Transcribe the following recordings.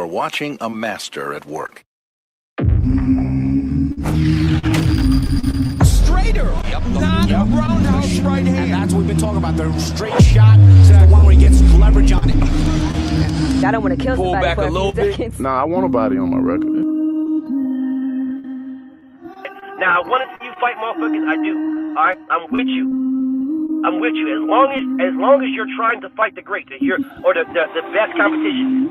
are watching a master at work. Straighter, not roundhouse right hand. And that's what we've been talking about. The straight shot is the one where he gets leverage on it. I don't want to kill somebody back for a little few bit. seconds. Nah, I want a body on my record. Now, I want to see you fight motherfuckers. I do. All right, I'm with you. I'm with you. As long as you're trying to fight the great, the best competition.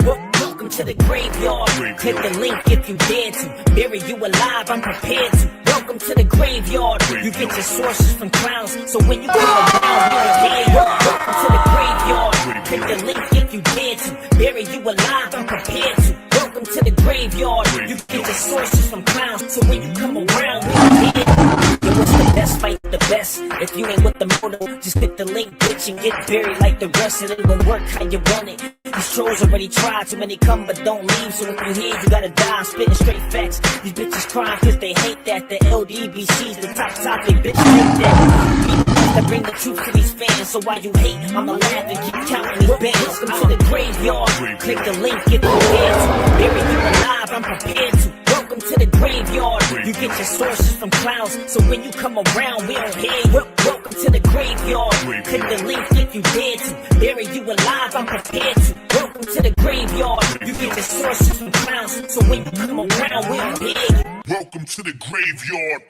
Welcome to the graveyard. Click the link if you dare to. Bury you alive, I'm prepared to. Welcome to the graveyard. You get your sources from clowns, so when you come around, we're here. Welcome to the graveyard. Click the link if you dare to. Bury you alive, I'm prepared to. Welcome to the graveyard. You get your sources from clowns, so when you come around, we're here. Yo, what's the best? Fight the best. If you ain't with the moto, just click the link, bitch, and get buried like the rest. It ain't gonna work how you want it. These trolls already tried, too many come but don't leave. So if you hear, you gotta die. I'm spitting straight facts. These bitches crying cause they hate that. The LDBC's the top topic, bitch, hate that. That bring the truth to these fans. So while you hate, I'ma laugh and keep counting these bands. Welcome to the graveyard. Click the link, get prepared to. Bury you alive, I'm prepared to. Welcome to the graveyard. You get your sources from clowns, so when you come around, we don't hear you. Welcome to the graveyard. Click the link if you dare to. Bury you alive, I'm prepared to. Welcome to the graveyard. You get your sources from clowns, so when you come around, we don't hear you. Welcome to the graveyard.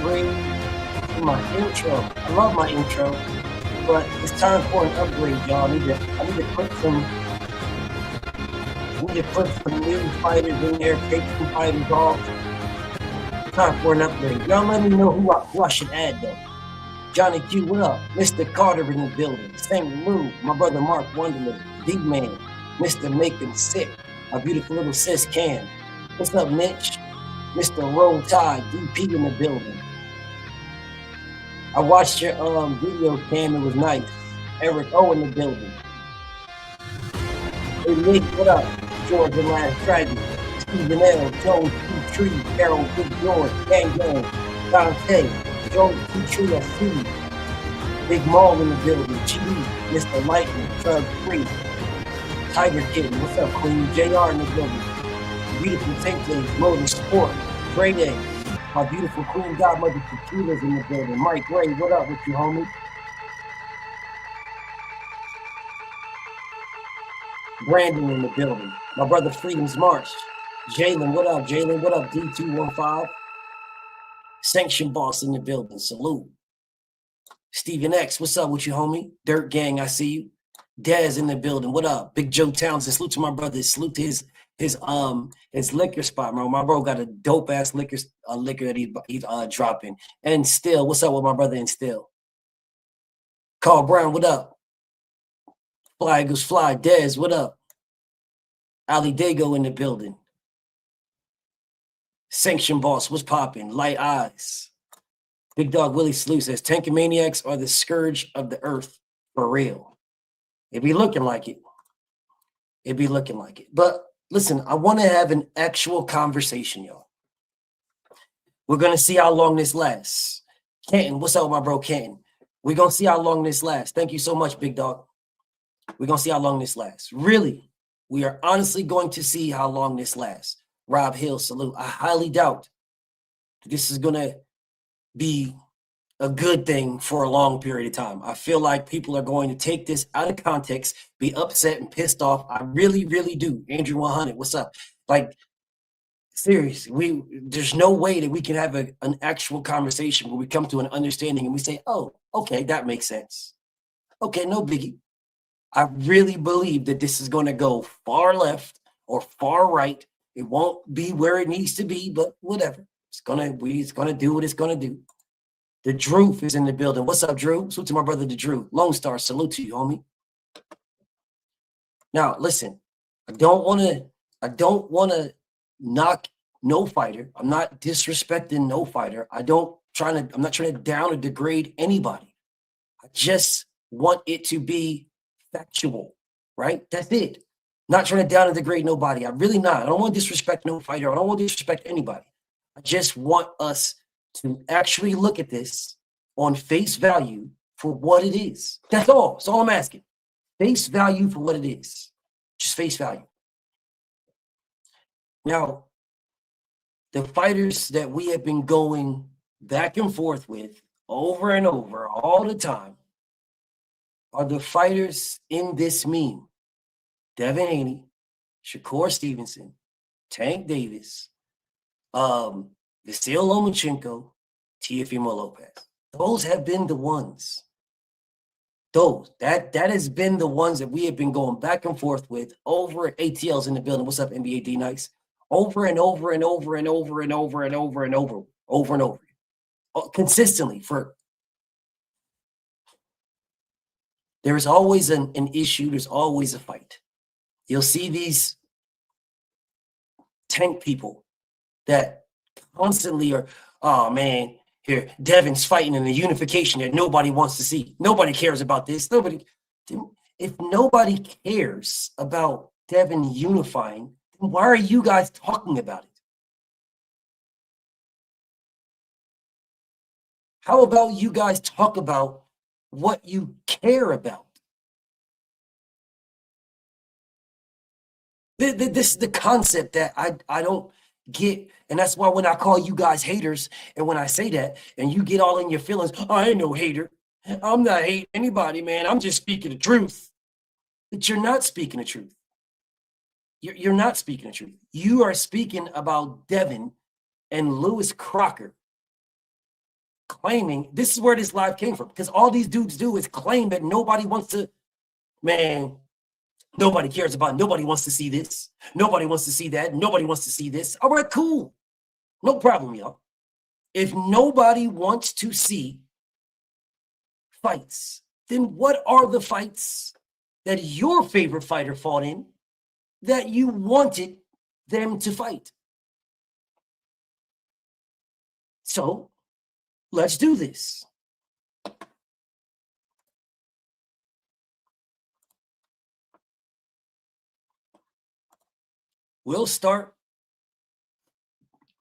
upgrade to my intro. I love my intro, but it's time for an upgrade, y'all. I need to put some new fighters in there, take some fighters off. Time for an upgrade. Y'all let me know who I should add though. Johnny Q, what up? Mr. Carter in the building. St. Lou, my brother Mark Wonderland, D-Man, Mr. Make 'em Sick, my beautiful little sis Cam. What's up, Mitch? Mr. Roll Tide, DP in the building. I watched your video, Cam. It was nice. Eric O in the building. Hey, Nick, what up? George and Last Dragon. Stephen L, Jones, T Tree, Carol, Big George, Gang Gang, Dante, Jones, T Tree, I see you. Big Maul in the building. G, Mr. Lightning, Drug Free, Tiger Kitten, what's up, Queen? JR in the building. Beautiful Tank Days, Motorsport, Gray Day. My beautiful Queen Godmother Tequila's in the building. Mike Ray, what up with you, homie? Brandon in the building. My brother Freedom's March. Jalen, what up? Jalen, what up? D215. Sanction Boss in the building. Salute. Stephen X, what's up with you, homie? Dirt Gang, I see you. Dez in the building. What up? Big Joe Townsend. Salute to my brother. Salute to his liquor spot, bro. My bro got a dope ass liquor that he's dropping. And Still, what's up with my brother and Still? Carl Brown, what up? Fly Eagles Fly. Dez, what up? Ali Dago in the building. Sanction Boss, what's popping? Light Eyes. Big Dog Willie Slew says, Tankamaniacs are the scourge of the earth for real. It be looking like it. It be looking like it. But listen, I want to have an actual conversation, y'all. We're going to see how long this lasts. Kenton, what's up with my bro Kenton? We're going to see how long this lasts. Thank you so much, Big Dog. We're going to see how long this lasts. Really, we are honestly going to see how long this lasts. Rob Hill, salute. I highly doubt this is going to be a good thing for a long period of time. I feel like people are going to take this out of context, be upset and pissed off. I really, really do. Andrew 100, what's up? Like, seriously, there's no way that we can have an actual conversation where we come to an understanding and we say, oh, okay, that makes sense. Okay, no biggie. I really believe that this is going to go far left or far right. It won't be where it needs to be, but whatever. It's gonna do what it's gonna do. The Drew is in the building. What's up, Drew? Salute to my brother, the Drew. Lone Star, salute to you, homie. Now, listen, I don't wanna knock no fighter. I'm not disrespecting no fighter. I'm not trying to down or degrade anybody. I just want it to be factual, right? That's it. Not trying to down and degrade nobody. I'm really not. I don't want to disrespect no fighter. I don't want to disrespect anybody. I just want us to actually look at this on face value for what it is. That's all. That's all I'm asking. Face value for what it is. Just face value. Now, the fighters that we have been going back and forth with over and over all the time are the fighters in this meme. Devin Haney, Shakur Stevenson, Tank Davis, Vasil Lomachenko, Teofimo Lopez. Those have been the ones. That has been the ones that we have been going back and forth with over at ATL's in the building. What's up, NBA D Nice? Over and over and over and over and over and over and over. Consistently for there's always an issue, there's always a fight. You'll see these tank people that constantly are, oh man, here, Devin's fighting in the unification that nobody wants to see. Nobody cares about this. If nobody cares about Devin unifying, then why are you guys talking about it? How about you guys talk about what you care about? This is the concept that I don't get. And that's why when I call you guys haters, and when I say that, and you get all in your feelings, I ain't no hater. I'm not hating anybody, man. I'm just speaking the truth. But you're not speaking the truth. You're not speaking the truth. You are speaking about Devin and Lewis Crocker claiming this is where this live came from, because all these dudes do is claim that nobody wants to, man, nobody cares about, nobody wants to see this, nobody wants to see that, nobody wants to see this. All right, cool. No problem, y'all. If nobody wants to see fights, then what are the fights that your favorite fighter fought in that you wanted them to fight? So let's do this. We'll start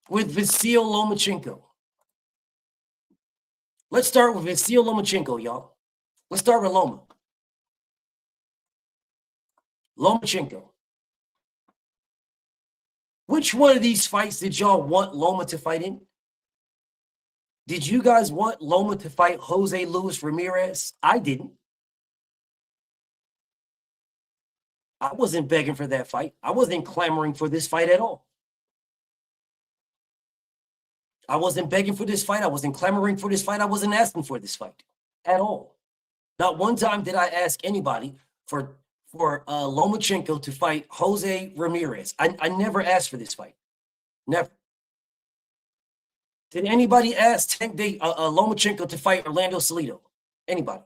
with Vasyl Lomachenko. Let's start with Vasyl Lomachenko, y'all. Let's start with Loma. Lomachenko. Which one of these fights did y'all want Loma to fight in? Did you guys want Loma to fight Jose Luis Ramirez? I didn't. I wasn't begging for that fight. I wasn't clamoring for this fight at all. I wasn't begging for this fight. I wasn't clamoring for this fight. I wasn't asking for this fight at all. Not one time did I ask anybody for Lomachenko to fight Jose Ramirez. I never asked for this fight. Never. Did anybody ask Lomachenko to fight Orlando Salido? Anybody?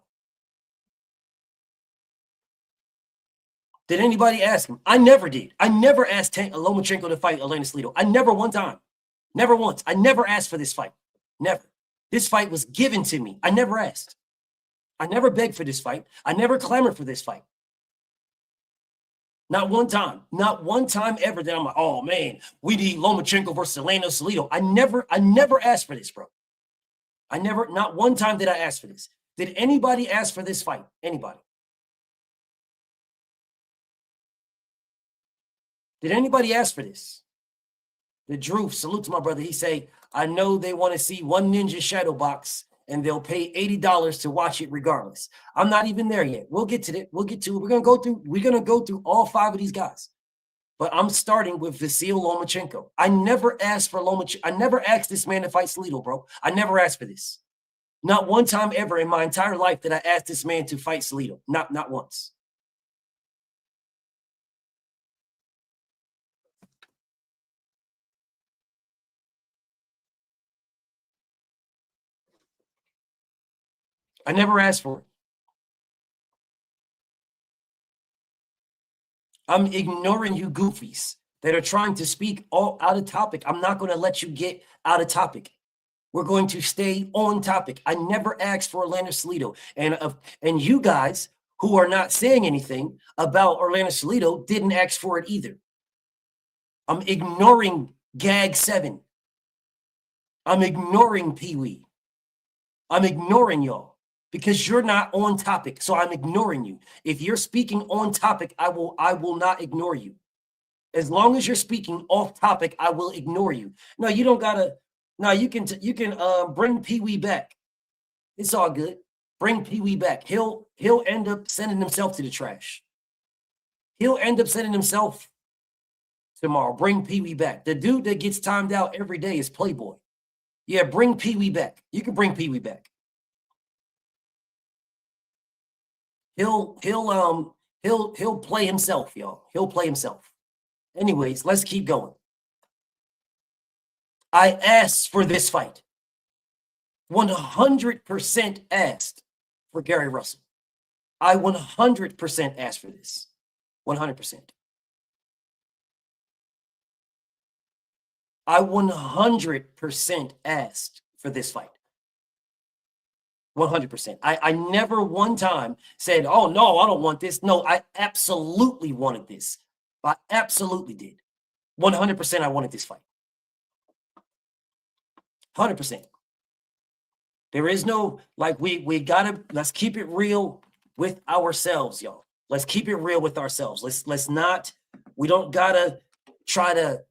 Did anybody ask him? I never did. I never asked Lomachenko to fight Orlando Salido. I never one time. Never once. I never asked for this fight. Never. This fight was given to me. I never asked. I never begged for this fight. I never clamored for this fight. Not one time. Not one time ever that I'm like, oh man, we need Lomachenko versus Orlando Salido. I never asked for this, bro. Not one time did I ask for this. Did anybody ask for this fight? Anybody? Did anybody ask for this? The Drew, salute to my brother. He say, I know they want to see one Ninja Shadow Box and they'll pay $80 to watch it regardless. I'm not even there yet. We'll get to it. We'll get to it. We're gonna go through all 5 of these guys. But I'm starting with Vasyl Lomachenko. I never asked for Lomachenko. I never asked this man to fight Salido, bro. I never asked for this. Not one time ever in my entire life did I ask this man to fight Salido. Not once. I never asked for it. I'm ignoring you goofies that are trying to speak all out of topic. I'm not going to let you get out of topic. We're going to stay on topic. I never asked for Orlando Salido. And you guys who are not saying anything about Orlando Salido didn't ask for it either. I'm ignoring Gag 7. I'm ignoring Pee-wee. I'm ignoring y'all. Because you're not on topic, so I'm ignoring you. If you're speaking on topic, I will not ignore you. As long as you're speaking off topic, I will ignore you. No, you don't gotta. No, you can bring Pee-wee back. It's all good. Bring Pee-wee back. He'll end up sending himself to the trash. He'll end up sending himself tomorrow. Bring Pee-wee back. The dude that gets timed out every day is Playboy. Yeah, bring Pee-wee back. You can bring Pee-wee back. He'll play himself, y'all. He'll play himself. Anyways, let's keep going. I asked for this fight. 100% asked for Gary Russell. I 100% asked for this. 100%. I 100% asked for this fight. 100%. I never one time said, oh, no, I don't want this. No, I absolutely wanted this. I absolutely did. 100% I wanted this fight. 100%. There is no, like, we gotta, let's keep it real with ourselves, y'all. Let's keep it real with ourselves. Let's not, we don't gotta try to,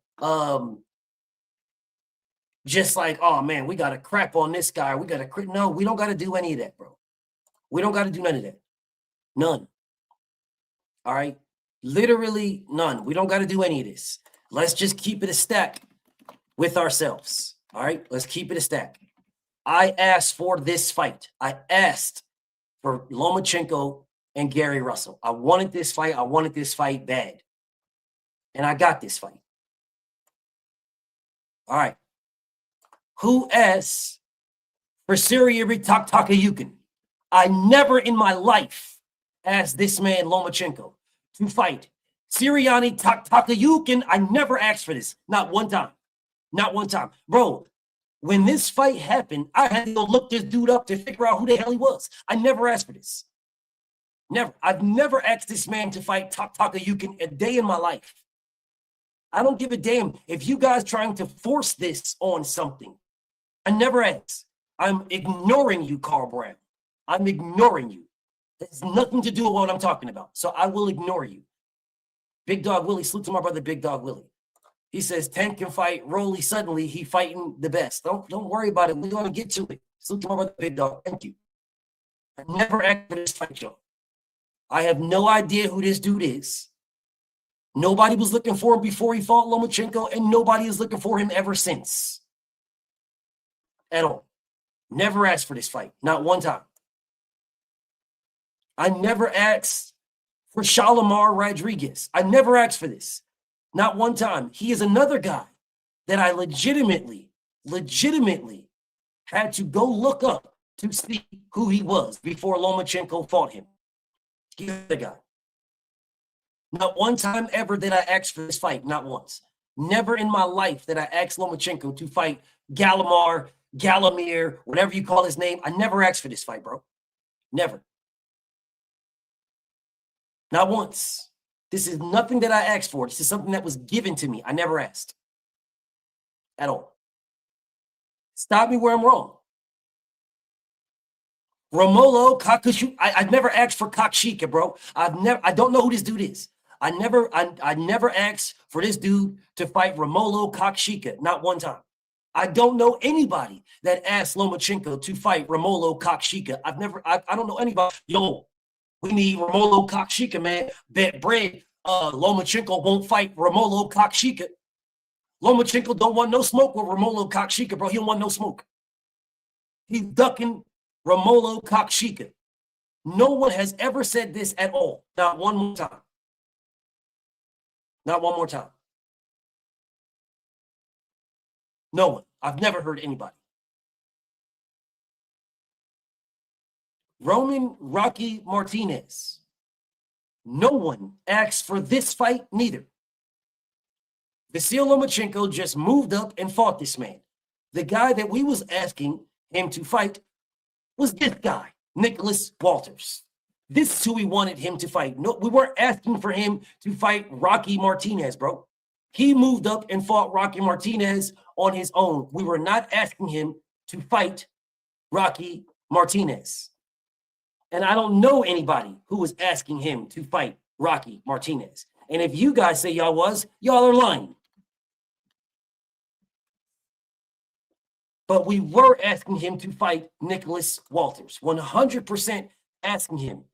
just like, oh man, we got to crap on this guy. We got to, no, we don't got to do any of that, bro. We don't got to do none of that. None. All right. Literally none. We don't got to do any of this. Let's just keep it a stack with ourselves. All right. Let's keep it a stack. I asked for this fight. I asked for Lomachenko and Gary Russell. I wanted this fight. I wanted this fight bad. And I got this fight. All right. Who asked for Siriari Takayukin? I never in my life asked this man Lomachenko to fight Siriani Takayukin. I never asked for this. Not one time. Not one time. Bro, when this fight happened, I had to go look this dude up to figure out who the hell he was. I never asked for this. Never. I've never asked this man to fight Takayukin a day in my life. I don't give a damn if you guys trying to force this on something. I never asked. I'm ignoring you, Carl Brown. I'm ignoring you. It has nothing to do with what I'm talking about. So I will ignore you. Big Dog Willie, salute to my brother Big Dog Willie. He says Tank can fight Rolly suddenly. He fighting the best. Don't worry about it. We're going to get to it. Salute to my brother Big Dog. Thank you. I never asked for this fight, y'all. I have no idea who this dude is. Nobody was looking for him before he fought Lomachenko, and nobody is looking for him ever since. At all. Never asked for this fight. Not one time. I never asked for Shalimar Rodriguez. I never asked for this. Not one time. He is another guy that I legitimately had to go look up to see who he was before Lomachenko fought him. He's the guy. Not one time ever did I ask for this fight. Not once. Never in my life did I ask Lomachenko to fight Galamir, whatever you call his name. I never asked for this fight, bro. Never. Not once. This is nothing that I asked for. This is something that was given to me. I never asked. At all. Stop me where I'm wrong. Romolo Kakushu. I've never asked for Kakshika, bro. I don't know who this dude is. I never asked for this dude to fight Romolo Kakshika. Not one time. I don't know anybody that asked Lomachenko to fight Romolo Kakshika. I don't know anybody. Yo, we need Romolo Kakshika, man. Bet bread. Lomachenko won't fight Romolo Kakshika. Lomachenko don't want no smoke with Romolo Kakshika, bro. He don't want no smoke. He's ducking Romolo Kakshika. No one has ever said this at all. Not one more time. Not one more time. No one. I've never heard anybody. Rocky Martinez. No one asked for this fight, neither. Vasil Lomachenko just moved up and fought this man. The guy that we was asking him to fight was this guy, Nicholas Walters. This is who we wanted him to fight. No, we weren't asking for him to fight Rocky Martinez, bro. He moved up and fought Rocky Martinez on his own. We were not asking him to fight Rocky Martinez. And I don't know anybody who was asking him to fight Rocky Martinez. And if you guys say y'all are lying. But we were asking him to fight Nicholas Walters. 100% asking him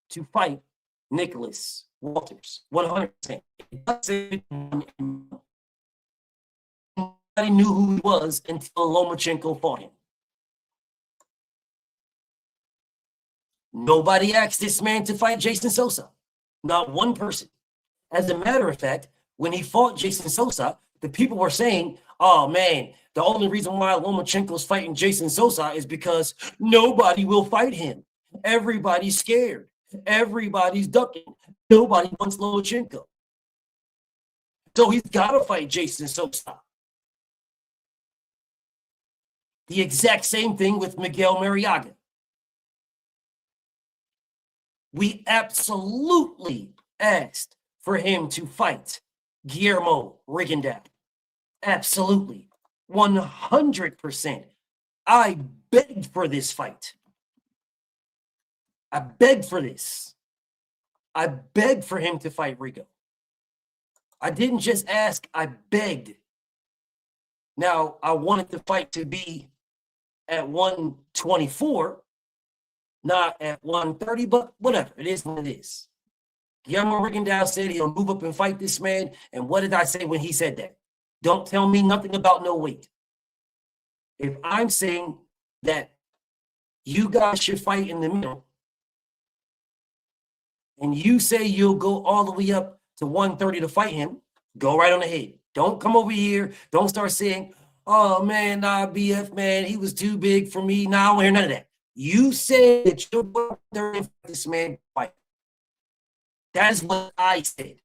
to fight Nicholas Walters. 100%. Nobody knew who he was until Lomachenko fought him. Nobody asked this man to fight Jason Sosa. Not one person. As a matter of fact, when he fought Jason Sosa, the people were saying, oh man, the only reason why Lomachenko's fighting Jason Sosa is because nobody will fight him. Everybody's scared. Everybody's ducking. Nobody wants Lomachenko. So he's got to fight Jason Sosa. The exact same thing with Miguel Mariaga. We absolutely asked for him to fight Guillermo Rigondeaux. Absolutely. 100%. I begged for this fight. I begged for this. I begged for him to fight Rigo. I didn't just ask, I begged. Now, I wanted the fight to be at 124, not at 130, but whatever. It is what it is. Guillermo Rigondeaux said he'll move up and fight this man. And what did I say when he said that? Don't tell me nothing about no weight. If I'm saying that you guys should fight in the middle, and you say you'll go all the way up to 130 to fight him, go right on ahead. Don't come over here. Don't start saying, oh, man, nah, BF, man, he was too big for me. Nah, I don't hear none of that. You said that you're going to this man fight. That is what I said.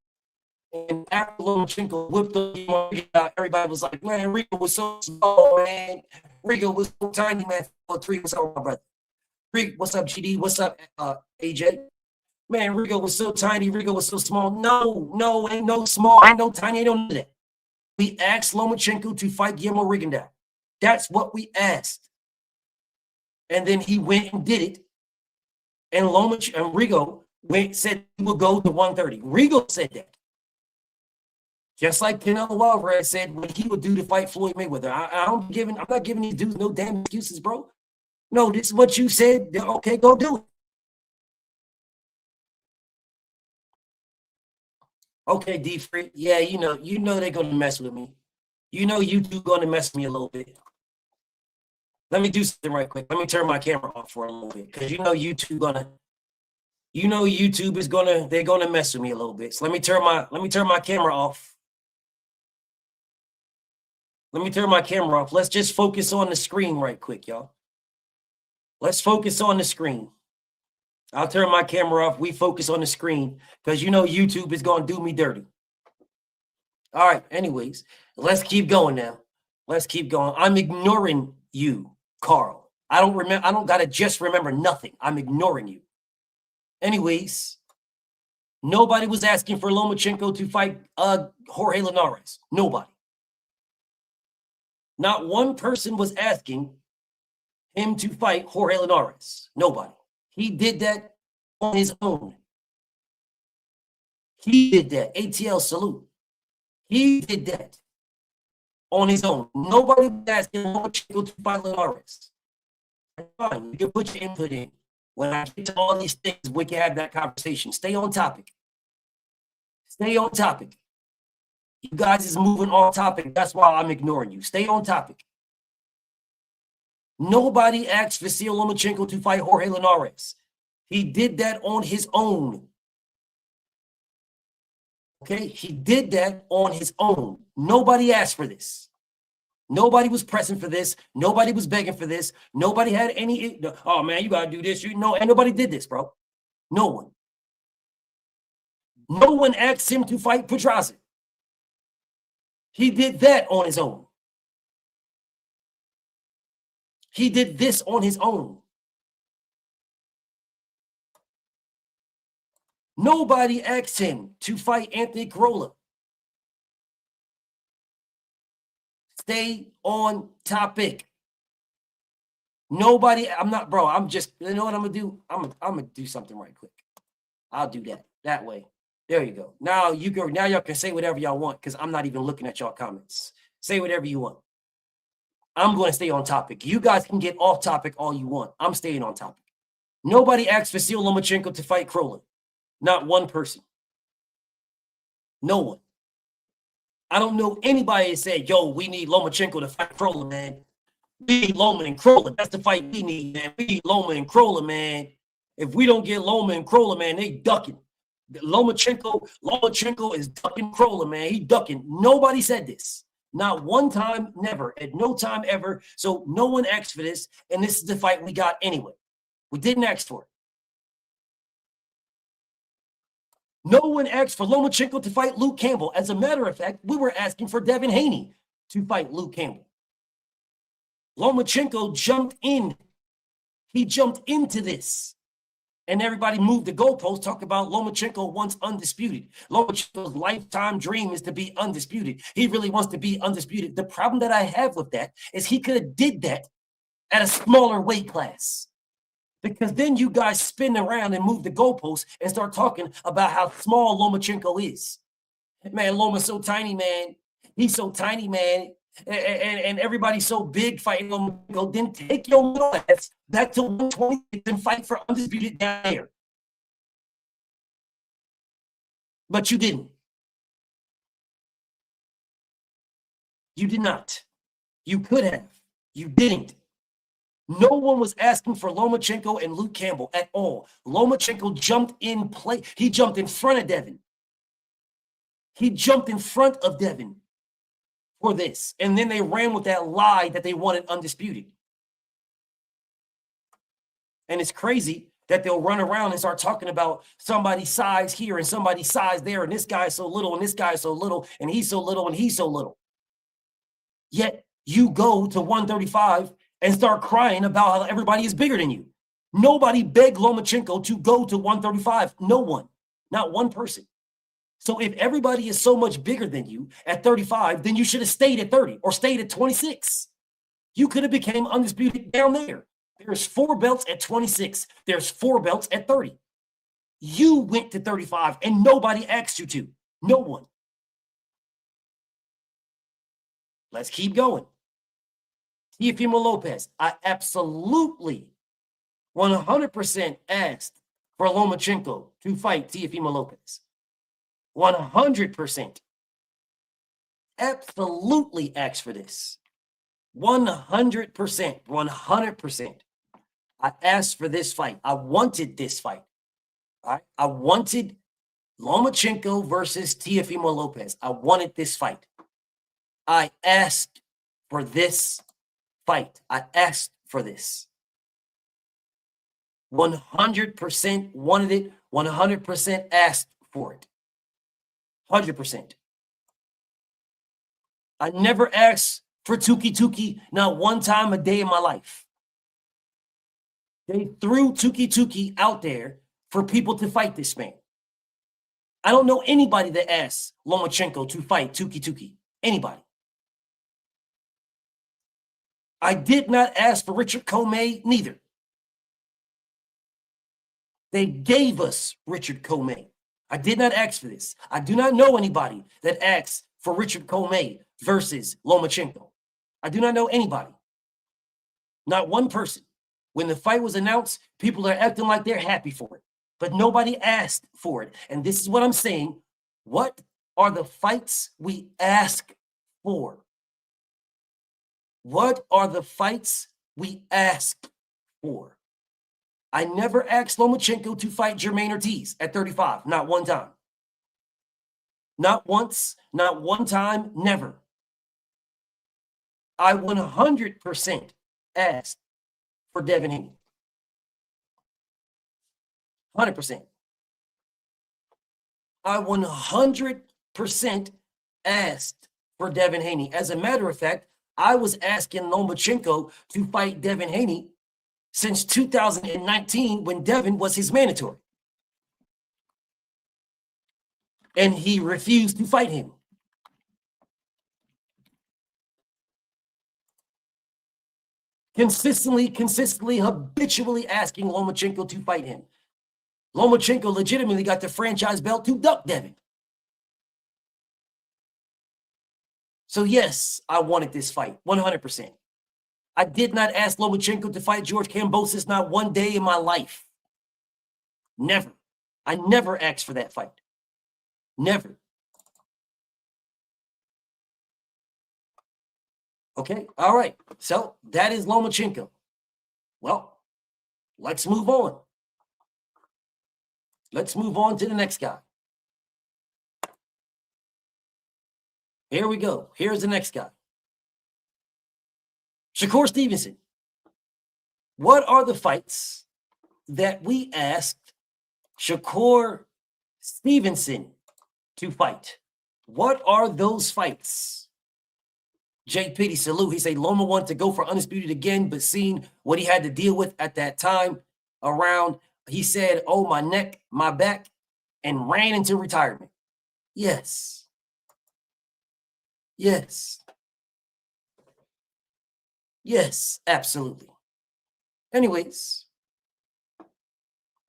And after Lomachenko whipped up, everybody was like, man, Rico was so small, man. Rico was so tiny, man. 4'3", what's up, my brother? Rico, what's up, GD? What's up, AJ? Man, Rico was so tiny. Rico was so small. No, ain't no small, ain't no tiny, ain't no none of that. We asked Lomachenko to fight Guillermo Rigondeaux. That's what we asked. And then he went and did it. And Rigo said he would go to 130. Rigo said that. Just like Canelo Alvarez said what he would do to fight Floyd Mayweather. I'm not giving these dudes no damn excuses, bro. No, this is what you said. Okay, go do it. Okay, D Free. Yeah, you know they're gonna mess with me. You know YouTube gonna mess with me a little bit. Let me do something right quick. Let me turn my camera off for a little bit, because YouTube is they're gonna mess with me a little bit. So let me turn my camera off. Let me turn my camera off. Let's just focus on the screen right quick, y'all. Let's focus on the screen. I'll turn my camera off. We focus on the screen, because YouTube is gonna do me dirty. All right, anyways, let's keep going now. Let's keep going. I'm ignoring you, Carl. I don't gotta just remember nothing. I'm ignoring you. Anyways, nobody was asking for Lomachenko to fight Jorge Linares. Nobody. Not one person was asking him to fight Jorge Linares. Nobody. He did that on his own. He did that. ATL salute. He did that on his own. Nobody was asking Lomachenko to fight Linares. Fine, you can put your input in. When I get to all these things, we can have that conversation. Stay on topic. Stay on topic. You guys is moving off topic. That's why I'm ignoring you. Stay on topic. Nobody asked Vasil Lomachenko to fight Jorge Linares. He did that on his own. Okay? He did that on his own. Nobody asked for this. Nobody was pressing for this. Nobody was begging for this. Nobody had any, oh man, you gotta do this. And nobody did this, bro. No one. No one asked him to fight Pedraza. He did that on his own. He did this on his own. Nobody asked him to fight Anthony Corolla. Stay on topic. Nobody, I'm just, you know what I'm gonna do? I'm gonna do something right quick. I'll do that way. There you go. Now y'all can say whatever y'all want, because I'm not even looking at y'all comments. Say whatever you want. I'm going to stay on topic. You guys can get off topic all you want. I'm staying on topic. Nobody asked Vasil Lomachenko to fight Krolin. Not one person. No one. I don't know anybody that said, yo, we need Lomachenko to fight Krolin, man. We need Loma and Krolin. That's the fight we need, man. We need Loma and Krolin, man. If we don't get Loma and Krolin, man, they ducking. Lomachenko is ducking Krolin, man. He ducking. Nobody said this. Not one time, never. At no time ever. So no one asked for this, and this is the fight we got anyway. We didn't ask for it. No one asked for Lomachenko to fight Luke Campbell. As a matter of fact, we were asking for Devin Haney to fight Luke Campbell. Lomachenko jumped in. He jumped into this. And everybody moved the goalpost, talk about Lomachenko once undisputed. Lomachenko's lifetime dream is to be undisputed. He really wants to be undisputed. The problem that I have with that is he could have did that at a smaller weight class. Because then you guys spin around and move the goalposts and start talking about how small Lomachenko is. Man, Loma's so tiny, man. He's so tiny, man. And everybody's so big fighting Lomachenko. Then take your little ass back to 120 and fight for undisputed down there. But you didn't. You did not. You could have. You didn't. No one was asking for Lomachenko and Luke Campbell at all. Lomachenko jumped in play. He jumped in front of Devin. He jumped in front of Devin for this. And then they ran with that lie that they wanted undisputed. And it's crazy that they'll run around and start talking about somebody's size here and somebody's size there, and this guy's so little and this guy's so little and he's so little and he's so little. Yet you go to 135 and start crying about how everybody is bigger than you. Nobody begged Lomachenko to go to 135. No one, not one person. So if everybody is so much bigger than you at 35, then you should have stayed at 30 or stayed at 26. You could have became undisputed down there. There's 4 belts at 26. There's 4 belts at 30. You went to 35 and nobody asked you to. No one. Let's keep going. Teofimo Lopez. I absolutely 100% asked for Lomachenko to fight Teofimo Lopez. 100%. Absolutely asked for this. 100%. 100%. I asked for this fight. I wanted this fight. All right? I wanted Lomachenko versus Teofimo Lopez. I wanted this fight. I asked for this fight. I asked for this. 100% wanted it. 100% asked for it. 100%. I never asked for Tuki not one time a day in my life. They threw Tuki out there for people to fight this man. I don't know anybody that asked Lomachenko to fight Tuki. Anybody. I did not ask for Richard Comey neither. They gave us Richard Comey. I did not ask for this. I do not know anybody that asked for Richard Comey versus Lomachenko. I do not know anybody. Not one person. When the fight was announced, people are acting like they're happy for it. But nobody asked for it. And this is what I'm saying. What are the fights we ask for? What are the fights we ask for? I never asked Lomachenko to fight Jermaine Ortiz at 35. Not one time. Not once. Not one time. Never. I 100% asked for Devin Haney. 100%. I 100% asked for Devin Haney. As a matter of fact, I was asking Lomachenko to fight Devin Haney since 2019 when Devin was his mandatory. And he refused to fight him. Consistently, habitually asking Lomachenko to fight him. Lomachenko legitimately got the franchise belt to duck Devin. So yes, I wanted this fight, 100%. I did not ask Lomachenko to fight George Kambosos not one day in my life. Never. I never asked for that fight. Never. Okay, all right. So that is Lomachenko. Well, let's move on. Let's move on to the next guy. Here we go. Here's the next guy. Shakur Stevenson. What are the fights that we asked Shakur Stevenson to fight? What are those fights? Jay Pitty, salute. He said Loma wanted to go for undisputed again, but seeing what he had to deal with at that time around, he said, oh, my neck, my back, and ran into retirement. Yes. Yes. Yes, absolutely. Anyways,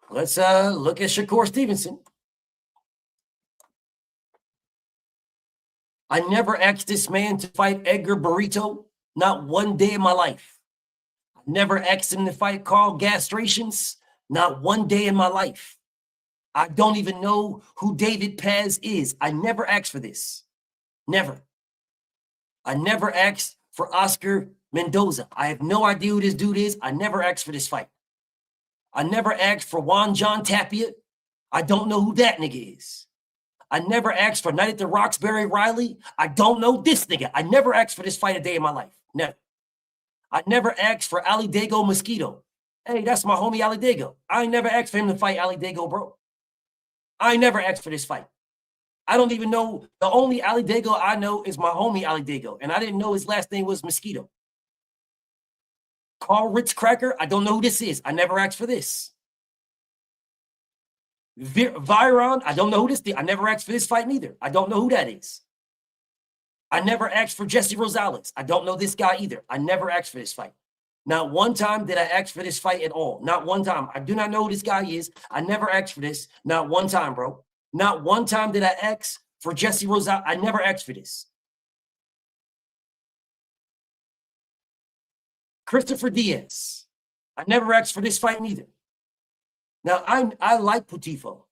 let's look at Shakur Stevenson. I never asked this man to fight Edgar Burrito, not one day in my life. I never asked him to fight Carl Gastrations, not one day in my life. I don't even know who David Paz is. I never asked for this. Never. I never asked for Oscar Mendoza. I have no idea who this dude is. I never asked for this fight. I never asked for Juan John Tapia. I don't know who that nigga is. I never asked for Night at the Roxbury Riley. I don't know this nigga. I never asked for this fight a day in my life. Never. I never asked for Ali Dago Mosquito. Hey, that's my homie Ali Dago. I ain't never asked for him to fight Ali Dago, bro. I ain't never asked for this fight. I don't even know. The only Ali Dago I know is my homie Ali Dago. And I didn't know his last name was Mosquito. Carl Ritz Cracker, I don't know who this is. I never asked for this. Viron, I don't know who this is. I never asked for this fight neither. I don't know who that is. I never asked for Jesse Rosales. I don't know this guy either. I never asked for this fight. Not one time did I ask for this fight at all. Not one time. I do not know who this guy is. I never asked for this. Not one time, bro. Not one time did I ask for Jesse Rosales. I never asked for this. Christopher Diaz. I never asked for this fight neither. Now, I like Putifo.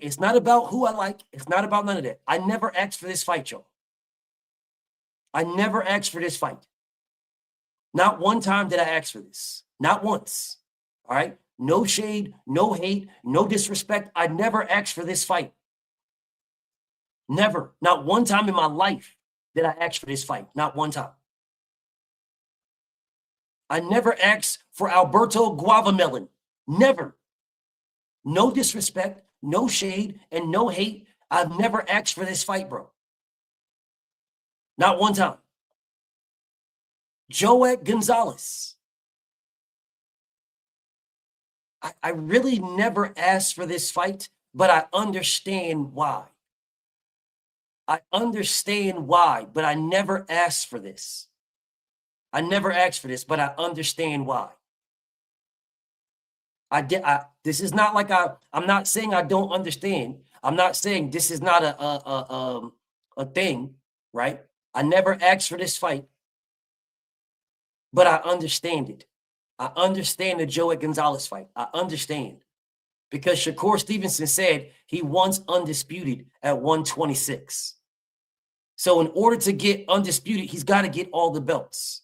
It's not about who I like. It's not about none of that. I never asked for this fight, y'all. I never asked for this fight. Not one time did I ask for this. Not once. All right? No shade, no hate, no disrespect. I never asked for this fight. Never. Not one time in my life did I ask for this fight. Not one time. I never asked for Alberto Guavamelon. Never. No disrespect, no shade, and no hate. I've never asked for this fight, bro. Not one time. Joet Gonzalez. I really never asked for this fight, but I understand why. I understand why, but I never asked for this. I never asked for this, but I understand why. This is not like I'm not saying I don't understand. I'm not saying this is not a thing, right? I never asked for this fight, but I understand it. I understand the Joet Gonzalez fight. I understand. Because Shakur Stevenson said he wants undisputed at 126. So in order to get undisputed, he's got to get all the belts.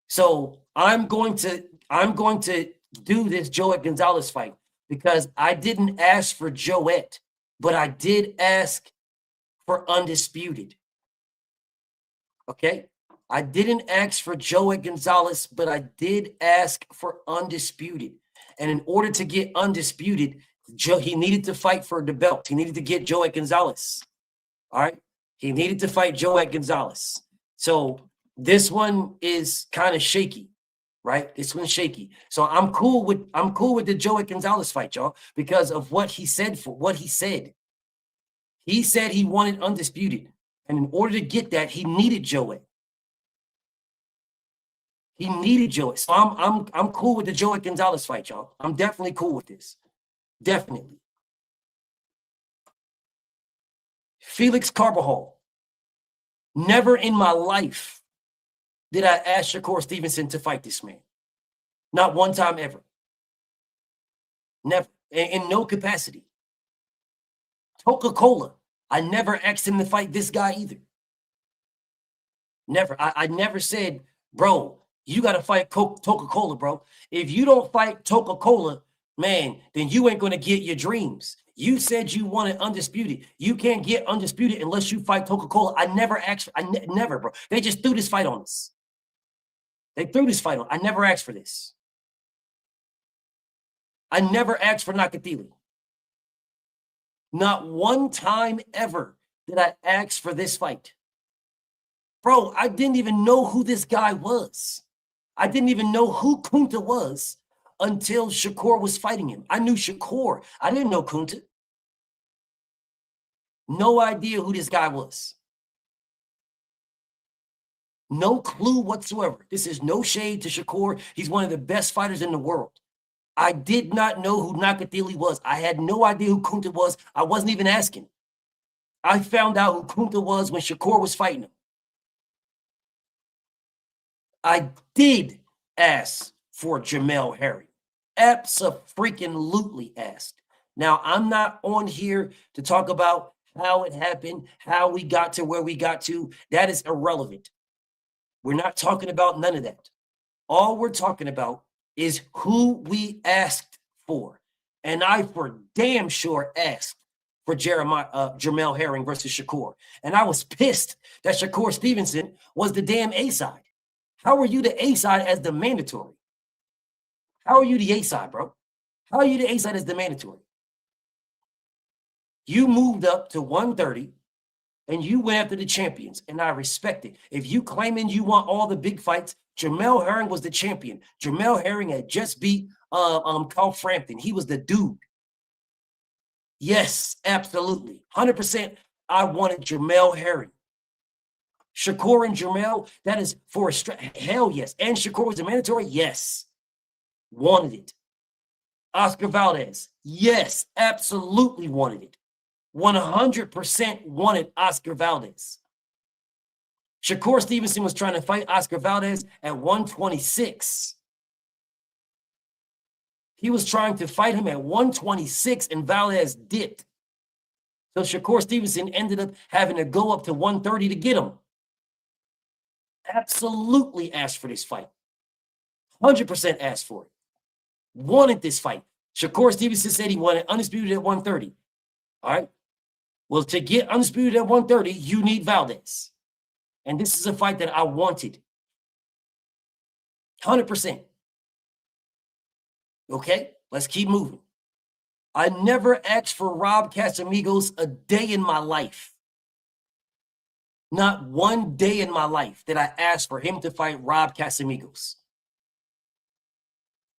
So I'm going to do this Joet Gonzalez fight because I didn't ask for Joet, but I did ask for undisputed. Okay? I didn't ask for Joet Gonzalez, but I did ask for undisputed. And in order to get undisputed, he needed to fight for the belt. He needed to get Joet Gonzalez. All right? He needed to fight Joet Gonzalez. So this one is kind of shaky, right? This one's shaky. So I'm cool with the Joet Gonzalez fight, y'all, because of what he said. He said he wanted undisputed. And in order to get that, he needed Joet. He needed Joet. So I'm cool with the Joet Gonzalez fight, y'all. I'm definitely cool with this. Definitely. Felix Carbajal. Never in my life did I ask Shakur Stevenson to fight this man. Not one time ever. Never. In no capacity. Coca-Cola. I never asked him to fight this guy either. Never. I never said, bro, you got to fight Coca-Cola, bro. If you don't fight Coca-Cola, man, then you ain't going to get your dreams. You said you wanted undisputed. You can't get undisputed unless you fight Coca-Cola. I never asked. Never, bro. They just threw this fight on us. They threw this fight on. I never asked for this. I never asked for Nakatili. Not one time ever did I ask for this fight. Bro, I didn't even know who this guy was. I didn't even know who Kunta was until Shakur was fighting him. I knew Shakur. I didn't know Kunta. No idea who this guy was. No clue whatsoever. This is no shade to Shakur. He's one of the best fighters in the world. I did not know who Nakatili was. I had no idea who Kunta was. I wasn't even asking. I found out who Kunta was when Shakur was fighting him. I did ask for Jamel Harry. Abso-freaking-lutely asked. Now, I'm not on here to talk about how it happened, how we got to where we got to. That is irrelevant. We're not talking about none of that. All we're talking about is who we asked for. And I for damn sure asked for Jermell Herring versus Shakur. And I was pissed that Shakur Stevenson was the damn A side. How are you the A side as the mandatory? How are you the A side, bro? How are you the A side as the mandatory? You moved up to 130 and you went after the champions, and I respect it. If you claiming you want all the big fights, Jermell Herring was the champion. Jermell Herring had just beat Carl Frampton. He was the dude. Yes, absolutely. 100% I wanted Jermell Herring. Shakur and Jermell, that is for a hell yes. And Shakur was a mandatory? Yes. Wanted it. Oscar Valdez, yes, absolutely wanted it. 100% wanted Oscar Valdez. Shakur Stevenson was trying to fight Oscar Valdez at 126. He was trying to fight him at 126 and Valdez dipped. So Shakur Stevenson ended up having to go up to 130 to get him. Absolutely asked for this fight. 100% asked for it. Wanted this fight. Shakur Stevenson said he wanted undisputed at 130. All right. Well, to get undisputed at 130, you need Valdez. And this is a fight that I wanted. 100%. Okay, let's keep moving. I never asked for Rob Casamigos a day in my life. Not one day in my life did I ask for him to fight Rob Casamigos.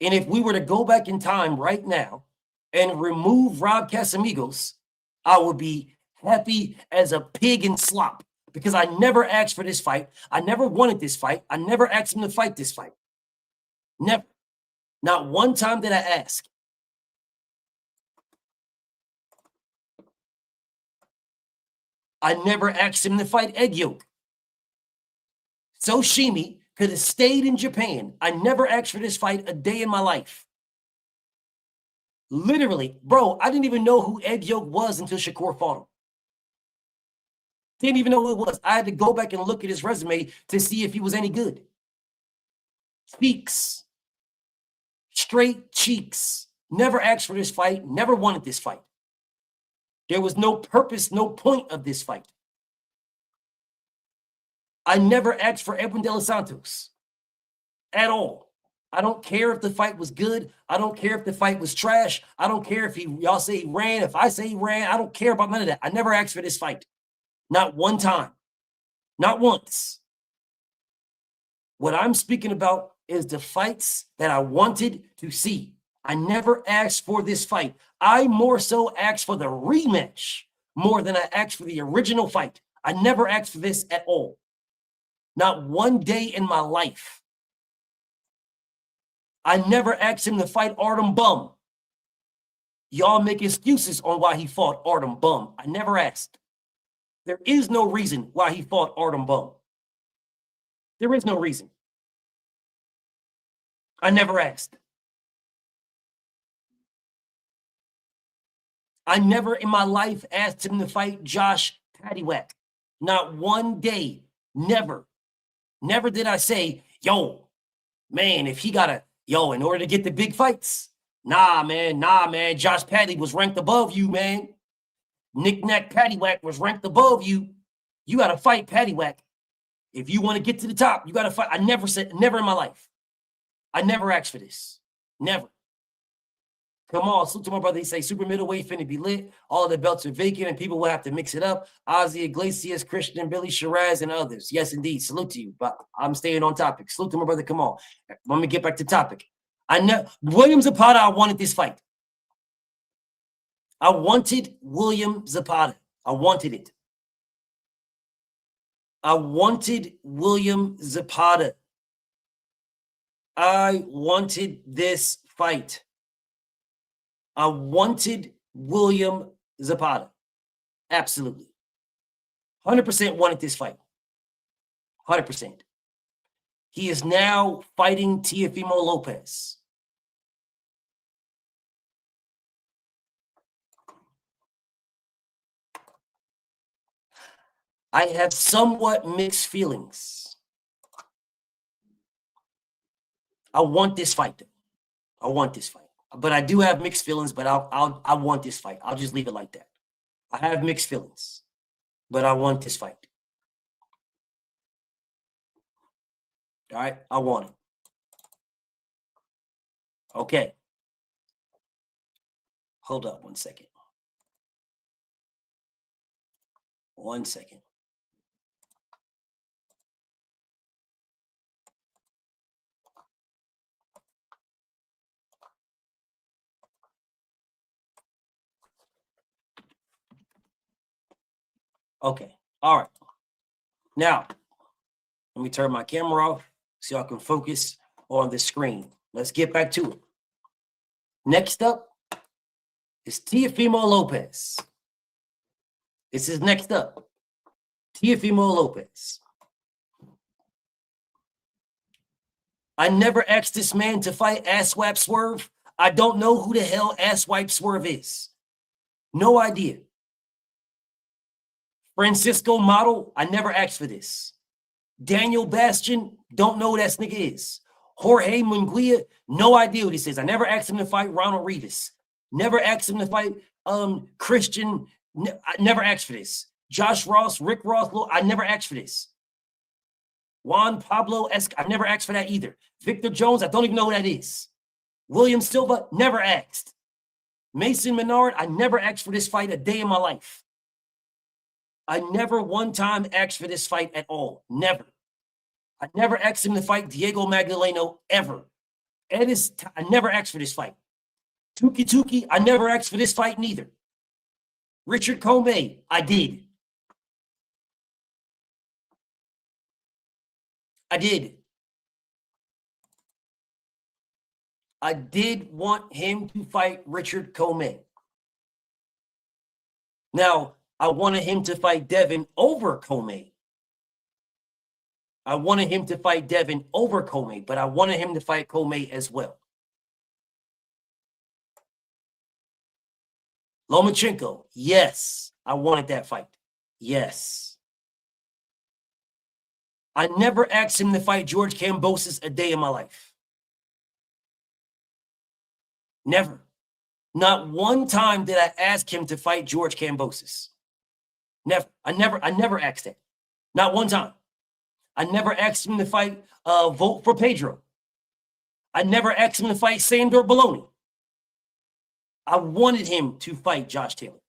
And if we were to go back in time right now and remove Rob Casamigos, I would be happy as a pig in slop because I never asked for this fight. I never wanted this fight. I never asked him to fight this fight. Never. Not one time did I ask. I never asked him to fight Egg Yolk. So Shimi could have stayed in Japan. I never asked for this fight a day in my life. Literally, bro, I didn't even know who Egg Yolk was until Shakur fought him. Didn't even know who it was. I had to go back and look at his resume to see if he was any good. Cheeks. Straight cheeks. Never asked for this fight. Never wanted this fight. There was no purpose, no point of this fight. I never asked for Edwin De Los Santos at all. I don't care if the fight was good. I don't care if the fight was trash. I don't care if y'all say he ran. If I say he ran, I don't care about none of that. I never asked for this fight. Not one time. Not once. What I'm speaking about is the fights that I wanted to see. I never asked for this fight. I more so asked for the rematch more than I asked for the original fight. I never asked for this at all. Not one day in my life. I never asked him to fight Artem Bum. Y'all make excuses on why he fought Artem Bum. I never asked. There is no reason why he fought Artem Bum. There is no reason. I never asked. I never in my life asked him to fight Josh Paddywhack. Not one day. Never. Never did I say, yo, man, if he got a, yo, in order to get the big fights, nah, man, Josh Paddy was ranked above you, man. Knick-knack Paddywhack was ranked above you. You got to fight Paddywhack. If you want to get to the top, you got to fight. I never said, never in my life. I never asked for this. Never. Come on, salute to my brother. He say super middleweight finna be lit. All of the belts are vacant and people will have to mix it up. Ozzy Iglesias, Christian, Billy Shiraz, and others. Yes, indeed. Salute to you. But I'm staying on topic. Salute to my brother. Come on. Let me get back to topic. I know William Zapata, I wanted this fight. I wanted William Zapata. I wanted it. I wanted William Zapata. I wanted this fight. I wanted William Zapata. Absolutely. 100% wanted this fight. 100%. He is now fighting Teofimo Lopez. I have somewhat mixed feelings I want this fight. I want this fight. But I do have mixed feelings, but I want this fight. I'll just leave it like that. I have mixed feelings, but I want this fight. All right, I want it. Okay. Hold up 1 second. 1 second. Okay. All right. Now, let me turn my camera off so I can focus on the screen. Let's get back to it. Next up is Teofimo Lopez. This is next up. Teofimo Lopez. I never asked this man to fight Asswipe Swerve. I don't know who the hell Asswipe Swerve is. No idea. Francisco Model, I never asked for this. Daniel Bastion, don't know who that nigga is. Jorge Munguia, no idea who this is. I never asked him to fight Ronald Reedus. Never asked him to fight Christian. I never asked for this. Josh Ross, Rick Ross, I never asked for this. Juan Pablo I never asked for that either. Victor Jones, I don't even know who that is. William Silva, never asked. Mason Menard, I never asked for this fight a day in my life. I never one time asked for this fight at all. Never. I never asked him to fight Diego Magdaleno ever. I never asked for this fight. Tuki, I never asked for this fight neither. Richard Comey, I did. I did want him to fight Richard Comey. Now, I wanted him to fight Devin over Comey. I wanted him to fight Devin over Comey, but I wanted him to fight Comey as well. Lomachenko, yes, I wanted that fight. Yes. I never asked him to fight George Kambosos a day in my life. Never. Not one time did I ask him to fight George Kambosos. Never. I never asked that. Not one time. I never asked him to fight Vote for Pedro. I never asked him to fight Sandor Bologna. I wanted him to fight Josh Taylor.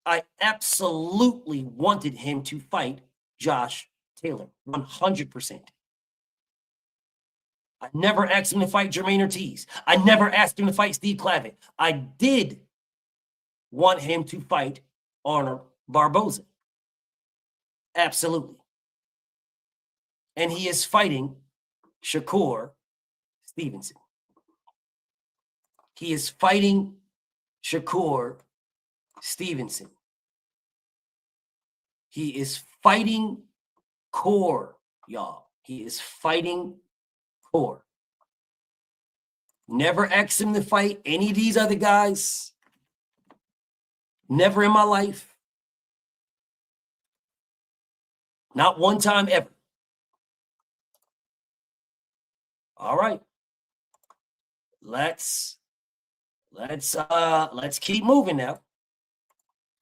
I absolutely wanted him to fight Josh Taylor, 100%. I never asked him to fight Jermaine Ortiz. I never asked him to fight Steve Clavitt. I did want him to fight Arnold Barboza. Absolutely. And he is fighting Shakur Stevenson. He is fighting Shakur Stevenson. He is fighting Core, y'all. He is fighting Core. Never asked him to fight any of these other guys. Never in my life. Not one time ever. All right. Let's keep moving now.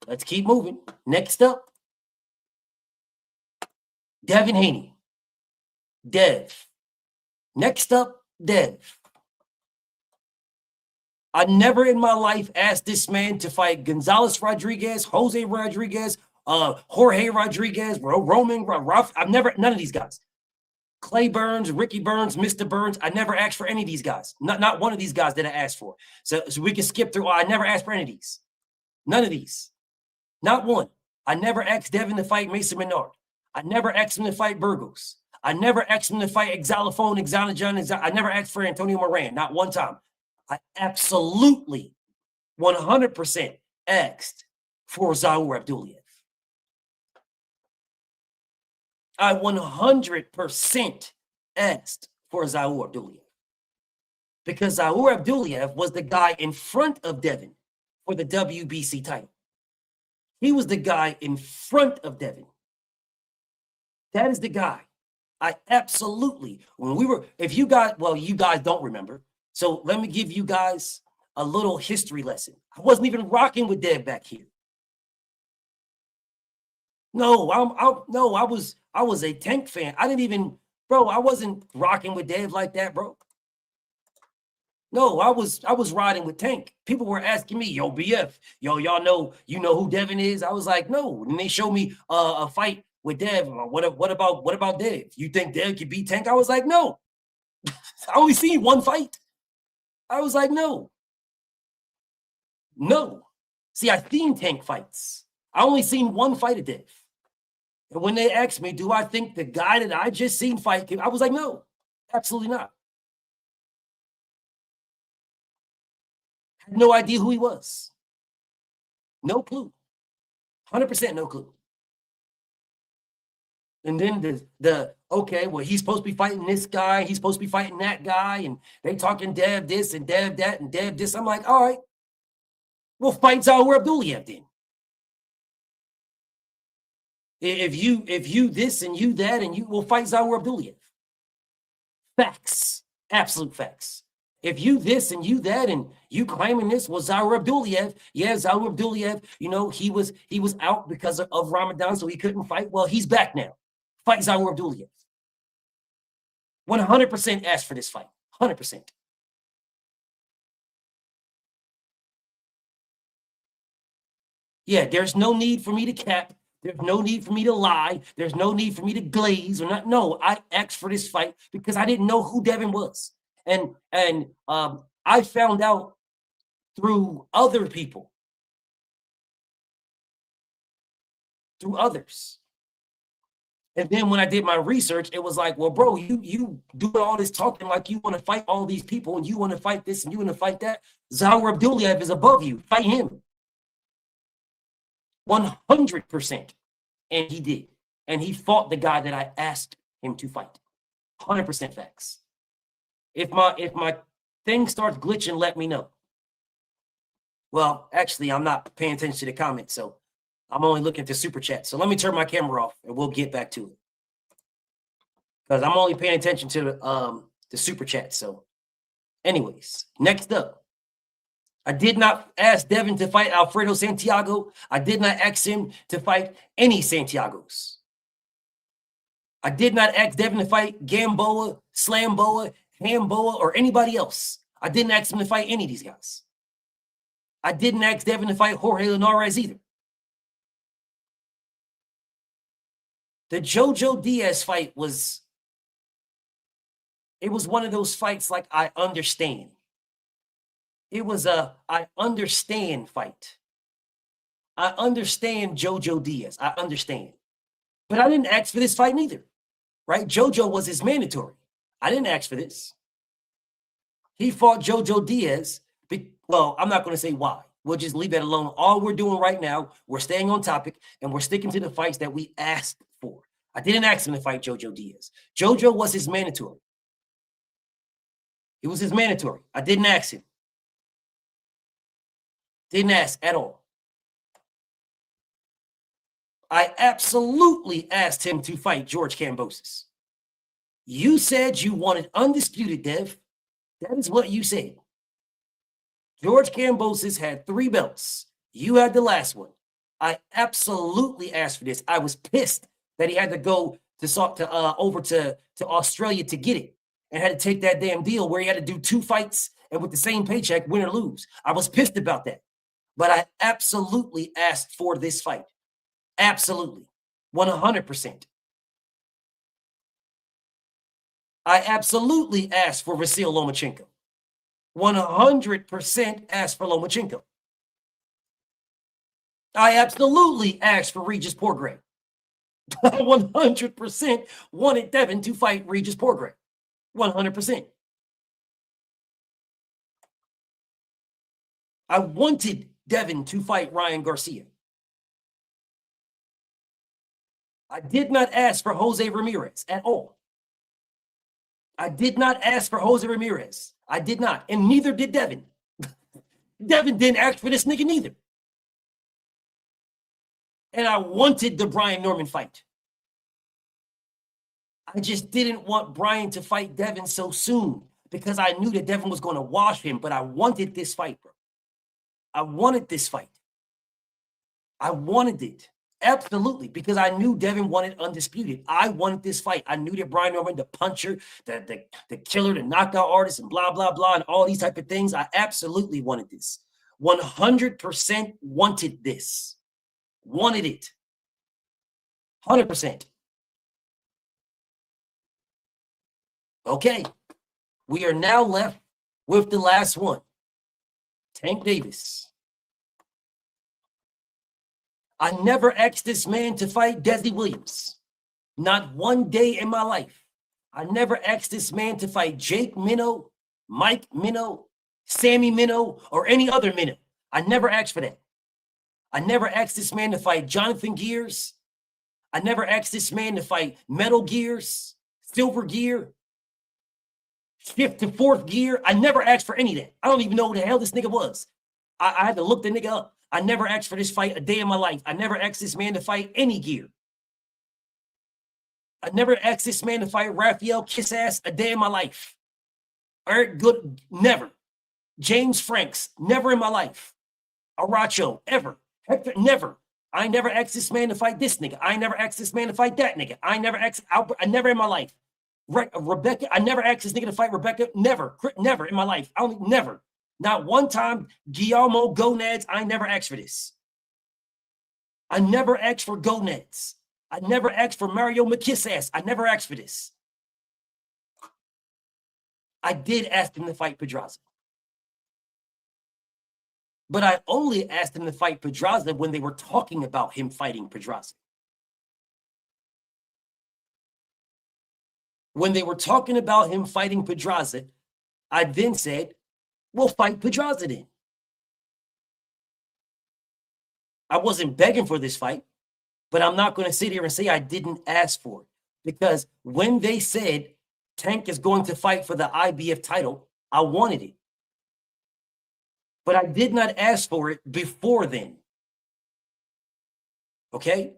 Let's keep moving. Next up, Devin Haney. Dev. Next up, Dev. I never in my life asked this man to fight Gonzalez Rodriguez, Jose Rodriguez, Jorge Rodriguez, Roman, Ralph. None of these guys. Clay Burns, Ricky Burns, Mr. Burns. I never asked for any of these guys. Not one of these guys that I asked for. So we can skip through. I never asked for any of these. None of these. Not one. I never asked Devin to fight Mason Menard. I never asked him to fight Burgos. I never asked him to fight Exalaphone, Exanajan. I never asked for Antonio Moran. Not one time. I absolutely 100% asked for Zaur Abduliev. I 100% asked for Zaur Abduliev because Zaur Abduliev was the guy in front of Devin for the WBC title. He was the guy in front of Devin. That is the guy I absolutely, when we were, if you guys, well, you guys don't remember. So let me give you guys a little history lesson. I wasn't even rocking with Dev back here. No, I was a Tank fan. I didn't even, bro, I wasn't rocking with Dev like that, bro. No, I was riding with Tank. People were asking me, yo, BF, yo, y'all know, you know who Devin is? I was like, no. And they showed me a fight with Dev. What about Dev? You think Dev could beat Tank? I was like, no. I only seen one fight. I was like, no. No. See, I seen Tank fights. I only seen one fight of Dev. And when they asked me, do I think the guy that I just seen fight, I was like, no, absolutely not. Had no idea who he was. No clue. 100% no clue. And then the okay, well, he's supposed to be fighting this guy, he's supposed to be fighting that guy, and they talking Dev this and Dev that and Dev this. I'm like, all right, we'll fight Zaur Abduliev then. If you this and you that, and you will fight Zaur Abduliev. Facts, absolute facts. If you this and you that, and you claiming this was Zaur Abduliev, yeah, Zaur Abduliev, you know, he was out because of Ramadan, so he couldn't fight. Well, he's back now. Fight Zaur Abduliev. 100% asked for this fight. 100%. Yeah, there's no need for me to cap. There's no need for me to lie. There's no need for me to glaze or not. No, I asked for this fight because I didn't know who Devin was. And I found out through other people, through others. And then when I did my research, it was like, well, bro, you doing all this talking like you want to fight all these people and you want to fight this and you want to fight that. Zaur Abduliev is above you. Fight him. 100%. And he did. And he fought the guy that I asked him to fight. 100% facts. If my thing starts glitching, let me know. Well, actually, I'm not paying attention to the comments, so I'm only looking at the super chat. So let me turn my camera off and we'll get back to it. Because I'm only paying attention to the super chat. So anyways, next up. I did not ask Devin to fight Alfredo Santiago. I did not ask him to fight any Santiagos. I did not ask Devin to fight Gamboa, Slamboa, Hamboa, or anybody else. I didn't ask him to fight any of these guys. I didn't ask Devin to fight Jorge Linares either. The Jojo Diaz fight was one of those fights like I understand. It was a I understand fight. I understand Jojo Diaz. I understand. But I didn't ask for this fight neither. Right? Jojo was his mandatory. I didn't ask for this. He fought Jojo Diaz. Well, I'm not going to say why. We'll just leave that alone. All we're doing right now, we're staying on topic and we're sticking to the fights that we asked for. I didn't ask him to fight Jojo Diaz. Jojo was his mandatory. It was his mandatory. I didn't ask him. Didn't ask at all. I absolutely asked him to fight George Kambosos. You said you wanted undisputed, Dev. That is what you said. George Kambosos had 3 belts. You had the last one. I absolutely asked for this. I was pissed that he had to go over to Australia to get it and had to take that damn deal where he had to do 2 fights and with the same paycheck, win or lose. I was pissed about that. But I absolutely asked for this fight. Absolutely. 100%. I absolutely asked for Vasyl Lomachenko. 100% asked for Lomachenko. I absolutely asked for Regis Porgray. 100% wanted Devin to fight Regis Porgray. 100%. I wanted Devin to fight Ryan Garcia. I did not ask for Jose Ramirez at all. I did not ask for Jose Ramirez. I did not. And neither did Devin. Devin didn't ask for this nigga neither. And I wanted the Brian Norman fight. I just didn't want Brian to fight Devin so soon because I knew that Devin was going to wash him, but I wanted this fight, bro. I wanted this fight. I wanted it. Absolutely, because I knew Devin wanted undisputed. I wanted this fight. I knew that Brian Norman, the puncher, the killer, the knockout artist, and blah, blah, blah, and all these type of things. I absolutely wanted this. 100% wanted this. Wanted it. 100%. Okay. We are now left with the last one. Tank Davis. I never asked this man to fight Desi Williams. Not one day in my life. I never asked this man to fight Jake Minnow, Mike Minnow, Sammy Minnow, or any other Minnow. I never asked for that. I never asked this man to fight Jonathan Gears. I never asked this man to fight Metal Gears, Silver Gear, Shift to Fourth Gear. I never asked for any of that. I don't even know who the hell this nigga was. I had to look the nigga up. I never asked for this fight a day in my life. I never asked this man to fight any gear. I never asked this man to fight Raphael Kiss Ass a day in my life. Eric Good, never. James Franks, never in my life. Aracho, ever. Hector, never. I never asked this man to fight this nigga. I never asked this man to fight that nigga. I never asked Albert, I never in my life. Rebecca, I never asked this nigga to fight Rebecca. Never, never in my life. Never. Not one time, Guillermo Gonads, I never asked for this. I never asked for Gonads. I never asked for Mario McKissass. I never asked for this. I did ask him to fight Pedraza. But I only asked him to fight Pedraza when they were talking about him fighting Pedraza. When they were talking about him fighting Pedraza, I then said, we'll fight Pedraza then. I wasn't begging for this fight, but I'm not going to sit here and say I didn't ask for it. Because when they said Tank is going to fight for the IBF title, I wanted it. But I did not ask for it before then. Okay?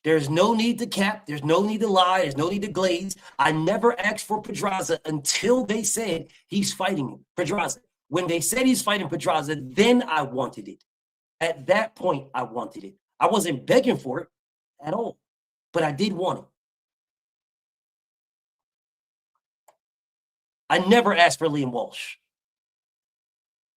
There's no need to cap. There's no need to lie. There's no need to glaze. I never asked for Pedraza until they said he's fighting Pedraza. When they said he's fighting Pedraza, then I wanted it. At that point, I wanted it. I wasn't begging for it at all, but I did want it. I never asked for Liam Walsh.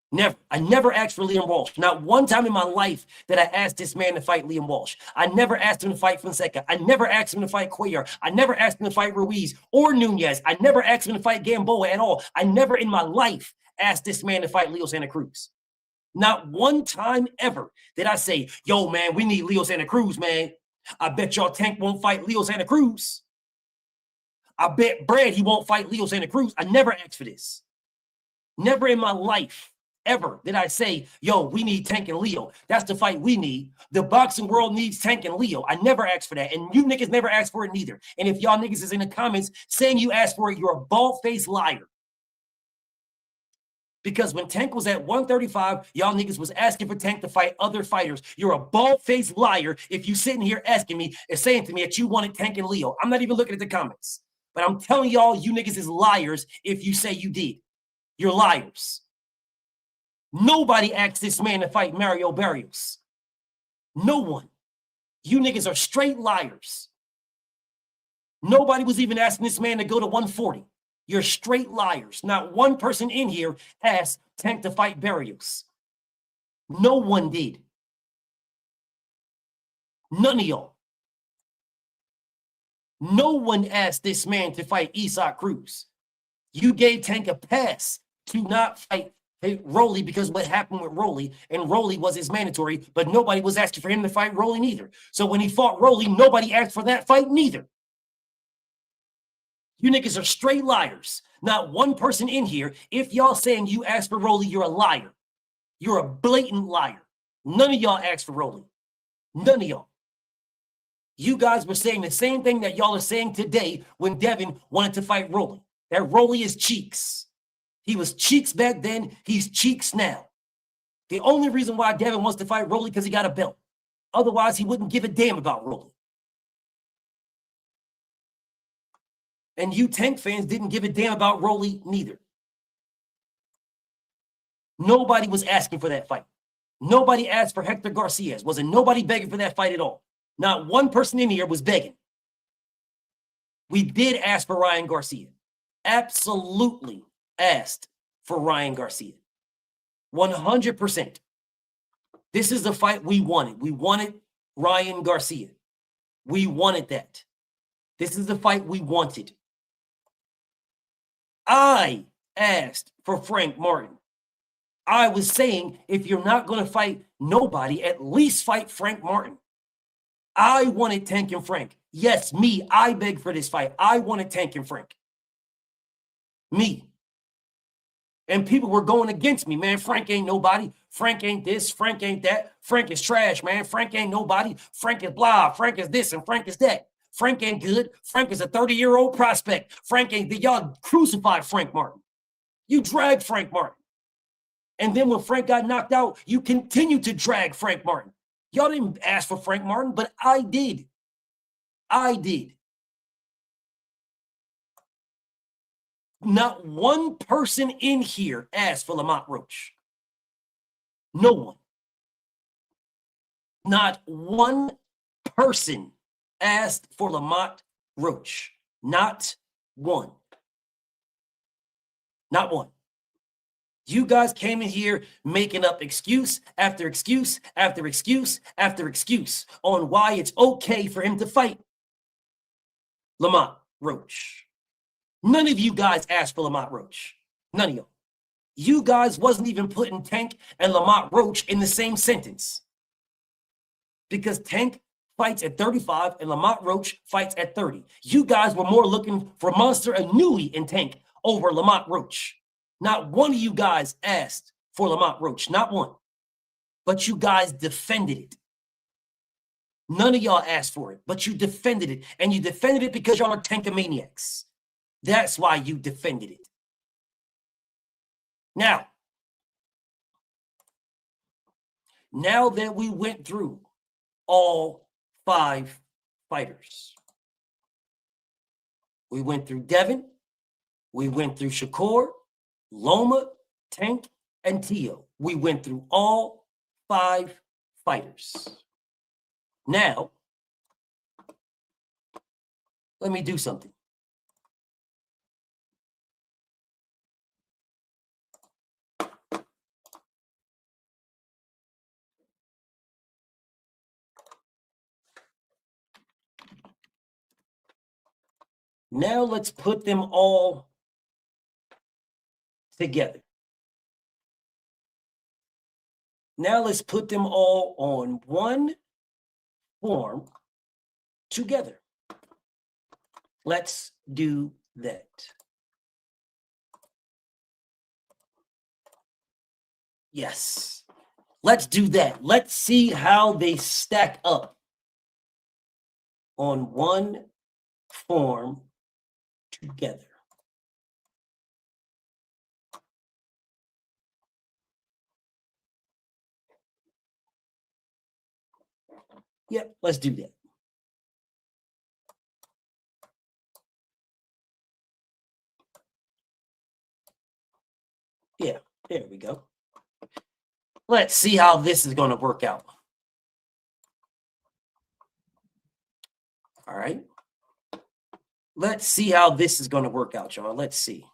Never. I never asked for Liam Walsh. Not one time in my life that I asked this man to fight Liam Walsh. I never asked him to fight Fonseca. I never asked him to fight Cuellar. I never asked him to fight Ruiz or Nunez. I never asked him to fight Gamboa at all. I never in my life asked this man to fight Leo Santa Cruz. Not one time ever did I say, yo, man, we need Leo Santa Cruz, man. I bet y'all Tank won't fight Leo Santa Cruz. I bet Brad he won't fight Leo Santa Cruz. I never asked for this. Never in my life ever did I say, yo, we need Tank and Leo. That's the fight we need. The boxing world needs Tank and Leo. I never asked for that. And you niggas never asked for it neither. And if y'all niggas is in the comments saying you asked for it, you're a bald-faced liar. Because when Tank was at 135, y'all niggas was asking for Tank to fight other fighters. You're a bald-faced liar if you sitting here asking me and saying to me that you wanted Tank and Leo. I'm not even looking at the comments. But I'm telling y'all, you niggas is liars if you say you did. You're liars. Nobody asked this man to fight Mario Barrios. No one. You niggas are straight liars. Nobody was even asking this man to go to 140. You're straight liars. Not one person in here asked Tank to fight Barrios. No one did. None of y'all. No one asked this man to fight Isaac Cruz. You gave Tank a pass to not fight Rolly because what happened with Rolly, and Rolly was his mandatory, but nobody was asking for him to fight Rolly neither. So when he fought Rolly, nobody asked for that fight neither. You niggas are straight liars. Not one person in here, if y'all saying you asked for Rolly, you're a liar. You're a blatant liar. None of y'all asked for Rolly. None of y'all. You guys were saying the same thing that y'all are saying today when Devin wanted to fight Rolly. That Rolly is cheeks. He was cheeks back then. He's cheeks now. The only reason why Devin wants to fight Rolly because he got a belt. Otherwise, he wouldn't give a damn about Rolly. And you Tank fans didn't give a damn about Rolly neither. Nobody was asking for that fight. Nobody asked for Hector Garcia. Wasn't nobody begging for that fight at all. Not one person in here was begging. We did ask for Ryan Garcia. Absolutely asked for Ryan Garcia. 100%. This is the fight we wanted. We wanted Ryan Garcia. We wanted that. This is the fight we wanted. I asked for Frank Martin. I was saying, if you're not going to fight nobody, at least fight Frank Martin. I wanted Tank and Frank. Yes, me. I begged for this fight. I wanted Tank and Frank. Me. And people were going against me, man. Frank ain't nobody. Frank ain't this. Frank ain't that. Frank is trash, man. Frank ain't nobody. Frank is blah. Frank is this and Frank is that. Frank ain't good. Frank is a 30-year-old prospect. Frank ain't. Y'all crucified Frank Martin. You dragged Frank Martin. And then when Frank got knocked out, you continue to drag Frank Martin. Y'all didn't ask for Frank Martin, but I did. I did. Not one person in here asked for Lamont Roach. No one. Not one person asked for Lamont Roach. Not one. Not one. You guys came in here making up excuse after excuse after excuse after excuse on why it's okay for him to fight Lamont Roach. None of you guys asked for Lamont Roach. None of y'all. You guys wasn't even putting Tank and Lamont Roach in the same sentence. Because Tank fights at 35 and Lamont Roach fights at 30. You guys were more looking for Monster Inouye and Tank over Lamont Roach. Not one of you guys asked for Lamont Roach. Not one. But you guys defended it. None of y'all asked for it, but you defended it. And you defended it because y'all are tankomaniacs. That's why you defended it. Now that we went through all 5 fighters, we went through Devin, we went through Shakur, Loma, Tank, and Tio. We went through all 5 fighters. Now, let me do something. Now let's put them all together. Now let's put them all on one form together. Let's do that. Yes, let's do that. Let's see how they stack up on one form together. Yep, let's do that. Yeah, there we go. Let's see how this is going to work out. All right. Let's see how this is going to work out, y'all. Let's see.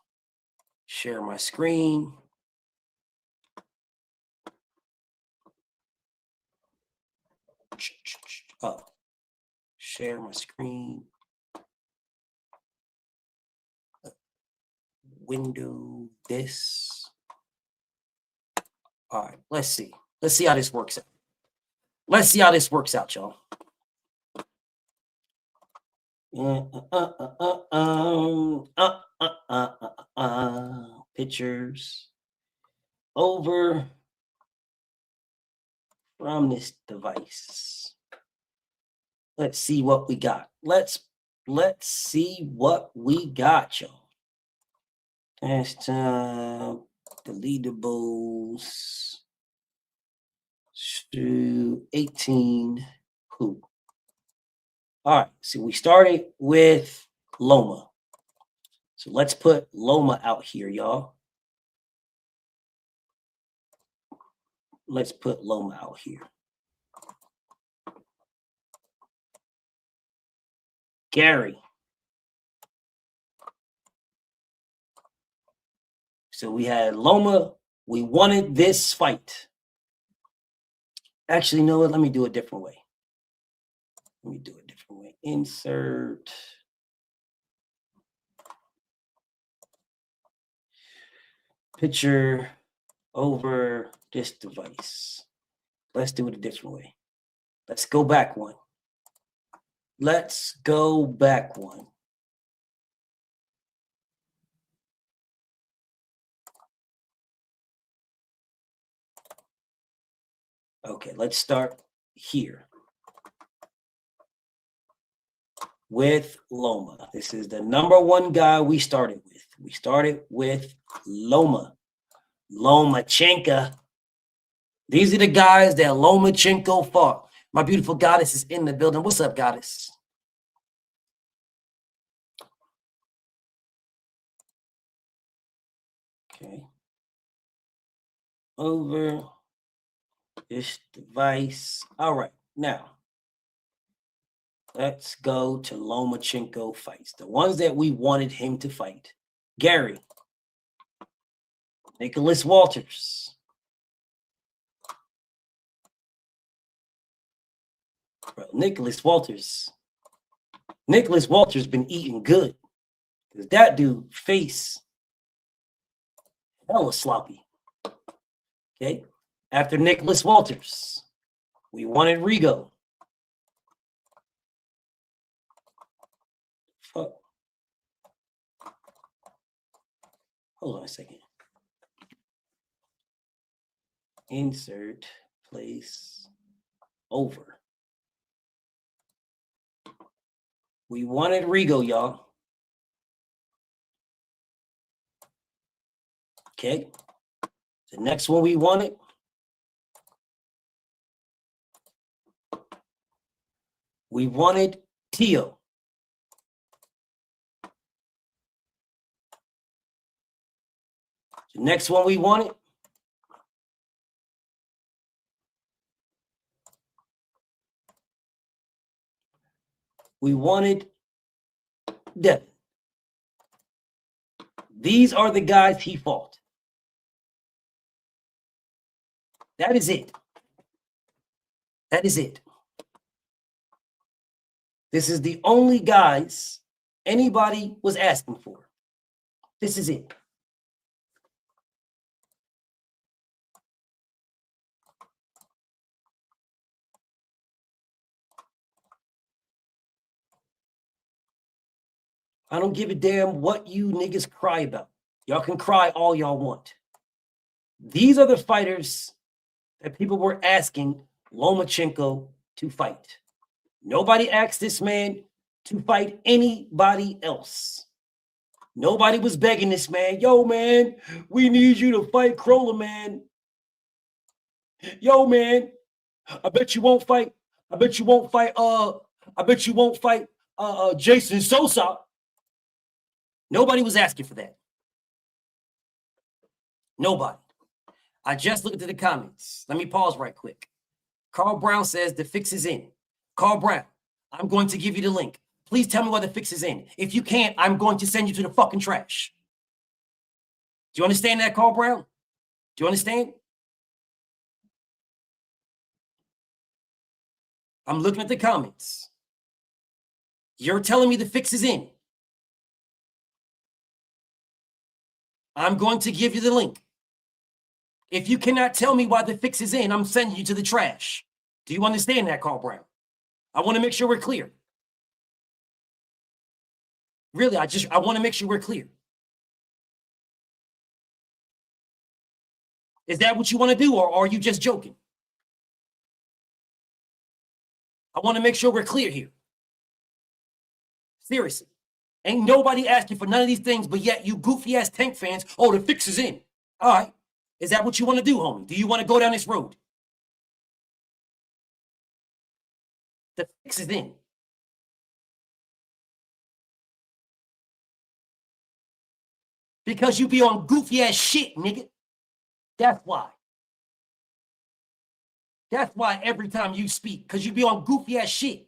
Share my screen. Oh, share my screen. Window this. All right, let's see. Let's see how this works out. Let's see how this works out, y'all. Pictures over from this device. Let's see what we got. Let's see what we got, y'all. Last time, deletables to 18 who. All right, so we started with Loma. So let's put Loma out here, y'all. Let's put Loma out here. Gary. So we had Loma. We wanted this fight. Actually, you know what? Let me do it a different way. Insert. Picture over this device. Let's do it a different way. Let's go back one. Okay, let's start here with Loma. This is the number one guy we started with. We started with Loma. Lomachenko. These are the guys that Lomachenko fought. My beautiful goddess is in the building. What's up, goddess? Okay. Over this device. All right, now let's go to Lomachenko fights. The ones that we wanted him to fight. Gary. Nicholas Walters. Bro, Nicholas Walters been eating good. Because that dude face hella sloppy. Okay. After Nicholas Walters, we wanted Rigo. Fuck. Hold on a second. Insert, place, over. We wanted Rigo, y'all. Okay. The next one we wanted. We wanted Tio. The next one we wanted. We wanted Devin. These are the guys he fought. That is it. That is it. This is the only guys anybody was asking for. This is it. I don't give a damn what you niggas cry about. Y'all can cry all y'all want. These are the fighters that people were asking Lomachenko to fight. Nobody asked this man to fight anybody else. Nobody was begging this man. Yo, man, we need you to fight Crolla, man. Yo, man, I bet you won't fight. Jason Sosa. Nobody was asking for that. Nobody. I just looked at the comments. Let me pause right quick. Carl Brown says the fix is in. Carl Brown, I'm going to give you the link. Please tell me why the fix is in. If you can't, I'm going to send you to the fucking trash. Do you understand that, Carl Brown? Do you understand? I'm looking at the comments. You're telling me the fix is in. I'm going to give you the link. If you cannot tell me why the fix is in, I'm sending you to the trash. Do you understand that, Carl Brown? I want to make sure we're clear. Really, I want to make sure we're clear. Is that what you want to do, or are you just joking? I want to make sure we're clear here. Seriously. Ain't nobody asking for none of these things, but yet you goofy ass Tank fans, oh, the fix is in. All right. Is that what you want to do, homie? Do you want to go down this road? The fix is in. Because you be on goofy ass shit, nigga. That's why. That's why every time you speak, because you be on goofy ass shit.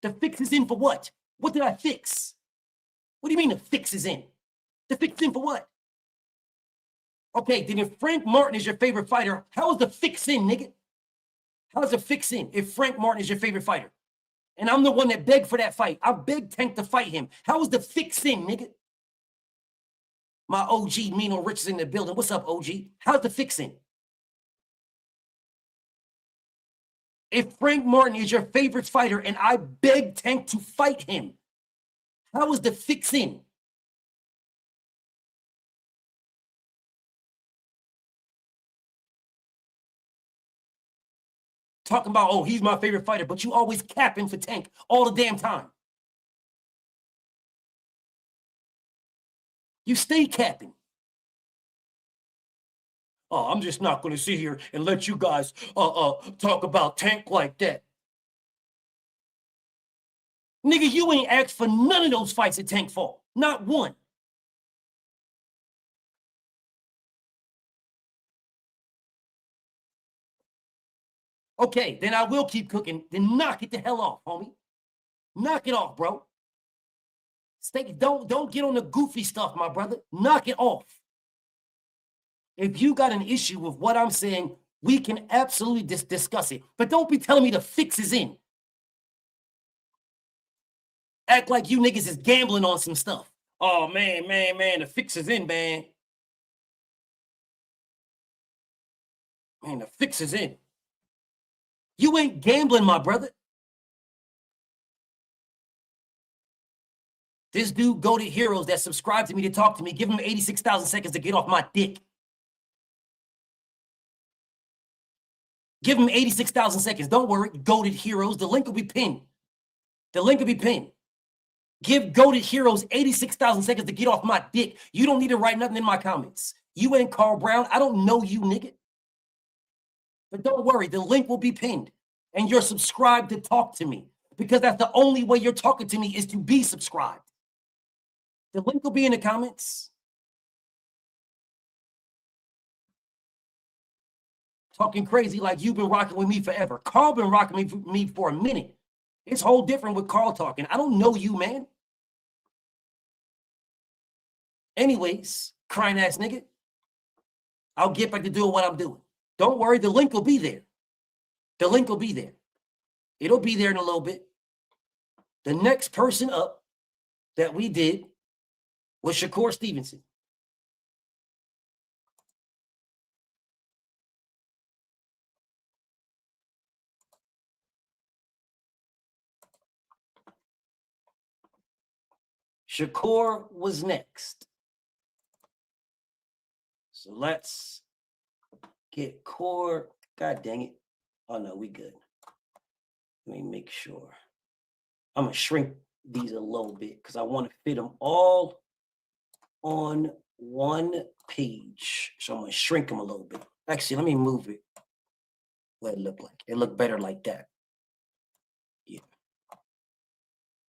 The fix is in for what? What did I fix? What do you mean the fix is in? The fix is in for what? Okay, then if Frank Martin is your favorite fighter, how is the fix in, nigga? How's the fix in if Frank Martin is your favorite fighter? And I'm the one that begged for that fight. I begged Tank to fight him. How is the fix in, nigga? My OG, Mino Rich, is in the building. What's up, OG? How's the fix in? If Frank Martin is your favorite fighter and I begged Tank to fight him, how is the fix in? Talking about, oh, he's my favorite fighter, but you always capping for Tank all the damn time. You stay capping. Oh, I'm just not going to sit here and let you guys talk about Tank like that. Nigga, you ain't asked for none of those fights that Tank fought. Not one. Okay, then I will keep cooking. Then knock it the hell off, homie. Knock it off, bro. Don't get on the goofy stuff, my brother. Knock it off. If you got an issue with what I'm saying, we can absolutely discuss it. But don't be telling me the fix is in. Act like you niggas is gambling on some stuff. Oh, man, the fix is in, man. Man, the fix is in. You ain't gambling, my brother. This dude, Goated Heroes, that subscribed to me to talk to me, give him 86,000 seconds to get off my dick. Give him 86,000 seconds. Don't worry, Goated Heroes. The link will be pinned. The link will be pinned. Give Goated Heroes 86,000 seconds to get off my dick. You don't need to write nothing in my comments. You ain't Carl Brown. I don't know you, nigga. But don't worry, the link will be pinned. And you're subscribed to talk to me. Because that's the only way you're talking to me is to be subscribed. The link will be in the comments. Talking crazy like you've been rocking with me forever. Carl been rocking with me for a minute. It's whole different with Carl talking. I don't know you, man. Anyways, crying ass nigga, I'll get back to doing what I'm doing. Don't worry, the link will be there. The link will be there. It'll be there in a little bit. The next person up that we did was Shakur Stevenson. Shakur was next. So let's get Core. God dang it. Oh, no, we good. Let me make sure. I'm going to shrink these a little bit because I want to fit them all on one page. So I'm going to shrink them a little bit. Actually, let me move it. What it look like. It look better like that. Yeah.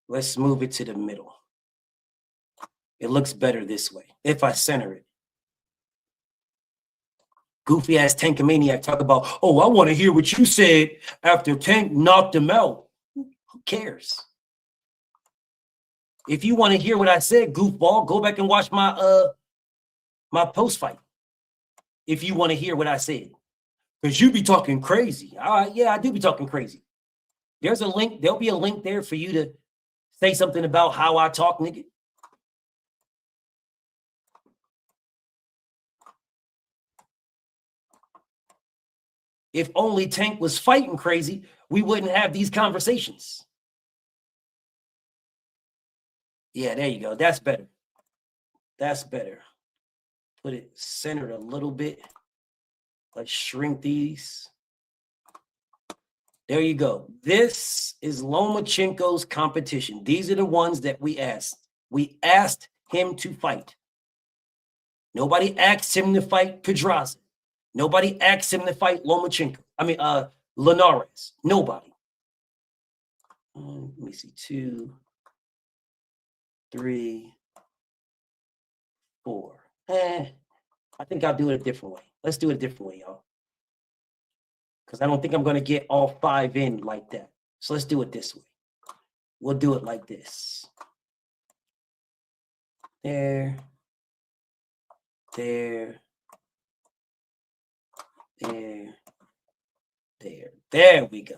Let's move it to the middle. It looks better this way if I center it. Goofy ass Tankamaniac talk about, oh, I want to hear what you said after Tank knocked him out. Who cares? If you want to hear what I said, goofball, go back and watch my my post fight. If you want to hear what I said, because you be talking crazy. All right, yeah, I do be talking crazy. There's a link. There'll be a link there for you to say something about how I talk, nigga. If only Tank was fighting crazy, we wouldn't have these conversations. Yeah, there you go. That's better. That's better. Put it centered a little bit. Let's shrink these. There you go. This is Lomachenko's competition. These are the ones that we asked. We asked him to fight. Nobody asked him to fight Pedraza. Nobody asked him to fight Lomachenko. I mean, Linares. Nobody. Let me see. 2, 3, 4. I think I'll do it a different way. Let's do it a different way, y'all. Because I don't think I'm going to get all 5 in like that. So let's do it this way. We'll do it like this. There. There. There. There. There we go.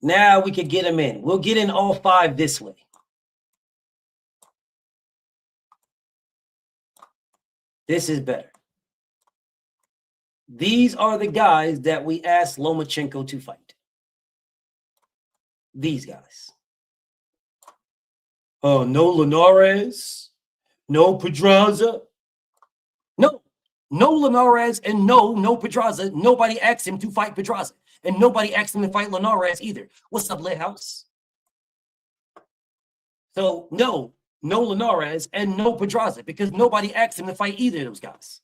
Now we can get them in. We'll get in all 5 this way. This is better. These are the guys that we asked Lomachenko to fight. These guys. Oh, no Linares, no Pedraza. No Linares and no Pedraza. Nobody asked him to fight Pedraza. And nobody asked him to fight Linares either. What's up, Lit House? So no Linares and no Pedraza because nobody asked him to fight either of those guys.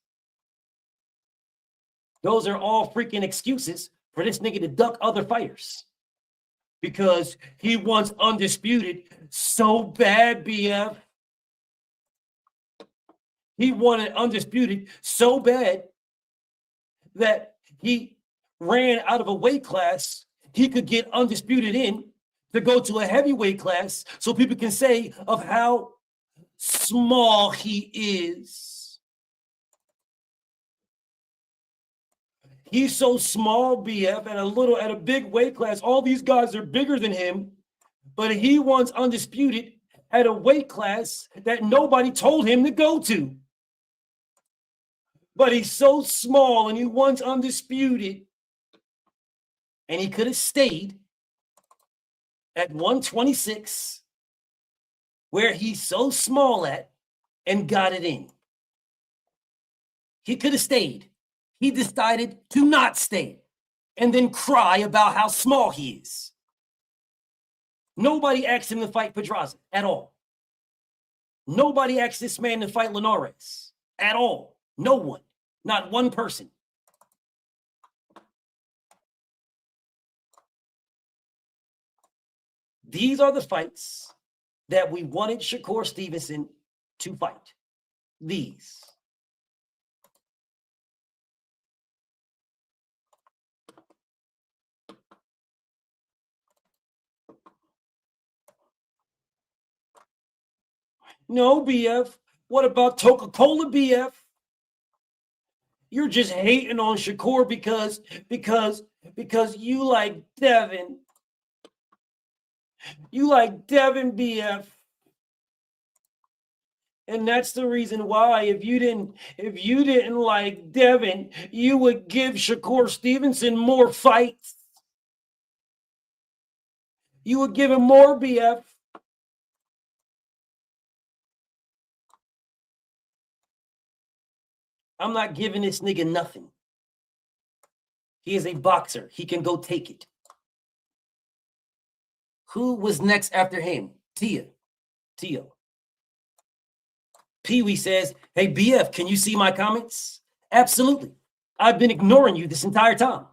Those are all freaking excuses for this nigga to duck other fighters. Because he wants undisputed so bad, BF. He wanted undisputed so bad that he ran out of a weight class he could get undisputed in to go to a heavyweight class so people can say of how small he is. He's so small, BF, at a big weight class. All these guys are bigger than him, but he wants undisputed at a weight class that nobody told him to go to. But he's so small and he wants undisputed. And he could have stayed at 126, where he's so small at, and got it in. He could have stayed. He decided to not stay and then cry about how small he is. Nobody asked him to fight Pedraza at all. Nobody asked this man to fight Linares at all. No one. Not one person. These are the fights that we wanted Shakur Stevenson to fight. These. No, BF. What about Coca-Cola, BF? You're just hating on Shakur because you like Devin. You like Devin, BF. And that's the reason why if you didn't like Devin, you would give Shakur Stevenson more fights. You would give him more, BF. I'm not giving this nigga nothing. He is a boxer. He can go take it. Who was next after him? Tio. Pee-wee says, hey, BF, can you see my comments? Absolutely. I've been ignoring you this entire time.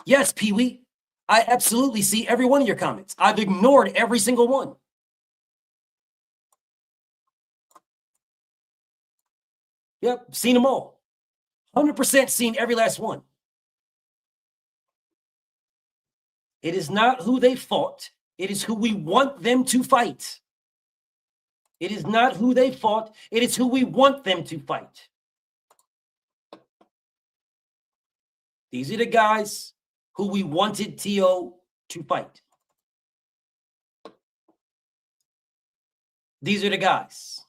Yes, Pee-wee. I absolutely see every one of your comments. I've ignored every single one. Yep, seen them all. 100% seen every last one. It is not who they fought. It is who we want them to fight. It is not who they fought. It is who we want them to fight. These are the guys who we wanted T.O. to fight. These are the guys.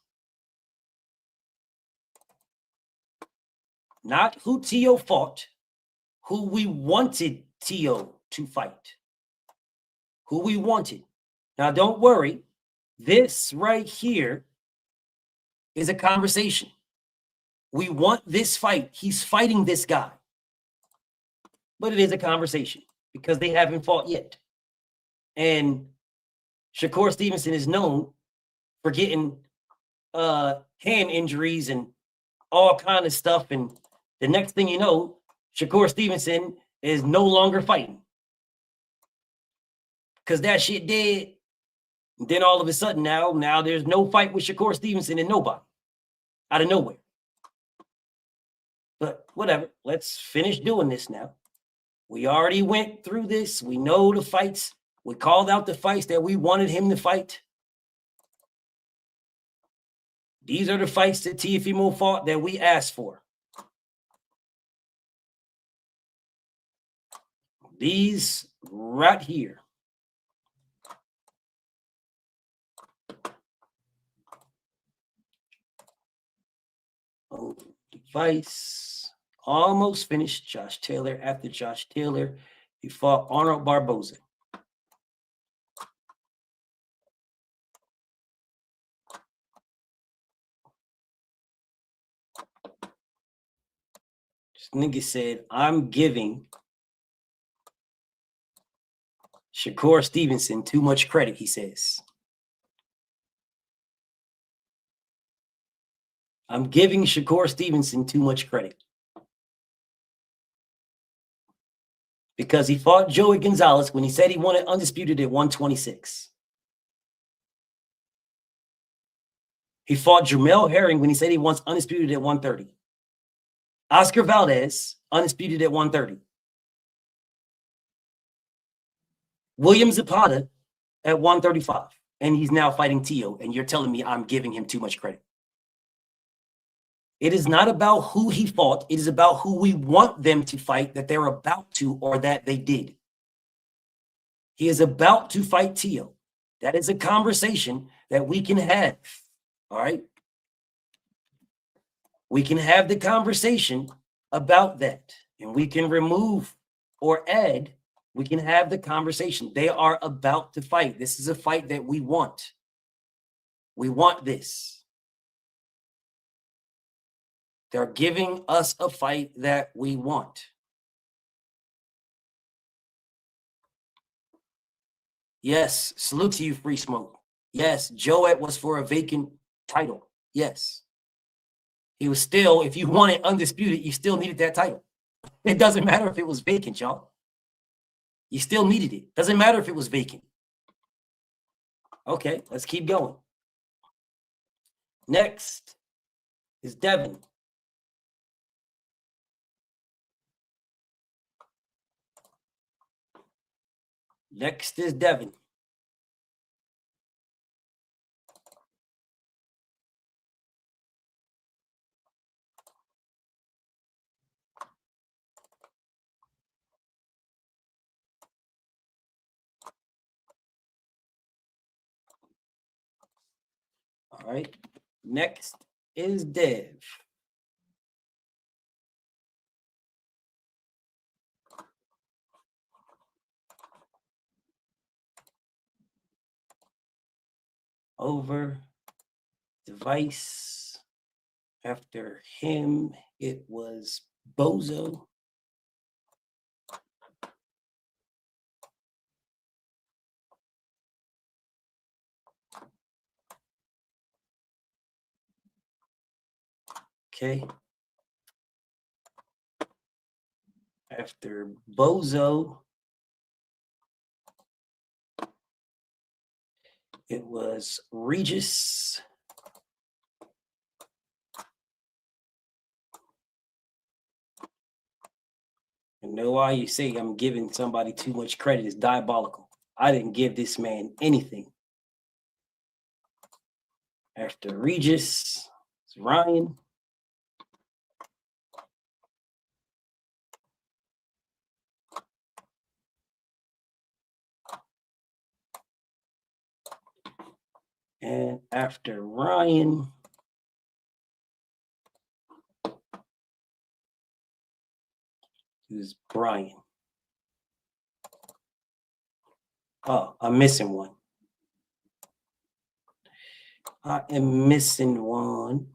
Not who T.O. fought, who we wanted T.O. to fight. Who we wanted. Now, don't worry. This right here is a conversation. We want this fight. He's fighting this guy. But it is a conversation because they haven't fought yet. And Shakur Stevenson is known for getting hand injuries and all kind of stuff. And the next thing you know, Shakur Stevenson is no longer fighting. Because that shit dead. And then all of a sudden now there's no fight with Shakur Stevenson and nobody out of nowhere. But whatever, let's finish doing this now. We already went through this. We know the fights. We called out the fights that we wanted him to fight. These are the fights that Teofimo fought that we asked for. These right here. Oh, device. Almost finished. Josh Taylor. After Josh Taylor, he fought Arnold Barboza. This nigga said, I'm giving Shakur Stevenson too much credit, he says. I'm giving Shakur Stevenson too much credit. Because he fought Joey Gonzalez when he said he wanted undisputed at 126. He fought Jamel Herring when he said he wants undisputed at 130. Oscar Valdez, undisputed at 130. William Zapata at 135. And he's now fighting Tio, and you're telling me I'm giving him too much credit. It is not about who he fought. It is about who we want them to fight, that they're about to or that they did. He is about to fight Tio. That is a conversation that we can have. All right? We can have the conversation about that. And we can remove or add. We can have the conversation. They are about to fight. This is a fight that we want. We want this. They're giving us a fight that we want. Yes, salute to you, Free Smoke. Yes, Joet was for a vacant title. Yes. He was still, if you wanted undisputed, you still needed that title. It doesn't matter if it was vacant, y'all. You still needed it. Doesn't matter if it was vacant. Okay, let's keep going. Next is Devin. Next is Devin. All right. Next is Dev. Over device. After him, it was Bozo. Okay. After Bozo, it was Regis. You know why you say I'm giving somebody too much credit is diabolical. I didn't give this man anything. After Regis, it's Ryan. And after Ryan, who's Brian? Oh, I'm missing one. I am missing one.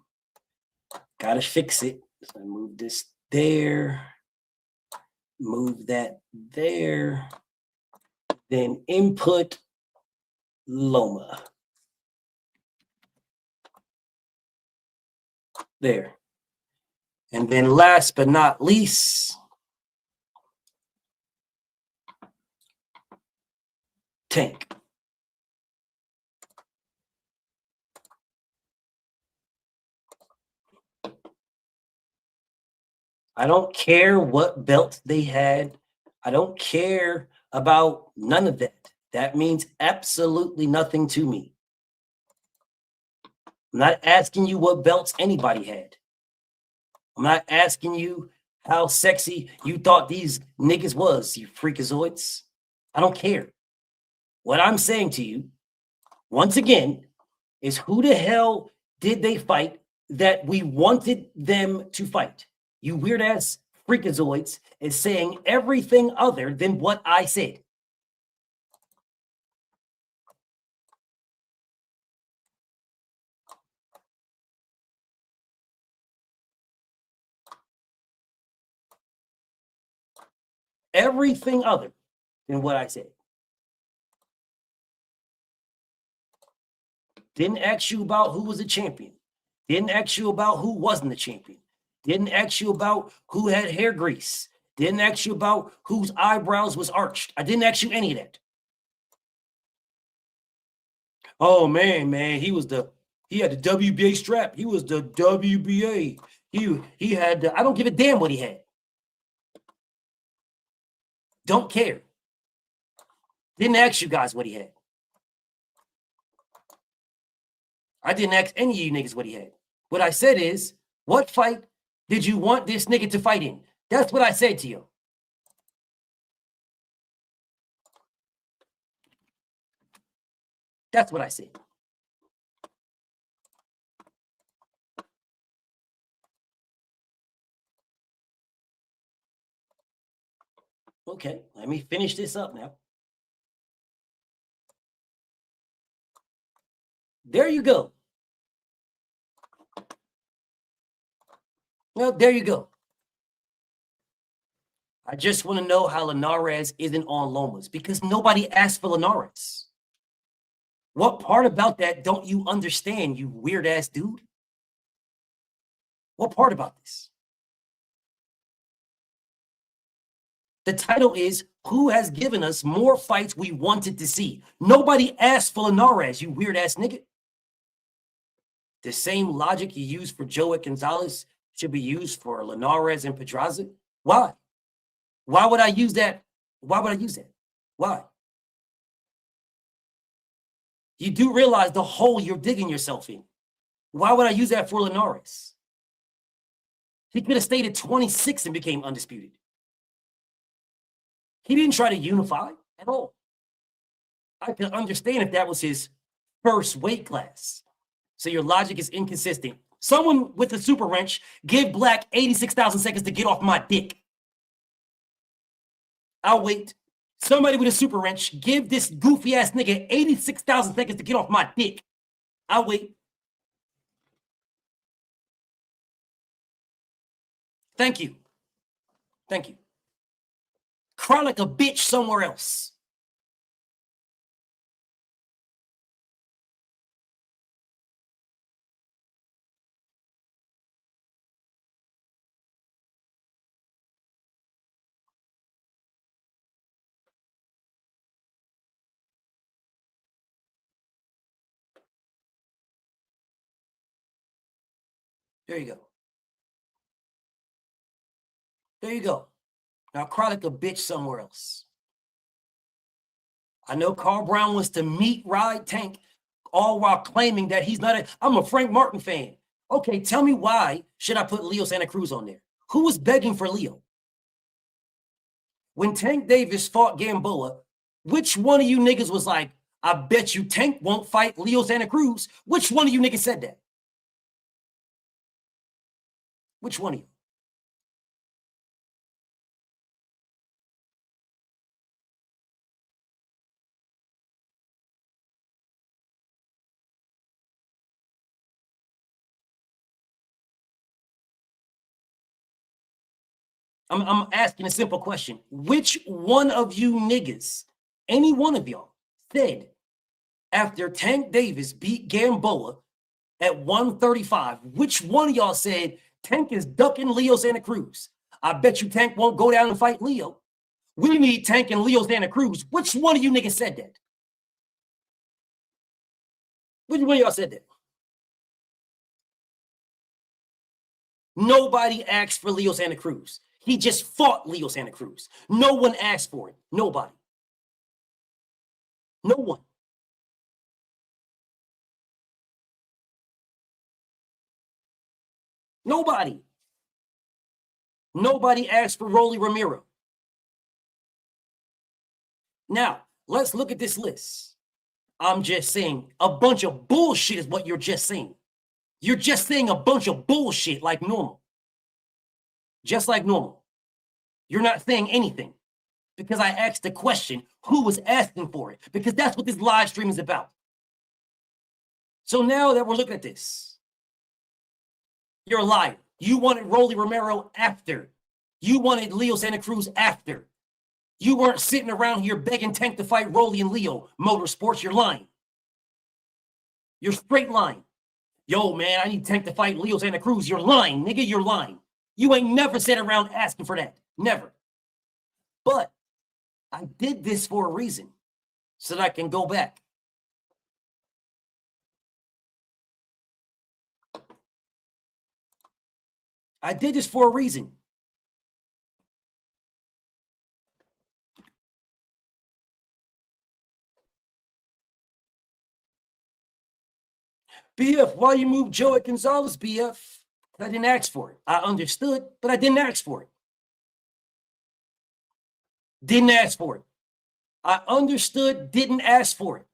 Gotta fix it. So I move this there. Move that there. Then input Loma. There. And then last but not least, Tank. I don't care what belt they had. I don't care about none of that. That means absolutely nothing to me. I'm not asking you what belts anybody had. I'm not asking you how sexy you thought these niggas was, you freakazoids. I don't care. What I'm saying to you, once again, is who the hell did they fight that we wanted them to fight? You weird ass freakazoids is saying everything other than what I said. Everything other than what I said. Didn't ask you about who was a champion. Didn't ask you about who wasn't a champion. Didn't ask you about who had hair grease. Didn't ask you about whose eyebrows was arched. I didn't ask you any of that. Oh man, he had the WBA strap. He was the WBA. He had I don't give a damn what he had. Don't care. Didn't ask you guys what he had. I didn't ask any of you niggas what he had. What I said is, what fight did you want this nigga to fight in? That's what I said to you. That's what I said. Okay, let me finish this up now. There you go. Well, there you go. I just want to know how Linares isn't on Lomas because nobody asked for Linares. What part about that don't you understand, you weird ass dude? What part about this? The title is Who Has Given Us More Fights We Wanted to See? Nobody asked for Linares, you weird ass nigga. The same logic you use for Joey Gonzalez should be used for Linares and Pedraza. Why? Why would I use that? Why would I use that? Why? You do realize the hole you're digging yourself in. Why would I use that for Linares? He could have stayed at 26 and became undisputed. He didn't try to unify at all. I can understand if that was his first weight class. So your logic is inconsistent. Someone with a super wrench give Black 86,000 seconds to get off my dick. I'll wait. Somebody with a super wrench give this goofy ass nigga 86,000 seconds to get off my dick. I'll wait. Thank you. Thank you. Cry like a bitch somewhere else. There you go. There you go. Now cry like a bitch somewhere else. I know Carl Brown wants to meet Ride Tank all while claiming that he's not I'm a Frank Martin fan. Okay, tell me why should I put Leo Santa Cruz on there? Who was begging for Leo? When Tank Davis fought Gamboa, which one of you niggas was like, I bet you Tank won't fight Leo Santa Cruz? Which one of you niggas said that? Which one of you? I'm asking a simple question. Which one of you niggas, any one of y'all, said after Tank Davis beat Gamboa at 135, which one of y'all said Tank is ducking Leo Santa Cruz? I bet you Tank won't go down and fight Leo. We need Tank and Leo Santa Cruz. Which one of you niggas said that? Which one of y'all said that? Nobody asked for Leo Santa Cruz. He just fought Leo Santa Cruz. No one asked for it. Nobody. No one. Nobody. Nobody asked for Rolly Romero. Now, let's look at this list. I'm just saying a bunch of bullshit is what you're just saying. You're just saying a bunch of bullshit like normal. Just like normal. You're not saying anything because I asked the question, who was asking for it? Because that's what this live stream is about. So now that we're looking at this, you're a liar. You wanted Rolly Romero after. You wanted Leo Santa Cruz after. You weren't sitting around here begging Tank to fight Rolly and Leo. Motorsports, you're lying. You're straight lying. Yo, man, I need Tank to fight Leo Santa Cruz. You're lying, nigga, you're lying. You ain't never sat around asking for that. Never. But I did this for a reason, so that I can go back. I did this for a reason. BF, why you moved Joey Gonzalez, BF? I didn't ask for it. I understood, but I didn't ask for it. Didn't ask for it. I understood, didn't ask for it.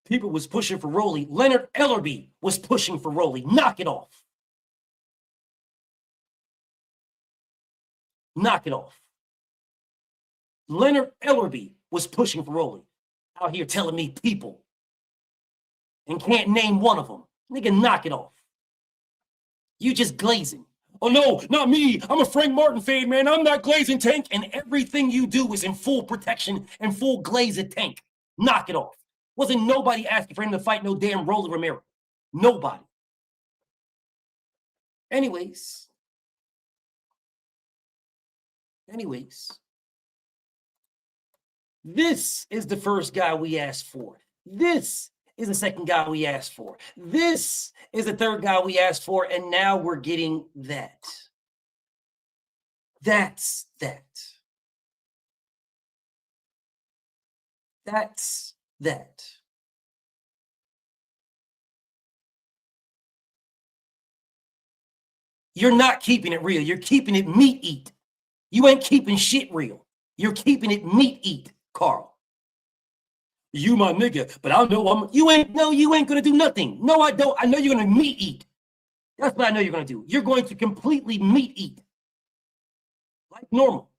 People was pushing for Rolly. Leonard Ellerby was pushing for Rolly. Knock it off. Knock it off. Leonard Ellerby was pushing for Rolly. Out here telling me people. And can't name one of them. Nigga, knock it off. You just glazing. Oh, no, not me. I'm a Frank Martin fan, man. I'm not glazing, Tank. And everything you do is in full protection and full glaze at Tank. Knock it off. Wasn't nobody asking for him to fight no damn Rolly Romero. Nobody. Anyways. This is the first guy we asked for. This is the second guy we asked for. This is the third guy we asked for, and now we're getting that. That's that. That's that. You're not keeping it real. You're keeping it meat eat. You ain't keeping shit real. You're keeping it meat eat, Carl. You my nigga, but I know you ain't gonna do nothing. No, I don't. I know you're gonna meat eat. That's what I know you're gonna do. You're going to completely meat eat. Like normal.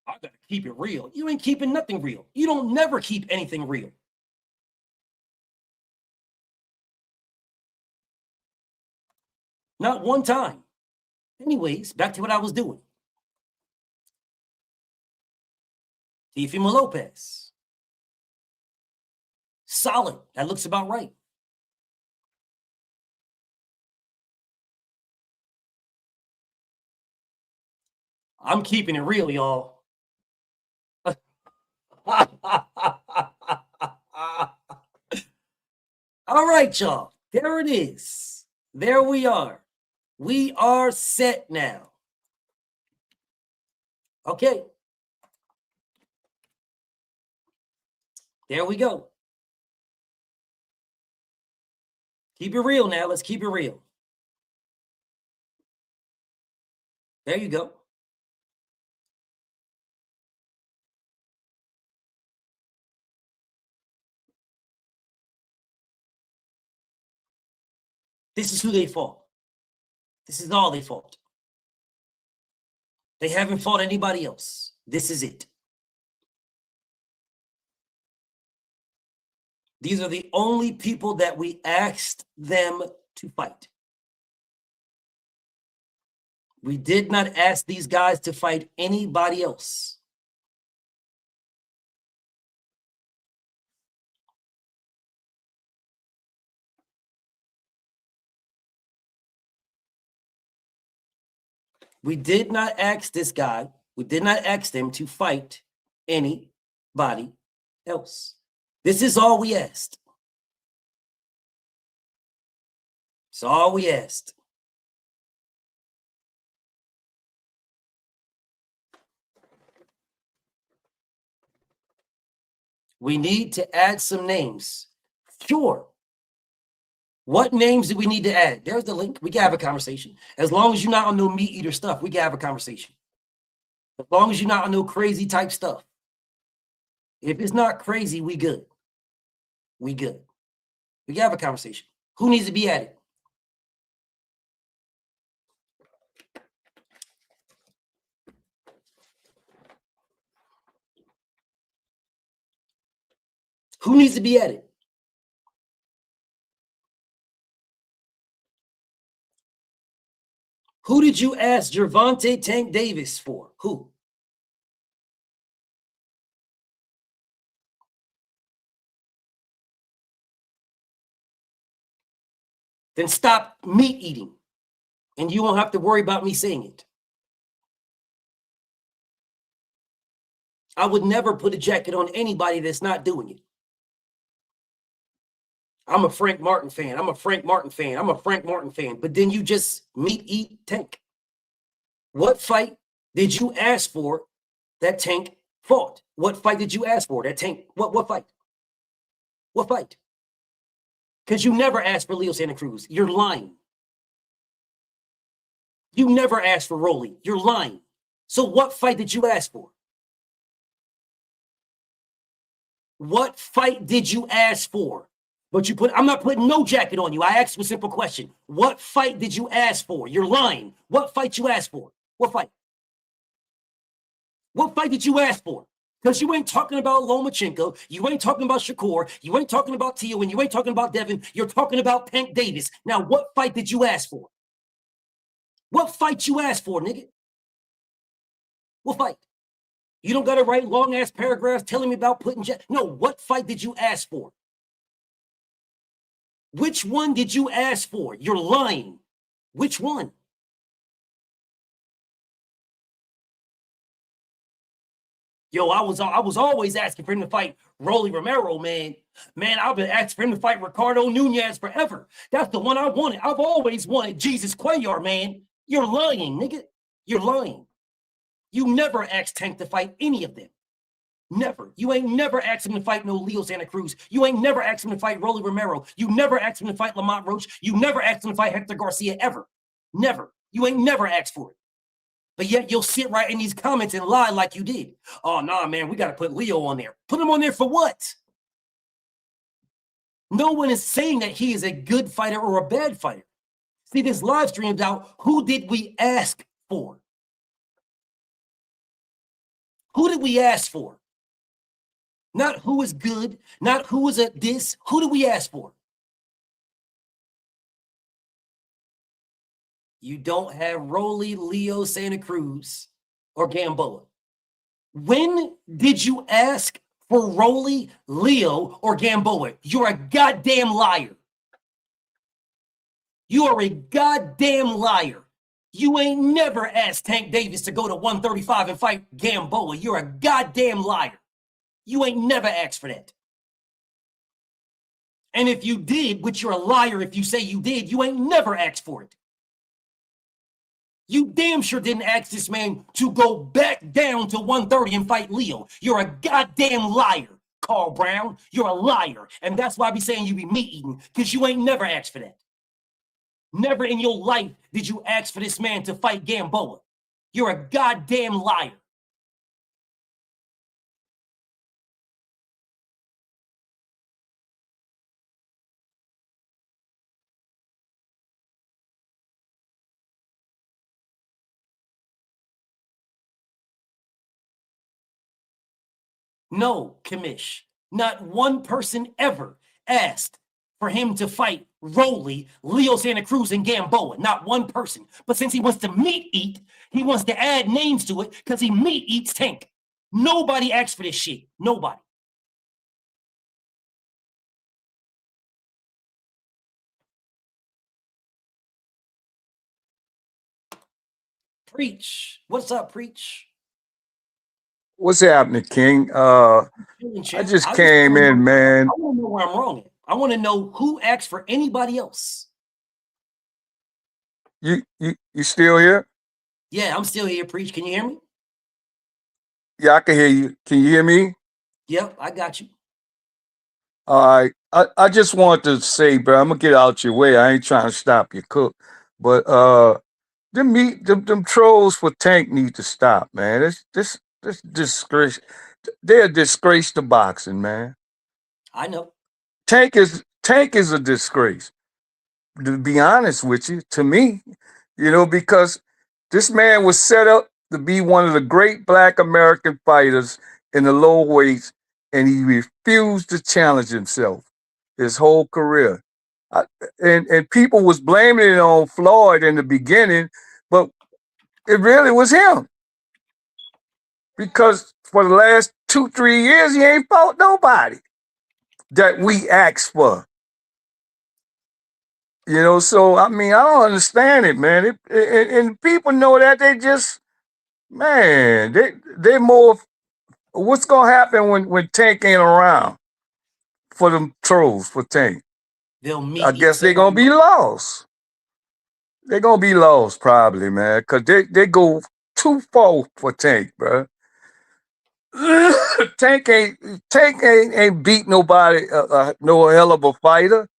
I gotta keep it real. You ain't keeping nothing real. You don't never keep anything real. Not one time. Anyways, back to what I was doing. Teofimo Lopez. Solid. That looks about right. I'm keeping it real, y'all. All right, y'all. There it is. There we are. We are set now. Okay. There we go. Keep it real now. Let's keep it real. There you go. This is who they fought. This is all they fought. They haven't fought anybody else. This is it. These are the only people that we asked them to fight. We did not ask these guys to fight anybody else. We did not ask this guy, we did not ask them to fight anybody else. This is all we asked. That's all we asked. We need to add some names. Sure. What names do we need to add? There's the link. We can have a conversation. As long as you're not on no meat eater stuff, we can have a conversation. As long as you're not on no crazy type stuff. If it's not crazy, we good. We good. We can have a conversation. Who needs to be added? Who needs to be added? Who did you ask Gervonta Tank Davis for? Who? Then stop meat eating, and you won't have to worry about me saying it. I would never put a jacket on anybody that's not doing it. I'm a Frank Martin fan. I'm a Frank Martin fan. I'm a Frank Martin fan. But then you just meat eat Tank. What fight did you ask for that Tank fought? What fight did you ask for that Tank? What fight? What fight? Because you never asked for Leo Santa Cruz. You're lying. You never asked for Rolly. You're lying. So what fight did you ask for? What fight did you ask for? But you put, I'm not putting no jacket on you. I asked you a simple question. What fight did you ask for? You're lying. What fight you asked for? What fight? What fight did you ask for? Because you ain't talking about Lomachenko. You ain't talking about Shakur. You ain't talking about Tio, and you ain't talking about Devin. You're talking about Tank Davis. Now, what fight did you ask for? What fight you asked for, nigga? What fight? You don't got to write long-ass paragraphs telling me about putting no, what fight did you ask for? Which one did you ask for? You're lying. Which one? Yo, I was always asking for him to fight Rolly Romero, man. Man, I've been asking for him to fight Ricardo Nunez forever. That's the one I wanted. I've always wanted Jesus Cuellar, man. You're lying, nigga. You're lying. You never asked Tank to fight any of them. Never. You ain't never asked him to fight no Leo Santa Cruz. You ain't never asked him to fight Rolly Romero. You never asked him to fight Lamont Roach. You never asked him to fight Hector Garcia ever. Never. You ain't never asked for it. But yet you'll sit right in these comments and lie like you did. Oh, nah, man, we got to put Leo on there. Put him on there for what? No one is saying that he is a good fighter or a bad fighter. See, this live stream's out. Who did we ask for? Who did we ask for? Not who is good, not who is a this. Who do we ask for? You don't have Rolly, Leo, Santa Cruz, or Gamboa. When did you ask for Rolly, Leo, or Gamboa? You're a goddamn liar. You are a goddamn liar. You ain't never asked Tank Davis to go to 135 and fight Gamboa. You're a goddamn liar. You ain't never asked for that. And if you did, which you're a liar if you say you did, you ain't never asked for it. You damn sure didn't ask this man to go back down to 130 and fight Leo. You're a goddamn liar, Carl Brown. You're a liar. And that's why I be saying you be meat eating, because you ain't never asked for that. Never in your life did you ask for this man to fight Gamboa. You're a goddamn liar. No, Kamish. Not one person ever asked for him to fight Rolly, Leo Santa Cruz, and Gamboa. Not one person. But since he wants to meat eat, he wants to add names to it because he meat eats Tank. Nobody asked for this shit. Nobody. Preach. What's up, Preach? What's happening, King? I just came in, man. I want to know where I'm wrong at. I want to know who asked for anybody else. You still here? Yeah, I'm still here, Preach. Can you hear me? Yeah, I can hear you. Can you hear me? Yep, I got you. All right. I just want to say, bro, I'm gonna get out your way. I ain't trying to stop you, cook. But them trolls for Tank need to stop, man. This disgrace. They're a disgrace to boxing, man. I know. Tank is a disgrace. To be honest with you, to me, because this man was set up to be one of the great Black American fighters in the low weights, and he refused to challenge himself his whole career. And people was blaming it on Floyd in the beginning, but it really was him. Because for the last 2-3 years, he ain't fought nobody that we asked for. So I mean, I don't understand it, man. And people know that they just, man, they more. What's gonna happen when Tank ain't around for them trolls for Tank? They'll meet. I guess they're gonna be lost. They're gonna be lost probably, man, because they go too far for Tank, bro. Tank ain't beat nobody, no hell of a fighter.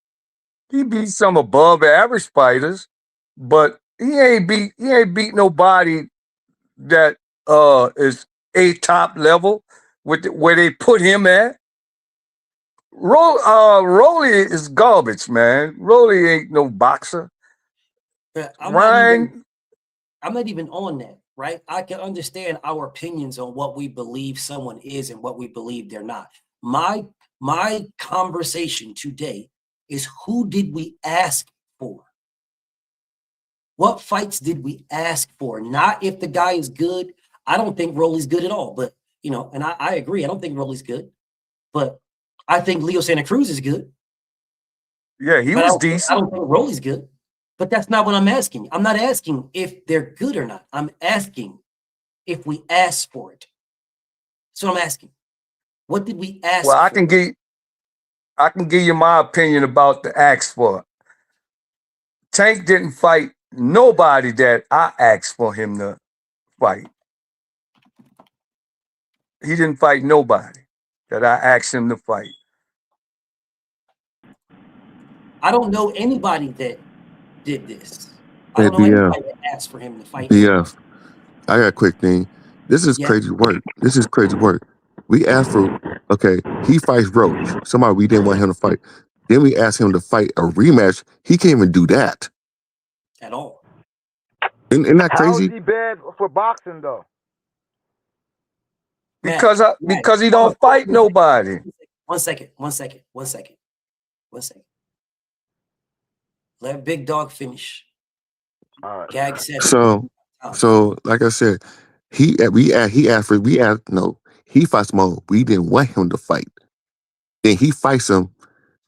He beat some above average fighters, but he ain't beat nobody that is a top level where they put him at. Rolly is garbage, man. Rolly ain't no boxer. I'm not even on that, right? I can understand our opinions on what we believe someone is and what we believe they're not. My conversation today is, who did we ask for? What fights did we ask for? Not if the guy is good. I don't think Rolly's good at all, but and I agree. I don't think Rolly's good, but I think Leo Santa Cruz is good. Yeah, he was decent. I don't think Rolly's good, but that's not what I'm asking. I'm not asking if they're good or not. I'm asking if we asked for it. So I'm asking, what did we ask for? Well, I can give you my opinion about the ask for. Tank didn't fight nobody that I asked for him to fight. He didn't fight nobody that I asked him to fight. I don't know anybody that did this. I don't know anybody that asked for him to fight. Yeah, I got a quick thing. This is crazy work. We asked for, okay, he fights Roach, somebody we didn't want him to fight. Then we asked him to fight a rematch. He can't even do that at all. Isn't that crazy? How is he bad for boxing though? Because he don't fight nobody. One second. Let Big Dog finish. All right. Gag said. So like I said, he fights Mo. We didn't want him to fight. Then he fights him.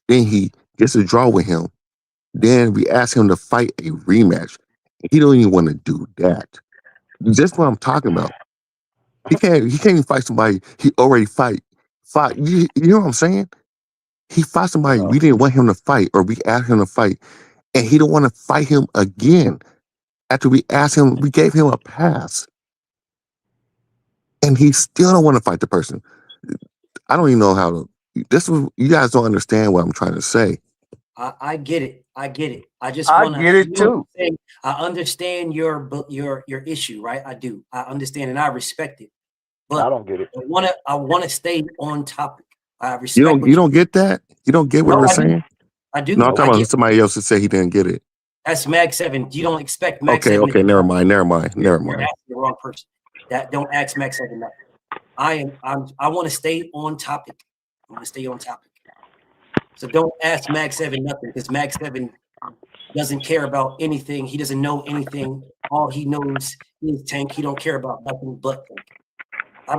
Then he gets a draw with him. Then we ask him to fight a rematch. He don't even want to do that. That's what I'm talking about. He can't even fight somebody he already fought. You know what I'm saying? He fought somebody we didn't want him to fight, or we asked him to fight, and he don't want to fight him again. After we asked him, we gave him a pass. And he still don't want to fight the person. I don't even know how to. You guys don't understand what I'm trying to say. I get it. I get it too. I understand your issue, right? I do. I understand and I respect it. But I don't get it. I want to stay on topic. I respect. You don't get that? You don't get what we're saying? I do. No, I'm talking about somebody else to say he didn't get it. That's Mag 7. You don't expect Mag 7. Okay, never mind. You're asking the wrong person. Don't ask Mag 7 nothing. I want to stay on topic. So don't ask Mag 7 nothing, because Mag 7 doesn't care about anything. He doesn't know anything. All he knows is Tank. He don't care about nothing but Tank. I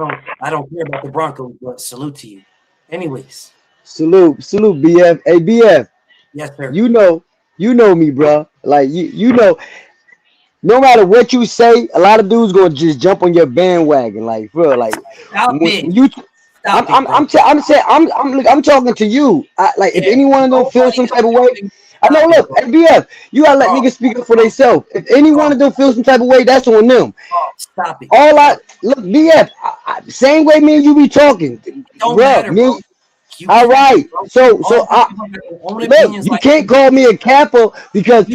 don't care about the Broncos, but salute to you. Anyways. Salute, BF. Hey, BF. Yes, sir. You know me, bro. Like you know, no matter what you say, a lot of dudes gonna just jump on your bandwagon, like, bro. Like, I'm talking to you. If anyone don't feel some type of way, I know. Look, ABF, you gotta let niggas speak up for themselves. If any one of them feel some type of way, that's on them. Stop it. All I look, BF, same way me and you be talking, Don't bro. matter, bro. All right. So look, you can't call me a capper because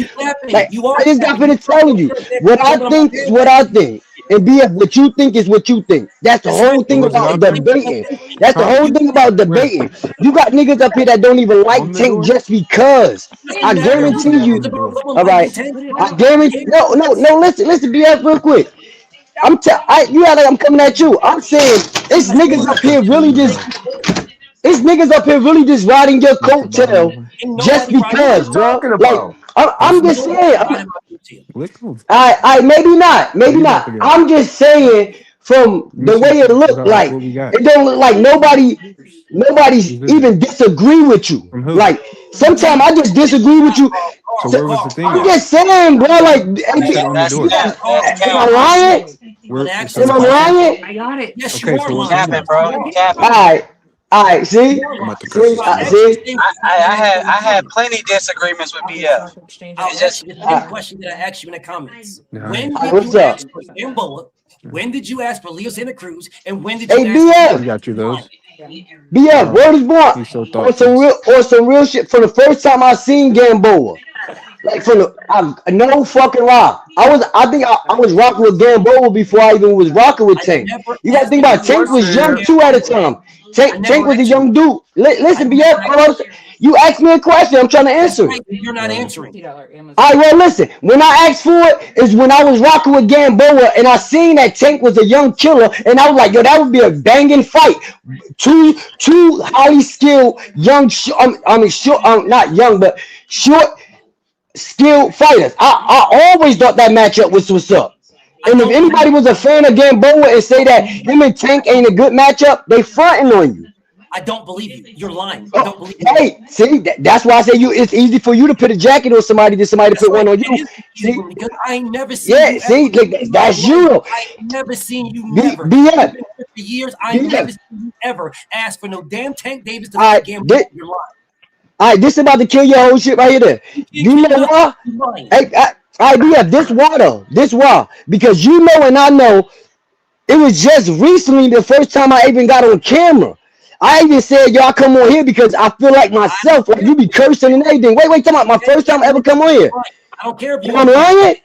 like, I just got finished telling you what I think is what I think. And BF, what you think is what you think. That's the whole thing about debating. That's the whole thing about debating. You got niggas up here that don't even like Tank just because. I guarantee you. All right. I guarantee. No. Listen, BF, real quick. I'm coming at you. I'm saying it's niggas up here really just. These niggas up here really just riding your coattail just because, bro. Like, I'm just saying. I maybe not. I'm just saying from the way it looked like it don't look like nobody's even disagree with you. Like sometimes I just disagree with you. I'm just saying, bro. Like, am I lying? Am I lying? I got it. Yes, you are lying. Capping, bro. Capping. All right, see? I had plenty disagreements with BF. I'll ask you the same question that I asked you in the comments. When did What's you up? ask for Gamboa? When did you ask for Leo Santa Cruz? And when did you Hey, ask BF. Got you those. BF, word is born. He's so Or some real shit. For the first time I seen Gamboa. Like no fucking lie. I think I was rocking with Gamboa before I even was rocking with Tank. You gotta think about it. Tank was young too at the time. Tank was a young dude. Listen, BF, you asked me a question. I'm trying to answer. You're not answering. All right, well, listen. When I asked for it is when I was rocking with Gamboa and I seen that Tank was a young killer, and I was like, yo, that would be a banging fight. Two highly skilled young, not young, but short, skilled fighters. I always thought that matchup was what's up. And if anybody was a fan of Gamboa and say that him and Tank ain't a good matchup, they fronting on you. I don't believe you. You're lying. I don't believe you. Hey, see, that's why I say it's easy for you to put a jacket on somebody than somebody to put one on you. See? Because I ain't never seen you see, that's you. I ain't never seen you never. BF. For years, I ain't never seen you ever ask for no damn Tank Davis to fight Gamboa. You're lying. All right, this is about to kill your whole shit right here. There. You know why? Hey, BF, this why? Because you know and I know it was just recently the first time I even got on camera. I even said, y'all come on here because I feel like myself. Like you be cursing and everything. Wait, come on. My first time I ever come on here. I don't care if you. Am I lying?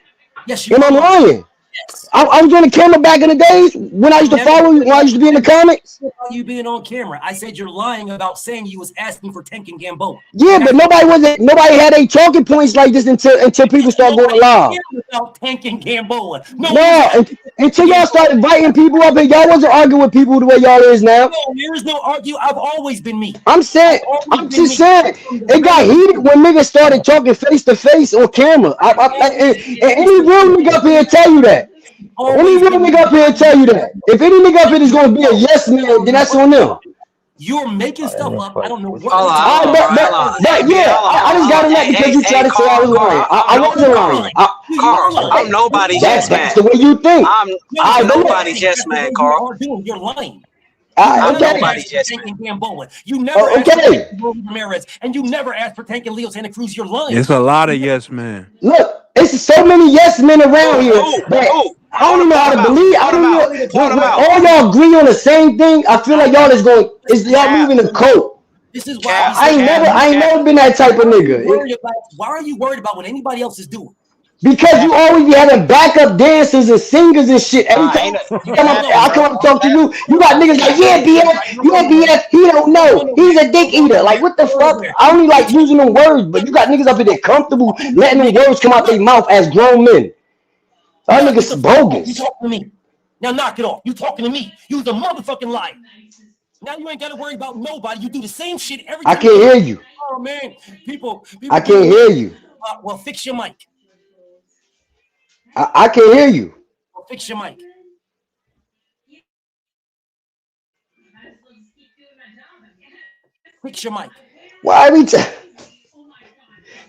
Yes, you are. Am I lying? Yes. I was on the camera back in the days when I used to follow you, when I used to be in the comments. You being on camera. I said you're lying about saying you was asking for Tank and Gamboa. Yeah, but nobody had any talking points like this until people start going live. About Tank and Gamboa. No, until y'all started inviting people up and y'all wasn't arguing with people the way y'all is now. No, there is no argue. I've always been me. I'm just saying, it got heated when niggas started talking face to face on camera. And any real nigga up here tell you that. Any real nigga up here tell you that. If any nigga up here is going to be a yes man, then that's on them. You're making stuff up. I don't know what. But yeah, I just got on that because you tried to say I was lying. I wasn't lying. Carl, I'm nobody's yes man. That's the way you think. I'm nobody's yes man, Carl. You're lying. I'm nobody's yes man. You never asked for Ramirez, and you never asked for Tank and Leo Santa Cruz. You're lying. It's a lot of yes men. Look, it's so many yes men around here that I don't even know how to believe. I don't know. When all y'all agree on the same thing, I feel like y'all y'all moving the coat. This is why I ain't never been that type of nigga. Why are you worried about what anybody else is doing? Because you always be having backup dancers and singers and shit. Every time I come up and talk to you, you got niggas like, BF, he don't know. He's a dick eater. Like, what the fuck? I only like using them words, but you got niggas up here comfortable letting them words come out their mouth as grown men. That niggas bogus. You talking to me. Now knock it off. You talking to me. You's a motherfucking liar. Now you ain't got to worry about nobody. You do the same shit every time. I can't hear you. Oh, man. People I can't hear you. Well, fix your mic. I can't hear you. Well, fix your mic. Fix your mic. Why every time?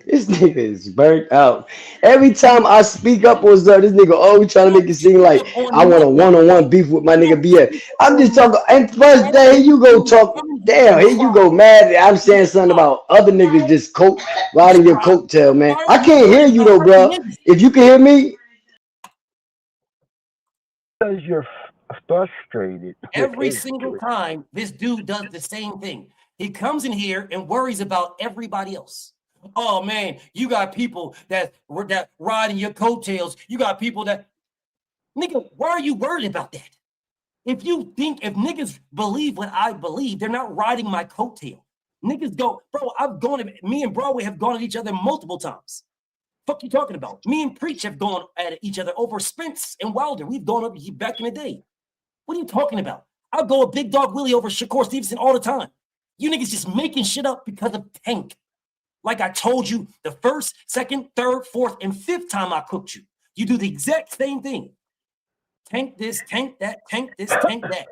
This nigga is burnt out. Every time I speak up on stuff, this nigga always trying to make it seem like I want a one-on-one beef with my nigga BF. I'm just talking. And first day you go talk. Damn, here you go, mad. I'm saying something about other niggas just riding your coattail, man. I can't hear you though, bro. If you can hear me, Because you're frustrated. Every single time, this dude does the same thing. He comes in here and worries about everybody else. Oh man, you got people that riding your coattails. You got people that, nigga, why are you worried about that? If niggas believe what I believe, they're not riding my coattail. Niggas go, bro, me and Broadway have gone at each other multiple times. Fuck you talking about? Me and Preach have gone at each other over Spence and Wilder. We've gone up back in the day. What are you talking about? I'll go a Big Dog Willie over Shakur Stevenson all the time. You niggas just making shit up because of Tank. Like I told you the first, second, third, fourth, and fifth time I cooked you. You do the exact same thing. Tank this, tank that, tank this, tank that.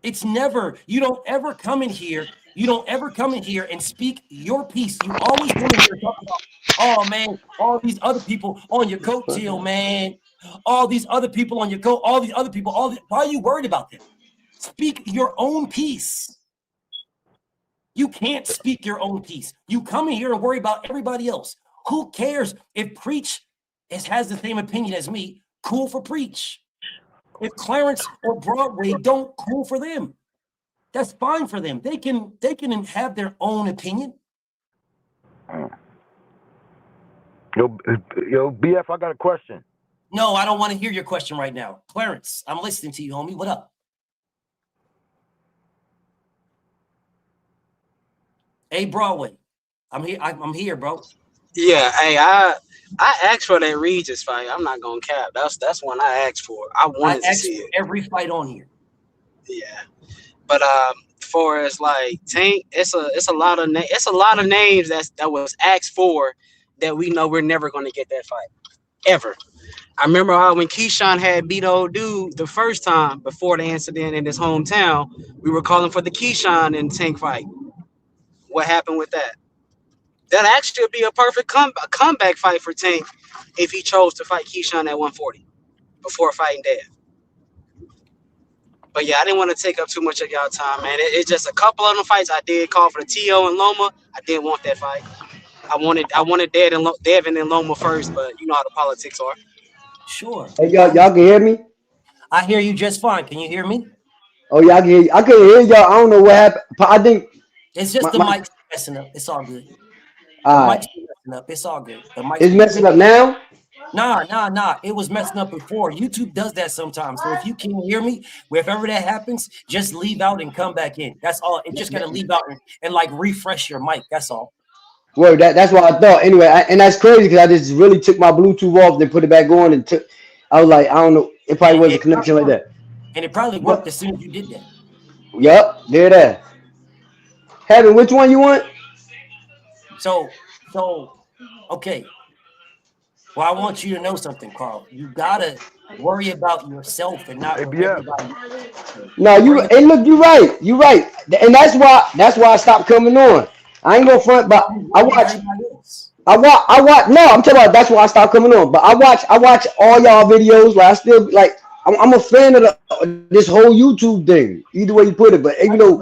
It's never, you don't ever come in here and speak your piece. You always come in here talking about, oh man, all these other people on your coattail, man. All these other people on your coat, all these other people, why are you worried about them? Speak your own piece. You can't speak your own piece. You come in here and worry about everybody else. Who cares if Preach has the same opinion as me? Cool for Preach. If Clarence or Broadway don't, cool for them. That's fine for them. They can have their own opinion. Yo, BF, I got a question. No, I don't want to hear your question right now. Clarence, I'm listening to you, homie. What up? Hey, Broadway. I'm here, bro. Yeah, hey, I asked for that Regis fight. I'm not gonna cap. That's one I asked for. I wanted to see it. Every fight on here. Yeah, but for as like Tank, it's a lot of names that was asked for that we know we're never gonna get that fight ever. I remember when Keyshawn had beat old dude the first time before the incident in his hometown. We were calling for the Keyshawn and Tank fight. What happened with that? That actually would be a perfect comeback fight for Tank if he chose to fight Keyshawn at 140 before fighting Dev. But yeah, I didn't want to take up too much of y'all time, man. It's just a couple of them fights I did call for the T.O. and Loma. I didn't want that fight. I wanted Devin and Loma first, but you know how the politics are. Sure. Hey, y'all can hear me? I hear you just fine. Can you hear me? Oh yeah, I can hear you. I couldn't hear y'all. I don't know what happened. I think it's just the mic's messing up. It's all good. Mic's messing up. It's all good. It's messing up now? Nah. It was messing up before. YouTube does that sometimes. So if you can't hear me, wherever that happens, just leave out and come back in. That's all. It's just gonna leave out and like refresh your mic. That's all. Well, that's what I thought. Anyway, and that's crazy because I just really took my Bluetooth off, then put it back on, and I was like, I don't know. It probably was a connection like that. And it probably worked as soon as you did that. Yep, there that. Heaven, which one you want? So, okay. Well, I want you to know something, Carl. You gotta worry about yourself and not everybody. No, hey, look, you're right. You're right, and that's why I stopped coming on. I ain't gonna front, but I watch. No, I'm talking about that's why I stopped coming on. But I watch all y'all videos. Like I still like. I'm a fan of this whole YouTube thing. Either way you put it, but you know,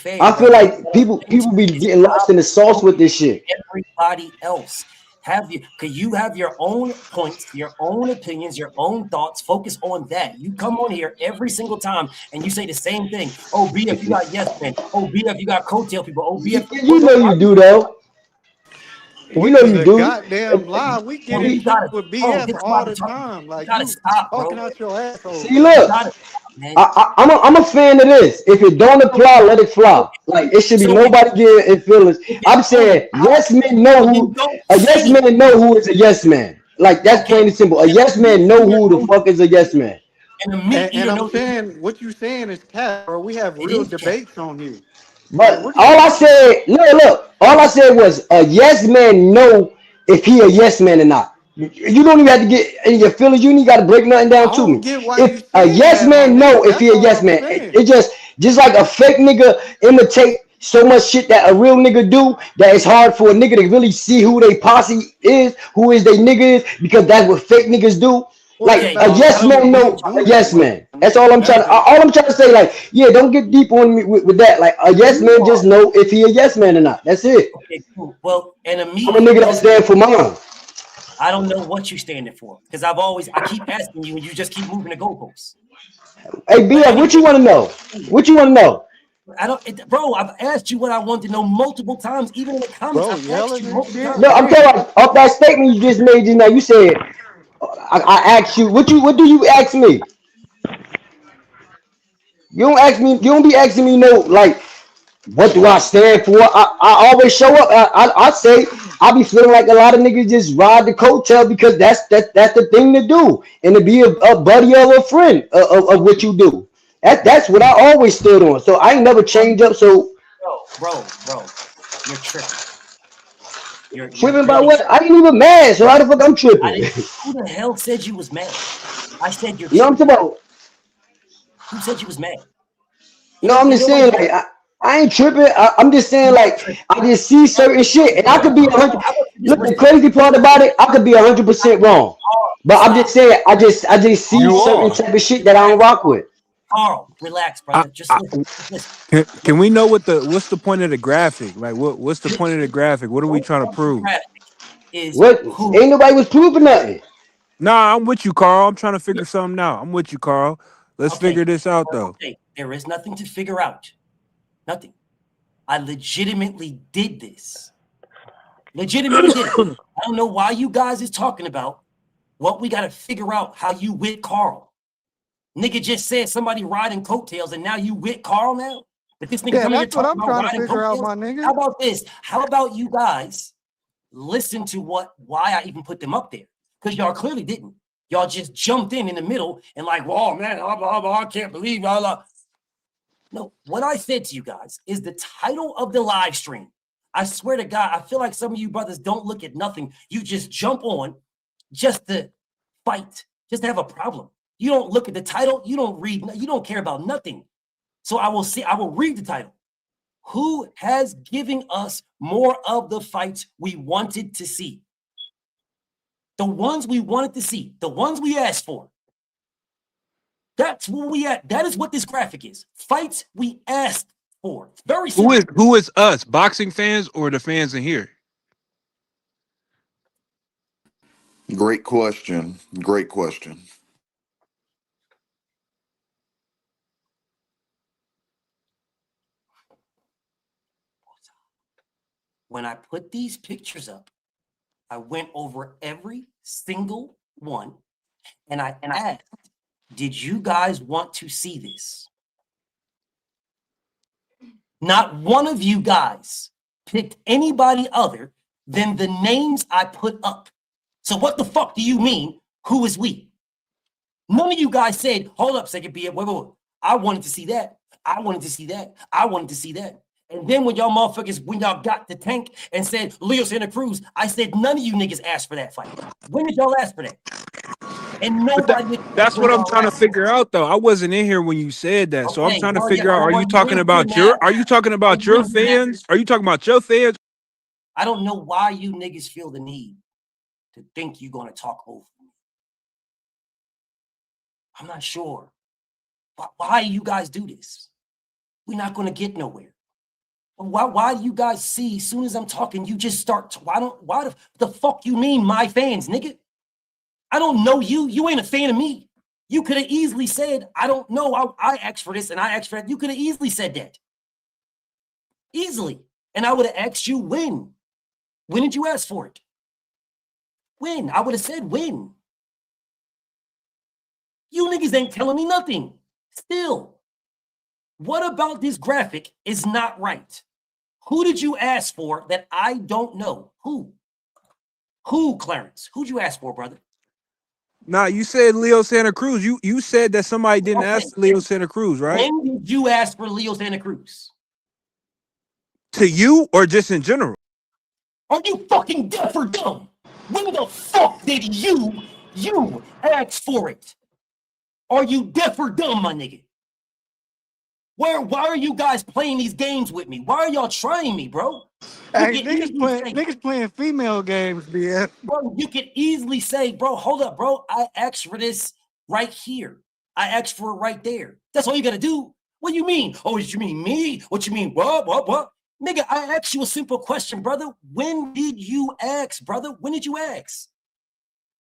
I feel like people be getting lost in the sauce with this shit. Everybody else because you have your own points, your own opinions, your own thoughts. Focus on that. You come on here every single time and you say the same thing. Oh, BF, you got yes men. Oh, BF, you got coattail people. Oh, BF, you know you do though. You know you do. Goddamn lie. We get in with BF all the time. Like you stop, talking out your asshole. See, look, I'm a fan of this. If it don't apply, let it fly. Like it should be nobody getting in feelings. I'm saying yes men know who a yes man know who is a yes man. Like that's plain and simple. A yes man know who the fuck is a yes man. And I'm saying what you saying is cat, bro. We have real debates on here. But all I said, look, all I said was a yes man know if he a yes man or not. You don't even have to get in your feelings. You ain't got to break nothing down to me. If a yes man know if he a yes man, it just like a fake nigga imitate so much shit that a real nigga do that it's hard for a nigga to really see who they posse is, who is they nigga is, because that's what fake niggas do. Like Okay, a yes man, no a yes man. That's all I'm trying. All I'm trying to say, like, yeah, don't get deep on me with that. Like a yes man, just know if he a yes man or not. That's it. Okay, cool. Well, and I'm a nigga immediately, that stand for mine. I don't know what you're standing for because I keep asking you and you just keep moving the goalposts. Hey, BF, what you want to know? What you want to know? Bro, I've asked you what I want to know multiple times, even in the comments. Bro, I've asked yelling you and multiple shit. times. No, I'm talking about off that statement you just made. Just now, you said I asked you. What do you ask me? You don't ask me. You don't be asking me no like. What do I stand for? I always show up. I say I be feeling like a lot of niggas just ride the coattail because that's the thing to do, and to be a buddy or a friend of what you do. That's what I always stood on. So I ain't never change up. So Bro, you're tripping. You're tripping about really what? tripping. I ain't even mad. So how the fuck I'm tripping? Who the hell said you was mad? I said you're You know what I'm tripping. talking about? Who said you was mad? No, I'm just saying like I ain't tripping. I'm just saying like I just see certain shit, and I could be 100. Look, the crazy part about it, I could be 100% wrong. But I'm just saying, I just see You certain are. type of shit that I don't rock with. Carl, relax, brother. Just listen. Can we know what's the point of the graphic? Like what's the point of the graphic? What are we trying to prove? What? Ain't nobody was proving nothing. Nah, I'm with you, Carl. I'm trying to figure something out. I'm with you, Carl. Let's figure this out though. Okay, there is nothing to figure out. Nothing. I legitimately did this. Legitimately did it. I don't know why you guys is talking about what we got to figure out how you with Carl. Nigga just said somebody riding coattails and now you with Carl now? But this nigga Yeah, coming here that's what talking I'm about trying to riding figure out, coattails? my nigga. How about this? How about you guys listen to why I even put them up there? Because y'all clearly didn't. Y'all just jumped in the middle and like, well, man, I can't believe blah, blah. No, what I said to you guys is the title of the live stream. I swear to God, I feel like some of you brothers don't look at nothing. You just jump on just to fight, just to have a problem. You don't look at the title. You don't read. You don't care about nothing. So I will read the title. Who has given us more of the fights we wanted to see? The ones we wanted to see, the ones we asked for. That's where we at. That is what this graphic is. Fights we asked for. Very simple. Who is us? Boxing fans or the fans in here? Great question. Great question. When I put these pictures up, I went over every single one and I asked, did you guys want to see this? Not one of you guys picked anybody other than the names I put up. So what the fuck do you mean, who is we? None of you guys said, hold up, second B, wait. I wanted to see that. I wanted to see that. I wanted to see that. And then when y'all motherfuckers, when y'all got the tank and said Leo Santa Cruz, I said none of you niggas asked for that fight. When did y'all ask for that? And nobody. That's what I'm trying to figure out, though. I wasn't in here when you said that, so I'm trying to figure out. Are you talking about your fans? Are you talking about your fans? I don't know why you niggas feel the need to think you're gonna talk over me. I'm not sure. Why you guys do this? We're not gonna get nowhere. Why do you guys see as soon as I'm talking, you just start to, why the fuck you mean my fans, nigga? I don't know you. You ain't a fan of me. You could have easily said, I don't know. I asked for this and I asked for that. You could have easily said that. Easily. And I would have asked you when. When did you ask for it? When? I would have said when. You niggas ain't telling me nothing. Still. What about this graphic is not right? Who did you ask for that I don't know? Who? Who, Clarence? Who'd you ask for, brother? Nah, you said Leo Santa Cruz. You said that somebody didn't ask Leo Santa Cruz, right? When did you ask for Leo Santa Cruz? To you or just in general? Are you fucking deaf or dumb? When the fuck did you ask for it? Are you deaf or dumb, my nigga? Why are you guys playing these games with me? Why are y'all trying me, bro? Hey, niggas playing female games, BF. Bro, you could easily say, bro, hold up, bro. I asked for this right here. I asked for it right there. That's all you gotta do. What do you mean? Oh, what you mean me? What you mean? What? Nigga, I asked you a simple question, brother. When did you ask, brother? When did you ask?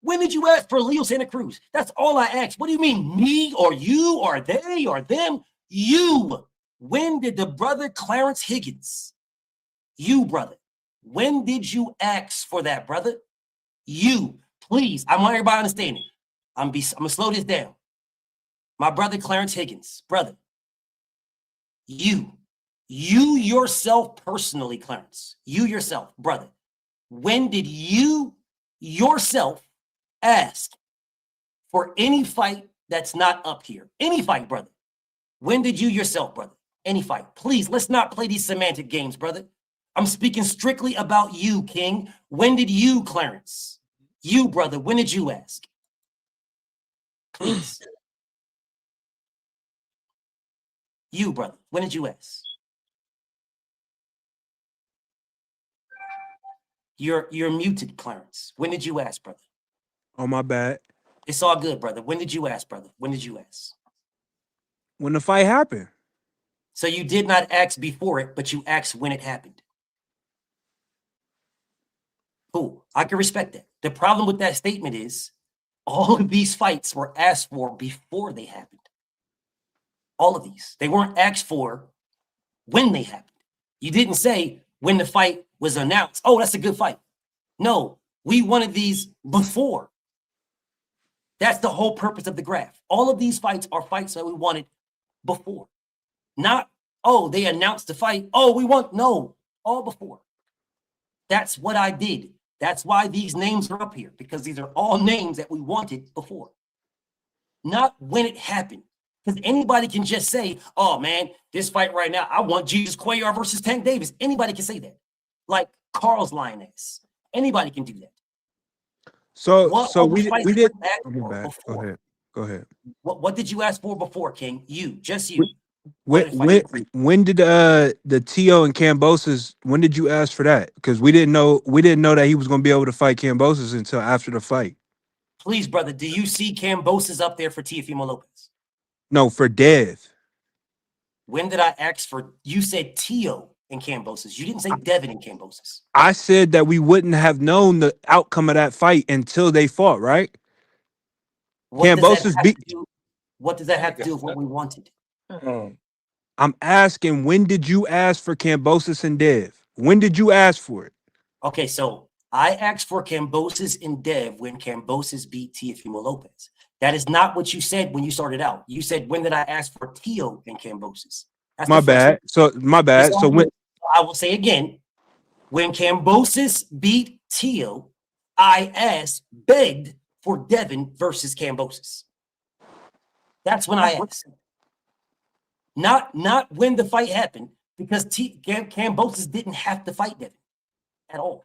When did you ask for Leo Santa Cruz? That's all I asked. What do you mean, me or you or they or them? You. When did the brother Clarence Higgins, you, brother, when did you ask for that, brother? You. Please, I want everybody to understand it. I'm gonna slow this down. My brother Clarence Higgins, brother, you yourself personally, Clarence, you yourself, brother, when did you yourself ask for any fight that's not up here? Any fight, brother. When did you yourself, brother? Any fight. Please, let's not play these semantic games, brother. I'm speaking strictly about you, King. When did you, Clarence? You, brother, when did you ask? Please. You, brother, when did you ask? You're muted, Clarence. When did you ask, brother? Oh, my bad. It's all good, brother. When did you ask, brother? When did you ask? When the fight happened. So you did not ask before it, but you asked when it happened. Cool. I can respect that. The problem with that statement is all of these fights were asked for before they happened. All of these. They weren't asked for when they happened. You didn't say when the fight was announced, oh, that's a good fight. No, we wanted these before. That's the whole purpose of the graph. All of these fights are fights that we wanted before. Not, oh, they announced the fight. Oh, we want, no, all before. That's what I did. That's why these names are up here, because these are all names that we wanted before. Not when it happened. Because anybody can just say, oh man, this fight right now, I want Jesus Cuellar versus Tank Davis. Anybody can say that. Like Carl's Lioness. Anybody can do that. So we did. Go ahead. What did you ask for before, King? You, just you. When did the Tio and Cambosis, when did you ask for that? Because we didn't know that he was going to be able to fight Cambosis until after the fight. Please, brother, do you see Cambosis up there for Teofimo Lopez? No, for Dev. When did I ask for, you said Tio and Cambosis. You didn't say Devin and Cambosis. I said that we wouldn't have known the outcome of that fight until they fought, right? What does that have to do with what we wanted? I'm asking, when did you ask for Cambosis and Dev? When did you ask for it? Okay, so I asked for Cambosis and Dev when Cambosis beat Teofimo Lopez. That is not what you said when you started out. You said, when did I ask for Tio and Cambosis? That's my bad. So my bad. So when I will say again, when Cambosis beat Tio, I begged for Devin versus Cambosis. That's when I asked. Not when the fight happened, because Cambosis didn't have to fight Devin at all.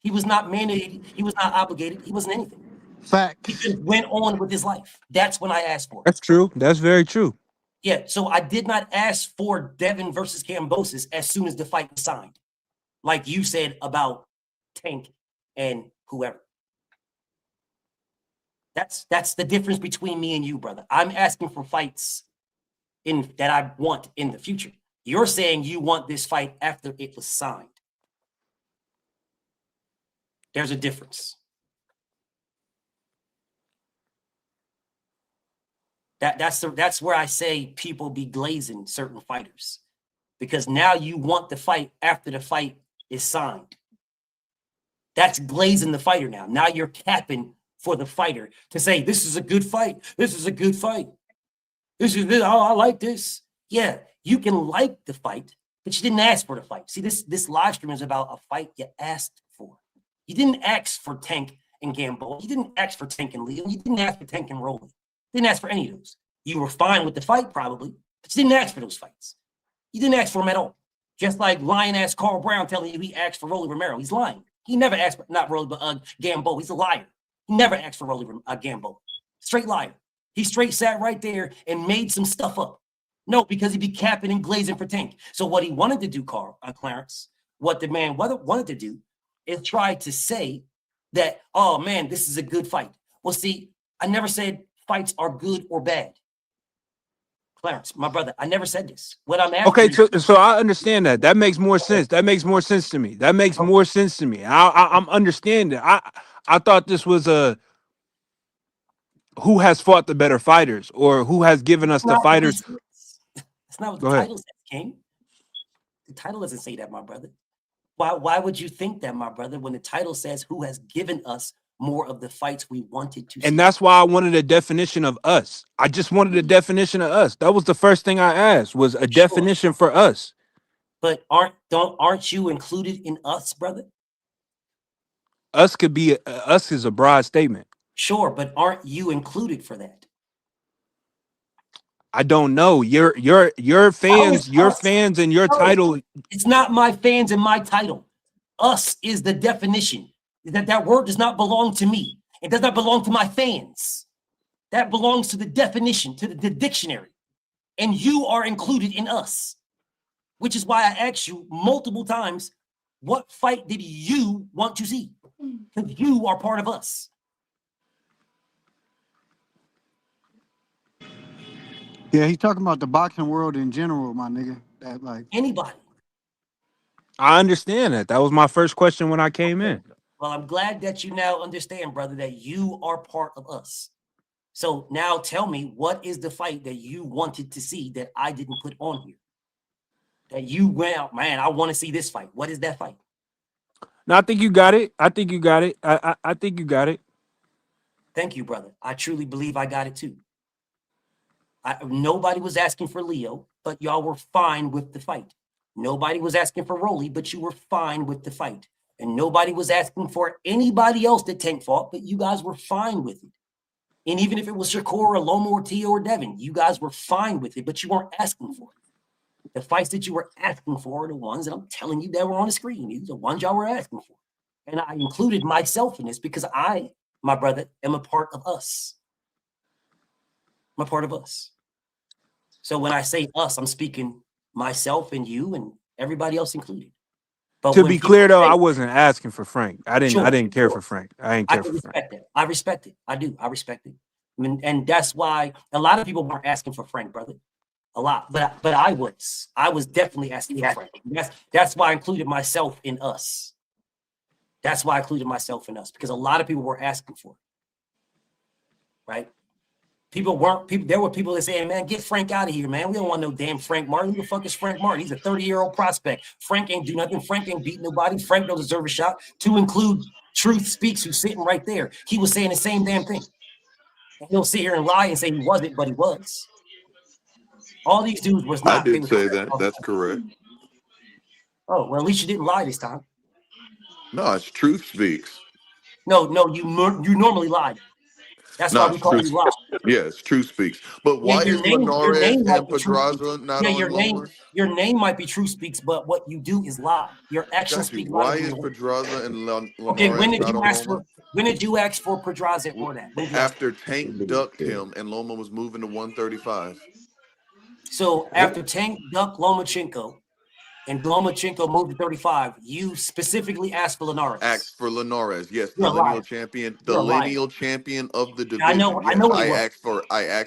He was not mandated. He was not obligated. He wasn't anything. Fact. He just went on with his life. That's when I asked for it. That's true. That's very true. Yeah, so I did not ask for Devin versus Cambosis as soon as the fight was signed, like you said about Tank and whoever. That's the difference between me and you, brother. I'm asking for fights that I want in the future. You're saying you want this fight after it was signed. There's a difference. That's where I say people be glazing certain fighters, because now you want the fight after the fight is signed. That's glazing the fighter now. Now you're capping for the fighter to say, this is a good fight. This is a good fight. I like this. Yeah, you can like the fight, but you didn't ask for the fight. See, this live stream is about a fight you asked for. You didn't ask for Tank and Gamble. You didn't ask for Tank and Leo. You didn't ask for Tank and Rolly. You didn't ask for any of those. You were fine with the fight probably, but you didn't ask for those fights. You didn't ask for them at all. Just like lying-ass Carl Brown telling you he asked for Rolly Romero. He's lying. He never asked for, not Rolly, but Gambo. He's a liar. He never asked for Rolly Gambo. Straight liar. He straight sat right there and made some stuff up. No, because he'd be capping and glazing for Tank. So what he wanted to do, Clarence, what the man wanted to do is try to say that, oh man, this is a good fight. Well, see, I never said fights are good or bad. Clarence, my brother, I never said this. What I'm asking Okay, you, so I understand that. That makes more sense. That makes more sense to me. That makes more sense to me. I'm understanding. I thought this was a who has fought the better fighters or who has given us that's the not what fighters. this is. That's not what the Go ahead. title says, King. The title doesn't say that, my brother. Why would you think that, my brother, when the title says who has given us more of the fights we wanted to see? And that's why I wanted a definition of us. I just wanted a definition of us. That was the first thing I asked was a definition for us. But aren't you included in us, brother? Us could be us is a broad statement. Sure, but aren't you included for that? I don't know. Your fans, your fans and your title. It's not my fans and my title. Us is the definition. That word does not belong to me. It does not belong to my fans. That belongs to the definition, to the dictionary. And you are included in us, which is why I asked you multiple times, what fight did you want to see? Because you are part of us. Yeah, he's talking about the boxing world in general, my nigga. That like anybody. I understand that. That was my first question when I came in. Well, I'm glad that you now understand, brother, that you are part of us. So now tell me, what is the fight that you wanted to see that I didn't put on here? That you went out, man, I want to see this fight. What is that fight? No, I think you got it. I think you got it. I think you got it. Thank you, brother. I truly believe I got it too. Nobody was asking for Leo, but y'all were fine with the fight. Nobody was asking for Rolly, but you were fine with the fight. And nobody was asking for anybody else that Tank fought, but you guys were fine with it. And even if it was Shakur or Loma or Tio or Devin, you guys were fine with it, but you weren't asking for it. The fights that you were asking for are the ones that I'm telling you that were on the screen. These are the ones y'all were asking for. And I included myself in this because I, my brother, am a part of us. I'm a part of us. So when I say us, I'm speaking myself and you and everybody else included. But to be clear though, I wasn't asking for Frank. I didn't care for Frank. I didn't care for Frank. Respect it. I respect it. I do. I respect it. I mean, and that's why a lot of people weren't asking for Frank, brother. A lot. But I was. I was definitely asking for Frank. That's why I included myself in us. That's why I included myself in us, because a lot of people were asking for it. Right? There were people that saying, man, get Frank out of here, man. We don't want no damn Frank Martin. Who the fuck is Frank Martin? He's a 30-year-old prospect. Frank ain't do nothing. Frank ain't beat nobody. Frank don't deserve a shot, to include Truth Speaks, who's sitting right there. He was saying the same damn thing. And he'll sit here and lie and say he wasn't, but he was. All these dudes was I not. did say that. That's correct. Oh, well, at least you didn't lie this time. No, it's Truth Speaks. No, you normally lied. That's why we call you lie. Yes, Truth Speaks. But why is Linares and Pedraza not on Lomas? Your name might be Truth Speaks, but what you do is lie. Your actions speak louder Why than is your words. Pedraza and Okay, Linares not on Loma? when did you ask for Pedraza for that? After Tank ducked him and Loma was moving to 135. So after Tank ducked Lomachenko and Lomachenko moved to 35, you specifically asked for Linares. Asked for Linares, yes, You're the lineal champion, champion of the division. I know I asked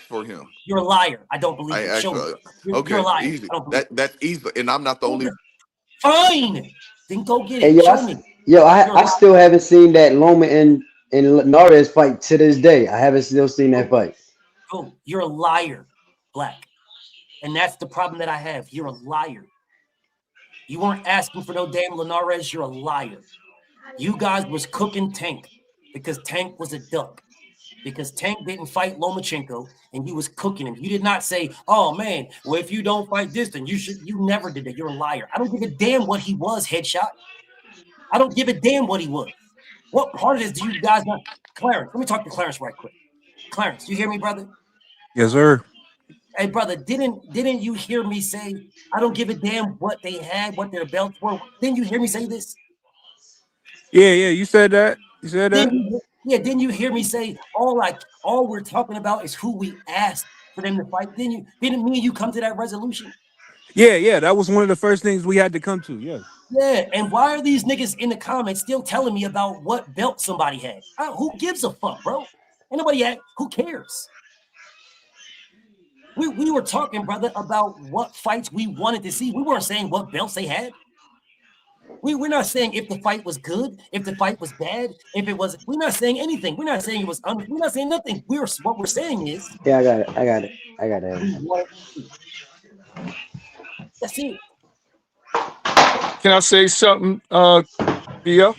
for him. You're a liar. I don't believe you. Show me. You're a liar. Easy. That's easy, and I'm not the only. Fine. Then go get And it. Show me. I still haven't seen that Loma and Linares fight to this day. I haven't still seen that fight. Oh, you're a liar, Black. And that's the problem that I have. You're a liar. You weren't asking for no damn Linares. You're a liar. You guys was cooking Tank because Tank was a duck. Because Tank didn't fight Lomachenko and you was cooking him. You did not say, oh man, well, if you don't fight this, then you never did that. You're a liar. I don't give a damn what he was, Headshot. I don't give a damn what he was. What part of this do you guys not? Clarence, let me talk to Clarence right quick. Clarence, you hear me, brother? Yes, sir. Hey, brother, didn't you hear me say, I don't give a damn what they had, what their belts were? Didn't you hear me say this? Yeah, you said that. You said that. Didn't you hear me say all we're talking about is who we asked for them to fight? Didn't me and you come to that resolution? Yeah, that was one of the first things we had to come to. Yeah. Yeah, and why are these niggas in the comments still telling me about what belt somebody had? Who gives a fuck, bro? Ain't nobody had. Who cares? We were talking, brother, about what fights we wanted to see. We weren't saying what belts they had. We're not saying if the fight was good, if the fight was bad, if it was. We're not saying anything. We're not saying it was. We're not saying nothing. What we're saying is. Yeah, I got it. That's it. Can I say something, BF?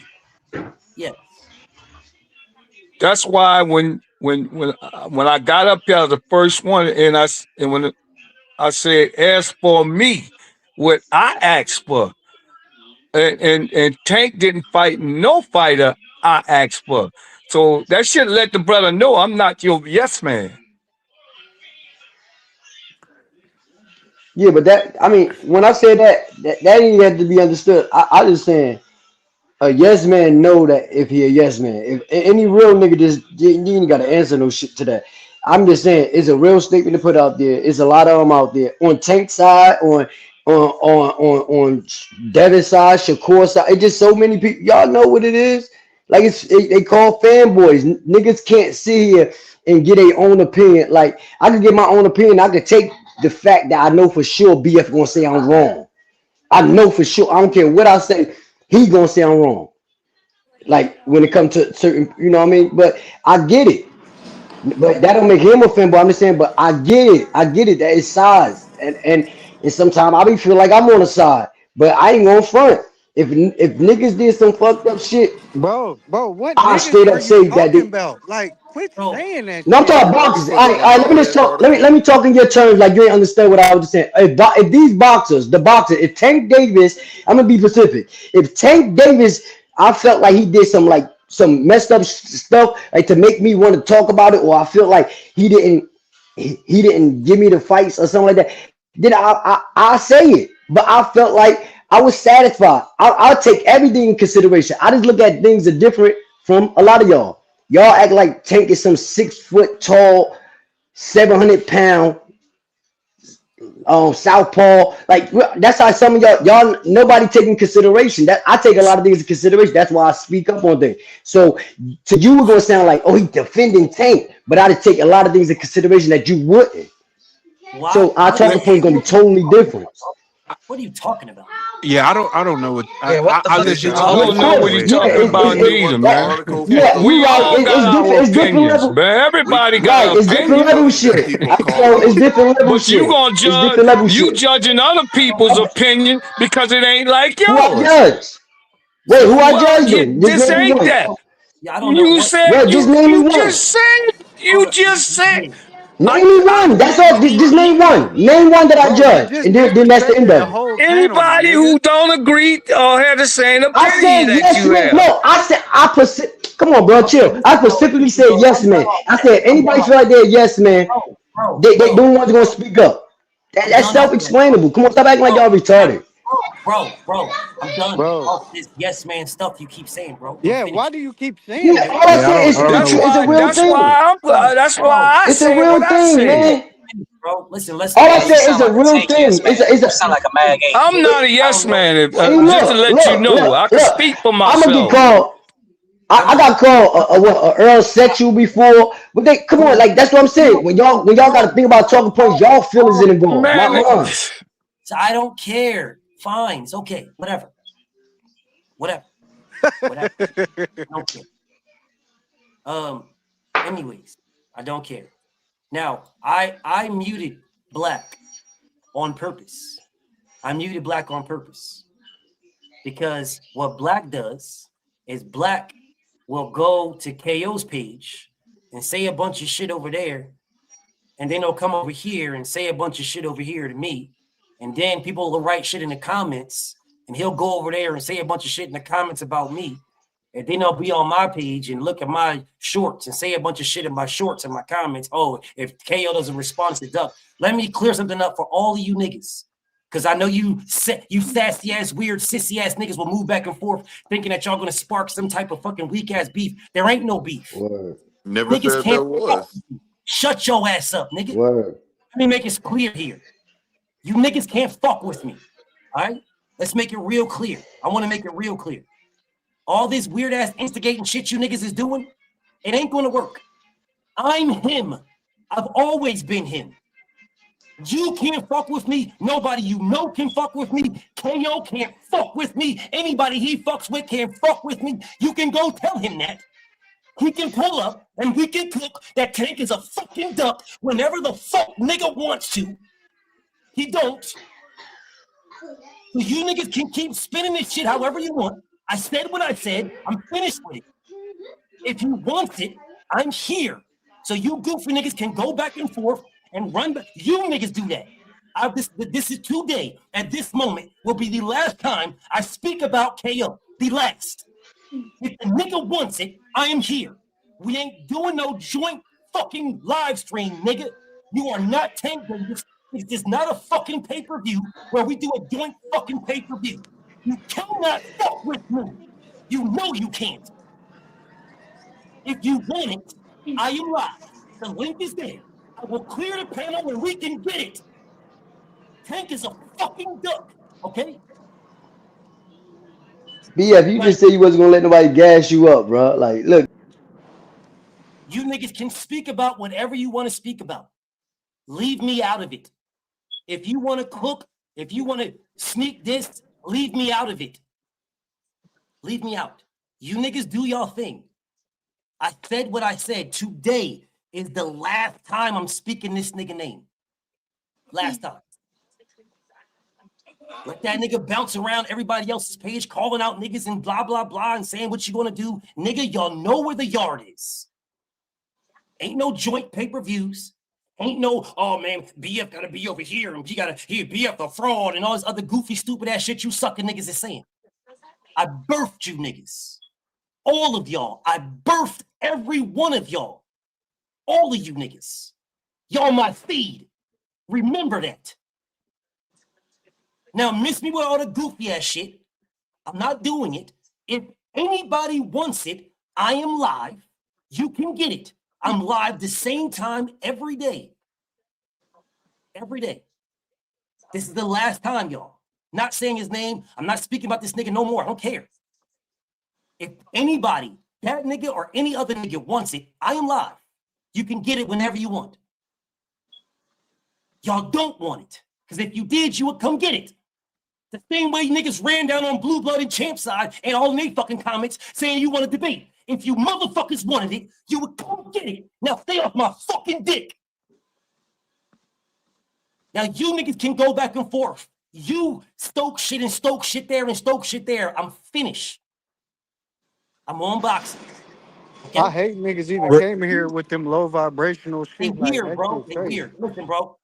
Yeah. That's why when I got up there the first one and when I said, "As for me, what I asked for," and Tank didn't fight no fighter I asked for, so that should let the brother know I'm not your yes man. Yeah, but when I say that ain't have to be understood. I just saying a yes man know that if he a yes man. If any real nigga just you ain't gotta answer no shit to that. I'm just saying it's a real statement to put out there. It's a lot of them out there on Tank side, on Devin side, Shakur side. It's just so many people. Y'all know what it is. Like they call fanboys. Niggas can't sit here and get their own opinion. Like I could get my own opinion. I could take the fact that I know for sure BF gonna say I'm wrong. I know for sure. I don't care what I say. He gonna say I'm wrong. Like when it comes to certain, you know what I mean? But I get it. But that don't make him a fanboy. I'm just saying, but I get it. I get it. That is size. And sometimes I be feel like I'm on the side. But I ain't gonna front. If niggas did some fucked up shit, Bro, what I niggas straight are up you say that talking they, about? Like, quit saying that no, I'm shit, talking bro. boxers. All right, let me just talk. Let me talk in your terms, like you ain't understand what I was just saying. If these boxers, if Tank Davis, I'm gonna be specific. If Tank Davis, I felt like he did some messed up stuff, like to make me want to talk about it, or I feel like he didn't give me the fights or something like that. Then I say it, but I felt like I was satisfied. I'll take everything in consideration. I just look at things are different from a lot of y'all. Y'all act like Tank is some 6 foot tall, 700 pound southpaw. Like that's how some of y'all nobody taking consideration. That I take a lot of things in consideration. That's why I speak up on things. So to you, we're gonna sound like, oh, he defending Tank, but I just take a lot of things in consideration that you wouldn't. So our talking point is gonna be totally different. What are you talking about? Yeah, I don't know what Yeah, what the I fuck is you legit I don't talking don't know about? what he's Yeah, talking about neither, man. you We right. all got our It's different opinions, level. man. Everybody got Right, an it's different opinion. level shit. So it's different level But you shit. gonna It's judge different level you shit. judging other people's opinion because it ain't like Who I yours. judge? Wait, who I Well, judge then? Just this name me ain't one. that. Yeah, I don't know You what. said Bro, just name me one. you just said Name me one. That's all. Just name one. Name one that I Bro, you judge, just and then that's the end disrespected the of it. whole panel, my anybody nigga. who don't agree or have the same I opinion said that yes, you man. have. No, I said come on, bro, Okay, chill. listen, I bro, specifically listen, said bro. yes, man. I said I'm done anybody feel off. like they're a yes, man. They Bro, don't want to go speak up. I'm That's done off of that, self-explainable. Come on, stop acting like y'all retarded. bro. I'm done Bro. off this yes man stuff you keep saying, bro. I'm Yeah, why finished. do you keep saying Yeah, that all I shit? Yeah, said I is don't know it's a real thing. That's why I It's a said real what I thing, said. man. Bro, listen, All I Yeah, you said is sound a like a real tank yes thing. man. You sound like a mag 8. I'm not a I yes don't know. man. See, Just to let you know, I can speak for I'm gonna get myself. called. I got called a Earl sexual before, but they come on, like that's what I'm saying. When y'all got to think about talking points, y'all feelings it involved, not Man, mine. So I don't care. Fine, it's okay. Whatever. I don't care. Anyways, I don't care. Now, I muted Black on purpose. I muted Black on purpose because what Black does is Black will go to KO's page and say a bunch of shit over there, and then he'll come over here and say a bunch of shit over here to me, and then people will write shit in the comments, and he'll go over there and say a bunch of shit in the comments about me. And then they'll be on my page and look at my shorts and say a bunch of shit in my shorts and my comments. Oh, if KO doesn't respond to Duck, let me clear something up for all of you niggas. Because I know you sassy ass, weird, sissy ass niggas will move back and forth thinking that y'all going to spark some type of fucking weak ass beef. There ain't no beef. Never Niggas said can't there was. shut your ass up, nigga. Word. Let me make it clear here. You niggas can't fuck with me. All right? Let's make it real clear. I want to make it real clear. All this weird ass instigating shit you niggas is doing, it ain't gonna work. I'm him. I've always been him. You can't fuck with me. Nobody you know can fuck with me. KO can't fuck with me. Anybody he fucks with can't fuck with me. You can go tell him that. He can pull up and we can cook. That Tank is a fucking duck whenever the fuck nigga wants to. He don't. So you niggas can keep spinning this shit however you want. I said what I said. I'm finished with it. If you want it, I'm here. So you goofy niggas can go back and forth and run back. You niggas do that. This is today, at this moment, will be the last time I speak about KO. The last. If the nigga wants it, I am here. We ain't doing no joint fucking live stream, nigga. You are not Tank Davis. This is not a fucking pay-per-view where we do a joint fucking pay-per-view. You cannot fuck with me. You know you can't. If you want it, I am live. The link is there. I will clear the panel and we can get it. Tank is a fucking duck, okay? BF, you just said you wasn't gonna let nobody gas you up, bro. Like, look. You niggas can speak about whatever you want to speak about. Leave me out of it. If you want to cook, if you want to sneak this, leave me out of it. Leave me out. You niggas do y'all thing. I said what I said. Today is the last time I'm speaking this nigga name. Last time. Let that nigga bounce around everybody else's page, calling out niggas and blah, blah, blah, and saying what you gonna do. Nigga, y'all know where the yard is. Ain't no joint pay-per-views. Ain't no, oh man, BF gotta be over here and he gotta here, BF a fraud and all this other goofy, stupid ass shit you sucking niggas is saying. I birthed you niggas. All of y'all. I birthed every one of y'all. All of you niggas. Y'all my feed. Remember that. Now miss me with all the goofy ass shit. I'm not doing it. If anybody wants it, I am live. You can get it. I'm live the same time every day. Every day. This is the last time, y'all. Not saying his name. I'm not speaking about this nigga no more. I don't care. If anybody, that nigga or any other nigga wants it, I am live. You can get it whenever you want. Y'all don't want it. Because if you did, you would come get it. The same way niggas ran down on Blue Blood and Champ side and all in they fucking comments saying you want to debate. If you motherfuckers wanted it, you would come get it. Now stay off my fucking dick. Now you niggas can go back and forth. You stoke shit and stoke shit there and stoke shit there. I'm finished. I'm on boxing. Okay? I hate niggas even came in here with them low vibrational shit. They Like, weird, that bro. shit They crazy. weird. Listen, bro.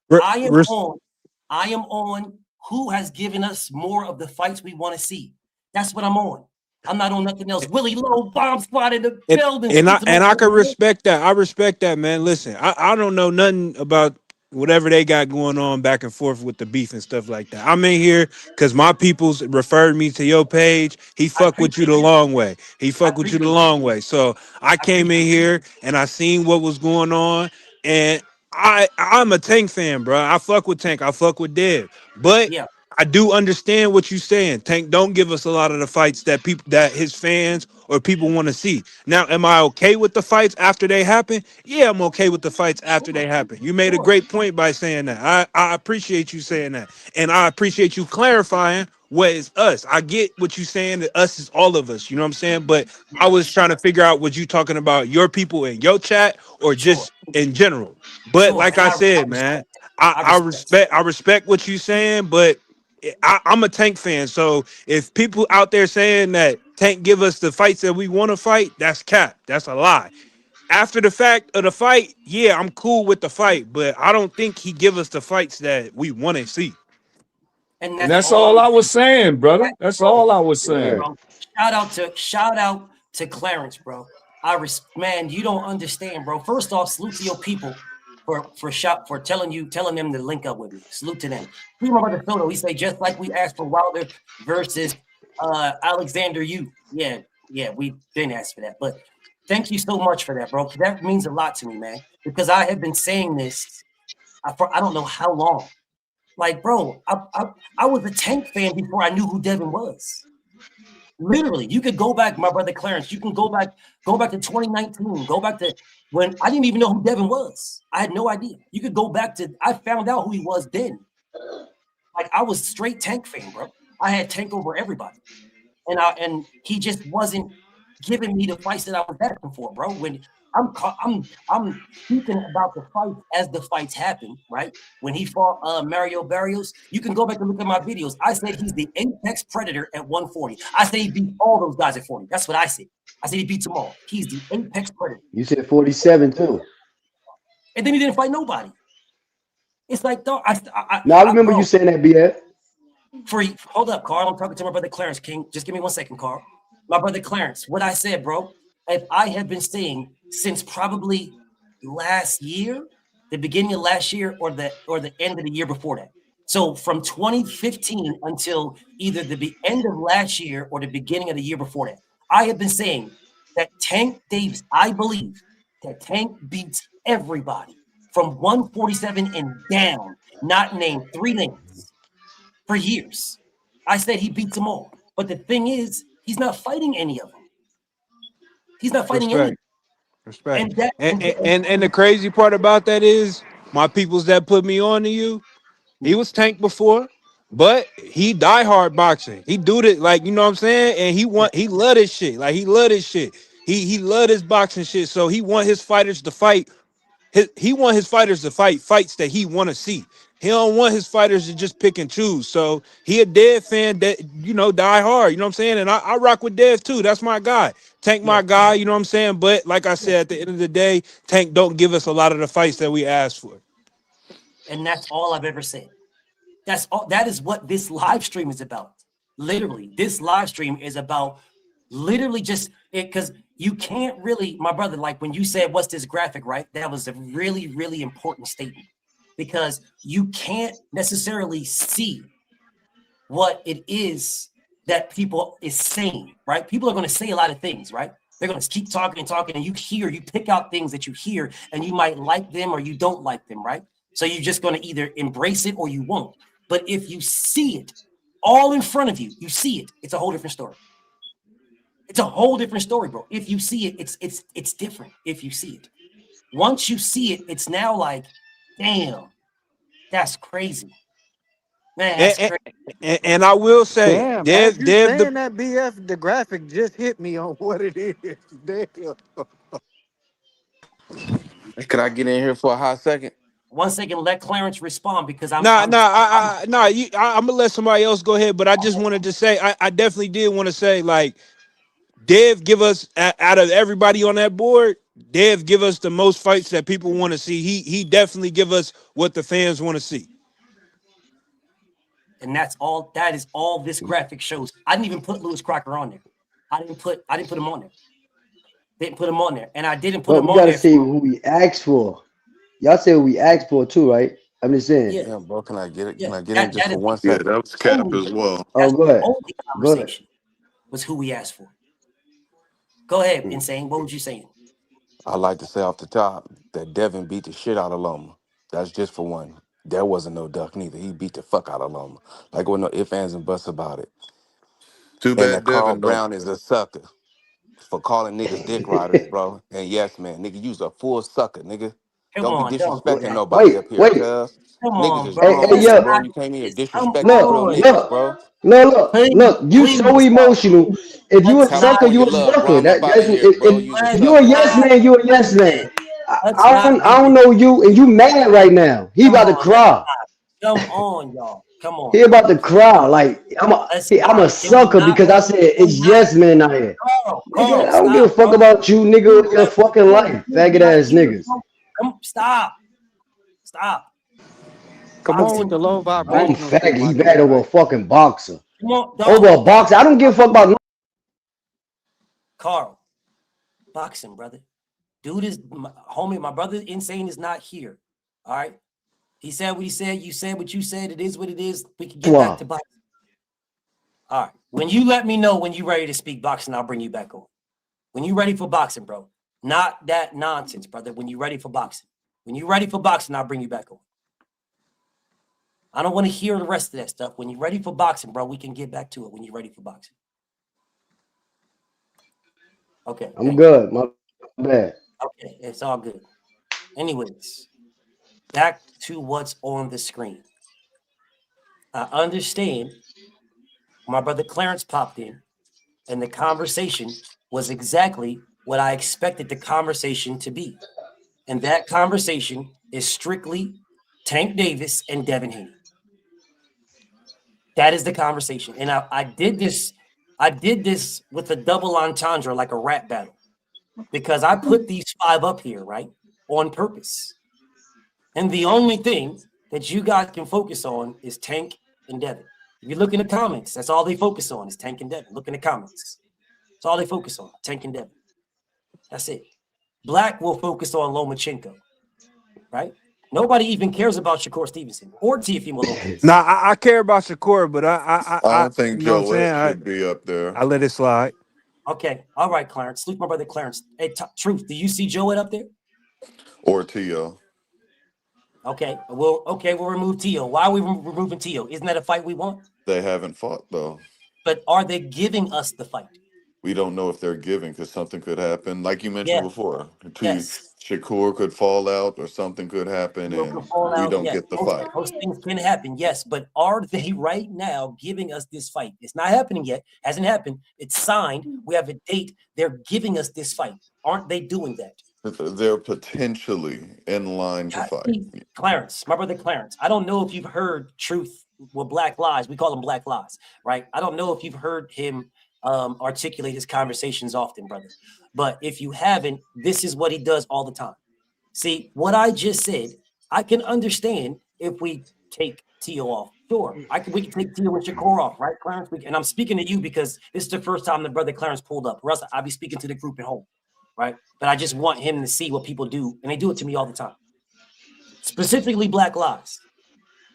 I am on who has given us more of the fights we want to see. That's what I'm on. I'm not on nothing else. Willie Lowe, Bomb Squad in the building. And I can respect that. I respect that, man. Listen, I don't know nothing about whatever they got going on back and forth with the beef and stuff like that. I'm in here because my people's referred me to your page. He fuck with you the long way. He fuck with you the long way. So I came in here and I seen what was going on, and I'm a Tank fan, bro. I fuck with Tank. I fuck with Dev, but yeah. I do understand what you're saying. Tank don't give us a lot of the fights that people, that his fans or people want to see. Now, am I okay with the fights after they happen? Yeah, I'm okay with the fights after they happen. You made a great point by saying that. I appreciate you saying that. And I appreciate you clarifying what is us. I get what you're saying, that us is all of us. You know what I'm saying? But I was trying to figure out, was you talking about your people in your chat or just in general? But like I said, man, I respect what you're saying, but I'm a Tank fan, so if people out there saying that Tank give us the fights that we want to fight, that's cap. That's a lie. After the fact of the fight, yeah, I'm cool with the fight, but I don't think he give us the fights that we want to see. And that's all I was saying, brother. That's all I was saying. Shout out to Clarence, bro. Man, you don't understand, bro. First off, salute to your people for telling them to link up with me. Salute to them. We my brother Phil, he say just like we asked for Wilder versus Alexander Yu. Yeah, we didn't ask for that, but thank you so much for that, bro. That means a lot to me, man. Because I have been saying this. I don't know how long. Like, bro, I was a Tank fan before I knew who Devin was. Literally, you could go back, my brother Clarence. You can go back to 2019. Go back to when I didn't even know who Devin was. I had no idea. You could go back to I found out who he was then. Like I was straight Tank fan, bro. I had Tank over everybody, and he just wasn't giving me the fights that I was asking for, bro. When I'm speaking about the fights as the fights happen, right? When he fought Mario Barrios, you can go back and look at my videos. I said he's the apex predator at 140. I say he beat all those guys at 40. That's what I said. I said he beats them all. He's the apex predator. You said 47 too. And then he didn't fight nobody. It's like, dog. I remember you saying that, BF. Hold up, Carl. I'm talking to my brother Clarence King. Just give me 1 second, Carl. My brother Clarence, what I said, bro, if I have been saying since probably last year, the beginning of last year or the end of the year before that. So from 2015 until either the end of last year or the beginning of the year before that, I have been saying that Tank Davis, I believe that Tank beats everybody from 147 and down, not named 3 names for years. I said he beats them all. But the thing is, he's not fighting any of them. He's not fighting any. Respect. And the crazy part about that is my peoples that put me on to you, he was Tank before, but he diehard boxing. He do it like, you know what I'm saying? And he love this shit. Like he love this shit. He love his boxing shit. So he want his fighters to fight. He want his fighters to fight fights that he want to see. He don't want his fighters to just pick and choose. So he a Dev fan that, you know, die hard. You know what I'm saying? And I rock with Dev too. That's my guy. Tank my guy, you know what I'm saying? But like I said, at the end of the day, Tank don't give us a lot of the fights that we asked for. And that's all I've ever said. That's all. That is what this live stream is about. Literally, this live stream is about literally just it, because you can't really, my brother, like when you said, what's this graphic, right? That was a really, really important statement because you can't necessarily see what it is that people is saying, right? People are going to say a lot of things, right? They're going to keep talking and talking, and you pick out things that you hear, and you might like them or you don't like them, right? So you're just going to either embrace it or you won't. But if you see it all in front of you, you see it, it's a whole different story. It's a whole different story, bro. If you see it, it's different if you see it. Once you see it, it's now like, damn, that's crazy. Man, that's crazy. And I will say, Damn, Dev, as you saying the that, BF, the graphic just hit me on what it is. Damn. Could I get in here for a hot second? 1 second, let Clarence respond because I'm I'm gonna let somebody else go ahead, but I just wanted to say, I definitely did want to say, like, Dev give us out of everybody on that board, Dev give us the most fights that people want to see. He definitely give us what the fans want to see. And that is all this graphic shows. I didn't even put Lewis Crocker on there. I didn't put him on there. Didn't put him on there. And I didn't put But him we on gotta there. say who we asked for. Y'all say what we asked for too, right? I'm just saying. Yeah, bro. Can I get it? Yeah, Can I get in just for 1 Yeah, second? that was cap as well. Oh, go ahead. Only Go ahead. conversation was who we asked for. Go ahead, Insane. What was you saying? I like to say off the top that Devin beat the shit out of Loma. That's just for one. There wasn't no duck neither. He beat the fuck out of Loma. Like with no ifs, ands, and buts about it. Too And that bad Carl Devin don't. Brown is a sucker for calling niggas dick riders, bro. And yes, man, nigga, you's a full sucker, nigga. Come Don't be on, don't do disrespecting that. nobody up here, Wait. cuz. Come Niggas on, is bro. grown Hey, It's men, yo. bro. not You came here this. Come disrespecting real on. niggas, bro. Please, You so please stop. emotional. If you a Let's Count me not sucker, on you your a love, bro. sucker. I'm up out of here, bro. You's a If you a sucker, yes bro. man, you a yes man. let's not I do don't this. know you, and you mad right now. He Come about to on, let's cry. not. Come on, y'all. Come He on. about to cry. Like Let's I'm a not. Can we sucker not? because I said Can we it's not? yes men out here. Nigga, Carl, I don't give a stop, fuck bro. about you, nigga, or your fucking life, faggot ass niggas. Come, stop. Stop. Come on with Boxing, the low I'm vibrational shit, faggot. my He mad nigga. over a fucking boxer. come on, Over a dog. boxer. I don't give a fuck about no. Carl, boxing, brother. Dude is homie. My brother Insane is not here. All right. He said what he said. You said what you said. It is what it is. We can get back to boxing. All right. When you let me know when you're ready to speak boxing, I'll bring you back on. When you're ready for boxing, bro. Not that nonsense, brother. When you're ready for boxing. When you're ready for boxing, I'll bring you back on. I don't want to hear the rest of that stuff. When you're ready for boxing, bro, we can get back to it when you're ready for boxing. Okay. I'm good. My bad. Okay, it's all good. Anyways, back to what's on the screen. I understand my brother Clarence popped in, and the conversation was exactly what I expected the conversation to be. And that conversation is strictly Tank Davis and Devin Haney. That is the conversation. And I did this with a double entendre, like a rap battle, because I put these 5 up here, right, on purpose. And the only thing that you guys can focus on is Tank and Devin. If you look in the comments, that's all they focus on is Tank and Devin. Look in the comments. That's all they focus on, Tank and Devin. That's it. Black will focus on Lomachenko, right? Nobody even cares about Shakur Stevenson or Teofimo Lopez. Nah, I care about Shakur, but I don't think you know what I'm Joel saying? should be up there. I let it slide. Okay, all right, Clarence. Salute my brother Clarence. Hey, Truth, do you see Joe up there? Or Tio. Okay, we'll remove Tio. Why are we removing Tio? Isn't that a fight we want? They haven't fought though. But are they giving us the fight? We don't know if they're giving because something could happen. Like you mentioned before, Yes. Shakur could fall out or something could happen and we don't get the fight. Those things can happen, yes. But are they right now giving us this fight? It's not happening yet. Hasn't happened. It's signed. We have a date. They're giving us this fight. Aren't they doing that? They're potentially in line to fight. Clarence, my brother Clarence, I don't know if you've heard Truth with Black Lies. We call them Black Lies, right? I don't know if you've heard him articulate his conversations often, brother. But if you haven't, this is what he does all the time. See, what I just said, I can understand if we take Tio off. Sure, we can take Tio and Shakur off, right, Clarence? And I'm speaking to you because this is the first time the brother Clarence pulled up. Or else I'll be speaking to the group at home, right? But I just want him to see what people do, and they do it to me all the time. Specifically, Black Lives.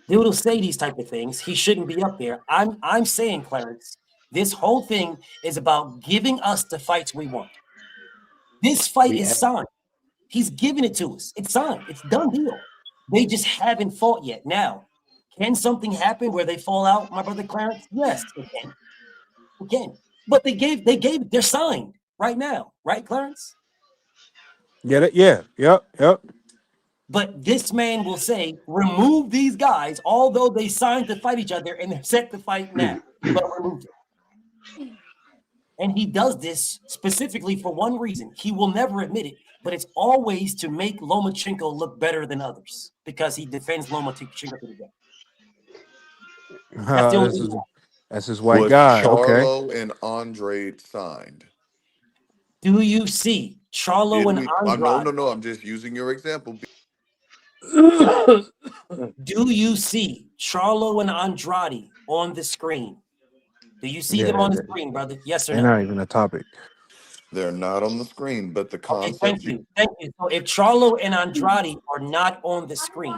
Dude will say these type of things. He shouldn't be up there. I'm saying, Clarence, this whole thing is about giving us the fights we want. This fight is signed. He's giving it to us. It's signed. It's done deal. They just haven't fought yet. Now, can something happen where they fall out, my brother Clarence? Yes, it can. It can. But they're signed right now, right, Clarence? Get it? Yeah. Yep. But this man will say, remove these guys, although they signed to fight each other and they're set to fight now. But remove them. And he does this specifically for one reason. He will never admit it, but it's always to make Lomachenko look better than others because he defends Lomachenko to the death. That's his white guy. Charlo Okay. and Andre signed. Do you see Charlo and Andrade? No. I'm just using your example. Do you see Charlo and Andrade on the screen? Do you see them on the screen, brother? Yes or no? They're not even a topic. They're not on the screen, but the concept. Thank you. So if Charlo and Andrade are not on the screen,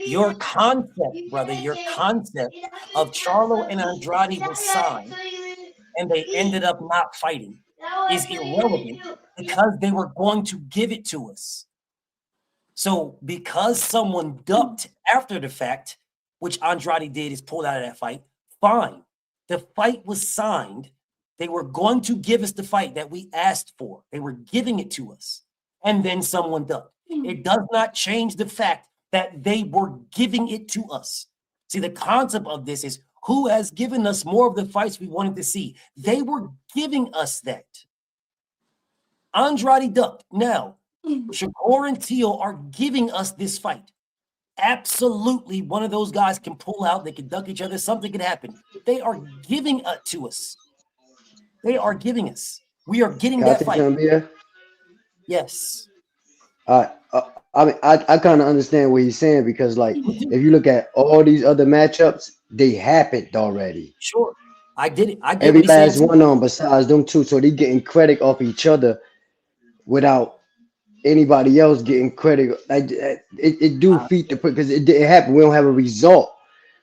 your concept, brother, your concept of Charlo and Andrade was signed and they ended up not fighting is irrelevant because they were going to give it to us. So because someone ducked after the fact, which Andrade did, is pulled out of that fight, fine. The fight was signed. They were going to give us the fight that we asked for. They were giving it to us. And then someone ducked. It does not change the fact that they were giving it to us. See, the concept of this is who has given us more of the fights we wanted to see. They were giving us that. Andrade ducked. Now, Shakur and Teal are giving us this fight. Absolutely, one of those guys can pull out. They can duck each other. Something can happen. They are giving it to us. They are giving us. We are getting that fight. Yes. I mean, I kind of understand what he's saying because, like, if you look at all these other matchups, they happened already. Sure, I did it. I get every last one on besides them two, so they getting credit off each other without anybody else getting credit. Like it do feed the because it didn't happen. We don't have a result.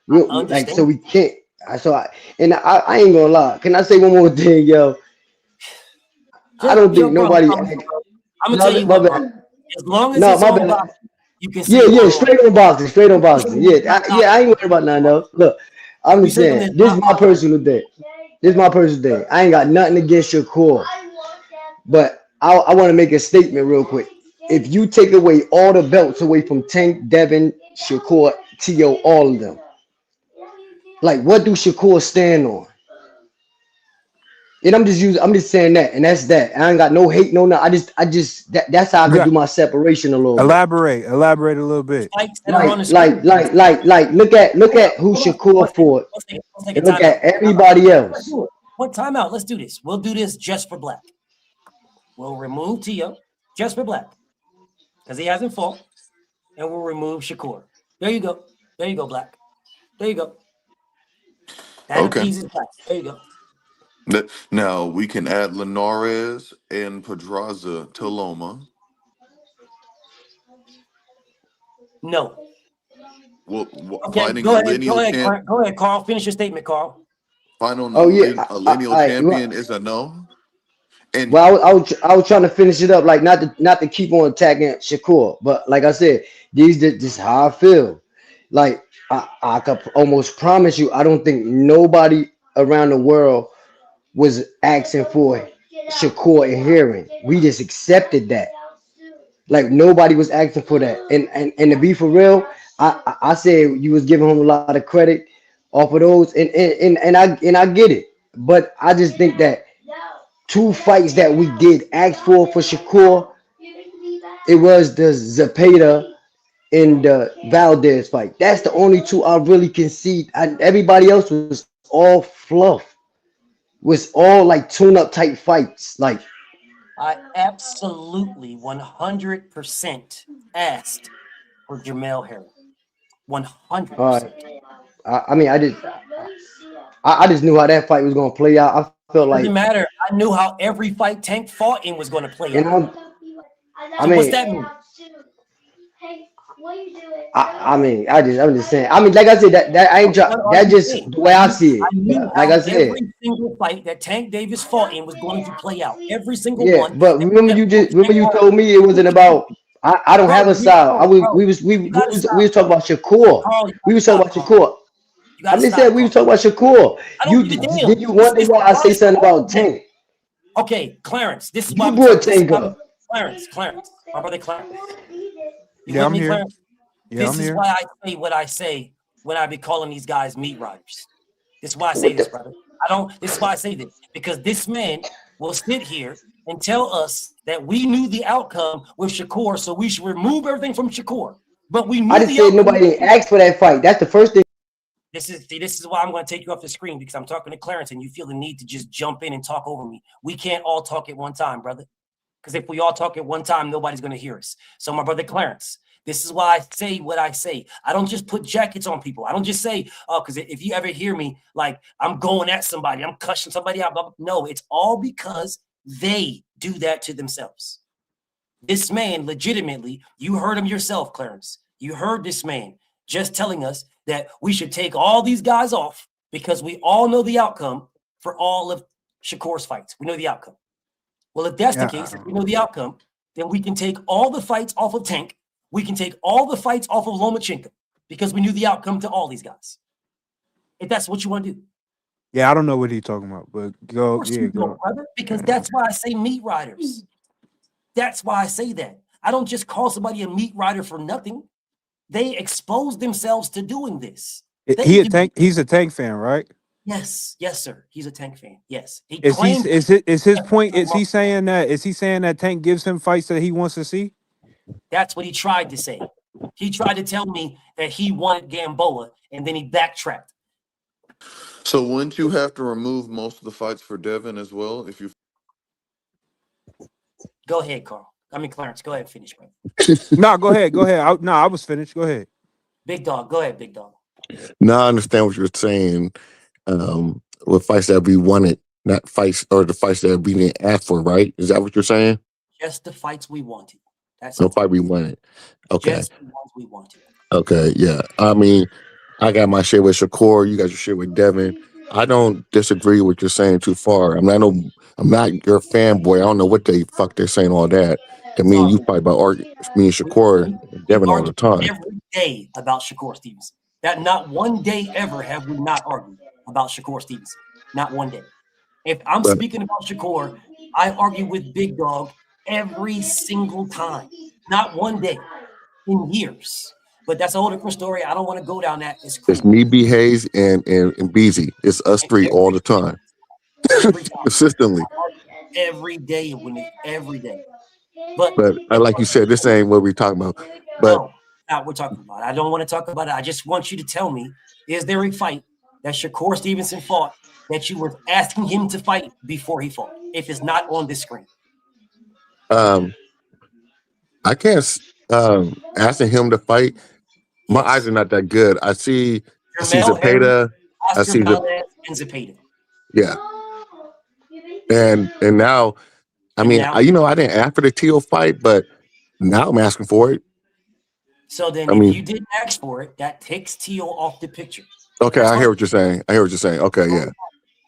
Like so we can't. I ain't gonna lie. Can I say one more thing, yo? I don't think nobody. I'm gonna tell you what, as long as it's on boxing, You can Yeah, say yeah, Marlon. straight on boxing, straight on You can say boxing. him Yeah, is not I ain't worried about nothing else. Look, I'm You just say him saying, is this is not my popular. personal thing. This is my personal thing. I ain't got nothing against Shakur, but I want to make a statement real quick. If you take away all the belts away from Tank, Devin, Shakur, T.O., all of them, like what do Shakur stand on? And I'm just saying that, and that's that. I ain't got no hate, no. That's how I You could do got my separation a little bit. elaborate a little bit. Fights that are on the screen. Look at who Hold up. Shakur fought, Let's take a and look timeout. at everybody else. What timeout? Let's do this. We'll do this just for Black. We'll remove Tio just for Black because he hasn't fought, and we'll remove Shakur. There you go. There you go, Black. There you go. That Okay. appeases Black. There you go. Now we can add Linares and Pedraza to Loma. No. Well, Okay, fighting a lineal Go ahead, champ, Go ahead, Carl. Finish your statement, Carl. fighting Oh yeah, a lineal well, champion is a no. And I was trying to finish it up, like not to keep on attacking Shakur, but like I said, this is how I feel. Like I could almost promise you, I don't think nobody around the world was asking for Shakur and hearing. We just accepted that. Like nobody was asking for that. And to be for real, I said you was giving him a lot of credit off of those, and I get it. But I just think that two fights that we did ask for Shakur, it was the Zapata and the Valdez fight. That's the only two I really concede. Everybody else was all fluff. Was all like tune-up type fights. Like I absolutely 100% asked for Jamel Herring. 100%. I mean, I just knew how that fight was gonna play out. I felt like, Doesn't matter. I knew how every fight Tank fought in was going to play and out. I So what's mean, that mean? I'm just saying. I mean, like I said, that I ain't What are that you just saying? the way I see I it. knew Like how I said, every single fight that Tank Davis fought in was going to play out. Every single yeah. one But that remember Tank you fought. told me it wasn't about. I don't have a style. Bro, you gotta We stop, was talking bro. about Shakur. Carl, you We gotta was talking stop, about Carl. Shakur. You I'm gotta just saying stop, we was Carl. talking about Shakur. I don't You give a did damn. you wonder It's why I say because something all about of them. Tank? Okay, Clarence, this is why You I'm brought talking. This is Tank why up. Clarence, my brother Clarence. You Yeah, with I'm me, here. Clarence? Yeah, This I'm is here. why I say what I say when I be calling these guys meat riders. This is why I say What this, the? brother. This is why I say this. Because this man will sit here and tell us that we knew the outcome with Shakur, so we should remove everything from Shakur. But we I knew just the said outcome. nobody didn't ask for that fight. That's the first thing. This is why I'm going to take you off the screen, because I'm talking to Clarence and you feel the need to just jump in and talk over me. We can't all talk at one time, brother. Because if we all talk at one time, nobody's going to hear us. So my brother Clarence, this is why I say what I say. I don't just put jackets on people. I don't just say, oh, because if you ever hear me, like I'm going at somebody, I'm cussing somebody out. Blah, blah. No, it's all because they do that to themselves. This man, legitimately, you heard him yourself, Clarence. You heard this man just telling us that we should take all these guys off because we all know the outcome for all of Shakur's fights. We know the outcome. Well, if that's the case, if we know the outcome, then we can take all the fights off of Tank. We can take all the fights off of Lomachenko because we knew the outcome to all these guys. If that's what you want to do. Yeah, I don't know what he's talking about, but go. Of course Yeah, you go. don't, brother, because that's why I say meat riders. That's why I say that. I don't just call somebody a meat rider for nothing. They expose themselves to doing this. They do. He's a Tank fan, right? Yes, sir. He's a Tank fan. Yes, he Is he claimed. is his point? Is he saying that Tank gives him fights that he wants to see? That's what he tried to say. He tried to tell me that he wanted Gamboa, and then he backtracked. so wouldn't you have to remove most of the fights for Devin as well? If you Go ahead, Carl. I mean, Clarence. Go ahead and finish, bro. No, go ahead. I was finished. Go ahead. Big dog. Go ahead, big dog. Now I understand what you're saying. With fights that we wanted, not fights or the fights that we didn't ask for, right? Is that what you're saying? Just the fights we wanted. That's No all. fight we wanted. Okay. Just the ones we wanted. Okay. Yeah. I mean, I got my shit with Shakur. You got your shit with Devin. I don't disagree with what you're saying too far. I'm not your fanboy. I don't know what they fuck they're saying all that. I mean, you fight about me and Shakur and We Devin all argue the time. every day about Shakur Stevenson. That not one day ever have we not argued about Shakur Stevenson. Not one day. If I'm But speaking about Shakur, I argue with Big Dog every single time. Not one day in years. But that's a whole different story. I don't want to go down that. It's cool. it's me, B Hayes, and Beezy. It's us three all the time. Every time. Consistently. Every day every day. But Like you said, this ain't what we're talking about. But no, not what we're talking about. I don't want to talk about it. I just want you to tell me, is there a fight that Shakur Stevenson fought that you were asking him to fight before he fought? If it's not on this screen. I can't asking him to fight. My eyes are not that good. I see Zepeda. I Oscar see Valdez, and Zepeda. Yeah. And now, I mean, I didn't ask for the Teal fight, but now I'm asking for it. So then, I if mean, you didn't ask for it, that takes Teal off the picture. okay, I hear what you're saying. Okay, yeah.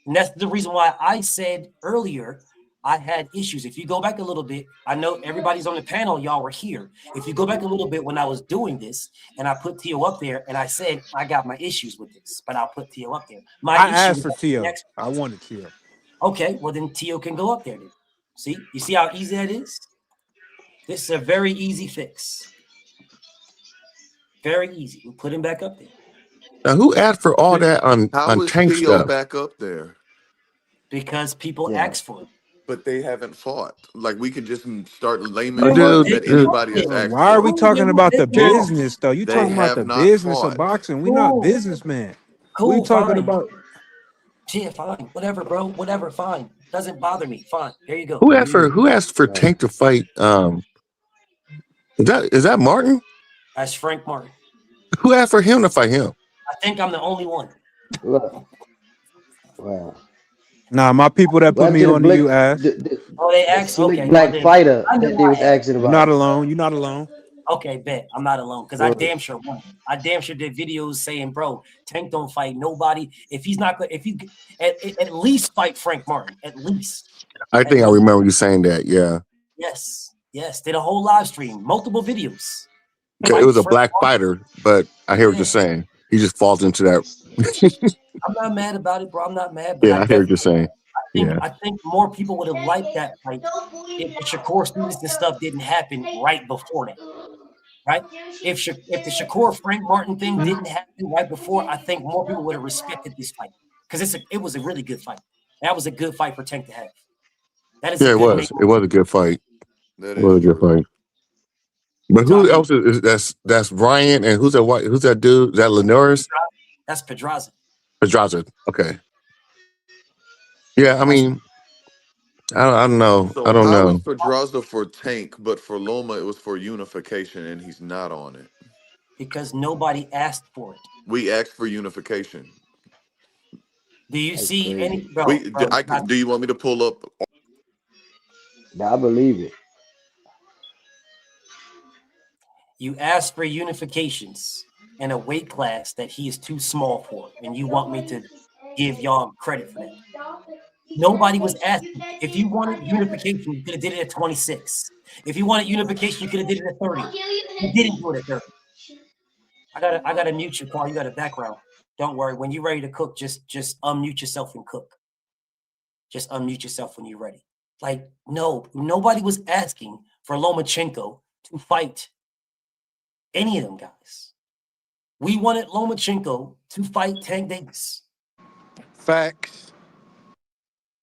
And that's the reason why I said earlier I had issues. If you go back a little bit, I know everybody's on the panel, y'all were here. If you go back a little bit when I was doing this and I put Teal up there and I said I got my issues with this, but I'll put Teal up there. I asked for Teal. I wanted Teal. Okay, well then Teal can go up there then. See? You see how easy that is? This is a very easy fix. Very easy. We'll put him back up there. Now, who asked for all that on is Tank Theo stuff? back up there? Because people ask for it. But they haven't fought. Like, we could just start layman terms that anybody has asked Why are we for. talking about the business, though? You They talking about have the not business of fought. boxing. We're not businessmen. Cool, We talking fine. about. Yeah, fine. Whatever, bro. Whatever, fine. Doesn't bother me. Fine. There you go. Who asked for Tank to fight? Is that Martin? That's Frank Martin. Who asked for him to fight him? I think I'm the only one. Wow. Nah, my people that put me on to you asked. They asked. Okay, black fighter that they was asking about. You're not alone. You're not alone. Okay, bet I'm not alone because I damn sure won. I damn sure did videos saying, "Bro, Tank don't fight nobody. If he's not good, if you at least fight Frank Martin, at least." I think I remember you saying that. Yeah. Yes. Did a whole live stream, multiple videos. It was a black fighter, but I hear what you're saying. He just falls into that. I'm not mad about it, bro. I'm not mad. But I hear what you're saying. I think more people would have liked that fight if the Shakur Stevenson stuff didn't happen right before that. Right? If the Shakur Frank Martin thing didn't happen right before, I think more people would have respected this fight because it was a really good fight. That was a good fight for Tank to have. That is it was. It was a good fight. It was a good fight. But who else is that's Bryant and who's that dude? Is that Linares? That's Pedraza. Pedraza. Okay. Yeah, I mean, I don't know. So I don't how know. is Pedraza for Tank, but for Loma it was for unification, and he's not on it? Because nobody asked for it. We asked for unification. Do you see any? Bro, do you want me to pull up? I believe it. You asked for unifications in a weight class that he is too small for, and you want me to give y'all credit for that. Nobody was asking. If you wanted unification, you could have did it at 26. If you wanted unification, you could have did it at 30. You didn't do it at 30. I gotta mute you, Paul. You got a background. Don't worry. When you're ready to cook, just unmute yourself and cook. Just unmute yourself when you're ready. Like, no, nobody was asking for Lomachenko to fight any of them guys. We wanted Lomachenko to fight Tank Davis. Facts.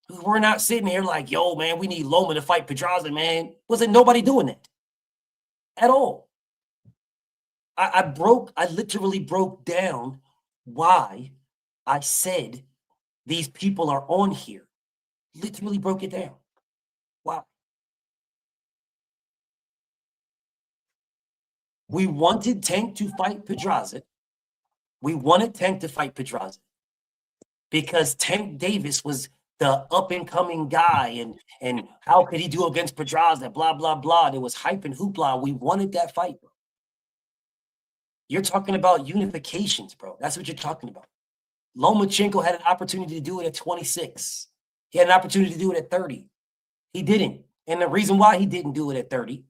We're not sitting here like, yo, man, we need Loma to fight Pedraza, man. Wasn't nobody doing that at all. I literally broke down why I said these people are on here. Literally broke it down. Wow. We wanted Tank to fight Pedraza. We wanted Tank to fight Pedraza because Tank Davis was the up-and-coming guy, and how could he do against Pedraza, blah, blah, blah. There was hype and hoopla. We wanted that fight, bro. You're talking about unifications, bro. That's what you're talking about. Lomachenko had an opportunity to do it at 26. He had an opportunity to do it at 30. He didn't. And the reason why he didn't do it at 30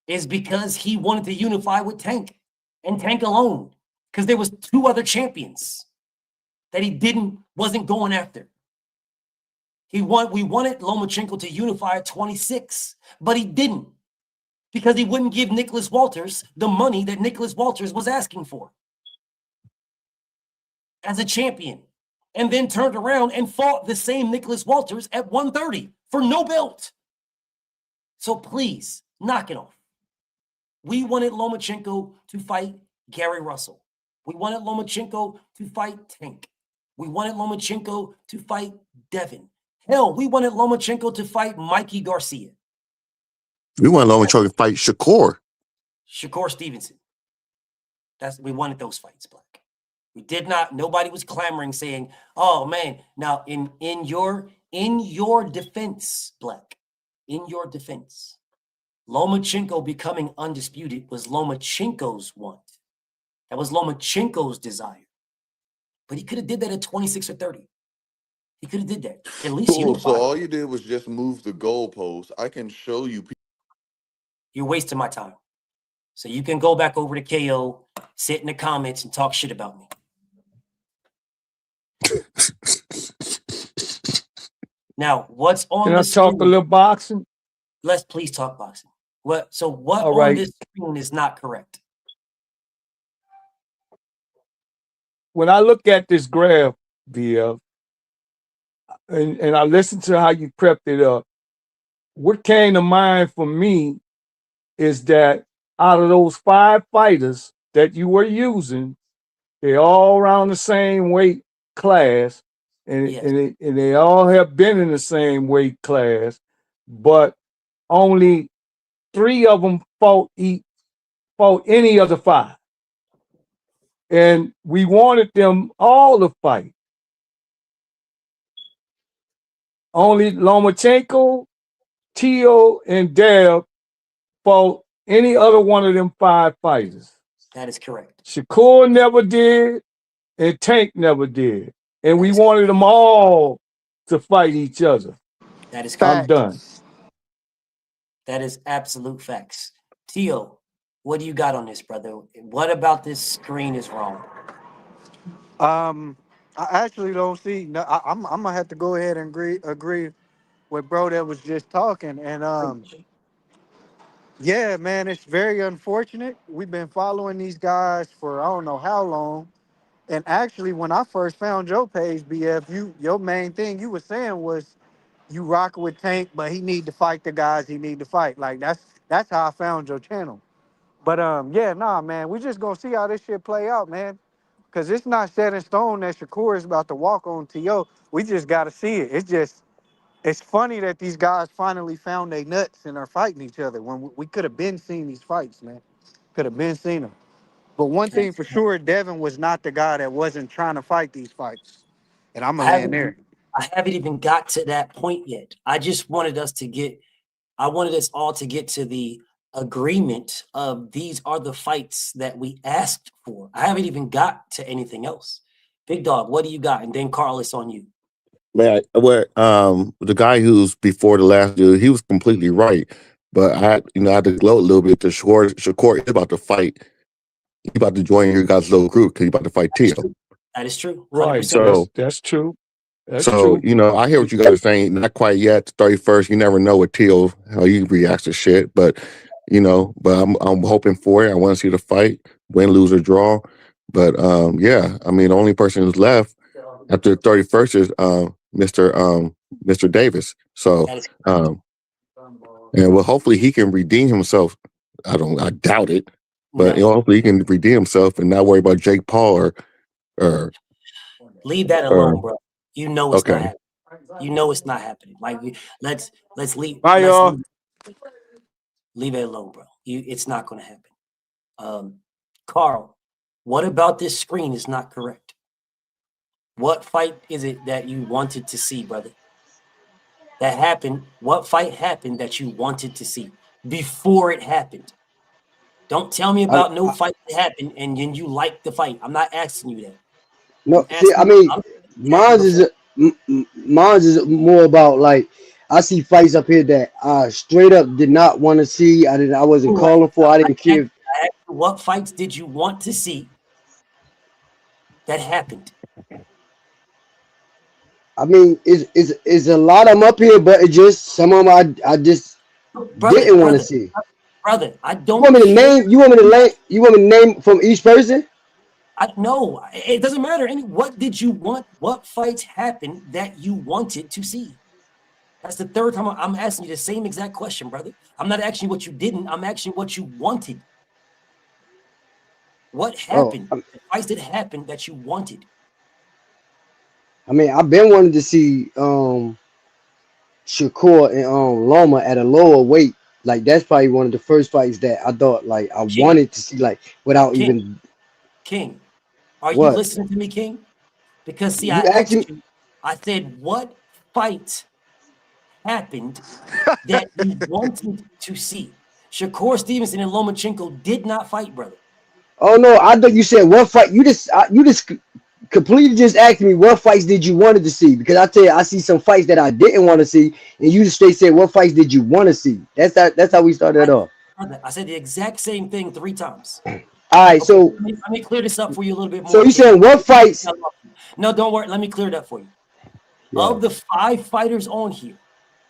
is because he wanted to unify with Tank and Tank alone. Because there was 2 other champions that he wasn't going after. We wanted Lomachenko to unify at 26, but he didn't because he wouldn't give Nicholas Walters the money that Nicholas Walters was asking for as a champion, and then turned around and fought the same Nicholas Walters at 130 for no belt. So please, knock it off. We wanted Lomachenko to fight Gary Russell. We wanted Lomachenko to fight Tank. We wanted Lomachenko to fight Devin. Hell, we wanted Lomachenko to fight Mikey Garcia. We want Lomachenko to fight Shakur Stevenson. We wanted those fights, Black. We did not. Nobody was clamoring, saying, "Oh man!" Now, in your defense, Black, in your defense, Lomachenko becoming undisputed was Lomachenko's want. That was Lomachenko's desire. But he could have did that at 26 or 30. He could have did that. At least Cool. So all you did was just move the goalpost. I can show you. You're wasting my time. So you can go back over to KO, sit in the comments, and talk shit about me. Now, what's on the screen? Can I talk a little boxing? Let's please talk boxing. What on this screen is not correct? When I look at this graph, VF, and I listen to how you prepped it up, what came to mind for me is that out of those 5 fighters that you were using, they're all around the same weight class, and, yes. and they all have been in the same weight class, but only 3 of them fought any of the 5. And we wanted them all to fight. Only Lomachenko, Tio, and Deb fought any other one of them 5 fighters. That is correct. Shakur never did, and Tank never did. And we wanted them all to fight each other. That is correct. I'm done. That is absolute facts. Tio, what do you got on this, brother? What about this screen is wrong? I actually don't see. No, I'm gonna have to go ahead and agree with bro that was just talking. And yeah, man, it's very unfortunate. We've been following these guys for I don't know how long. And actually, when I first found your page, BF, your main thing you were saying was you rock with Tank, but he need to fight the guys he need to fight. Like that's how I found your channel. But yeah, nah, man, we just gonna see how this shit play out, man. Cause it's not set in stone that Shakur is about to walk on T.O. We just gotta see it. It's funny that these guys finally found their nuts and are fighting each other when we could have been seeing these fights, man. Could have been seen them. But one thing for sure, Devin was not the guy that wasn't trying to fight these fights. And I'm gonna land there. I haven't even got to that point yet. I just wanted us all to get to the agreement of these are the fights that we asked for. I haven't even got to anything else. Big Dog, what do you got? And then Carl, it's on you. Man, the guy who's before the last dude, he was completely right. But I had to gloat a little bit. The Shakur is about to fight. He's about to join your guys' little group because he's about to fight Tio. That is true. 100%. Right. So that's true. That's true. I hear what you guys are saying. Not quite yet. 31st, you never know what Tio how he reacts to shit. But I'm hoping for it. I want to see the fight, win, lose, or draw. But yeah, I mean, the only person who's left after the 31st is Mr. Davis. So and well, hopefully he can redeem himself. I doubt it, but hopefully he can redeem himself and not worry about Jake Paul or leave that alone, bro. You know it's not happening. You know it's not happening. Like let's leave. Bye, y'all. Leave it alone, bro. It's not going to happen. Carl, what about this screen is not correct? What fight is it that you wanted to see, brother? That happened. What fight happened that you wanted to see before it happened? Don't tell me about no fight that happened and then you like the fight. I'm not asking you that. No, see, I mean, mine is more about like I see fights up here that I straight up did not want to see. I wasn't All right. calling for. I didn't care. I asked you, what fights did you want to see that happened? I mean, it's a lot of them up here, but it just some of them I just didn't want to see. Brother, I You want don't me to care. name? You want me to name? You want me to name from each person? No, it doesn't matter. What did you want? What fights happened that you wanted to see? That's the third time I'm asking you the same exact question, brother. I'm not asking you what you didn't. I'm asking you what you wanted. What happened? The fights that happened that you wanted. I mean, I've been wanting to see Shakur and Loma at a lower weight. Like that's probably one of the first fights that I thought like I King, wanted to see like without even King, are you what listening to me, King? Because see, I you asking. asked you, I said, what fight happened that you wanted to see? Shakur Stevenson and Lomachenko did not fight, brother. Oh no, I thought you said what fight. You just completely just asked me what fights did you wanted to see because I tell you I see some fights that I didn't want to see, and you just straight said what fights did you want to see. That's how we started it off. Brother, I said the exact same thing 3 times. All right, Okay, so let me clear this up for you a little bit so more, you King. saying what fights? No, don't worry. Let me clear it up for you. Yeah, Of the 5 fighters on here,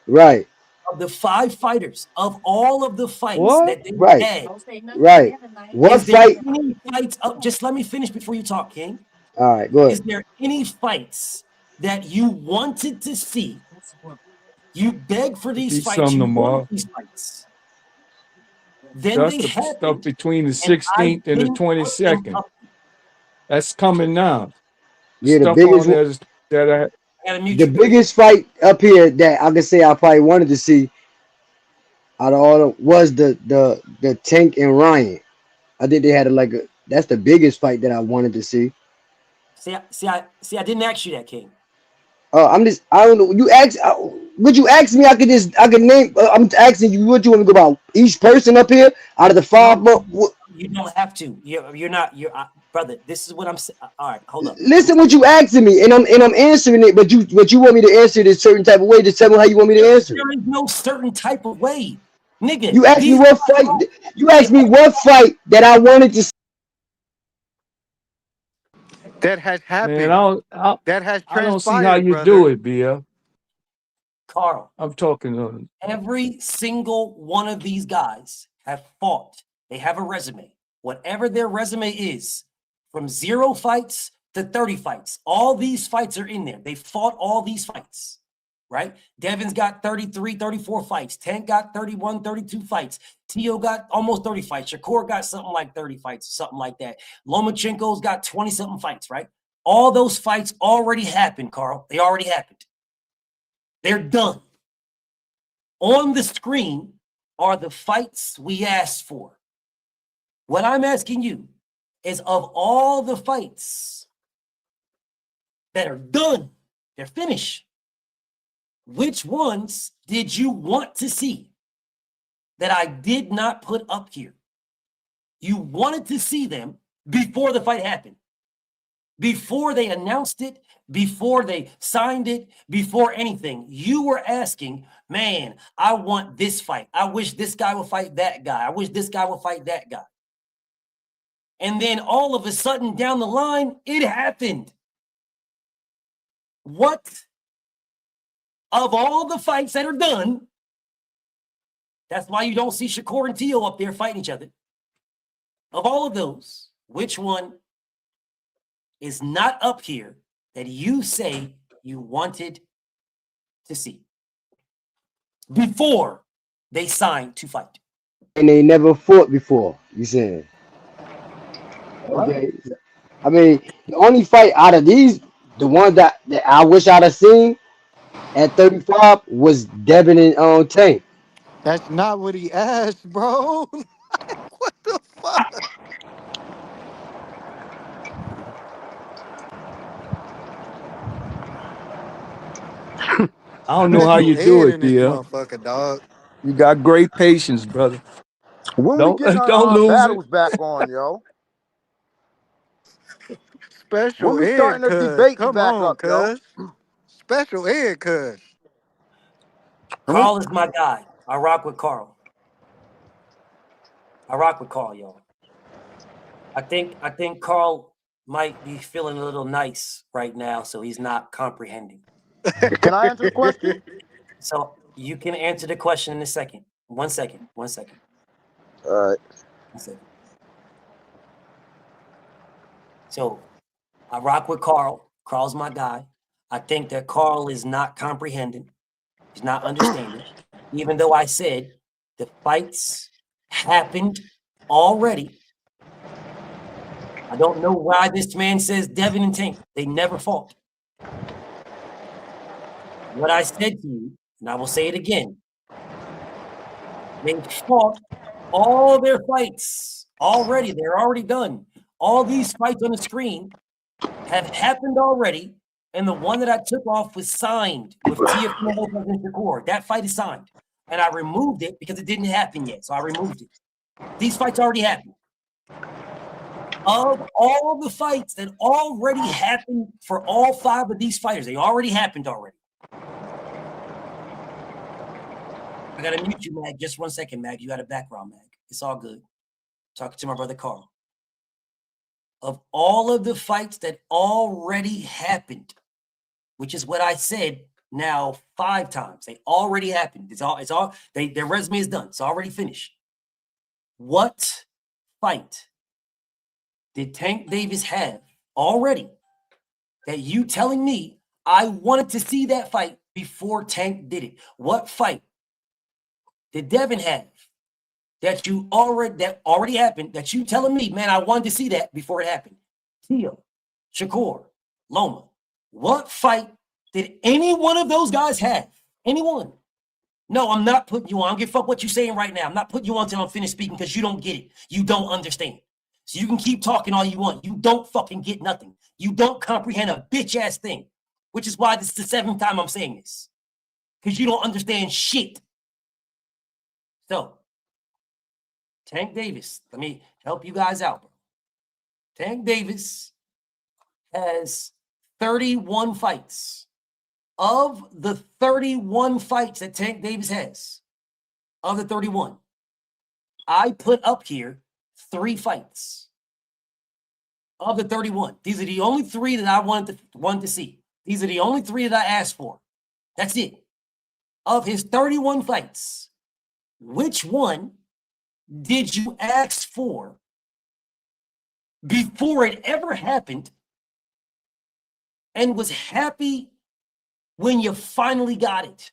right, of the 5 fighters, of all of the fights What? that they right, had, right. What is there fight? any fights? Just let me finish before you talk, King. All right, go Is ahead. there any fights that you wanted to see? You begged for these See fights. some You wanted tomorrow. these fights. Then That's they the stuff happened, between the and I 16th and the didn't put them 22nd. up. That's coming now. Yeah, Stuff on there is- that I I gotta mute the you. Go ahead. biggest fight up here that I could say I probably wanted to see out of all of was the Tank and Ryan. I think they had that's the biggest fight that I wanted to see. See, I didn't ask you that, King. I don't know. You ask, would you ask me? I could name. I'm asking you what you want me to go about each person up here out of the five. No, you don't have to. You're not. Brother. This is what I'm saying. All right, hold up. Listen, what you asking me, and I'm answering it. But you want me to answer it a certain type of way. Just tell me how you want me to answer it. There is no certain type of way, nigga. You asked me These what guys fight. are all, You asked me what fight that I wanted to. That has man, happened. That has I don't see how transpired, you do brother. it, BL. Carl. I'm talking on Every single one of these guys have fought. They have a resume. Whatever their resume is, from 0 fights to 30 fights, all these fights are in there. They fought all these fights, right? Devin's got 33, 34 fights. Tank got 31, 32 fights. Tio got almost 30 fights. Shakur got something like 30 fights, something like that. Lomachenko's got 20-something fights, right? All those fights already happened, Carl. They already happened. They're done. On the screen are the fights we asked for. What I'm asking you is, of all the fights that are done, they're finished, which ones did you want to see that I did not put up here? You wanted to see them before the fight happened, before they announced it, before they signed it, before anything. You were asking, man, I want this fight. I wish this guy would fight that guy. I wish this guy would fight that guy. And then all of a sudden down the line, it happened. What of all the fights that are done, that's why you don't see Shakur and Tio up there fighting each other. Of all of those, which one is not up here that you say you wanted to see before they signed to fight? And they never fought before. You saying? Okay. I mean, the only fight out of these, the one that I wish I'd have seen at 35 was Devin and Tank. That's not what he asked, bro. What the fuck? I don't know how Special you do ed it, in this BL. motherfucker, dog. You got great patience, brother. When we Don't getting don't our lose it. battles back on, yo? When Special we ed, starting the cuz. debates Come back on, up, yo? cuz. Special ed, cuz. Carl is my guy. I rock with Carl. Y'all. I think Carl might be feeling a little nice right now, so he's not comprehending. Can I answer the question? So you can answer the question in a second. 1 second. All right. 1 second. So I rock with Carl. Carl's my guy. I think that Carl is not comprehending. He's not understanding. Even though I said the fights happened already. I don't know why this man says Devin and Tank. They never fought. What I said to you, and I will say it again, they fought all their fights already. They're already done. All these fights on the screen have happened already, and the one that I took off was signed with Tia Lopez and Shakur. That fight is signed, and I removed it because it didn't happen yet, so I removed it. These fights already happened. Of all the fights that already happened for all 5 of these fighters, they already happened already. I gotta mute you, Mag. Just 1 second, Mag. You got a background, Mag. It's all good. Talking to my brother Carl. Of all of the fights that already happened, which is what I said now 5 times. They already happened. Their resume is done. It's already finished. What fight did Tank Davis have already that you telling me I wanted to see that fight before Tank did it? What fight did Devin have that already happened that you telling me, man, I wanted to see that before it happened? Tio, Shakur, Loma. What fight did any one of those guys have? Anyone? No, I'm not putting you on. I don't give a fuck what you're saying right now. I'm not putting you on until I'm finished speaking because you don't get it. You don't understand. So you can keep talking all you want. You don't fucking get nothing. You don't comprehend a bitch-ass thing, which is why this is the 7th time I'm saying this. Because you don't understand shit. So, Tank Davis, let me help you guys out, bro. Tank Davis has 31 fights. Of the 31 fights that Tank Davis has, of the 31, I put up here 3 fights. Of the 31. These are the only 3 that I wanted to see. These are the only 3 that I asked for. That's it. Of his 31 fights, which one did you ask for before it ever happened and was happy when you finally got it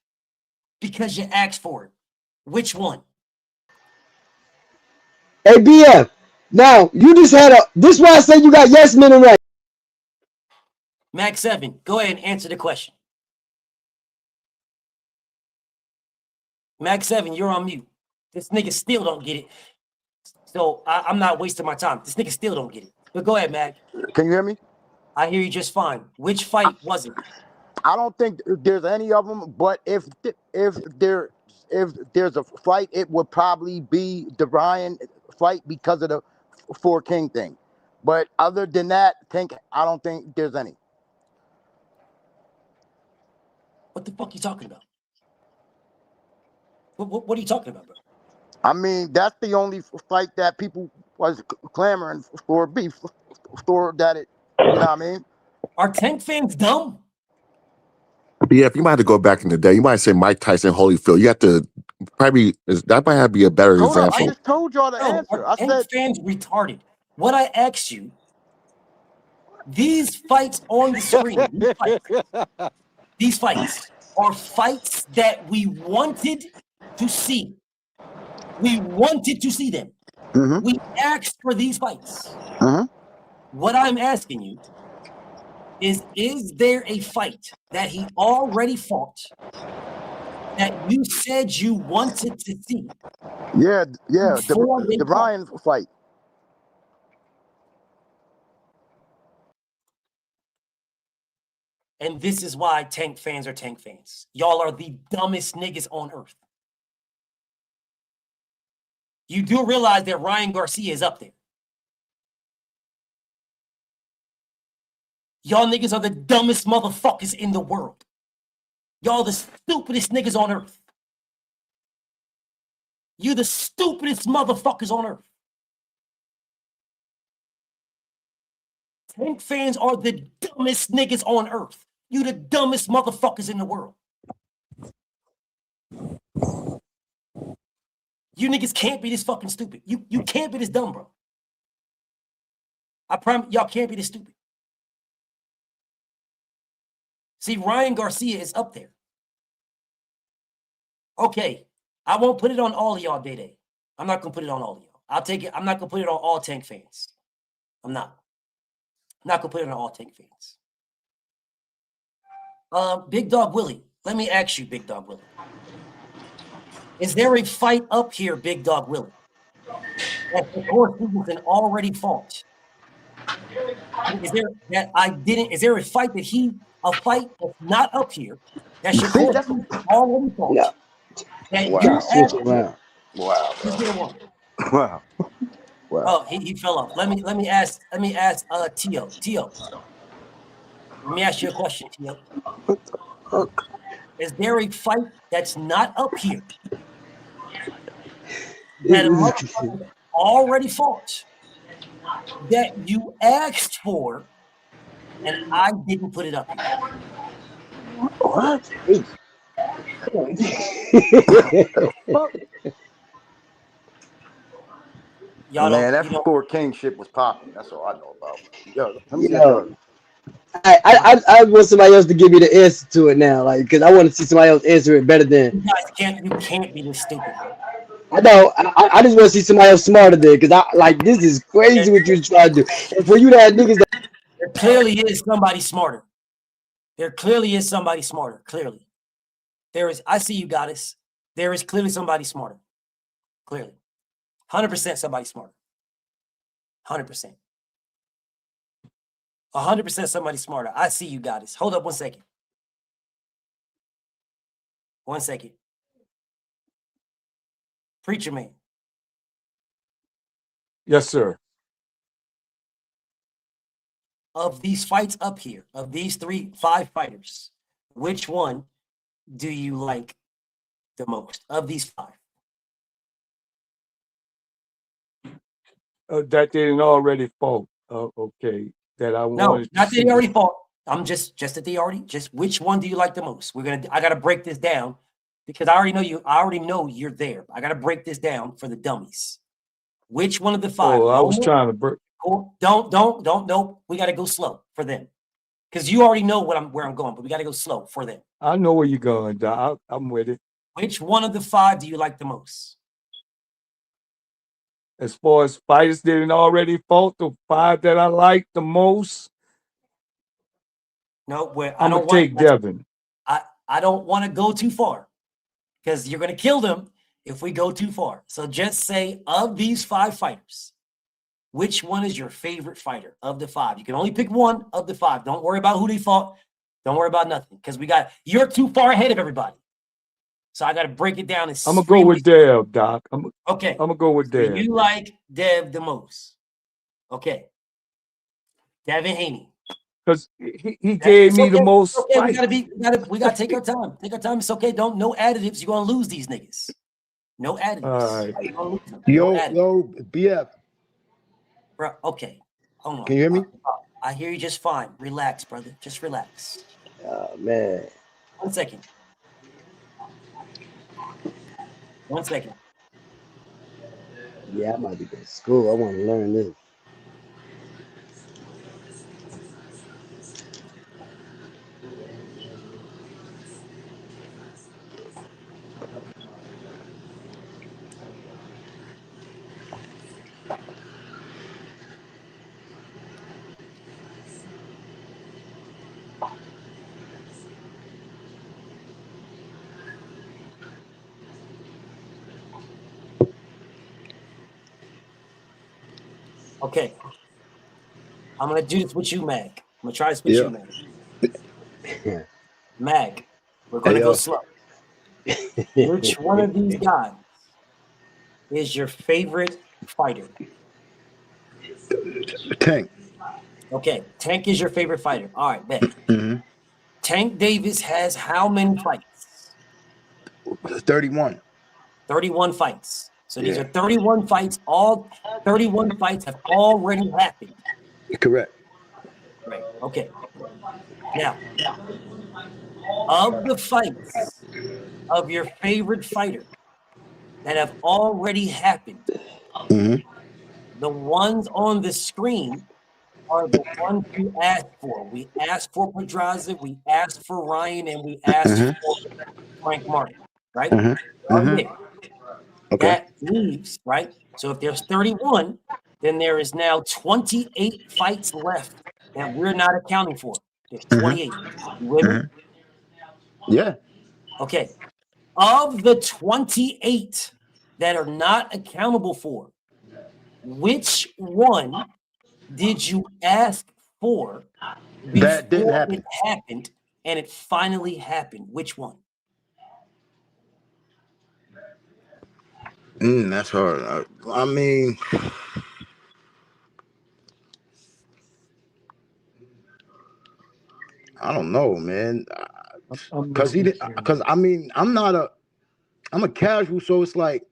because you asked for it? Which one? Hey, BF. Now, you just had this is why I said you got yes men and right. Max 7, go ahead and answer the question. Max 7, you're on mute. This nigga still don't get it. So I'm not wasting my time. This nigga still don't get it. But go ahead, Mac. Can you hear me? I hear you just fine. Which fight was it? I don't think there's any of them, but if there's a fight, it would probably be the Ryan fight because of the 4 King thing. But other than that, I don't think there's any. What the fuck are you talking about? What are you talking about, bro? I mean, that's the only fight that people was clamoring for beef for that it, you know what I mean? Are Tank fans dumb? Yeah, if you might have to go back in the day, you might say Mike Tyson, Holyfield. You have to that might have to be a better example. I just told y'all the answer. Are Tank fans retarded? What I asked you, these fights on the screen, these fights are fights that we wanted to see. We wanted to see them. Mm-hmm. We asked for these fights. Mm-hmm. What I'm asking you is there a fight that he already fought that you said you wanted to see? Yeah, the Ryan fight. And this is why Tank fans are Tank fans. Y'all are the dumbest niggas on earth. You do realize that Ryan Garcia is up there. Y'all niggas are the dumbest motherfuckers in the world. Y'all the stupidest niggas on earth. You the stupidest motherfuckers on earth. Tank fans are the dumbest niggas on earth. You the dumbest motherfuckers in the world. You niggas can't be this fucking stupid. You can't be this dumb, bro. I promise y'all can't be this stupid. See, Ryan Garcia is up there. Okay, I won't put it on all of y'all, Day. I'm not gonna put it on all of y'all. I'll take it. I'm not gonna put it on all Tank fans. I'm not gonna put it on all Tank fans. Big Dog Willie, let me ask you, Big Dog Willie. Is there a fight up here, Big Dog Willie, that the Core Stevenson already fought? Is there a fight that's not up here that Shakur already fought? No. That Wow. you Switch around. Wow. one. Wow. Wow. Oh, he fell off. Let me ask Tio. Tio. Let me ask you a question, Tio. Is there a fight that's not up here that a motherfucker already fought that you asked for and I didn't put it up here? What? Y'all Man, don't. that Four King shit was popping. That's all I know about. Yo, let me see that Yo, dog. I want somebody else to give me the answer to it now, like, because I want to see somebody else answer it better than. You guys can't be this stupid, bro. I know. I just want to see somebody else smarter than, because I like this is crazy what you're trying to do. And for you to have niggas that There clearly is somebody smarter. There clearly is somebody smarter. Clearly, there is. I see you, goddess. There is clearly somebody smarter. Clearly, 100% somebody smarter. 100%. 100% somebody smarter. I see you, goddess. Hold up 1 second. 1 second. Preacher man. Yes, sir. Of these fights up here, of these 5 fighters, which one do you like the most of these 5? That they didn't already fought. Okay. That I No, wanted to not that see. they already fought. I'm just that they already. Just which one do you like the most? I gotta break this down because I already know you. I already know you're there. I gotta break this down for the dummies. Which one of the 5? Oh, I was trying to break. Don't. Nope. We gotta go slow for them because you already know where I'm going, but we gotta go slow for them. I know where you're going, Doc. I'm with it. Which one of the 5 do you like the most? As far as fighters that didn't already fought, the 5 that I like the most. No, I'm gonna take Devin. I don't want to go too far because you're gonna kill them if we go too far. So just say of these 5 fighters, which one is your favorite fighter of the 5? You can only pick one of the 5. Don't worry about who they fought. Don't worry about nothing because you're too far ahead of everybody. So I got to break it down. I'm gonna go with Dev, Doc. Okay. I'm gonna go with Dev. You like Dev the most? Okay. Devin Haney. Because he gave me the most. Okay, we gotta take our time. Take our time. It's okay. No additives. You're gonna lose these niggas. No additives. All right. Yo, BF. Bro, okay. Hold on. Can you hear me? I hear you just fine. Relax, brother. Just relax. Oh man. 1 second. 1 second. Yeah, I might be going to school. I want to learn this. Okay. I'm gonna do this with you, Mag. I'm gonna try this with you, Mag. Mag, we're gonna go slow. Which one of these guys is your favorite fighter? Tank. Okay, Tank is your favorite fighter. All right, bet. Mm-hmm. Tank Davis has how many fights? 31. 31 fights. So these are 31 fights. All 31 fights have already happened. Correct. Right. Okay. Now, of the fights of your favorite fighter that have already happened, the ones on the screen are the ones we asked for. We asked for Pedraza, we asked for Ryan, and we asked for Frank Martin, right? Okay. That leaves, right? So if there's 31, then there is now 28 fights left that we're not accounting for. There's 28. You with me? Yeah. Okay. Of the 28 that are not accountable for, which one did you ask for That didn't before happen. it happened and it finally happened? Which one? That's hard. I mean, I don't know, man. Because he didn't. Because I mean, I'm a casual, so it's like,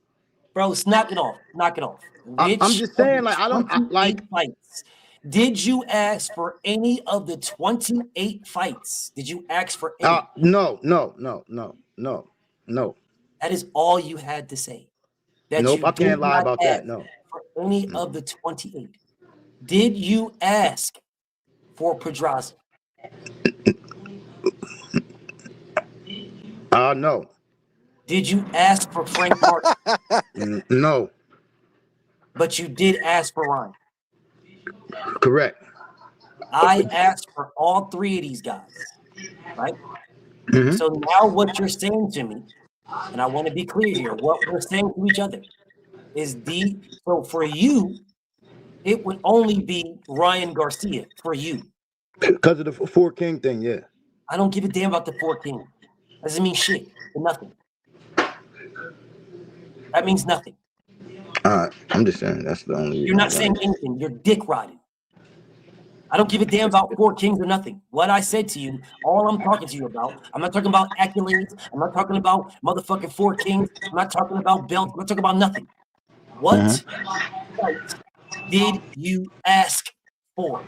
bro, knock it off. Knock it off. I'm just saying, like, I don't like fights. Did you ask for any of the 28 fights? Did you ask for any? No. That is all you had to say. That Nope, you I can't did lie not about ask that. No. for any of the 28. Did you ask for Pedraza? No. Did you ask for Frank Martin? No. But you did ask for Ryan. Correct. I asked for all three of these guys, right? So now what you're saying to me, and I want to be clear here, what we're saying to each other is so for you, it would only be Ryan Garcia for you. Because of the Four King thing, yeah. I don't give a damn about the Four King. Doesn't mean shit. Nothing. That means nothing. I'm just saying that's the only. You're not saying anything. You're dick riding. I don't give a damn about Four Kings or nothing. What I said to you, all I'm talking to you about, I'm not talking about accolades. I'm not talking about motherfucking Four Kings. I'm not talking about belts. I'm not talking about nothing. What fight did you ask for?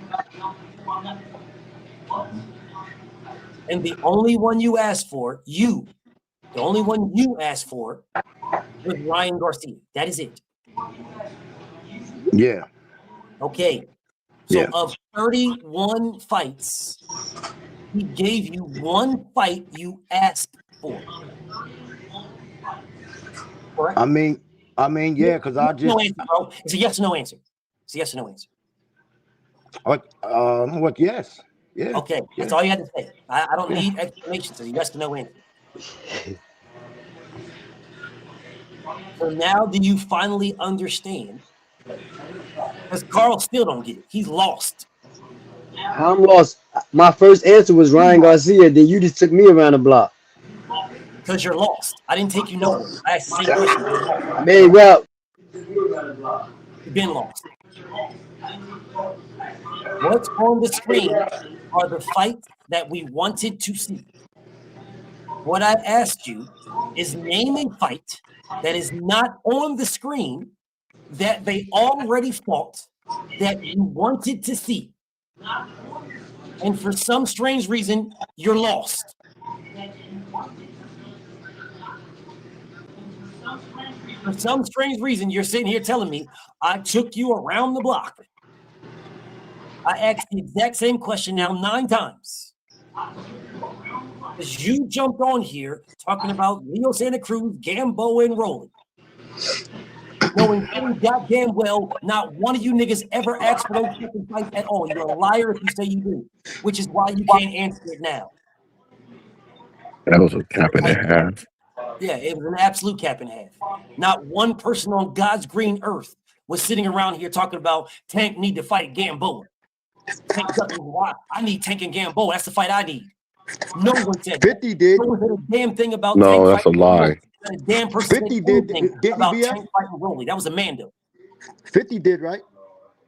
And the only one you asked for, the only one you asked for was Ryan Garcia. That is it. Yeah. Okay. So of 31 fights, he gave you one fight you asked for. Correct? I mean, yeah, because I just. No answer, bro. It's a yes or no answer. It's a yes or no answer. What? Yes. Yeah. Okay. That's all you had to say. I don't need explanations. It's a yes or no answer. So now do you finally understand? Because Carl still don't get it. He's lost. I'm lost. My first answer was Ryan Garcia. Then you just took me around the block. Because you're lost. I didn't take you nowhere. I asked the same question. You're lost. Man, well, you've been lost. What's on the screen are the fights that we wanted to see. What I asked you is name a fight that is not on the screen that they already fought that you wanted to see. And for some strange reason, you're lost. For some strange reason, you're sitting here telling me I took you around the block. I asked the exact same question now 9 times. Because you jumped on here talking about Leo Santa Cruz, Gamboa, and Rolling. Knowing goddamn well, not one of you niggas ever asked for those fucking fights at all. You're a liar if you say you do, which is why you can't answer it now. That was a cap and a half. Yeah, it was an absolute cap and a half. Not one person on God's green earth was sitting around here talking about Tank need to fight Gamboa. Tank doesn't why I need Tank and Gamboa. That's the fight I need. No one said 50 did. No one said a damn thing about No, Tank that's a fighting lie. a damn person 50 said did. anything Didn't about BF? Tank fighting Rolly. That was Amanda. 50 did, right?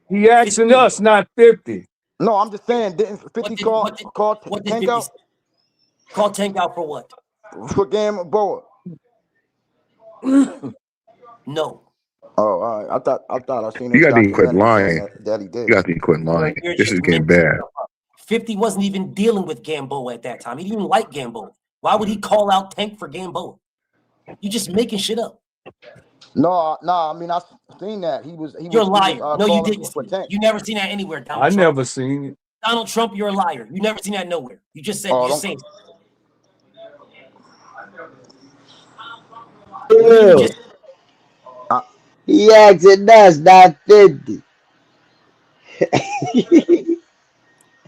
He asking us, not 50. No, I'm just saying. Didn't 50 call Tank out? Call Tank out for what? For Gamboa. No. Oh, all right. I thought I seen You this got to quit documentary saying lying. that he You did. got to quit lying. You're This just is getting making bad. stuff up. 50 wasn't even dealing with Gamboa at that time. He didn't even like Gamboa. Why would he call out Tank for Gamboa? You just making shit up. No, I mean I seen that You're a liar. No, you calling didn't for see it. Tank. You never seen that anywhere, Donald I Trump. never seen it. Donald Trump, you're a liar. You never seen that nowhere. You just said Oh, you're saying. You Yeah. just He asking us, not 50.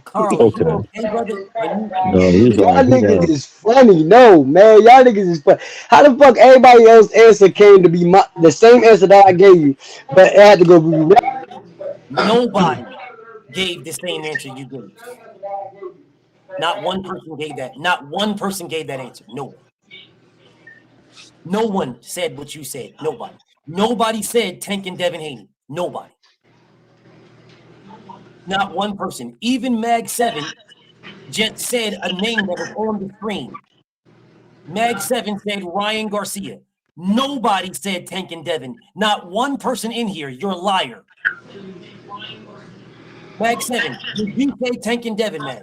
Carl, are you Okay. okay, brother? Can No, he's Y'all all he niggas down. is funny. No, man. Y'all niggas is funny. How the fuck everybody else's answer came to be the same answer that I gave you, but it had to go be nobody gave the same answer you gave. Not one person gave that. Not one person gave that answer. No one. No one said what you said. Nobody. Nobody said Tank and Devin Haney. Nobody. Not one person. Even Mag 7 just said a name that was on the screen. Mag 7 said Ryan Garcia. Nobody said Tank and Devin. Not one person in here. You're a liar. Mag 7, did you say Tank and Devin, Mag?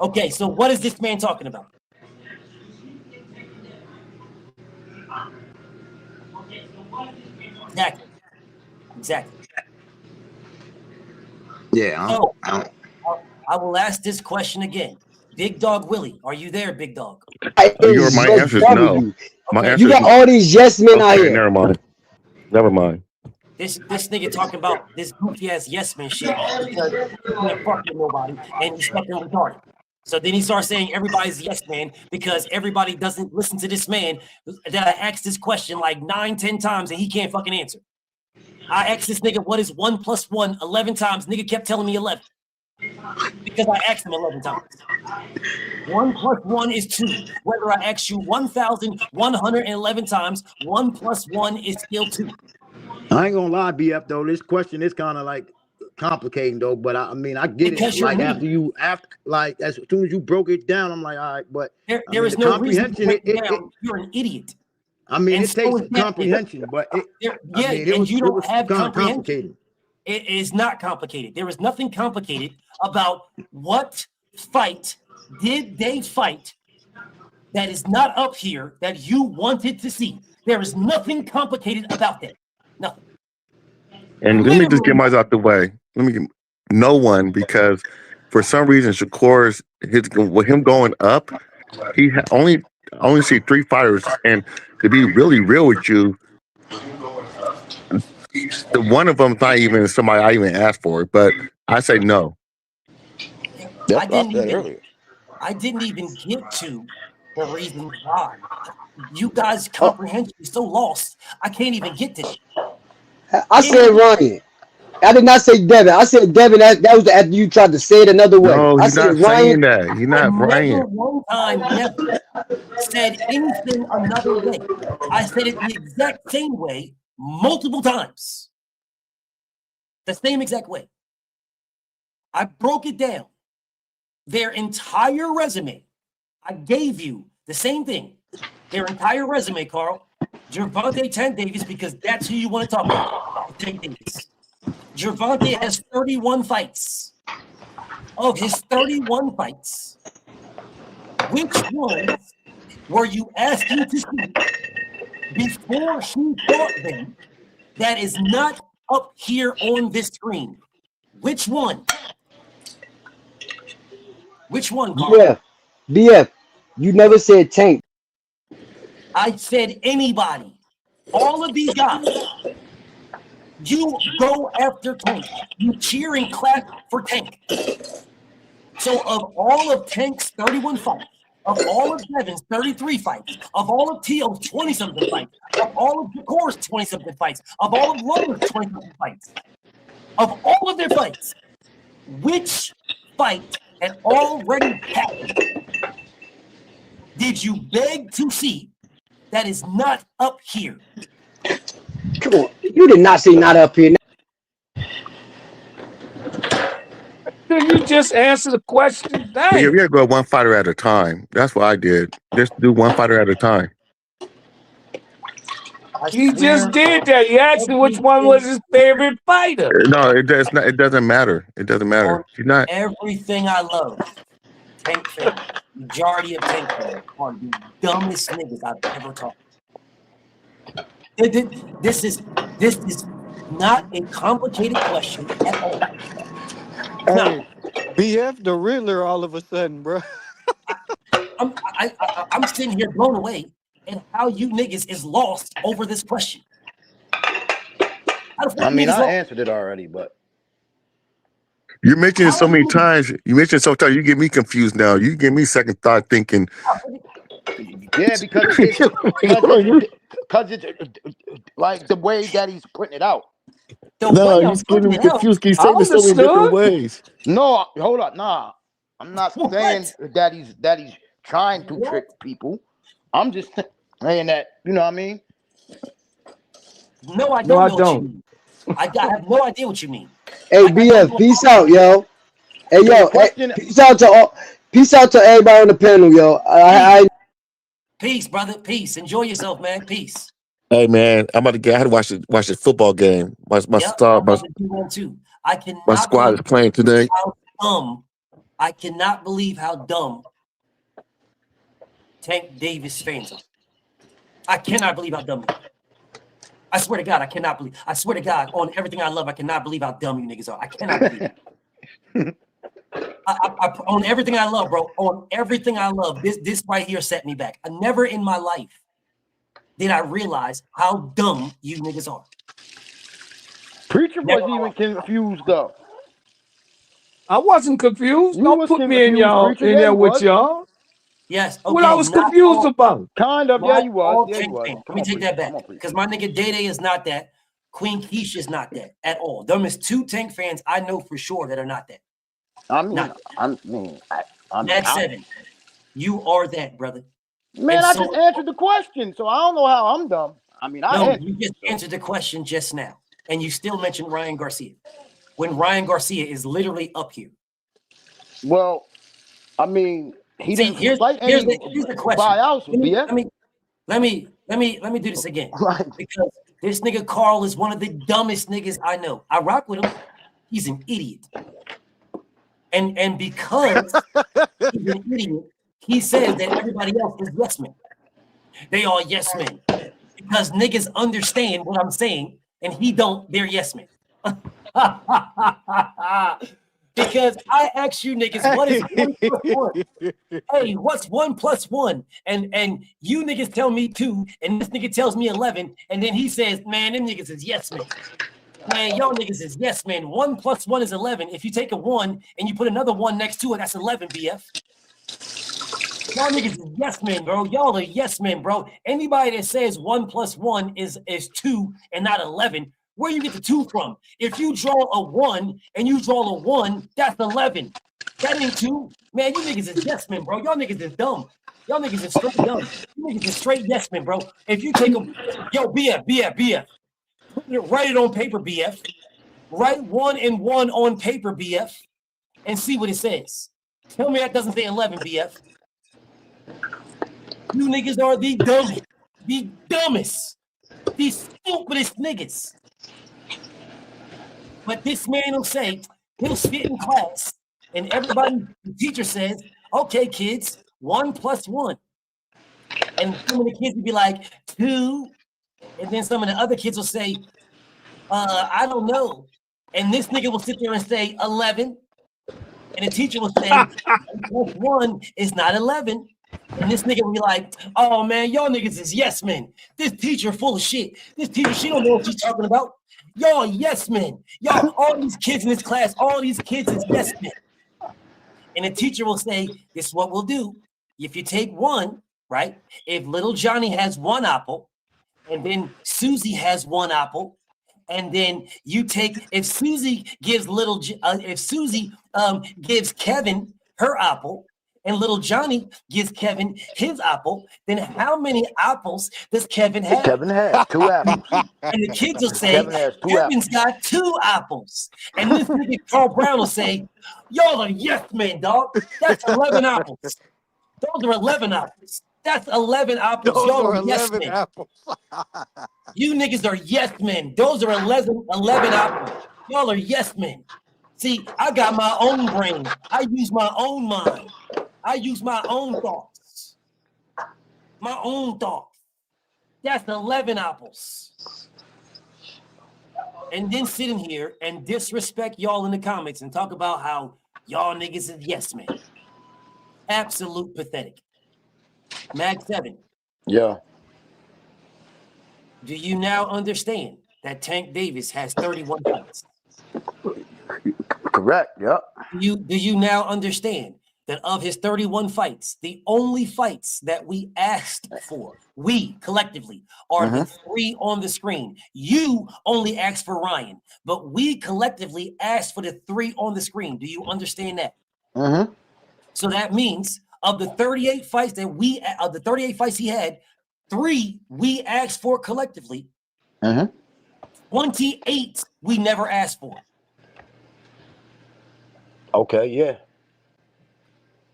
Okay, so what is this man talking about? Exactly. Yeah. So I will ask this question again. Big Dog Willie, are you there, Big Dog? is My just answer is W. no. My Okay. You answer is got all these yes men out okay. here. Never mind. Never mind. This nigga talking about this goofy ass yes man shit because he can't fuck with nobody and he's fucking retarded. So then he starts saying everybody's yes man because everybody doesn't listen to this man that I asked this question like 9-10 times and he can't fucking answer. I asked this nigga what is 1 + 1 11 times. Nigga kept telling me 11 because I asked him 11 times. 1 + 1 is 2. Whether I ask you 1,111 times, 1 + 1 is still 2. I ain't gonna lie, BF though. This question is kind of like complicating though, but I mean I get Because it. you're Like an idiot. after like as soon as you broke it down, I'm like, all right, but There is the no reason to comprehension break it down. You're an idiot. I mean And it so takes is that. comprehension, but it And you it don't was have kind of comprehension. complicated. It is not complicated. There is nothing complicated about what fight did they fight that is not up here that you wanted to see. There is nothing complicated about that. Nothing. And let me just get mine out the way. No one, because for some reason Shakur's with him going up, he only see 3 fighters, and to be really real with you, the one of them's not even somebody I even asked for. But I say no. That's what I said earlier. I didn't even get to the reason why. You guys' comprehension is so lost. I can't even get to that. I said Ryan. I did not say Devin. I said Devin. That was after you tried to say it another way. No, I he's said not Ryan. saying that. He's I not never Brian. one time, never said anything another way. I said it the exact same way multiple times. The same exact way. I broke it down. Their entire resume. I gave you the same thing. Their entire resume, Carl. Gervonta Tank Davis, because that's who you want to talk about. Tank Davis. Gervonta has 31 fights. Of his 31 fights, which ones were you asking to see before he fought them that is not up here on this screen? Which one? Which one, Carl? BF. You never said Tank. I said anybody. All of these guys. You go after Tank. You cheer and clap for Tank. So of all of Tank's 31 fights, of all of Devin's 33 fights, of all of Teal's 20-something fights, of all of Shakur's 20-something fights, of all of Loma's 20-something fights, of all of their fights, which fight had already happened did you beg to see that is not up here? Come on. You did not say not up here. Then you just answer the question. Yeah, we Dang. gotta go one fighter at a time. That's what I did. Just do one fighter at a time. I He just swear did that. He asked him which one was everything his favorite fighter. No, it does not. It doesn't matter. It doesn't on matter. You're not. everything I love. Tank fans, majority of Tank fans are the dumbest niggas I've ever talked to. This is not a complicated question at all. It's not. Hey, BF the Riddler all of a sudden, bro. I'm sitting here blown away at how you niggas is lost over this question. I mean, I answered it already, but You mentioned it so many times. You mentioned it so many times. You get me confused now. You give me second thought thinking. yeah, because it's like the way that he's putting it out. No, he's getting me confused. He's saying it so many different ways. No, hold on. Nah, I'm not saying that he's trying to trick people. I'm just saying that, you know what I mean? No, I don't know what you mean. I have no idea what you mean. Hey, BF, peace out, yo. Hey, yo, peace out to everybody on the panel, yo. Peace, brother. Peace. Enjoy yourself, man. Peace. Hey man, I'm about to get. I had to watch the football game. My squad is playing today. I cannot believe how dumb Tank Davis fans are. I cannot believe how dumb. I swear to God, I cannot believe. I swear to God, on everything I love, I cannot believe how dumb you niggas are. I cannot believe it. On everything I love, bro. On everything I love, this right here set me back. I never in my life did I realize how dumb you niggas are. Preacher wasn't even confused though. I wasn't confused. You Don't was put me in there with y'all. Yes. Okay. What I was confused about. Kind of. Yeah, you was. Yeah, you was. Let me take that back. Because my nigga Day is not that. Queen Keisha is not that at all. Them is two Tank fans I know for sure that are not that. Max 7. You are that, brother. Man, I just answered the question, so I don't know how I'm dumb. I mean, you just answered the question just now, and you still mentioned Ryan Garcia when Ryan Garcia is literally up here. Well, I mean, he didn't fight here's any the question. Let me do this again because this nigga Carl is one of the dumbest niggas I know. I rock with him. He's an idiot, and because he's an idiot, he says that everybody else is yes men. They are yes men because niggas understand what I'm saying, and he don't. They're yes men. Because I asked you niggas, what is 1 plus 1? Hey, what's 1 plus 1? And you niggas tell me 2, and this nigga tells me 11, and then he says, man, them niggas is yes men. Man, y'all niggas is yes men. 1 plus 1 is 11. If you take a 1 and you put another 1 next to it, that's 11, BF. Y'all niggas is yes men, bro. Y'all are yes men, bro. Anybody that says 1 plus 1 is 2 and not 11, where you get the 2 from? If you draw a 1 and you draw a 1, that's 11. That ain't 2. Man, you niggas is yes men, bro. Y'all niggas is dumb. Y'all niggas is straight dumb. You niggas is straight yes men, bro. If you take them, yo, BF. Write it on paper, BF. Write 1 and 1 on paper, BF, and see what it says. Tell me that doesn't say 11, BF. You niggas are the dumbest, the stupidest niggas. But this man will say, he'll sit in class, and everybody, the teacher says, okay, kids, 1 plus 1. And some of the kids will be like, 2. And then some of the other kids will say, I don't know. And this nigga will sit there and say 11. And the teacher will say, 1 is not 11. And this nigga will be like, oh man, y'all niggas is yes men. This teacher full of shit. This teacher, she don't know what she's talking about. Y'all yes men. Y'all, all these kids in this class, all these kids is yes men. And the teacher will say, this is what we'll do. If you take 1, right? If little Johnny has 1 apple, and then Susie has 1 apple, and then you take, if Susie gives gives Kevin her apple, and little Johnny gives Kevin his apple, then how many apples does Kevin have? Kevin has 2 apples. And the kids will say, Kevin's got 2 apples. And this nigga Carl Brown will say, y'all are yes men, dog. That's 11 apples. Those are 11 apples. That's 11 apples. Those Y'all are are yes 11 men. apples. You niggas are yes men. Those are 11 apples. Y'all are yes men. See, I got my own brain. I use my own mind. I use my own thoughts. My own thoughts. That's 11 apples. And then sitting here and disrespect y'all in the comments and talk about how y'all niggas is yes men. Absolute pathetic. Mag 7. Yeah. Do you now understand that Tank Davis has 31 fights? Correct. Yep. Do you now understand that of his 31 fights, the only fights that we asked for, we collectively, are the 3 on the screen? You only asked for Ryan, but we collectively asked for the 3 on the screen. Do you understand that? So that means of the 38 fights that of the 38 fights he had, 3 we asked for collectively. 28 we never asked for. Okay, yeah.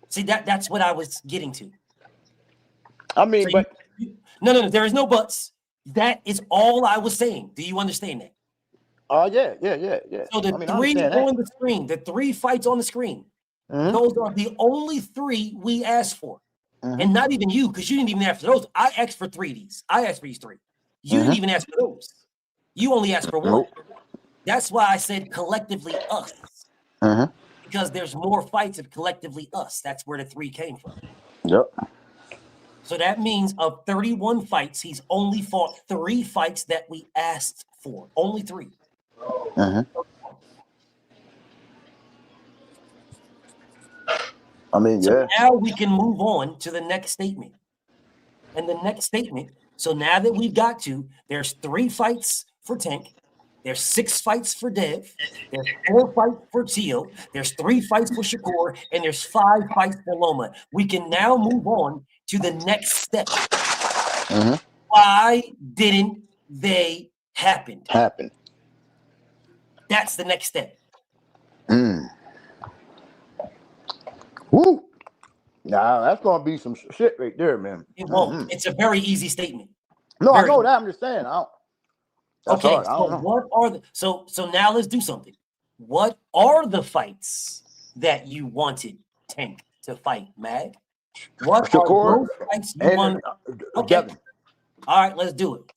See, that's what I was getting to. I mean, so no, there is no buts. That is all I was saying. Do you understand that? Yeah. So the I mean, 3 on the screen, the 3 fights on the screen, those are the only 3 we asked for. And not even you, because you didn't even ask for those. I asked for 3 of these. I asked for these 3. You didn't even ask for those. You only asked for 1. That's why I said collectively us. Because there's more fights of collectively us. That's where the 3 came from. Yep. So that means of 31 fights, he's only fought 3 fights that we asked for. Only 3. I mean, so yeah. now we can move on to the next statement. And the next statement, so now that we've got to, there's 3 fights for Tank. There's 6 fights for Dev. There's 4 fights for Tio. There's 3 fights for Shakur. And there's 5 fights for Loma. We can now move on to the next step. Why didn't they happen? That's the next step. Woo. Nah, that's gonna be some shit right there, man. It won't. It's a very easy statement. No, very I know that. I'm just saying. That's okay, hard. I don't know. what are the so now let's do something. What are the fights that you wanted Tank to fight, Mag? What Shakur are those fights you want? Okay. Devin. All right, let's do it.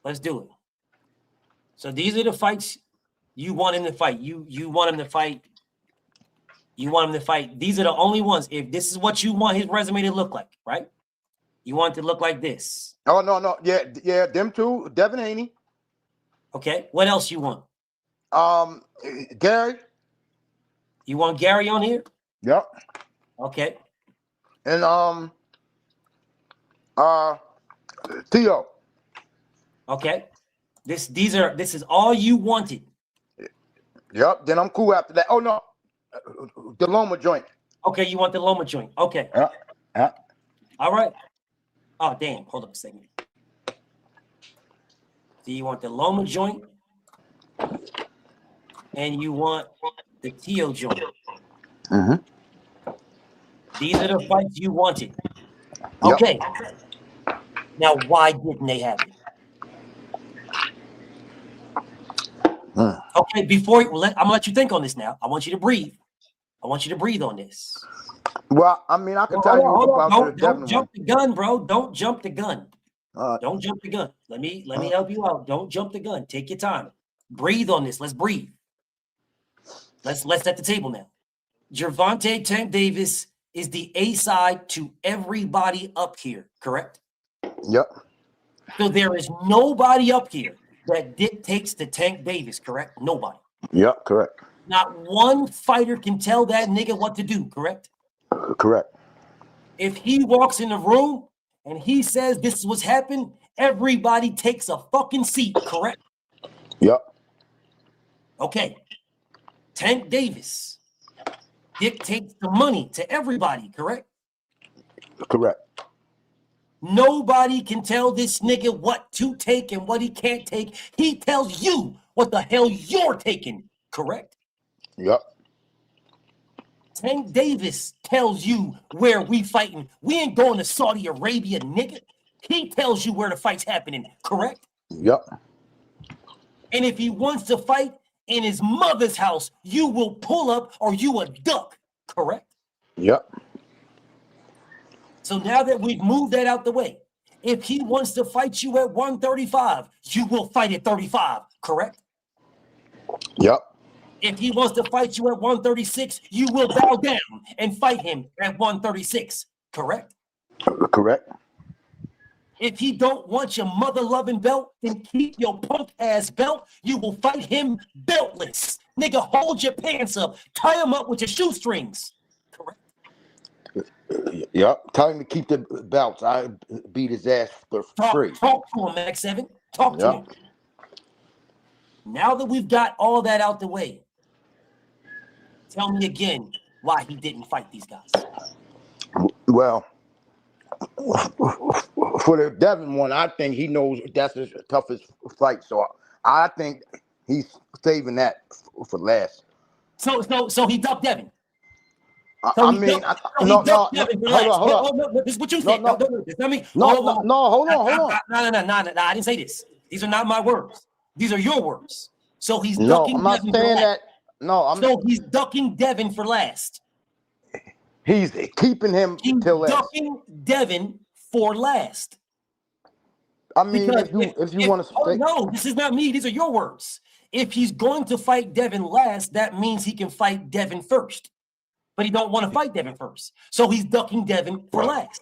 Let's do it. So these are the fights you want him to fight. You want him to fight. You want him to fight. These are the only ones. If this is what you want his resume to look like, right? You want it to look like this. Oh, no. Yeah, them 2, Devin Haney. Okay. What else you want? Gary. You want Gary on here? Yep. Okay. And Theo. Okay. This is all you wanted. Yep. Then I'm cool after that. Oh no. The Loma joint. Okay, you want the Loma joint. Okay. Yeah. All right. Oh, damn. Hold up a second. So you want the Loma joint and you want the Tio joint. These are the fights you wanted. Okay. Yep. Now, why didn't they have it? Okay, I'm gonna let you think on this now. I want you to breathe. I want you to breathe on this. Well, I mean, I can tell you about don't jump the gun, bro. Don't jump the gun. Don't jump the gun. Let me help you out. Don't jump the gun. Take your time. Breathe on this. Let's breathe. Let's set the table now. Gervonta Tank Davis is the A side to everybody up here, correct? Yep. So there is nobody up here that dictates to Tank Davis, correct? Nobody. Yep, correct. Not one fighter can tell that nigga what to do, correct? Correct. If he walks in the room and he says this is what's happened, everybody takes a fucking seat, correct? Yep. Okay. Tank Davis dictates the money to everybody, correct? Correct. Nobody can tell this nigga what to take and what he can't take. He tells you what the hell you're taking, correct? Yep. Tank Davis tells you where we fighting, we ain't going to Saudi Arabia, nigga. He tells you where the fight's happening, correct? Yep. And if he wants to fight in his mother's house, you will pull up or you a duck, correct? Yep. So now that we've moved that out the way, if he wants to fight you at 135, you will fight at 35, correct? Yep. If he wants to fight you at 136, you will bow down and fight him at 136, correct? Correct. If he don't want your mother-loving belt, then keep your punk-ass belt. You will fight him beltless. Nigga, hold your pants up. Tie him up with your shoestrings. Correct. Yep. Tell him to keep the belts. I beat his ass for free. Talk to him, Max 7. Talk to him. Now that we've got all that out the way, tell me again why he didn't fight these guys. Well, for the Devin one, I think he knows that's his toughest fight. So I think he's saving that for last. So he ducked Devin. Hold on. This is what you said. No, hold on. No, I didn't say this. These are not my words. These are your words. So he's No, ducking I'm not Devin saying for that. last. So he's ducking Devin for last. He's keeping him till last. Ducking Devin for last. I mean, if you want to say, no, this is not me. These are your words. If he's going to fight Devin last, that means he can fight Devin first. But he don't want to fight Devin first. So he's ducking Devin for last.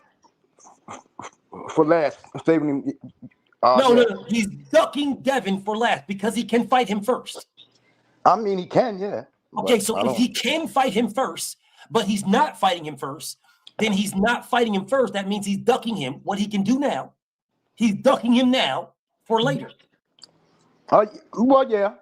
For last, saving him. No. He's ducking Devin for last because he can fight him first. I mean, he can, yeah. Okay, so if he can fight him first, but he's not fighting him first, then he's not fighting him first. That means he's ducking him. What he can do now, he's ducking him now for later. Well, yeah.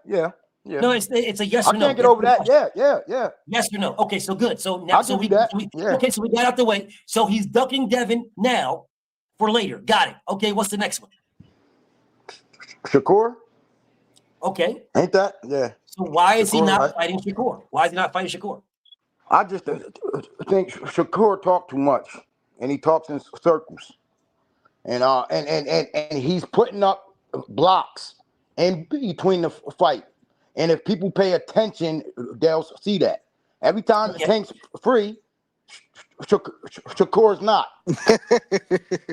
No, it's a yes or no. I can't get over that. Yeah. Yes or no. Okay, so good. So now, so we got out the way. So he's ducking Devin now for later. Got it. Okay, what's the next one? Shakur. Okay. Ain't that? Yeah. So why is he not fighting Shakur? Why is he not fighting Shakur? I just think Shakur talked too much, and he talks in circles, and he's putting up blocks in between the fight. And if people pay attention, they'll see that. Every time Tank's free, Shakur's not.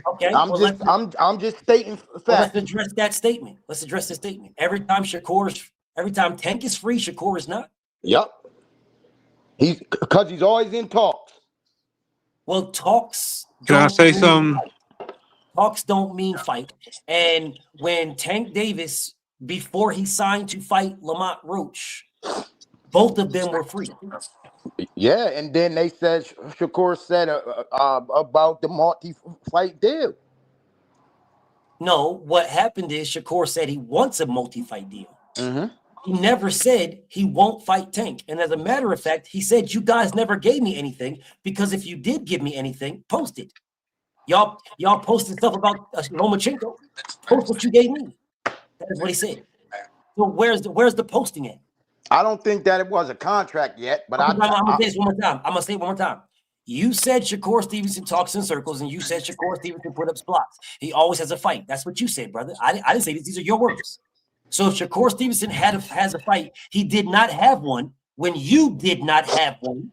Okay. I'm just stating facts. Well, let's address that statement. Let's address the statement. Every time Tank is free, Shakur is not. Yep. Because he's always in talks. Well, talks. Can I say something? Talks don't mean fight. And when Tank Davis, before he signed to fight Lamont Roach, both of them were free. Yeah, and then they said Shakur said about the multi-fight deal. No, what happened is Shakur said he wants a multi-fight deal. Mm-hmm. He never said he won't fight Tank. And as a matter of fact, he said, you guys never gave me anything because if you did give me anything, post it. Y'all posted stuff about Lomachenko. Post what you gave me. That is what he said. So where's the posting at? I don't think that it was a contract yet, but I'm gonna say this one more time. I'm gonna say it one more time. You said Shakur Stevenson talks in circles, and you said Shakur Stevenson put up blocks. He always has a fight. That's what you said, brother. I didn't say this. These are your words. So if Shakur Stevenson has a fight, he did not have one when you did not have one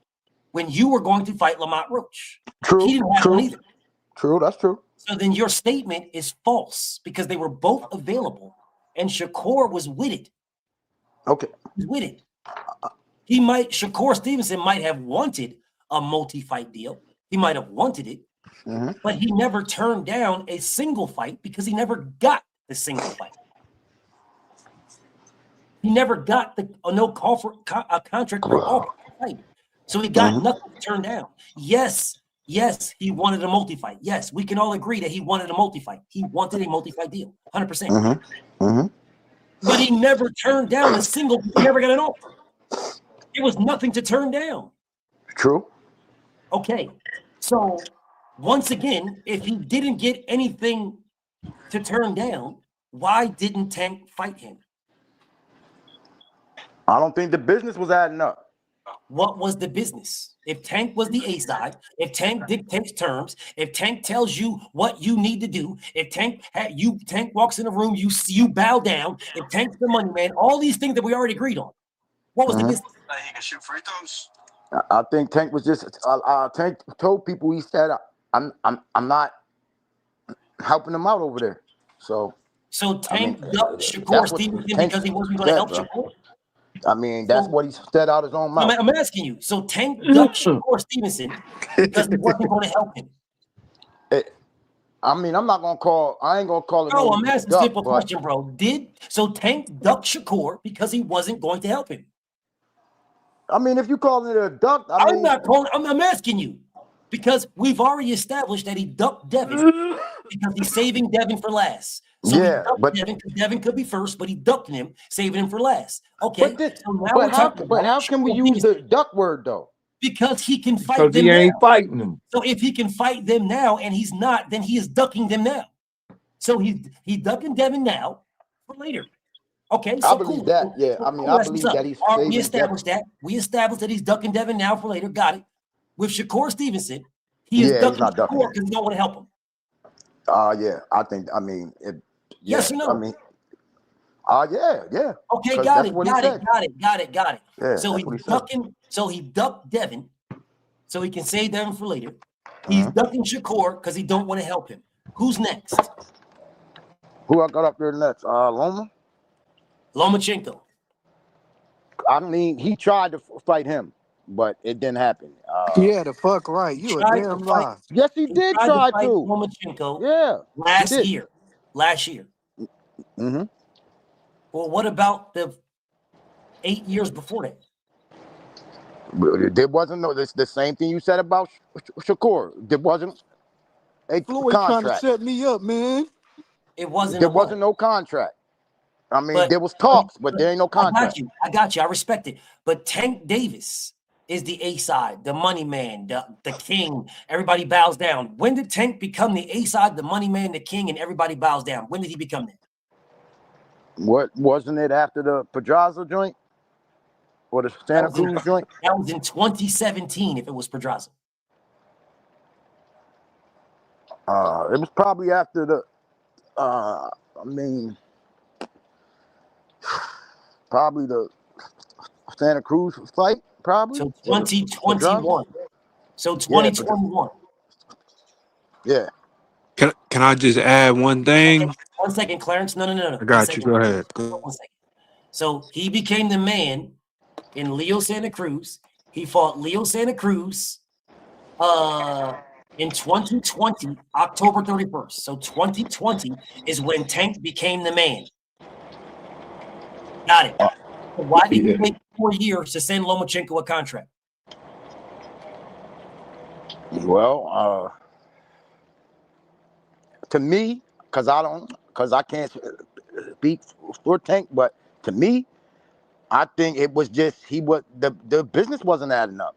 when you were going to fight Lamont Roach. True. He didn't have one either. True. That's true. So then your statement is false because they were both available, and Shakur was with it. Okay. He was with it. Shakur Stevenson might have wanted a multi-fight deal. He might have wanted it, but he never turned down a single fight because he never got the single fight. He never got no call for a contract for all fight. So he got nothing to turn down. Yes, he wanted a multi-fight. Yes, we can all agree that he wanted a multi-fight. He wanted a multi-fight deal, 100%. But he never turned down a single. He never got an offer. It was nothing to turn down. True. Okay, so once again, if he didn't get anything to turn down, why didn't Tank fight him? I don't think the business was adding up. What was the business? If Tank was the A side, if Tank dictates terms, if Tank tells you what you need to do, if Tank walks in a room, you bow down. If Tank's the money man, all these things that we already agreed on. What was the business? He can shoot free throws. I think Tank was just Tank told people, he said, I'm not helping him out over there. So Tank ducked Shakur that's what Stevenson Tank because he wasn't going to said, help bro. Shakur. I mean, that's what he said out his own mouth. I'm asking you. So Tank ducked Shakur Stevenson because he wasn't going to help him. I mean, I'm not gonna call. I ain't gonna call it. No, No I'm asking a duck, simple question, bro. Tank ducked Shakur because he wasn't going to help him? I mean, if you call it a duck, I'm not calling. I'm asking you because we've already established that he ducked Devin because he's saving Devin for last. So he ducked Devin because Devin could be first, but he ducked him, saving him for last. Okay. So now we're talking about how can we use the duck word though? Because he can fight Because them he ain't now. fighting them. So if he can fight them now and he's not, then he is ducking them now. So he's ducking Devin now for later. Okay, so I believe that. Yeah, I mean, I believe that he's saving we established Devin. that. We established that he's ducking Devin now for later. Got it. With Shakur Stevenson, he is ducking Shakur because he don't want to help him. Yeah, I think. I mean, yes or no? I mean, yeah. Okay, got it. Yeah, So he's ducking. So he ducked Devin, so he can save Devin for later. He's ducking Shakur because he don't want to help him. Who's next? Who I got up there next? Lomachenko. I mean, he tried to fight him, but it didn't happen. Yeah, the fuck right. You a damn lie. Yes, he did try to. Lomachenko. Yeah. Last year. Mm-hmm. Well, what about the 8 years before that? There wasn't the same thing you said about Shakur. There wasn't a Floyd contract. trying to set me up, man. It wasn't. There wasn't no contract. I mean, there was talks, but there ain't no contract. I got you. I respect it. But Tank Davis is the A side, the money man, the king. Everybody bows down. When did Tank become the A side, the money man, the king, and everybody bows down? When did he become that? What wasn't it after the Pedraza joint or the Santa Cruz joint? That was in 2017. If it was Pedraza, it was probably after the. I mean, probably the Santa Cruz fight. Probably. So 2021. So 2021. Yeah. Can I just add one thing? 1 second, Clarence. No. I got you. Go ahead. 1 second. So he became the man in Leo Santa Cruz. He fought Leo Santa Cruz in 2020, October 31st. So 2020 is when Tank became the man. Got it. So why did he wait 4 years to send Lomachenko a contract? Well, to me, because I can't speak for Tank, but to me, I think it was just the business wasn't adding up.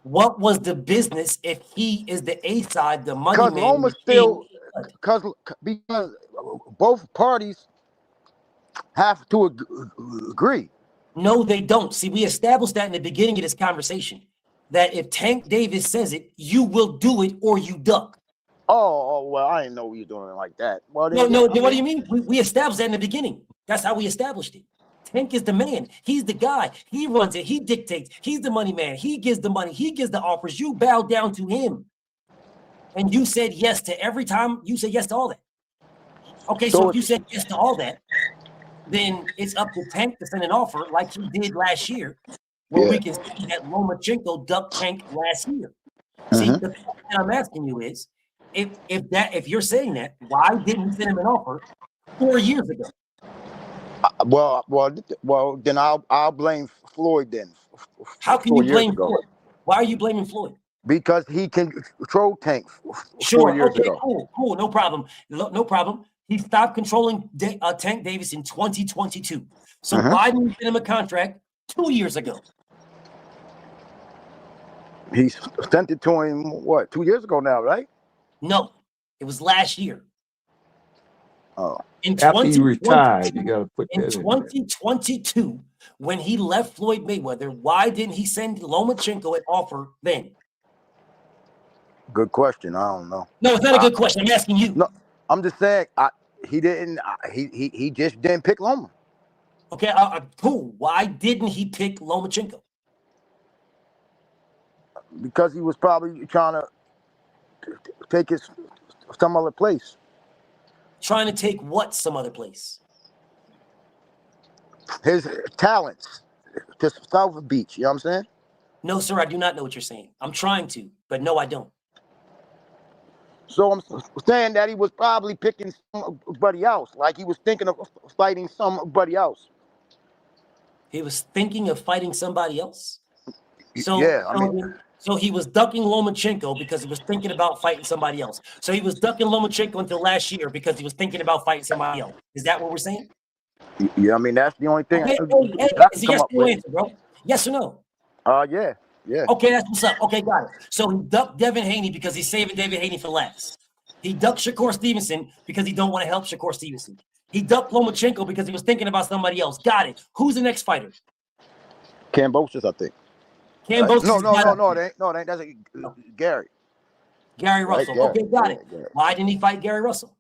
What was the business if he is the A side, the money man? Because Loma still, because both parties have to agree. No, they don't. See, we established that in the beginning of this conversation, that if Tank Davis says it, you will do it or you duck. Oh, well, I didn't know you were doing it like that. Well, No, what do you mean? We established that in the beginning. That's how we established it. Tank is the man. He's the guy. He runs it. He dictates. He's the money man. He gives the money. He gives the offers. You bow down to him. And you said yes to every time. You said yes to all that. Okay, so if you said yes to all that, then it's up to Tank to send an offer like he did last year, where we can see that Lomachenko ducked Tank last year. See, the question that I'm asking you is, if you're saying that, why didn't he send him an offer 4 years ago? Well, then I'll blame Floyd then. How can you blame Floyd? Why are you blaming Floyd? Because he can control Tank. Sure. 4 years ago. Cool. No problem. No problem. He stopped controlling Tank Davis in 2022. So why didn't he send him a contract 2 years ago? He sent it to him, 2 years ago now, right? No, it was last year. Oh. After he retired, you got to put in that in there. 2022, when he left Floyd Mayweather, why didn't he send Lomachenko an offer then? Good question. I don't know. No, it's not a good question. I'm asking you. No, I'm just saying. He didn't. He just didn't pick Loma. Okay, cool. Why didn't he pick Lomachenko? Because he was probably trying to take his some other place. Trying to take what some other place? His talents to South Beach. You know what I'm saying? No, sir, I do not know what you're saying. I'm trying to, but no, I don't. So I'm saying that he was probably picking somebody else. Like he was thinking of fighting somebody else. He was thinking of fighting somebody else? So, yeah, I mean, so he was ducking Lomachenko because he was thinking about fighting somebody else. So he was ducking Lomachenko until last year because he was thinking about fighting somebody else. Is that what we're saying? Yeah, I mean, that's the only thing Hey, I it's a can come yes up or no with. answer, bro. Yes or no? Yeah. Okay, that's what's up. Okay, got it. So he ducked Devin Haney because he's saving David Haney for last. He ducked Shakur Stevenson because he don't want to help Shakur Stevenson. He ducked Lomachenko because he was thinking about somebody else. Got it. Who's the next fighter? Cambosis, I think. Cambosis. No, it ain't. That's Gary. Gary Russell. Gary. Okay, got it. Gary. Why didn't he fight Gary Russell?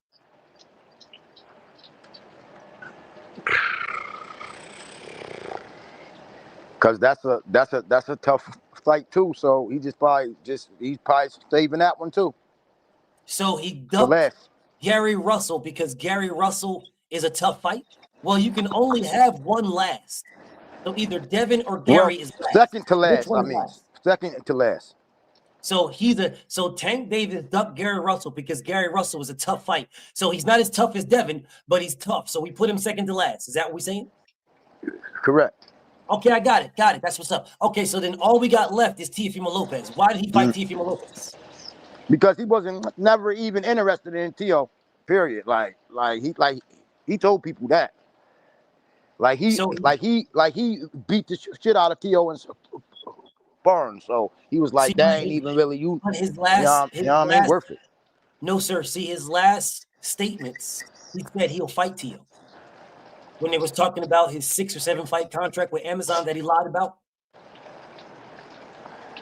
Because that's a tough fight too. So he's probably saving that one too. So he ducked Gary Russell because Gary Russell is a tough fight. Well, you can only have one last. So either Devin or Gary is last. Second to last. Which one is last? Second to last. So Tank Davis ducked Gary Russell because Gary Russell was a tough fight. So he's not as tough as Devin, but he's tough. So we put him second to last. Is that what we're saying? Correct. Okay, I got it. That's what's up. Okay, so then all we got left is Teofimo Lopez. Why did he fight Teofimo Lopez? Because he wasn't never even interested in Teo. Period. Like he told people that. Like he beat the shit out of Teo and Burns. So he was like, that ain't even really you. His last, you know what I mean? Worth it. No, sir. See, his last statements, he said he'll fight Teo. When they was talking about his 6 or 7 fight contract with Amazon that he lied about,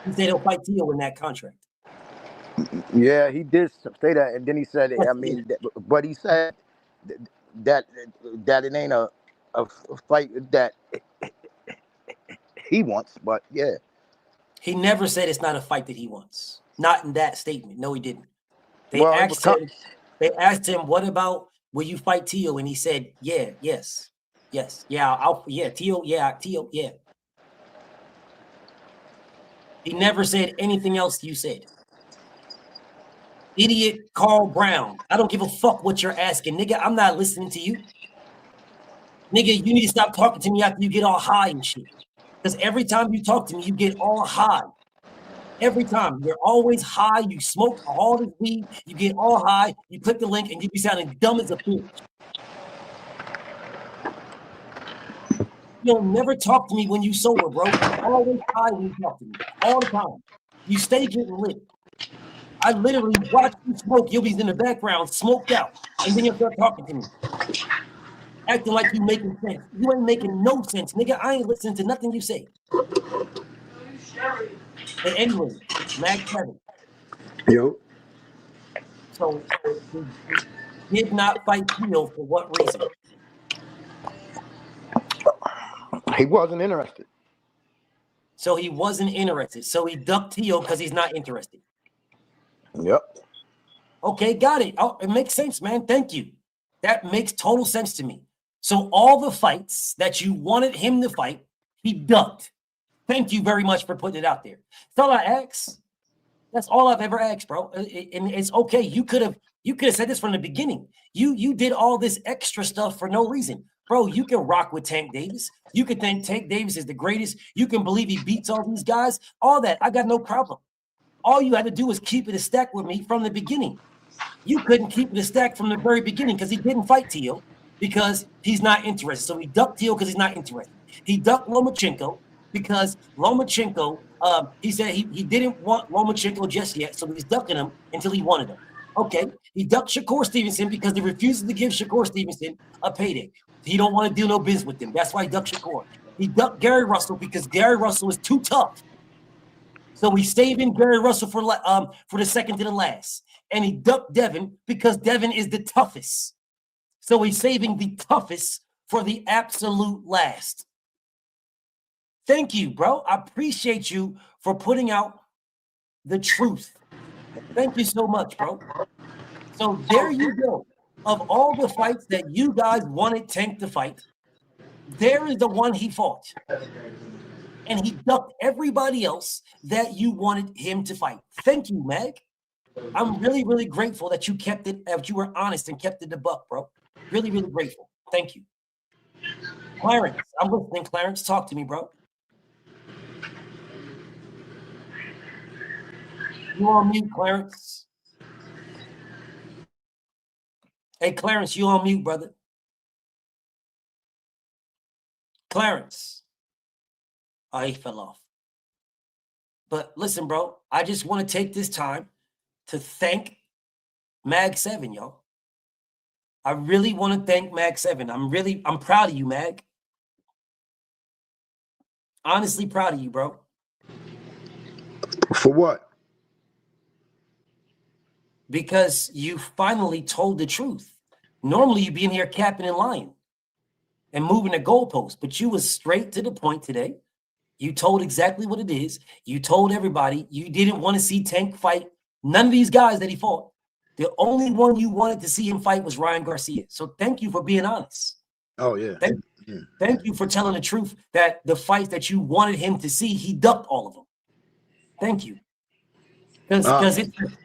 he said he'll fight Teo in that contract. Yeah, he did say that, and then he said, I mean, but he said that it ain't a fight that he wants. But yeah, he never said it's not a fight that he wants. Not in that statement. No, he didn't. They asked him, what about will you fight Teo? And he said, yeah, yes, Teo, yeah. He never said anything else you said. Idiot Carl Brown. I don't give a fuck what you're asking, nigga. I'm not listening to you. Nigga, you need to stop talking to me after you get all high and shit. Because every time you talk to me, you get all high. Every time. You're always high. You smoke all this weed. You get all high. You click the link and you be sounding dumb as a bitch. You'll never talk to me when you sober, bro. You're always high when you talk to me. All the time. You stay getting lit. I literally watch you smoke. You'll be in the background, smoked out. And then you'll start talking to me. Acting like you making sense. You ain't making no sense, nigga. I ain't listening to nothing you say. But anyway, Mag 7. Yo. So he did not fight Teo for what reason? He wasn't interested. So he wasn't interested. So he ducked Teo because he's not interested. Yep. Okay, got it. Oh, it makes sense, man. Thank you. That makes total sense to me. So all the fights that you wanted him to fight, he ducked. Thank you very much for putting it out there. That's all I asked. That's all I've ever asked, bro. And it's okay. You could have said this from the beginning. You did all this extra stuff for no reason. Bro, you can rock with Tank Davis. You can think Tank Davis is the greatest. You can believe he beats all these guys. All that. I got no problem. All you had to do was keep it a stack with me from the beginning. You couldn't keep it a stack from the very beginning because he didn't fight Teo because he's not interested. So he ducked Teo because he's not interested. He ducked Lomachenko because Lomachenko, he said he didn't want Lomachenko just yet, so he's ducking him until he wanted him. Okay, he ducked Shakur Stevenson because he refuses to give Shakur Stevenson a payday. He don't want to do no business with him. That's why he ducked Shakur. He ducked Gary Russell because Gary Russell is too tough. So he's saving Gary Russell for the second to the last. And he ducked Devin because Devin is the toughest. So he's saving the toughest for the absolute last. Thank you, bro. I appreciate you for putting out the truth. Thank you so much, bro. So there you go. Of all the fights that you guys wanted Tank to fight, there is the one he fought. And he ducked everybody else that you wanted him to fight. Thank you, Mag. I'm really, really grateful that you kept it, that you were honest and kept it a buck, bro. Really, really grateful. Thank you. Clarence, I'm listening. Clarence, talk to me, bro. You on mute, Clarence? Hey, Clarence, you on mute, brother? Clarence. Oh, he fell off. But listen, bro, I just want to take this time to thank Mag 7, y'all. I really want to thank Mag 7. I'm proud of you, Mag. Honestly proud of you, bro. For what? Because you finally told the truth. Normally you'd be in here capping and lying and moving the goalposts, but you was straight to the point today. You told exactly what it is. You told everybody you didn't want to see Tank fight none of these guys that he fought. The only one you wanted to see him fight was Ryan Garcia. So thank you for being honest. Oh, yeah. Thank you for telling the truth that the fights that you wanted him to see, he ducked all of them. Thank you. Because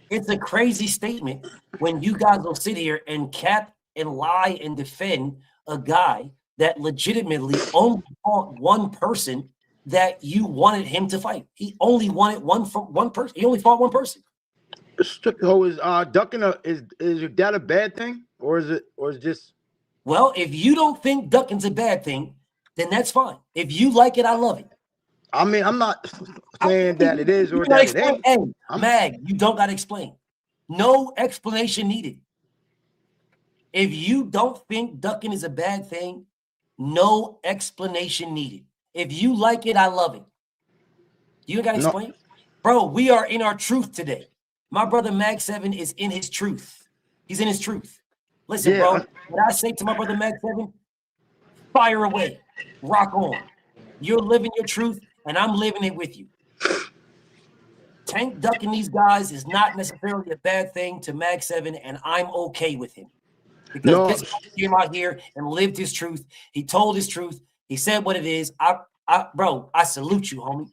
it's a crazy statement when you guys will sit here and cap and lie and defend a guy that legitimately only fought one person that you wanted him to fight. He only wanted one person. He only fought one person. So is ducking is that a bad thing, or is it just? Well, if you don't think ducking's a bad thing, then that's fine. If you like it, I love it. I mean, I'm not saying that it is or that it ain't. Hey, Mag, you don't got to explain. No explanation needed. If you don't think ducking is a bad thing, no explanation needed. If you like it, I love it. You got to explain. No. Bro, we are in our truth today. My brother Mag 7 is in his truth. He's in his truth. Listen, bro, what I say to my brother Mag 7, fire away, rock on. You're living your truth, and I'm living it with you. Tank ducking these guys is not necessarily a bad thing to Mag 7, and I'm okay with him. Because this guy came out here and lived his truth. He told his truth. He said what it is. Bro, I salute you, homie.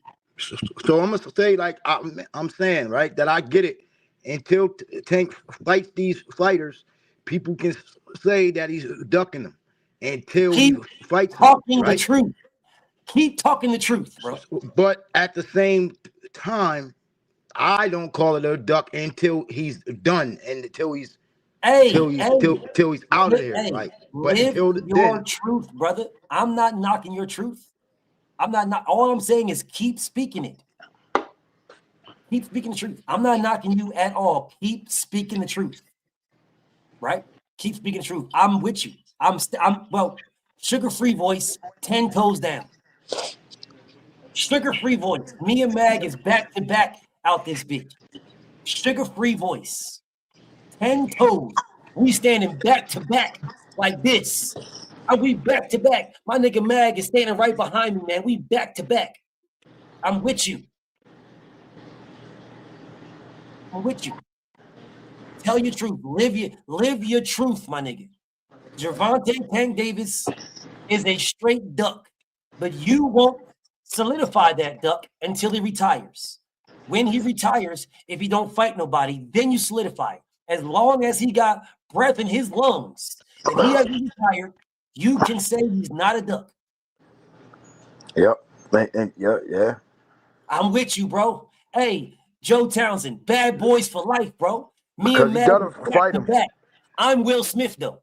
So I'm gonna say, like I'm saying, right, that I get it. Until Tank fights these fighters, people can say that he's ducking them. Until he fights talking them, right? The truth. Keep talking the truth, bro. But at the same time, I don't call it a duck until he's done and until he's till he's out of there, right? But live until your truth, brother. I'm not knocking your truth. I'm not. All I'm saying is keep speaking it. Keep speaking the truth. I'm not knocking you at all. Keep speaking the truth. Right? Keep speaking the truth. I'm with you. I'm sugar-free voice, 10 toes down. Sugar-free voice. Me and Mag is back to back out this bitch. Sugar-free voice. 10 toes. We standing back to back like this. Are we back to back? My nigga Mag is standing right behind me, man. We back to back. I'm with you. I'm with you. Tell your truth. Live your truth, my nigga. Gervonta Tank Davis is a straight duck, but you won't solidify that duck until he retires. When he retires, if he don't fight nobody, then you solidify it. As long as he got breath in his lungs and he hasn't retired, you can say he's not a duck. Yep. Yeah. I'm with you, bro. Hey, Joe Townsend, bad boys for life, bro. Me and Mag back to back. I'm Will Smith, though.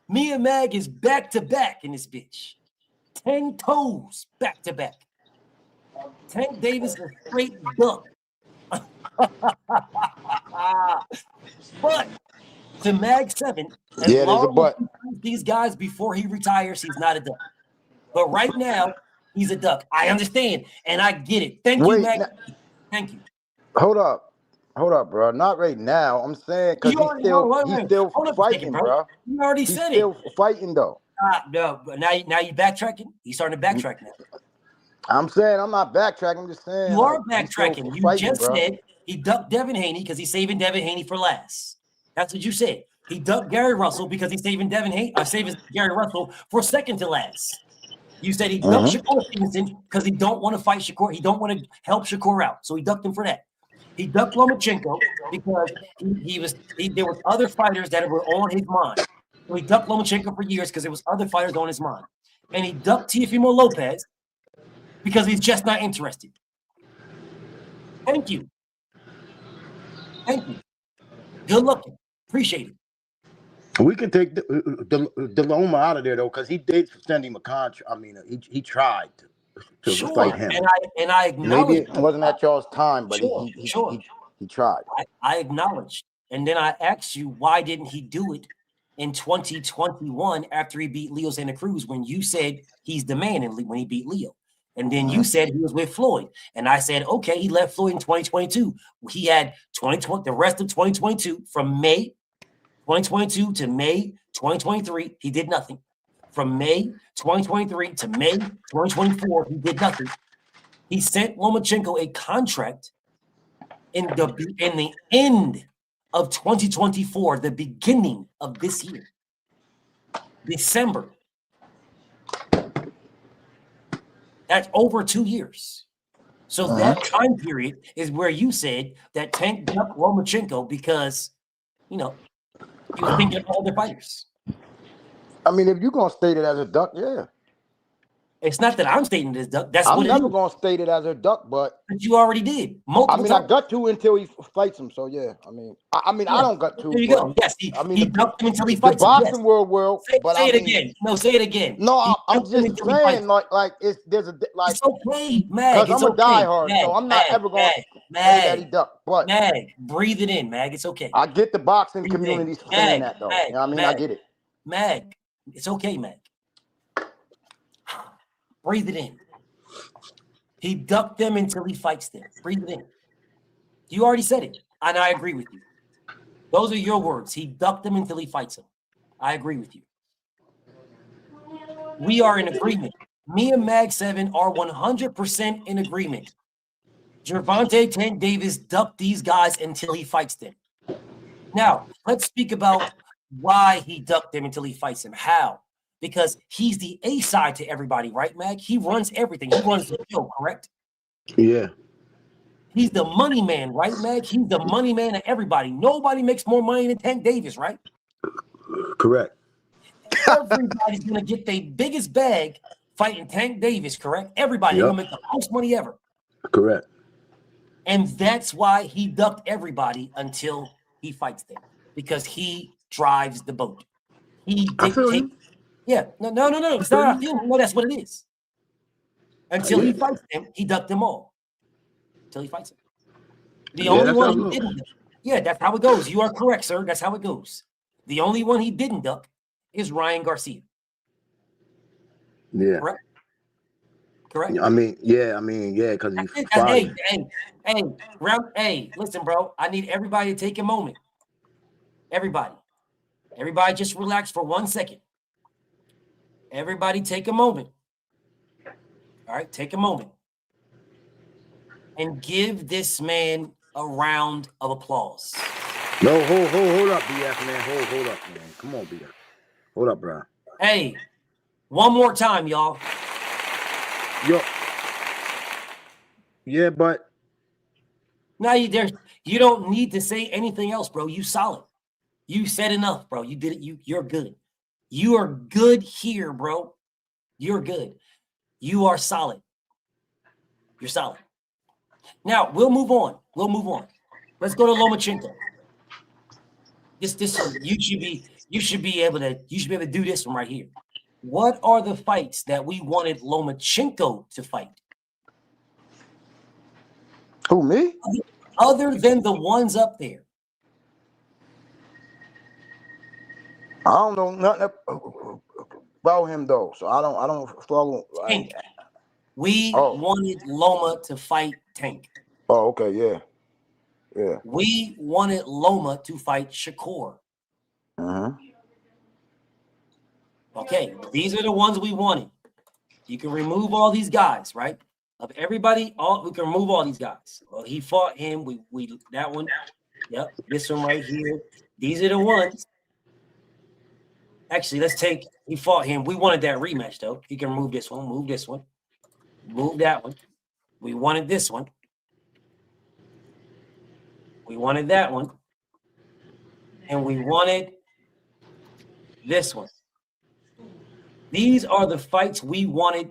Me and Mag is back to back in this bitch. 10 toes back to back. Tank Davis is a straight duck. To Mag 7, as Yeah, there's a long as but. he fights these guys before he retires, he's not a duck. But right now, he's a duck. I understand, and I get it. Thank you, Wait, Mag. Thank you. hold up, bro. Not right now. I'm saying because You already hold on a second, fighting, bro. bro. You already He's said still it. fighting though. No, but now you backtracking. He's starting to backtrack now. I'm saying I'm not backtracking. I'm just saying You are like he's still backtracking. You fighting, just bro. said he ducked Devin Haney because he's saving Devin Haney for last. That's what you said. He ducked Gary Russell because he's saving Devin Haney, saving Gary Russell for second to last. You said he ducked Shakur Stevenson because he don't want to fight Shakur. He don't want to help Shakur out, so he ducked him for that. He ducked Lomachenko because there was other fighters that were on his mind. So he ducked Lomachenko for years because there was other fighters on his mind, and he ducked Teofimo Lopez because he's just not interested. Thank you. Thank you. Good looking. Appreciate it. We can take the Loma out of there though, because he did send him a contract. I mean, he tried to fight him. And I acknowledge. Maybe it wasn't at y'all's time, but he tried. I acknowledged, and then I asked you why didn't he do it in 2021 after he beat Leo Santa Cruz when you said he's the man when he beat Leo. And then you said he was with Floyd. And I said, okay, he left Floyd in 2022. He had the rest of 2022 from May 2022 to May 2023, he did nothing. From May 2023 to May 2024, he did nothing. He sent Lomachenko a contract in the end of 2024, the beginning of this year, December. That's over 2 years. So that time period is where you said that Tank ducked Lomachenko because, he was thinking of other fighters. I mean, if you're gonna state it as a duck, yeah. It's not that I'm stating it as duck. That's I'm what never it is. gonna state it as a duck, but you already did. Multiple times. I got to until he fights him. So yeah, I don't got to. There you go. Yes, he ducked him until he fights the him. boxing world. Say it mean, again. No, say it again. No, I'm just saying, like it's there's a like. It's okay, Mag. Because I'm a diehard, so I'm not ever gonna say that he ducked. But Mag, breathe it in, Mag. It's okay. I get the boxing community saying that though. Mag, you know what I mean, I get it. Mag, it's okay, Mag. Breathe it in. He ducked them until he fights them. Breathe it in. You already said it, and I agree with you. Those are your words. He ducked them until he fights them. I agree with you. We are in agreement. Me and Mag 7 are 100% in agreement. Gervonta Tank Davis ducked these guys until he fights them. Now, let's speak about why he ducked them until he fights them. How? Because he's the A side to everybody, right, Mag? He runs everything. He runs the show, correct? Yeah. He's the money man, right, Mag? He's the money man of everybody. Nobody makes more money than Tank Davis, right? Correct. Everybody's going to get their biggest bag fighting Tank Davis, correct? Everybody going to make the most money ever. Correct. And that's why he ducked everybody until he fights them, because he drives the boat. He dictates. Yeah, no. It's not I feel. No, that's what it is. Until he fights them, he ducked them all. Until he fights them. The only one he didn't duck. Yeah, that's how it goes. You are correct, sir. That's how it goes. The only one he didn't duck is Ryan Garcia. Yeah. Correct? I mean, because he's fighting. Hey, listen, bro. I need everybody to take a moment. Everybody just relax for 1 second. Everybody take a moment. All right, take a moment. And give this man a round of applause. No, hold up, BF, man. Hold up, man. Come on, BF. Hold up, bro. Hey, one more time, y'all. Yo. Yeah, but now you don't need to say anything else, bro. You solid. You said enough, bro. You did it. You're good. You are good here, bro. You're good. You are solid. You're solid. Now we'll move on. Let's go to Lomachenko. This you should be able to do this one right here. What are the fights that we wanted Lomachenko to fight? Who, me? Other than the ones up there. I don't know nothing about him though, so I don't follow. Tank. We wanted Loma to fight Tank. Oh, okay, yeah. Yeah. We wanted Loma to fight Shakur. Okay, these are the ones we wanted. You can remove all these guys, right? Of everybody, we can remove all these guys. Well, he fought him. We that one. Yep, this one right here. These are the ones. Actually, let's take. He fought him. We wanted that rematch though. He can remove this one. Move this one. Move that one. We wanted this one. We wanted that one. And we wanted this one. These are the fights we wanted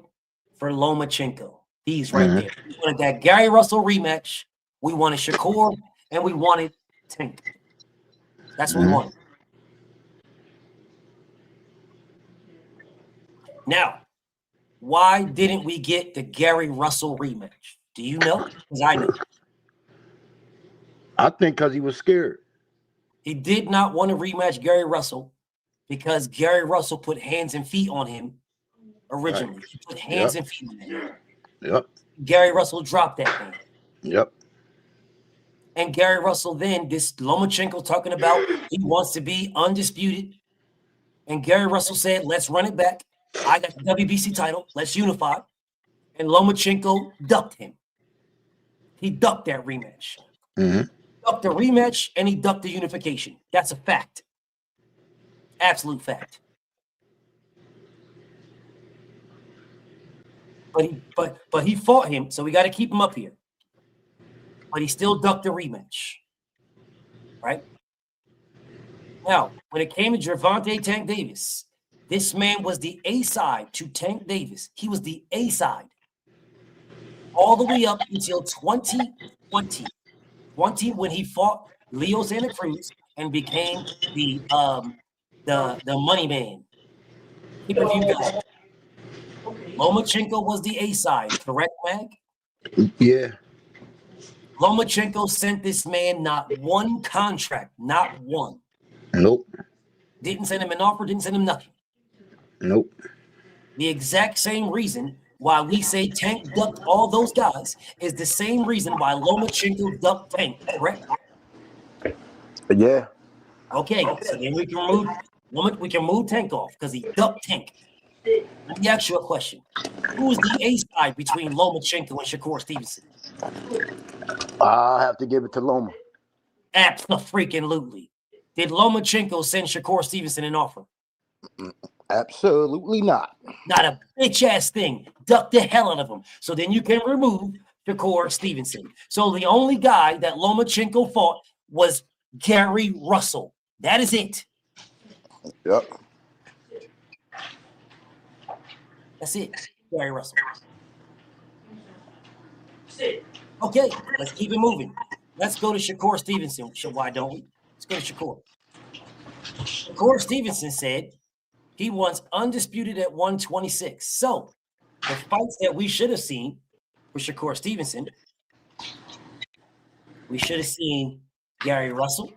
for Lomachenko. These right there. We wanted that Gary Russell rematch. We wanted Shakur, and we wanted Tank. That's what we wanted. Now, why didn't we get the Gary Russell rematch? Do you know? Because I know. I think because he was scared. He did not want to rematch Gary Russell because Gary Russell put hands and feet on him originally. Right. He put hands and feet on him. Yep. Gary Russell dropped that thing. Yep. And Gary Russell then, this Lomachenko talking about he wants to be undisputed. And Gary Russell said, let's run it back. I got the WBC title. Let's unify. And Lomachenko ducked him. He ducked that rematch. Ducked the rematch and he ducked the unification. That's a fact. Absolute fact. But he fought him, so we got to keep him up here. But he still ducked the rematch. Right? Now, when it came to Gervonta Tank Davis, this man was the A-side to Tank Davis. He was the A-side. All the way up until 2020. When he fought Leo Santa Cruz and became the money man. Pay-per-view guy. Lomachenko was the A-side, correct, Mag? Yeah. Lomachenko sent this man not one contract, not one. Nope. Didn't send him an offer, didn't send him nothing. Nope. The exact same reason why we say Tank ducked all those guys is the same reason why Lomachenko ducked Tank, correct? Yeah. Okay, so then we can move Tank off because he ducked Tank. Let me ask you a question. Who is the A-side between Lomachenko and Shakur Stevenson? I have to give it to Loma. Absolutely. Did Lomachenko send Shakur Stevenson an offer? Absolutely not. Not a bitch-ass thing. Duck the hell out of him. So then you can remove Shakur Stevenson. So the only guy that Lomachenko fought was Gary Russell. That is it. Yep. That's it. Gary Russell. Okay, let's keep it moving. Let's go to Shakur Stevenson. Why don't we? Let's go to Shakur. Shakur Stevenson said he wants undisputed at 126. So the fights that we should have seen for Shakur Stevenson, we should have seen Gary Russell.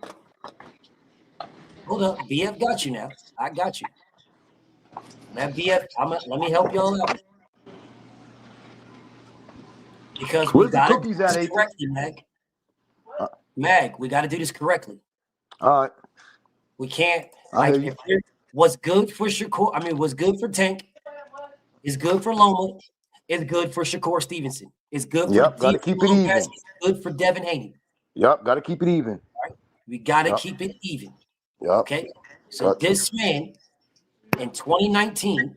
Hold up, BF got you now. I got you. Now, BF, let me help y'all out. Because we got to do this correctly, Mag. Mag, we got to do this correctly. All right. We can't. What's good for Shakur? What's good for Tank is good for Loma. It's good for Shakur Stevenson. It's good for got to keep it even. It's good for Devin Haney. Yep, got to keep it even. All right. We got to keep it even. Yep. Okay. So this man in 2019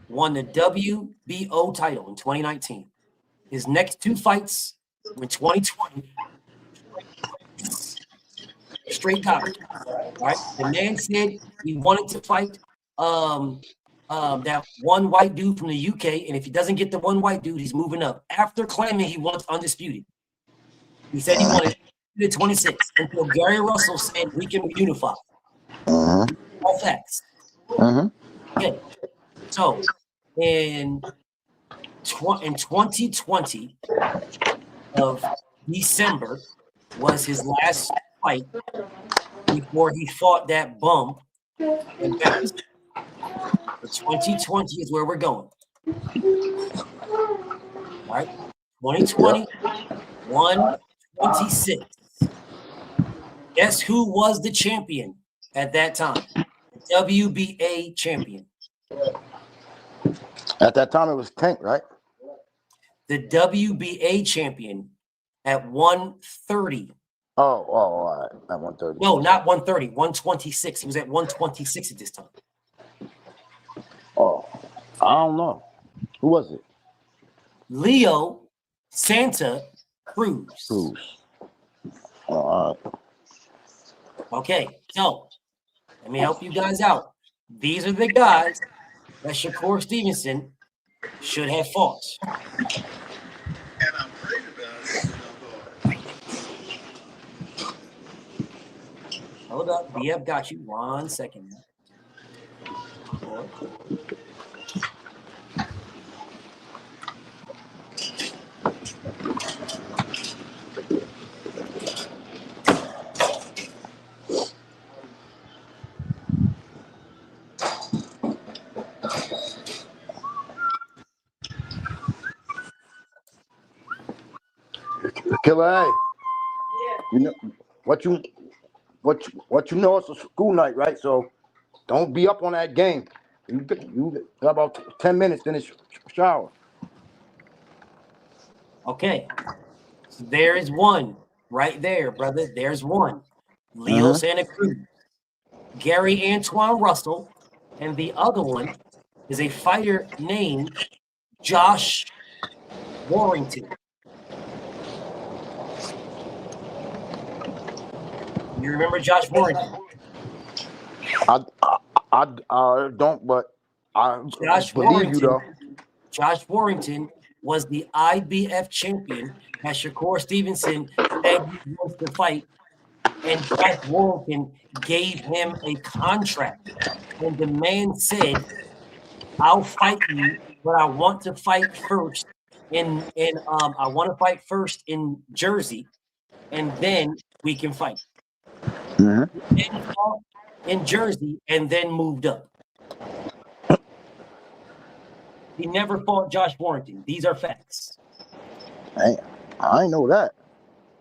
won the WBO title in 2019. His next two fights were in 2020. Straight garbage. Right? The man said he wanted to fight that one white dude from the UK, and if he doesn't get the one white dude, he's moving up. After claiming he wants undisputed, he said he wanted 26 until Gary Russell said we can unify. All facts. Okay. So in 2020 of December was his last fight before he fought that bum and back. The 2020 is where we're going. All right. 2020, 126. Guess who was the champion at that time? The WBA champion. At that time, it was Tank, right? The WBA champion at 130. Oh, all right. At 130. No, not 130, 126. He was at 126 at this time. Oh, I don't know. Who was it? Leo Santa Cruz. All right. Okay, so let me help you guys out. These are the guys that Shakur Stevenson should have fought. Hold up, BF got you. 1 second. Killer A. You know what you know? It's a school night, right? So don't be up on that game. You got about 10 minutes, then it's shower. Okay, so there is one right there, brother. There's one. Leo Santa Cruz, Gary Antoine Russell, and the other one is a fighter named Josh Warrington. You remember Josh Warrington? I don't, but I believe you though. Josh Warrington was the IBF champion that Shakur Stevenson said he wants to fight, and Josh Warrington gave him a contract, and the man said, "I'll fight you, but I want to fight first in Jersey, and then we can fight." Then fought in Jersey and then moved up. He never fought Josh Warrington. These are facts. I know that.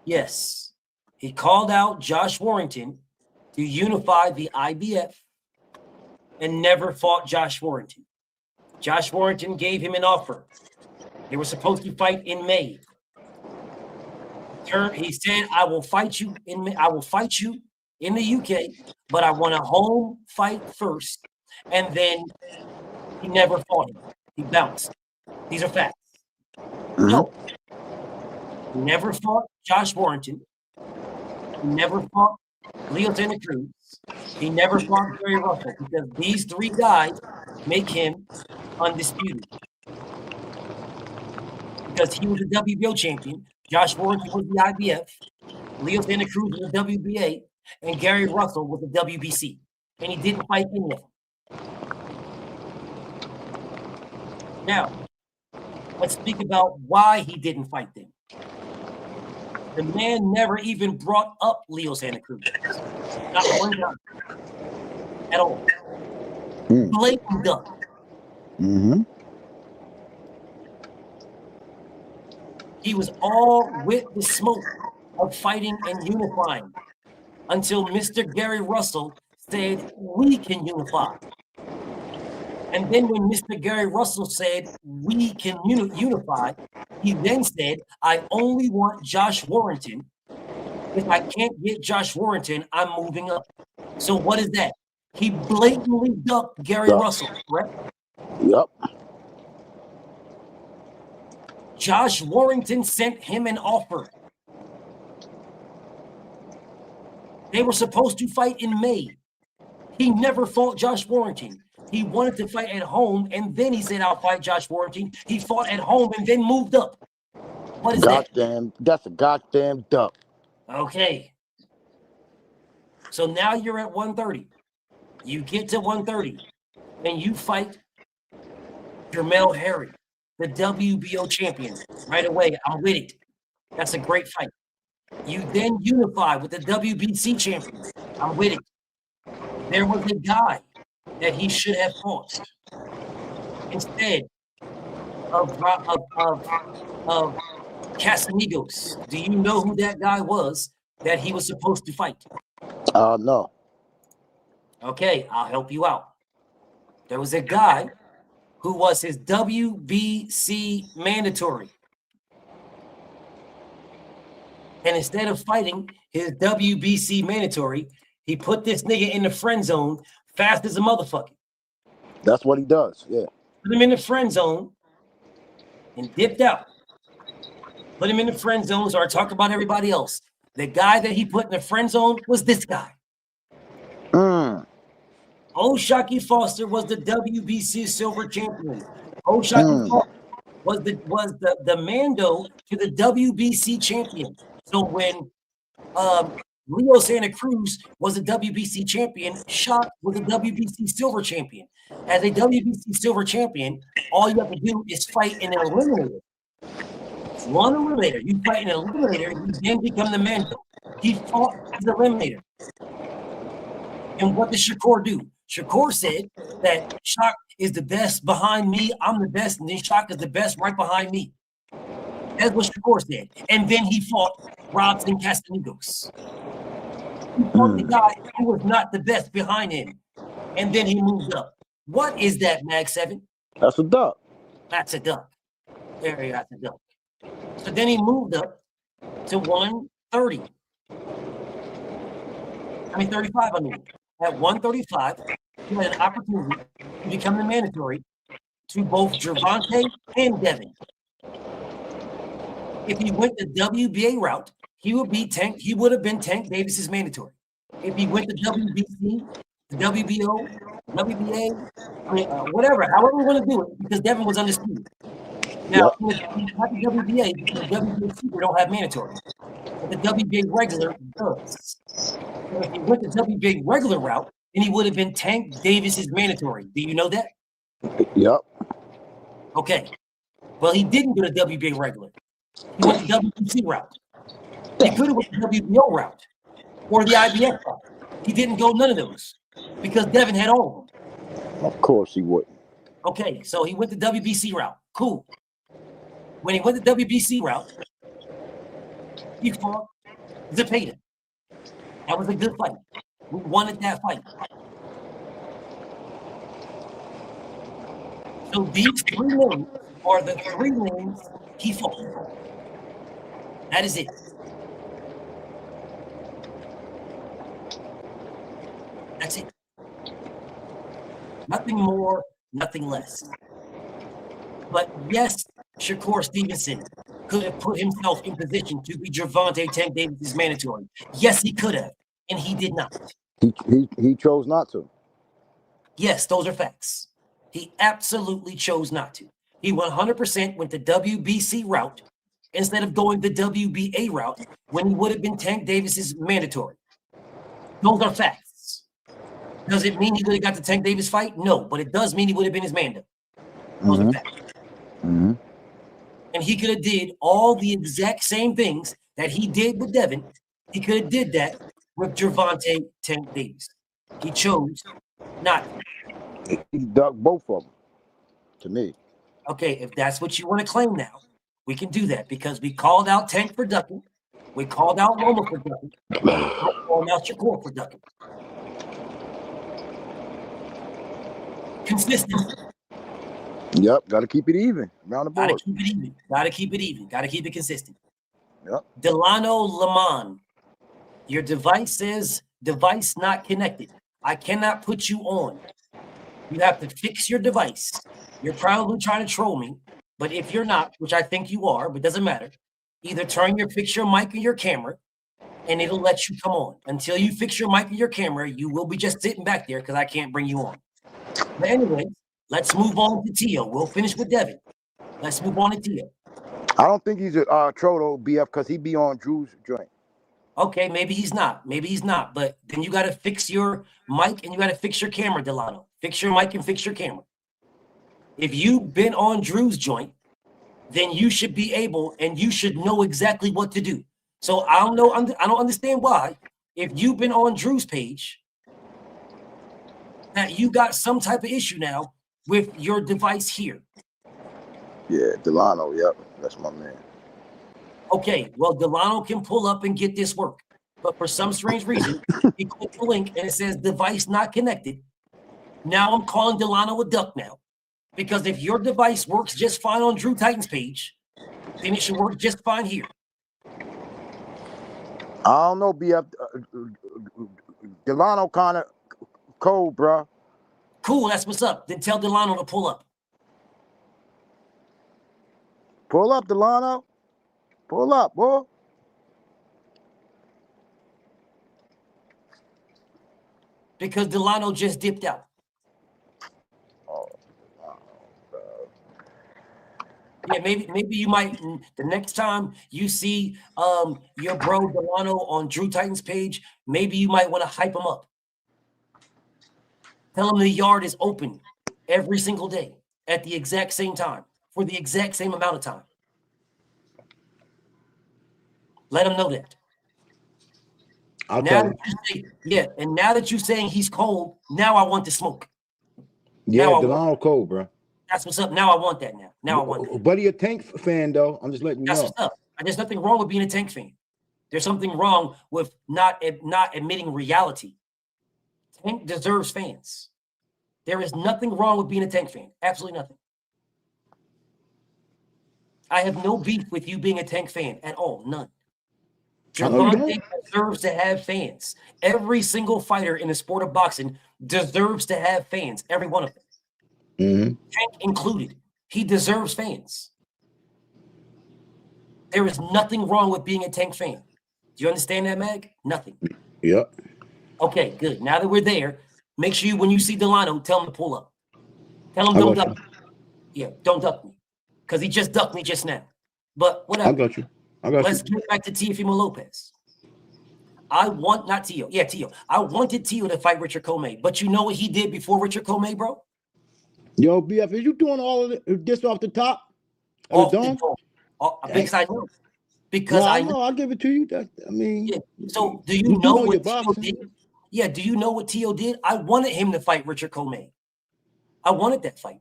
Yes. He called out Josh Warrington to unify the IBF and never fought Josh Warrington. Josh Warrington gave him an offer. They were supposed to fight in May. He said, I will fight you in the UK, but I want a home fight first. And then he never fought him. He bounced. These are facts. No. He never fought Josh Warrington. He never fought Leo Santa Cruz. He never fought Gary Russell, because these three guys make him undisputed. Because he was the WBO champion, Josh Warrington was the IBF, Leo Santa Cruz was the WBA, and Gary Russell was the WBC. And he didn't fight any of them. Now, let's speak about why he didn't fight them. The man never even brought up Leo Santa Cruz. Not one time. At all. Blatant duck. He was all with the smoke of fighting and unifying until Mr. Gary Russell said, we can unify. And then when Mr. Gary Russell said, we can unify, he then said, I only want Josh Warrington. If I can't get Josh Warrington, I'm moving up. So what is that? He blatantly ducked Gary Russell, correct? Yep. Josh Warrington sent him an offer. They were supposed to fight in May. He never fought Josh Warrington. He wanted to fight at home, and then he said, I'll fight Josh Warrington. He fought at home and then moved up. What is that? That's a goddamn duck. Okay. So now you're at 130. You get to 130, and you fight Jermell Harry, the WBO champion. Right away, I'm with it. That's a great fight. You then unify with the WBC champion. I'm with it. There was a guy that he should have fought instead of Casamigos. Do you know who that guy was that he was supposed to fight? No. Okay, I'll help you out. There was a guy who was his WBC mandatory. And instead of fighting his WBC mandatory, he put this nigga in the friend zone fast as a motherfucker. That's what he does, yeah. Put him in the friend zone and dipped out. Put him in the friend zone, so I talk about everybody else. The guy that he put in the friend zone was this guy. O'Shaquie Foster was the WBC silver champion. O'Shaquie Foster was the Mando to the WBC champion. So when Leo Santa Cruz was a WBC champion, Shock was a WBC silver champion. As a WBC silver champion, all you have to do is fight an eliminator. One eliminator. You fight an eliminator, you then become the Mando. He fought as an eliminator. And what did Shakur do? Shakur said that Shock is the best behind me, I'm the best, and then Shock is the best right behind me. That's what Shakur said. And then he fought Robson Casamigos. He fought the guy who was not the best behind him. And then he moved up. What is that, Mag 7? That's a duck. That's a duck. There you got the duck. So then he moved up to 130. 35, I mean. At 135, he had an opportunity to become the mandatory to both Gervonta and Devin. If he went the WBA route, he would have been Tank Davis's mandatory. If he went the WBC, the WBO, WBA, whatever, however we want to do it, because Devin was undisputed. Now, not the WBA, because the WBA super don't have mandatory, but the WBA regular does. So if he went the WBA regular route, then he would have been Tank Davis's mandatory. Do you know that? Yep. Okay. Well, he didn't go the WBA regular. He went the WBC route. He could have went the WBO route or the IBF route. He didn't go none of those because Devin had all of them. Of course he wouldn't. Okay, so he went the WBC route. Cool. When he went the WBC route, he fought Zepeda. That was a good fight. We wanted that fight. So these three names are the three names he fought. That is it. That's it. Nothing more, nothing less. But yes, Shakur Stevenson could have put himself in position to be Gervonta Tank Davis' mandatory. Yes, he could have, and he did not. He chose not to. Yes, those are facts. He absolutely chose not to. He 100% went the WBC route instead of going the WBA route when he would have been Tank Davis's mandatory. Those are facts. Does it mean he would have got the Tank Davis fight? No, but it does mean he would have been his Mando. Those are facts. And he could have did all the exact same things that he did with Devin. He could have did that with Gervonta Tank Davis. He chose not to. He ducked both of them, to me. Okay, if that's what you want to claim now, we can do that because we called out Tank for ducking. We called out Loma for ducking. We called out Shakur for ducking. Consistency. Yep, got to keep it even around the board. Got to keep it even. Got to keep it even. Got to keep it consistent. Yep. Delano Lamont, your device says device not connected. I cannot put you on. You have to fix your device. You're probably trying to troll me, but if you're not, which I think you are, but doesn't matter, either fix your mic and your camera, and it'll let you come on. Until you fix your mic and your camera, you will be just sitting back there because I can't bring you on. But anyway, let's move on to Tio. We'll finish with Devin. Let's move on to Tio. I don't think he's a troll though, BF, because he be on Drew's joint. Okay, maybe he's not. Maybe he's not. But then you got to fix your mic and you got to fix your camera, Delano. Fix your mic and fix your camera. If you've been on Drew's joint, then you should be able and you should know exactly what to do. So I don't understand why. If you've been on Drew's page that you got some type of issue now with your device here. Yeah, Delano. Yep, that's my man. Okay, well, Delano can pull up and get this work. But for some strange reason, he clicked the link and it says device not connected. Now I'm calling Delano a duck now. Because if your device works just fine on Drew Titan's page, then it should work just fine here. I don't know, BF. Delano kind of cold, bro. Cool, that's what's up. Then tell Delano to pull up. Pull up, Delano. Pull up, boy. Because Delano just dipped out. Yeah, maybe you might, the next time you see your bro Delano on Drew Titan's page, maybe you might want to hype him up. Tell him the yard is open every single day at the exact same time for the exact same amount of time. Let him know that. I'll now tell him. And now that you're saying he's cold, now I want the smoke. Yeah, Delano cold, bro. That's what's up. Now I want that now. Now I want that. Buddy, a Tank fan, though. I'm just letting you That's know. what's up. And there's nothing wrong with being a Tank fan. There's something wrong with not admitting reality. Tank deserves fans. There is nothing wrong with being a Tank fan. Absolutely nothing. I have no beef with you being a Tank fan at all. None. Gervonta deserves to have fans. Every single fighter in the sport of boxing deserves to have fans. Every one of them. Mm-hmm. Tank included. He deserves fans. There is nothing wrong with being a Tank fan. Do you understand that, Mag? Nothing. Yep. Okay, good. Now that we're there, make sure when you see Delano, tell him to pull up. Tell him don't duck me. Yeah, don't duck me. Because he just ducked me just now. But whatever. I got you. Let's get back to Teofimo Lopez. I wanted Tio to fight Richard Comey. But you know what he did before Richard Comey, bro? Yo, BF, is you doing all of this off the top? Off the dome. Because I know. Because I know. I'll give it to you. Yeah. So do you know what Tio did? Yeah, do you know what Tio did? I wanted him to fight Richard Comey. I wanted that fight.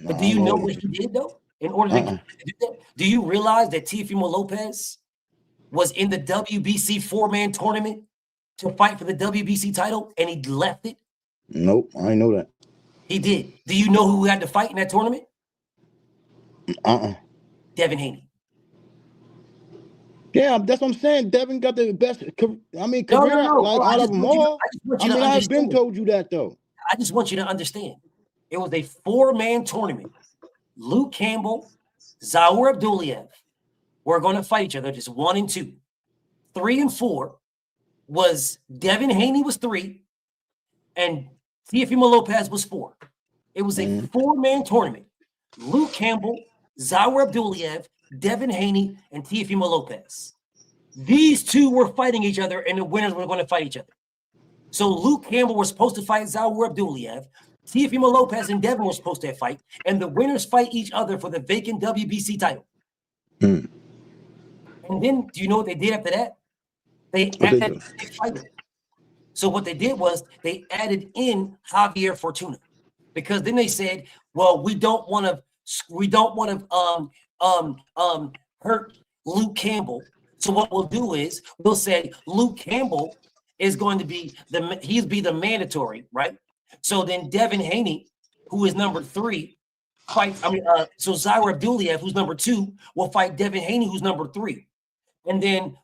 But do you know what he did, though? In order to do that? Do you realize that Teofimo Lopez was in the WBC 4-man tournament to fight for the WBC title and he left it? Nope, I know that. He did. Do you know who had to fight in that tournament? Devin Haney. Yeah, that's what I'm saying. Devin got the best. Career out of them all. I've been told you that though. I just want you to understand. It was a 4-man tournament. Luke Campbell, Zaur Abduliev were going to fight each other, just 1 and 2. 3 and 4 was Devin Haney was 3, and Teofimo Lopez was 4. It was a 4-man tournament. Luke Campbell, Zaur Abduliev, Devin Haney, and Teofimo Lopez. These two were fighting each other, and the winners were going to fight each other. So Luke Campbell was supposed to fight Zaur Abduliev. Teofimo Lopez and Devin were supposed to fight, and the winners fight each other for the vacant WBC title. And then, do you know what they did after that? They added a fighter. So what they did was they added in Javier Fortuna, because then they said, "Well, we don't want to hurt Luke Campbell. So what we'll do is we'll say Luke Campbell is going to be the mandatory, right? So then Devin Haney, who is number 3, fights. So Zaur Abduliev, who's number 2, will fight Devin Haney, who's number 3, and then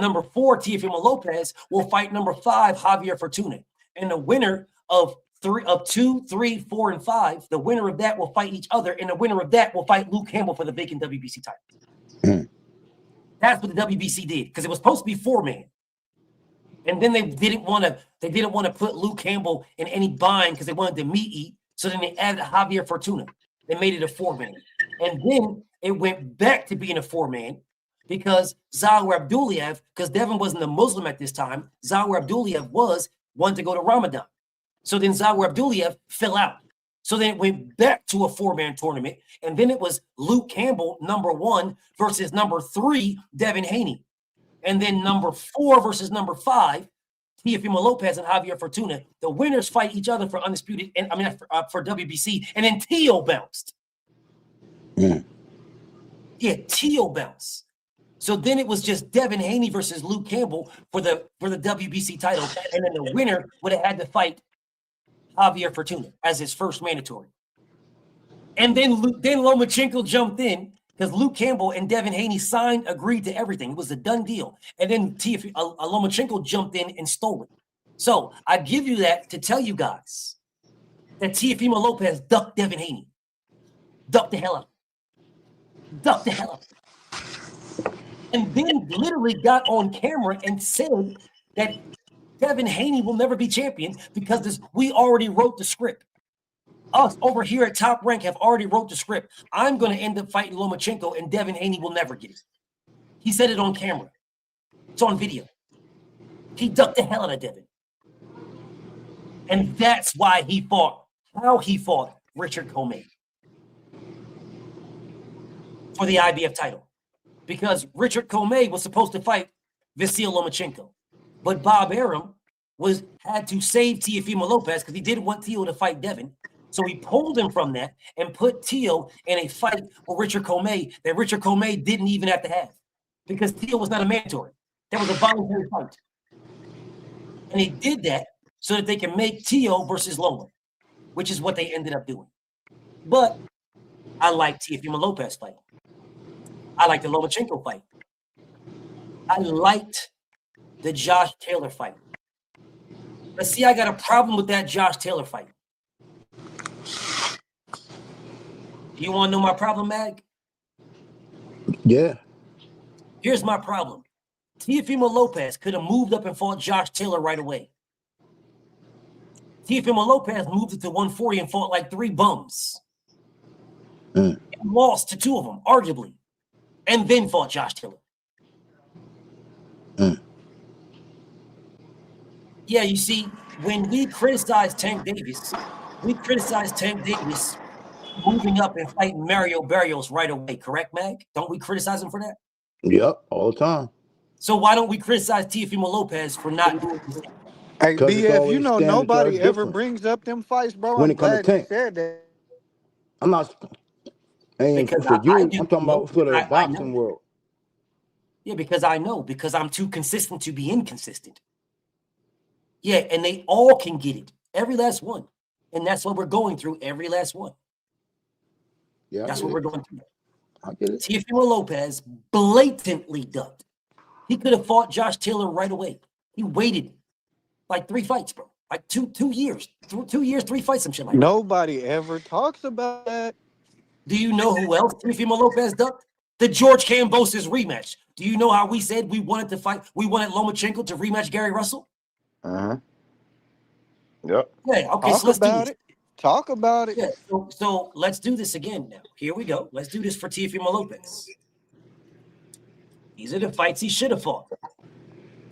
number 4, Teofimo Lopez, will fight number 5, Javier Fortuna, and the winner of 2, 3, 4, and 5, the winner of that will fight each other, and the winner of that will fight Luke Campbell for the vacant WBC title. That's what the WBC did, because it was supposed to be 4-man. And then they didn't want to put Luke Campbell in any bind because they wanted the meat eat. So then they added Javier Fortuna. They made it a 4-man. And then it went back to being a 4-man because Zaur Abduliev, because Devin wasn't a Muslim at this time, Zaur Abduliev wanted to go to Ramadan. So then Zaur Abduliev fell out. So then it went back to a 4-man tournament. And then it was Luke Campbell, number 1, versus number 3, Devin Haney. And then number 4 versus number 5, Teofimo Lopez and Javier Fortuna. The winners fight each other for undisputed, and for WBC, and then Teo bounced. Yeah, Teo bounced. So then it was just Devin Haney versus Luke Campbell for the WBC title, and then the winner would have had to fight Javier Fortuna as his first mandatory. And then Lomachenko jumped in because Luke Campbell and Devin Haney agreed to everything. It was a done deal. And then Lomachenko jumped in and stole it. So I give you that to tell you guys that Teofimo Lopez ducked Devin Haney. Ducked the hell out. Ducked the hell out. And then literally got on camera and said that Devin Haney will never be champion because we already wrote the script. Us over here at Top Rank have already wrote the script. I'm going to end up fighting Lomachenko, and Devin Haney will never get it. He said it on camera. It's on video. He ducked the hell out of Devin. And that's why how he fought Richard Comey for the IBF title. Because Richard Comey was supposed to fight Vasyl Lomachenko. But Bob Arum had to save Teofimo Lopez because he didn't want Teo to fight Devin. So he pulled him from that and put Teo in a fight with Richard Comey that Richard Comey didn't even have to have because Teo was not a mandatory. That was a voluntary fight. And he did that so that they can make Teo versus Loma, which is what they ended up doing. But I like Teofimo Lopez fight. I like the Lomachenko fight. I liked the Josh Taylor fight. But see, I got a problem with that Josh Taylor fight. You want to know my problem, Mag? Yeah. Here's my problem. Teofimo Lopez could have moved up and fought Josh Taylor right away. Teofimo Lopez moved it to 140 and fought like 3 bums. And lost to 2 of them, arguably. And then fought Josh Taylor. Yeah, you see, when we criticize Tank Davis, moving up and fighting Mario Barrios right away, correct, Mag? Don't we criticize him for that? Yep, all the time. So why don't we criticize Teofimo Lopez for not doing the same? Hey, BF, you know nobody ever different. brings up them fights, bro. When I'm it comes to glad you Tank. said that. I'm not. Ain't Because for you. I do I'm talking know, about for the I boxing know. world. Yeah, because I'm too consistent to be inconsistent. Yeah, and they all can get it. Every last one. And that's what we're going through, every last one. Yeah, that's what we're going through. I get it. Teofimo Lopez blatantly ducked. He could have fought Josh Taylor right away. He waited like 3 fights, bro. Like 2 years. 2 years, 3 fights, some shit like that. Nobody ever talks about that. Do you know who else Teofimo Lopez ducked? The George Kambosos rematch. Do you know how we said we wanted to fight? We wanted Lomachenko to rematch Gary Russell? Yep. Yeah, okay, so let's do this. Talk about it. Yeah, so let's do this again now. Here we go. Let's do this for Teofimo Lopez. These are the fights he should have fought.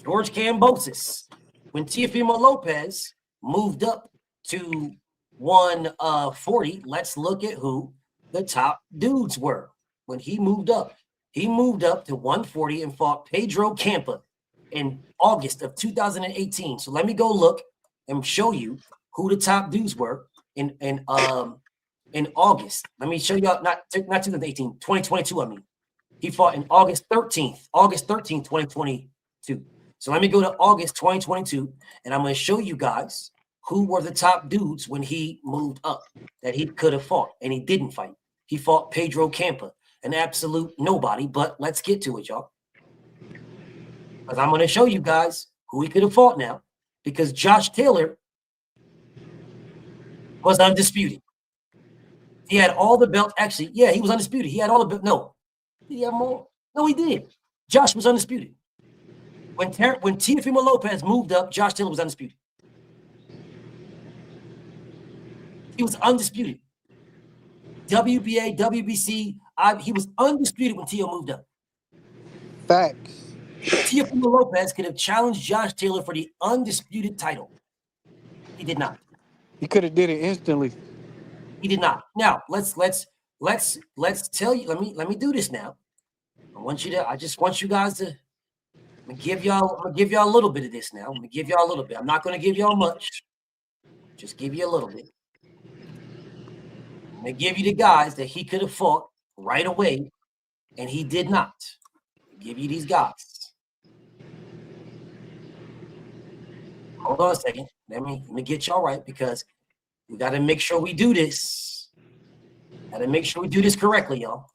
George Kambosos. When Teofimo Lopez moved up to 140, let's look at who the top dudes were. When he moved up to 140 and fought Pedro Campa in August of 2018. So let me go look and show you who the top dudes were in August. Let me show you not 2018, 2022, I mean. He fought in August 13th, 2022. So let me go to August 2022, and I'm going to show you guys who were the top dudes when he moved up that he could have fought, and he didn't fight. He fought Pedro Campa, an absolute nobody, but let's get to it, y'all. Because I'm going to show you guys who he could have fought now, because Josh Taylor was undisputed. He had all the belts. Actually, yeah, he was undisputed. He had all the belts. No. Did he have more? No, he did. Josh was undisputed. When Teofimo Lopez moved up, Josh Taylor was undisputed. He was undisputed. WBA, WBC, he was undisputed when Teo moved up. Facts. Teofimo Lopez could have challenged Josh Taylor for the undisputed title. He did not. He could have did it instantly. He did not. Now let's tell you. Let me do this now. I just want you guys to I'm gonna give y'all a little bit of this now. I'm gonna give y'all a little bit. I'm not gonna give y'all much. Just give you a little bit. I'm gonna give you the guys that he could have fought right away, and he did not. I'll give you these guys. Hold on a second. Let me get y'all right, because we got to make sure we do this. Got to make sure we do this correctly, y'all.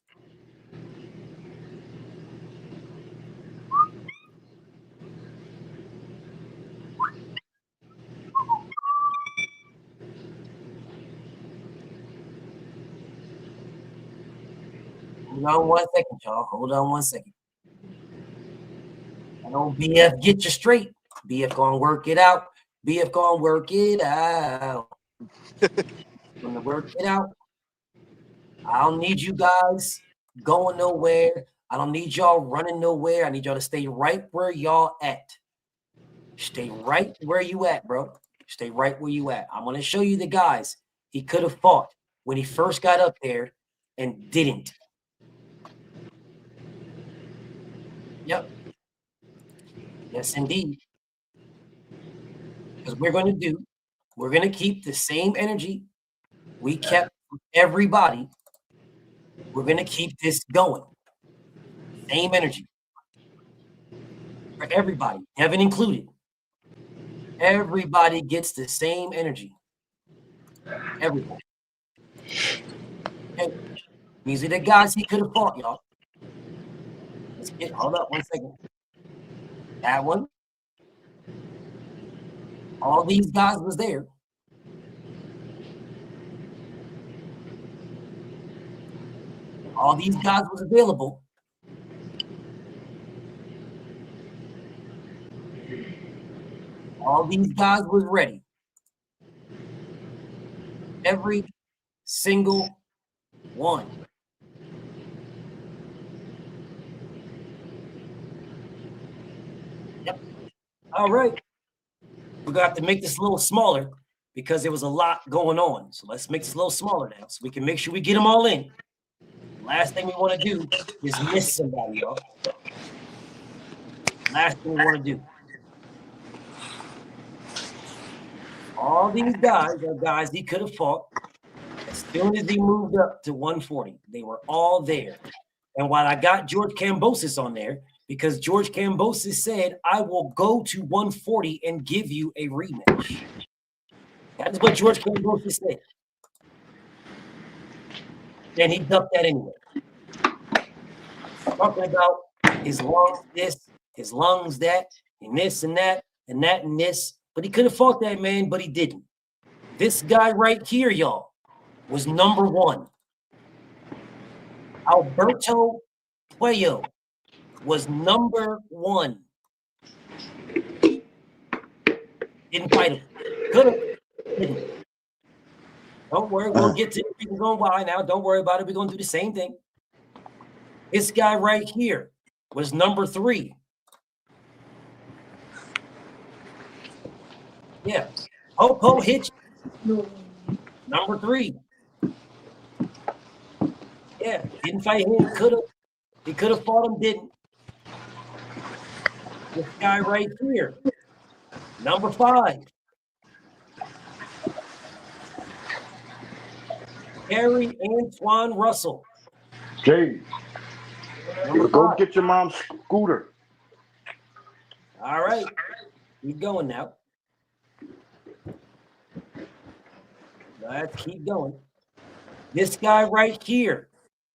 Hold on 1 second, y'all. Hold on 1 second. I know BF get you straight. BF gonna work it out. BF gonna work it out. Gonna work it out. I don't need you guys going nowhere. I don't need y'all running nowhere. I need y'all to stay right where y'all at. Stay right where you at, bro. Stay right where you at. I'm gonna show you the guys he could have fought when he first got up there and didn't. Yep. Yes, indeed. Because we're going to keep the same energy we kept with everybody. We're going to keep this going. Same energy. For everybody, Devin included. Everybody gets the same energy. Everybody. Okay. These are the guys he could have fought, y'all. Hold up 1 second. That one. All these guys was there. All these guys was available. All these guys was ready. Every single one. Yep. All right. We're going to have to make this a little smaller because there was a lot going on. So let's make this a little smaller now so we can make sure we get them all in. Last thing we want to do is miss somebody, y'all. Last thing we want to do. All these guys are guys he could have fought as soon as he moved up to 140. They were all there. And while I got George Kambosos on there, because George Kambosos said, I will go to 140 and give you a rematch. That is what George Kambosos said. And he ducked that anyway. Talking about his lungs this, his lungs that, and this and that, and that and this. But he could have fought that man, but he didn't. This guy right here, y'all, was number one. Alberto Puello was number one. Didn't fight him. Could have. Didn't. Don't worry, we'll get to the reasons on why now. Don't worry about it. We're going to do the same thing. This guy right here was number three. Yeah. Ho Hitch. Number three. Yeah. Didn't fight him. Could have. He could have fought him. Didn't. This guy right here. Number five. Harry Antoine Russell. Jay, go get your mom's scooter. All right. Keep going now. Let's keep going. This guy right here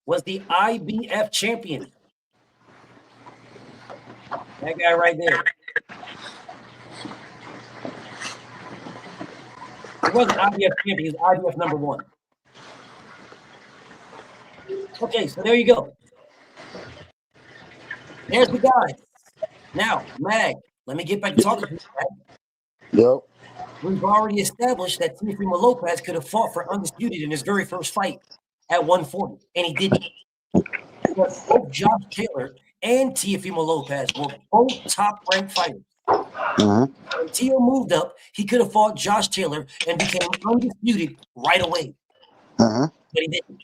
was the IBF champion. That guy right there. He wasn't IBF champion, he was IBF number one. Okay, so there you go. There's the guy. Now, Mag, let me get back to talking to you, Mag. Yep. We've already established that Teofimo Lopez could have fought for undisputed in his very first fight at 140, and he didn't. Because both Josh Taylor and Teofimo Lopez were both top-ranked fighters. When Teo moved up, he could have fought Josh Taylor and became undisputed right away. But he didn't.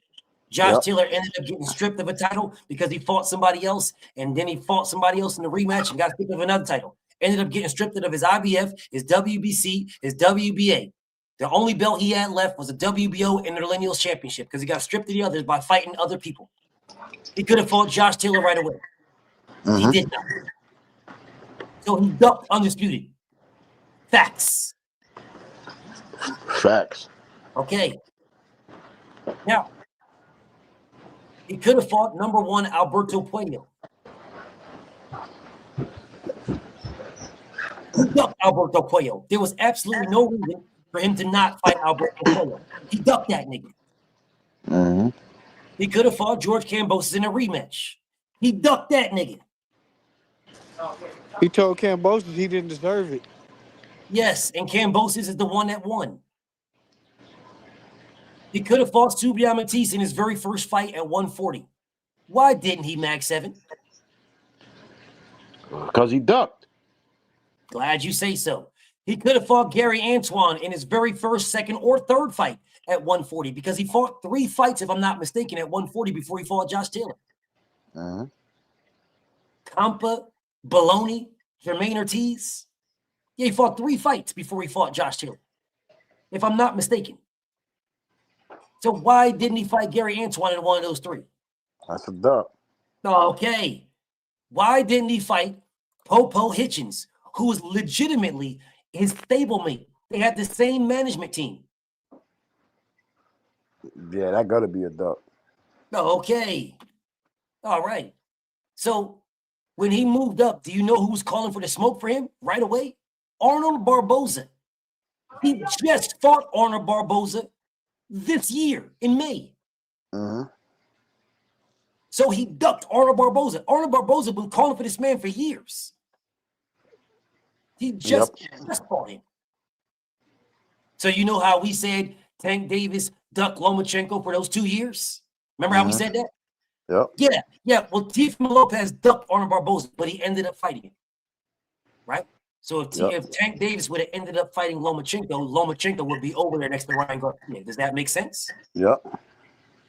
Josh Taylor ended up getting stripped of a title because he fought somebody else, and then he fought somebody else in the rematch and got stripped of another title. Ended up getting stripped of his IBF, his WBC, his WBA. The only belt he had left was a WBO Interlineal Championship because he got stripped of the others by fighting other people. He could have fought Josh Taylor right away. He did not. So he ducked undisputed. Facts. Facts. Okay. Now, he could have fought number 1 Alberto Puello. He ducked Alberto Puello. There was absolutely no reason for him to not fight Alberto Puello. He ducked that nigga. He could have fought George Kambosos in a rematch. He ducked that nigga. He told Kambosos he didn't deserve it. Yes, and Kambosos is the one that won. He could have fought Subriel Matisse in his very first fight at 140. Why didn't he, Mag 7? Because he ducked. Glad you say so. He could have fought Gary Antoine in his very first, second, or third fight at 140 because he fought 3 fights, if I'm not mistaken, at 140 before he fought Josh Taylor. Campa, Baloney, Jermaine Ortiz. Yeah, he fought 3 fights before he fought Josh Taylor, if I'm not mistaken. So why didn't he fight Gary Antoine in one of those 3? That's a duck. Okay. Why didn't he fight Popo Hitchens, who was legitimately his stablemate? They had the same management team. Yeah, that got to be a duck. Okay. All right. So when he moved up, do you know who was calling for the smoke for him right away? Arnold Barboza. He just fought Arnold Barboza this year in May. So he ducked Arnold Barboza. Arnold Barboza been calling for this man for years. He just fought him. So you know how we said Tank Davis ducked Lomachenko for those 2 years? Remember how we said that? Yeah. Well, Teofimo Lopez ducked Arnold Barboza, but he ended up fighting him. Right? So if Tank Davis would have ended up fighting Lomachenko would be over there next to Ryan Garcia. Does that make sense?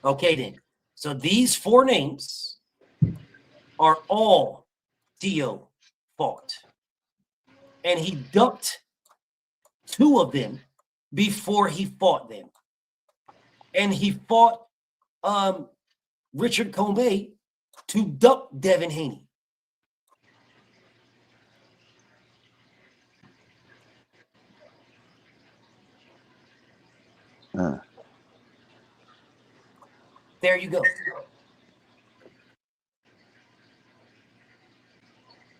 Okay, then. So these 4 names are all Tio fought. And he ducked 2 of them before he fought them. And he fought Richard Combet to duck Devin Haney. There you go.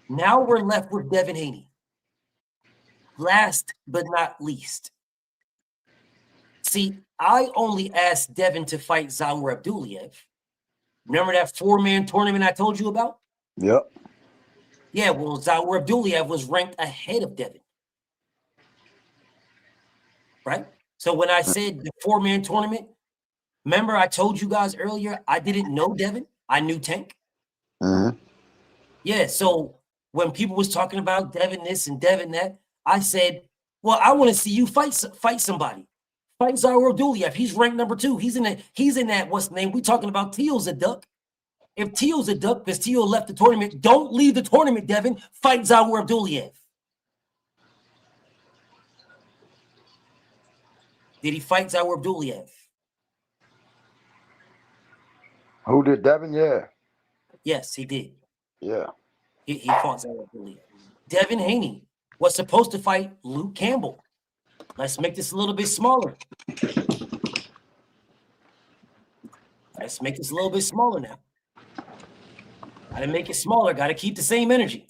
Now we're left with Devin Haney. Last but not least. See, I only asked Devin to fight Zaur Abduliev. Remember that 4-man tournament I told you about? Yeah, well, Zaur Abduliev was ranked ahead of Devin. Right? So when I said the 4-man tournament, remember I told you guys earlier I didn't know Devin? I knew Tank. Yeah, so when people was talking about Devin this and Devin that, I said, well, I want to see you fight somebody. Fight Zaur Abduliev. He's ranked number 2. He's in that, what's the name? We talking about Teal's a duck. If Teal's a duck because Teal left the tournament, don't leave the tournament, Devin. Fight Zaur Abduliev. Did he fight Zaur Abduliev? Who did, Devin? Yeah. Yes, he did. Yeah. He fought Zaur Abduliev. Devin Haney was supposed to fight Luke Campbell. Let's make this a little bit smaller. Let's make this a little bit smaller now. Gotta make it smaller. Gotta keep the same energy.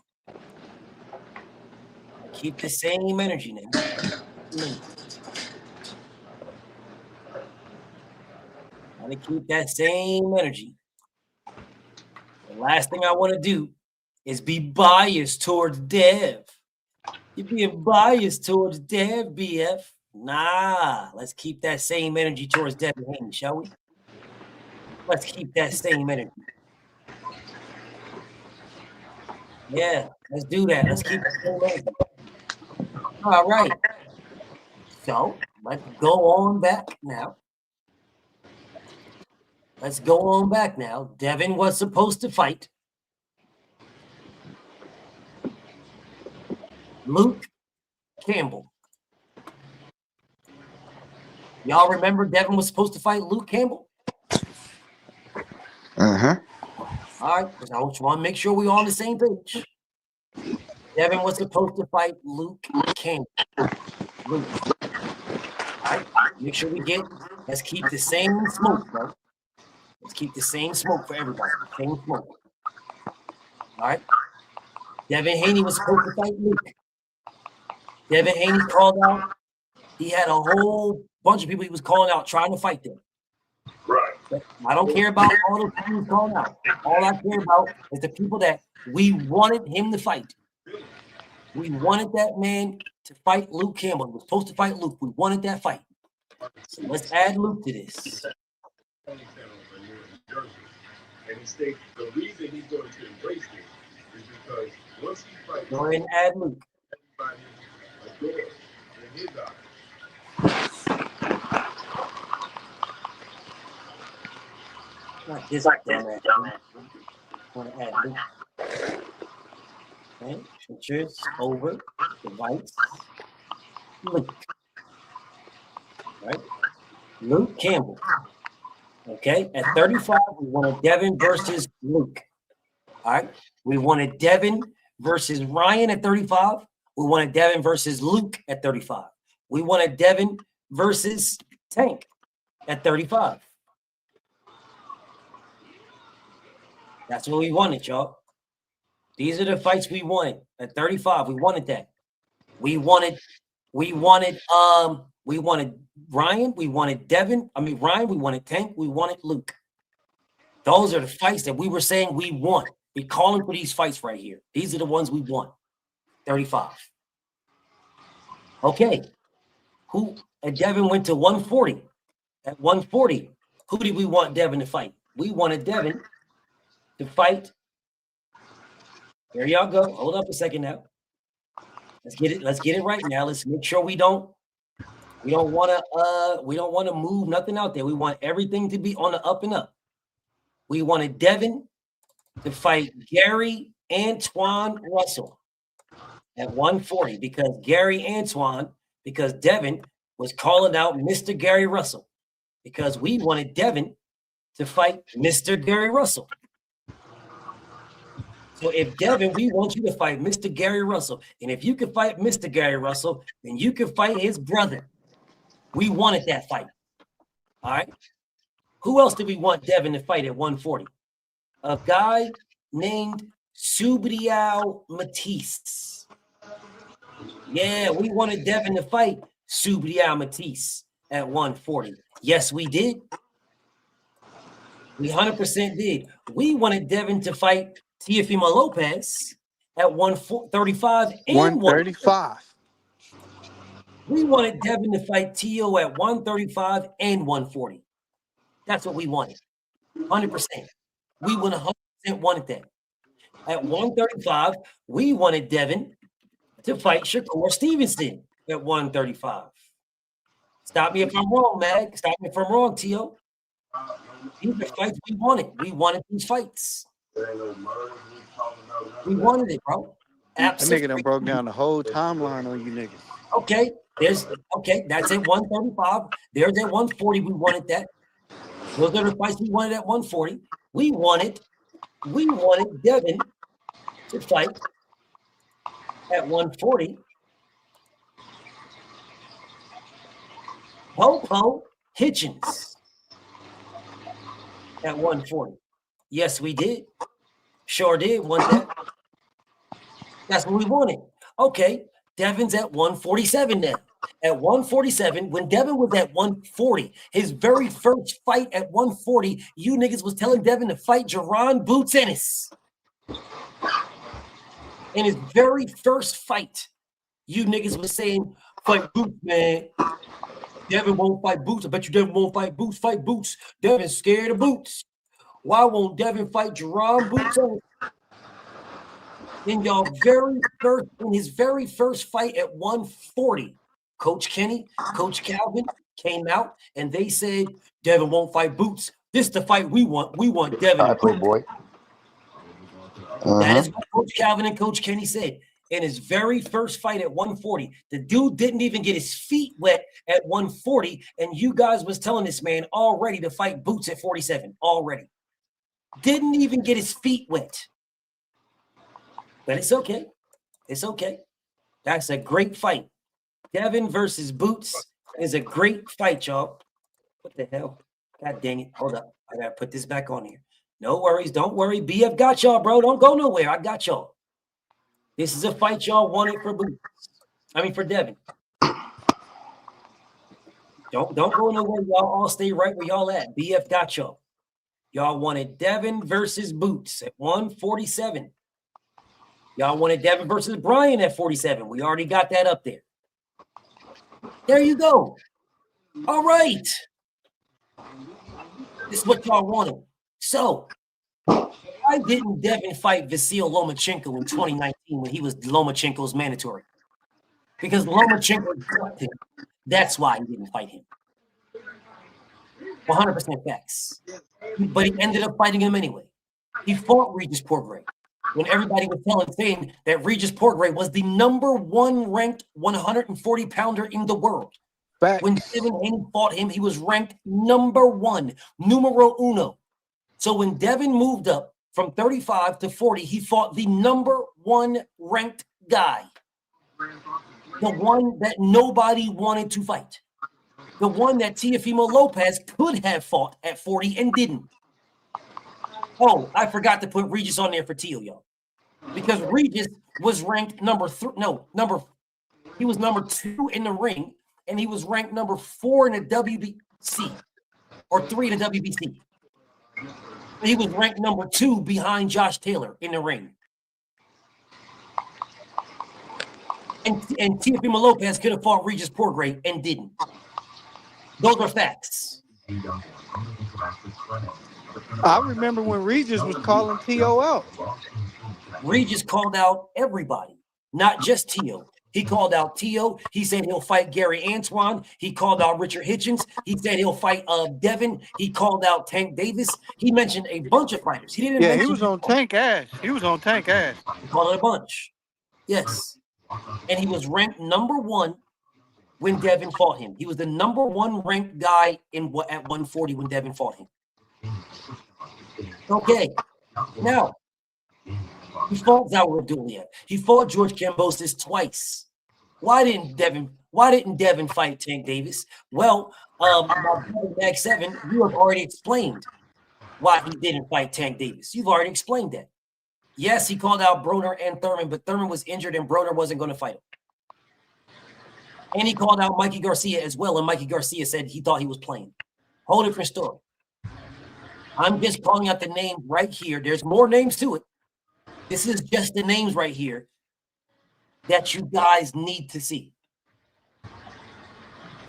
Keep the same energy now. Gotta keep that same energy. The last thing I want to do is be biased towards Dev. You're being biased towards Dev, BF. Nah, let's keep that same energy towards Devin Haney, shall we? Let's keep that same energy. Yeah, let's do that. Let's keep that same energy. All right. So let's go on back now. Let's go on back now. Devin was supposed to fight Luke Campbell. Y'all remember Devin was supposed to fight Luke Campbell? Uh-huh. All right, because I just want to make sure we're on the same page. Devin was supposed to fight Luke Campbell. Luke. All right, make sure let's keep the same smoke, bro. Let's keep the same smoke for everybody. Same smoke. All right. Devin Haney was supposed to fight Luke. Devin Haney called out. He had a whole bunch of people he was calling out trying to fight them. Right. I don't care about all those people he's calling out. All I care about is the people that we wanted him to fight. We wanted that man to fight Luke Campbell. He was supposed to fight Luke. We wanted that fight. So let's add Luke to this. And he states the reason he's going to embrace this is because once he fights, go ahead and add Luke. Everybody adores in his eyes. Not this dumbass. I want to add Luke. Okay, pictures over device. Luke. Right? Luke Campbell. Okay, at 35, we wanted Devin versus Luke. All right, we wanted Devin versus Ryan at 35. We wanted Devin versus Luke at 35. We wanted Devin versus Tank at 35. That's what we wanted, y'all. These are the fights we wanted at 35. We wanted that. We wanted Ryan, we wanted Devin, Ryan, we wanted Tank, we wanted Luke. Those are the fights that we were saying we want. We're calling for these fights right here. These are the ones we want. 35. Okay. Devin went to 140. At 140, who did we want Devin to fight? We wanted Devin to fight. There y'all go. Hold up a second now. Let's get it right now. Let's make sure we don't want to move nothing out there. We want everything to be on the up and up. We wanted Devin to fight Gary Antoine Russell at 140 because Devin was calling out Mr. Gary Russell because we wanted Devin to fight Mr. Gary Russell. So if Devin, we want you to fight Mr. Gary Russell. And if you can fight Mr. Gary Russell, then you can fight his brother. We wanted that fight. All right. Who else did we want Devin to fight at 140? A guy named Subriel Matisse. Yeah, we wanted Devin to fight Subriel Matisse at 140. Yes, we did. We 100% did. We wanted Devin to fight Teofimo Lopez at 135 and 135. We wanted Devin to fight Tio at 135 and 140. That's what we wanted. 100%. We 100% wanted that. At 135, we wanted Devin to fight Shakur Stevenson at 135. Stop me if I'm wrong, Mag. Stop me if I'm wrong, Tio. These are fights we wanted. We wanted these fights. We wanted it, bro. Absolutely. That nigga done broke down the whole timeline on you niggas. Okay, that's at 135. There's at 140. We wanted that. Those are the fights we wanted at 140. We wanted Devin to fight at 140. Popo Hitchens at 140. Yes, we did. Sure did want that. That's what we wanted. Okay, Devin's at 147 now. At 147, when Devin was at 140, his very first fight at 140, you niggas was telling Devin to fight Jaron Boots Ennis. In his very first fight, you niggas was saying, fight Boots, man. Devin won't fight Boots. I bet you Devin won't fight Boots. Fight Boots. Devin's scared of Boots. Why won't Devin fight Jaron Boots Ennis? In his very first fight at 140, Coach Kenny, Coach Calvin came out and they said, Devin won't fight Boots. This is the fight we want. We want Devin. All right, Playboy. That is what Coach Calvin and Coach Kenny said. In his very first fight at 140, the dude didn't even get his feet wet at 140, and you guys was telling this man already to fight Boots at 47 already. Didn't even get his feet wet. But it's okay. It's okay. That's a great fight. Devin versus Boots is a great fight, y'all. What the hell? God dang it. Hold up. I got to put this back on here. No worries. Don't worry. BF got y'all, bro. Don't go nowhere. I got y'all. This is a fight y'all wanted for Boots. For Devin. Don't go nowhere. Y'all all stay right where y'all at. BF got y'all. Y'all wanted Devin versus Boots at 147. Y'all wanted Devin versus Brian at 47. We already got that up there. There you go. All right. This is what y'all wanted. So, why didn't Devin fight Vasyl Lomachenko in 2019 when he was Lomachenko's mandatory? Because Lomachenko dropped him. That's why he didn't fight him. 100% facts. But he ended up fighting him anyway. He fought Regis Prograis when everybody was saying that Regis Prograis was the #1 ranked 140-pounder in the world. Facts. When Devin Haney fought him, he was ranked #1, numero uno. So when Devin moved up from 35 to 40, he fought the #1 ranked guy. The one that nobody wanted to fight. The one that Teofimo Lopez could have fought at 40 and didn't. Oh, I forgot to put Regis on there for Teo, y'all. Because Regis was ranked he was #2 in the ring, and he was ranked #4 in the WBC, or 3 in the WBC. He was ranked #2 behind Josh Taylor in the ring. And Teofimo Lopez could have fought Regis Prograis and didn't. Those are facts. I remember when Regis was calling T.O. out. Regis called out everybody, not just T.O. He called out T.O. He said he'll fight Gary Antoine. He called out Richard Hitchens. He said he'll fight Devin. He called out Tank Davis. He mentioned a bunch of fighters. He didn't mention. He was on Tank ass. He called it a bunch. Yes. And he was ranked #1 when Devin fought him. He was the #1 ranked guy at 140 when Devin fought him. Okay. Now, he fought Zaur Abdullah. He fought George Kambosos twice. Why didn't Devin fight Tank Davis? Well, Mag 7, you have already explained why he didn't fight Tank Davis. You've already explained that. Yes, he called out Broner and Thurman, but Thurman was injured and Broner wasn't going to fight him. And he called out Mikey Garcia as well, and Mikey Garcia said he thought he was playing. Whole different story. I'm just calling out the name right here. There's more names to it. This is just the names right here that you guys need to see.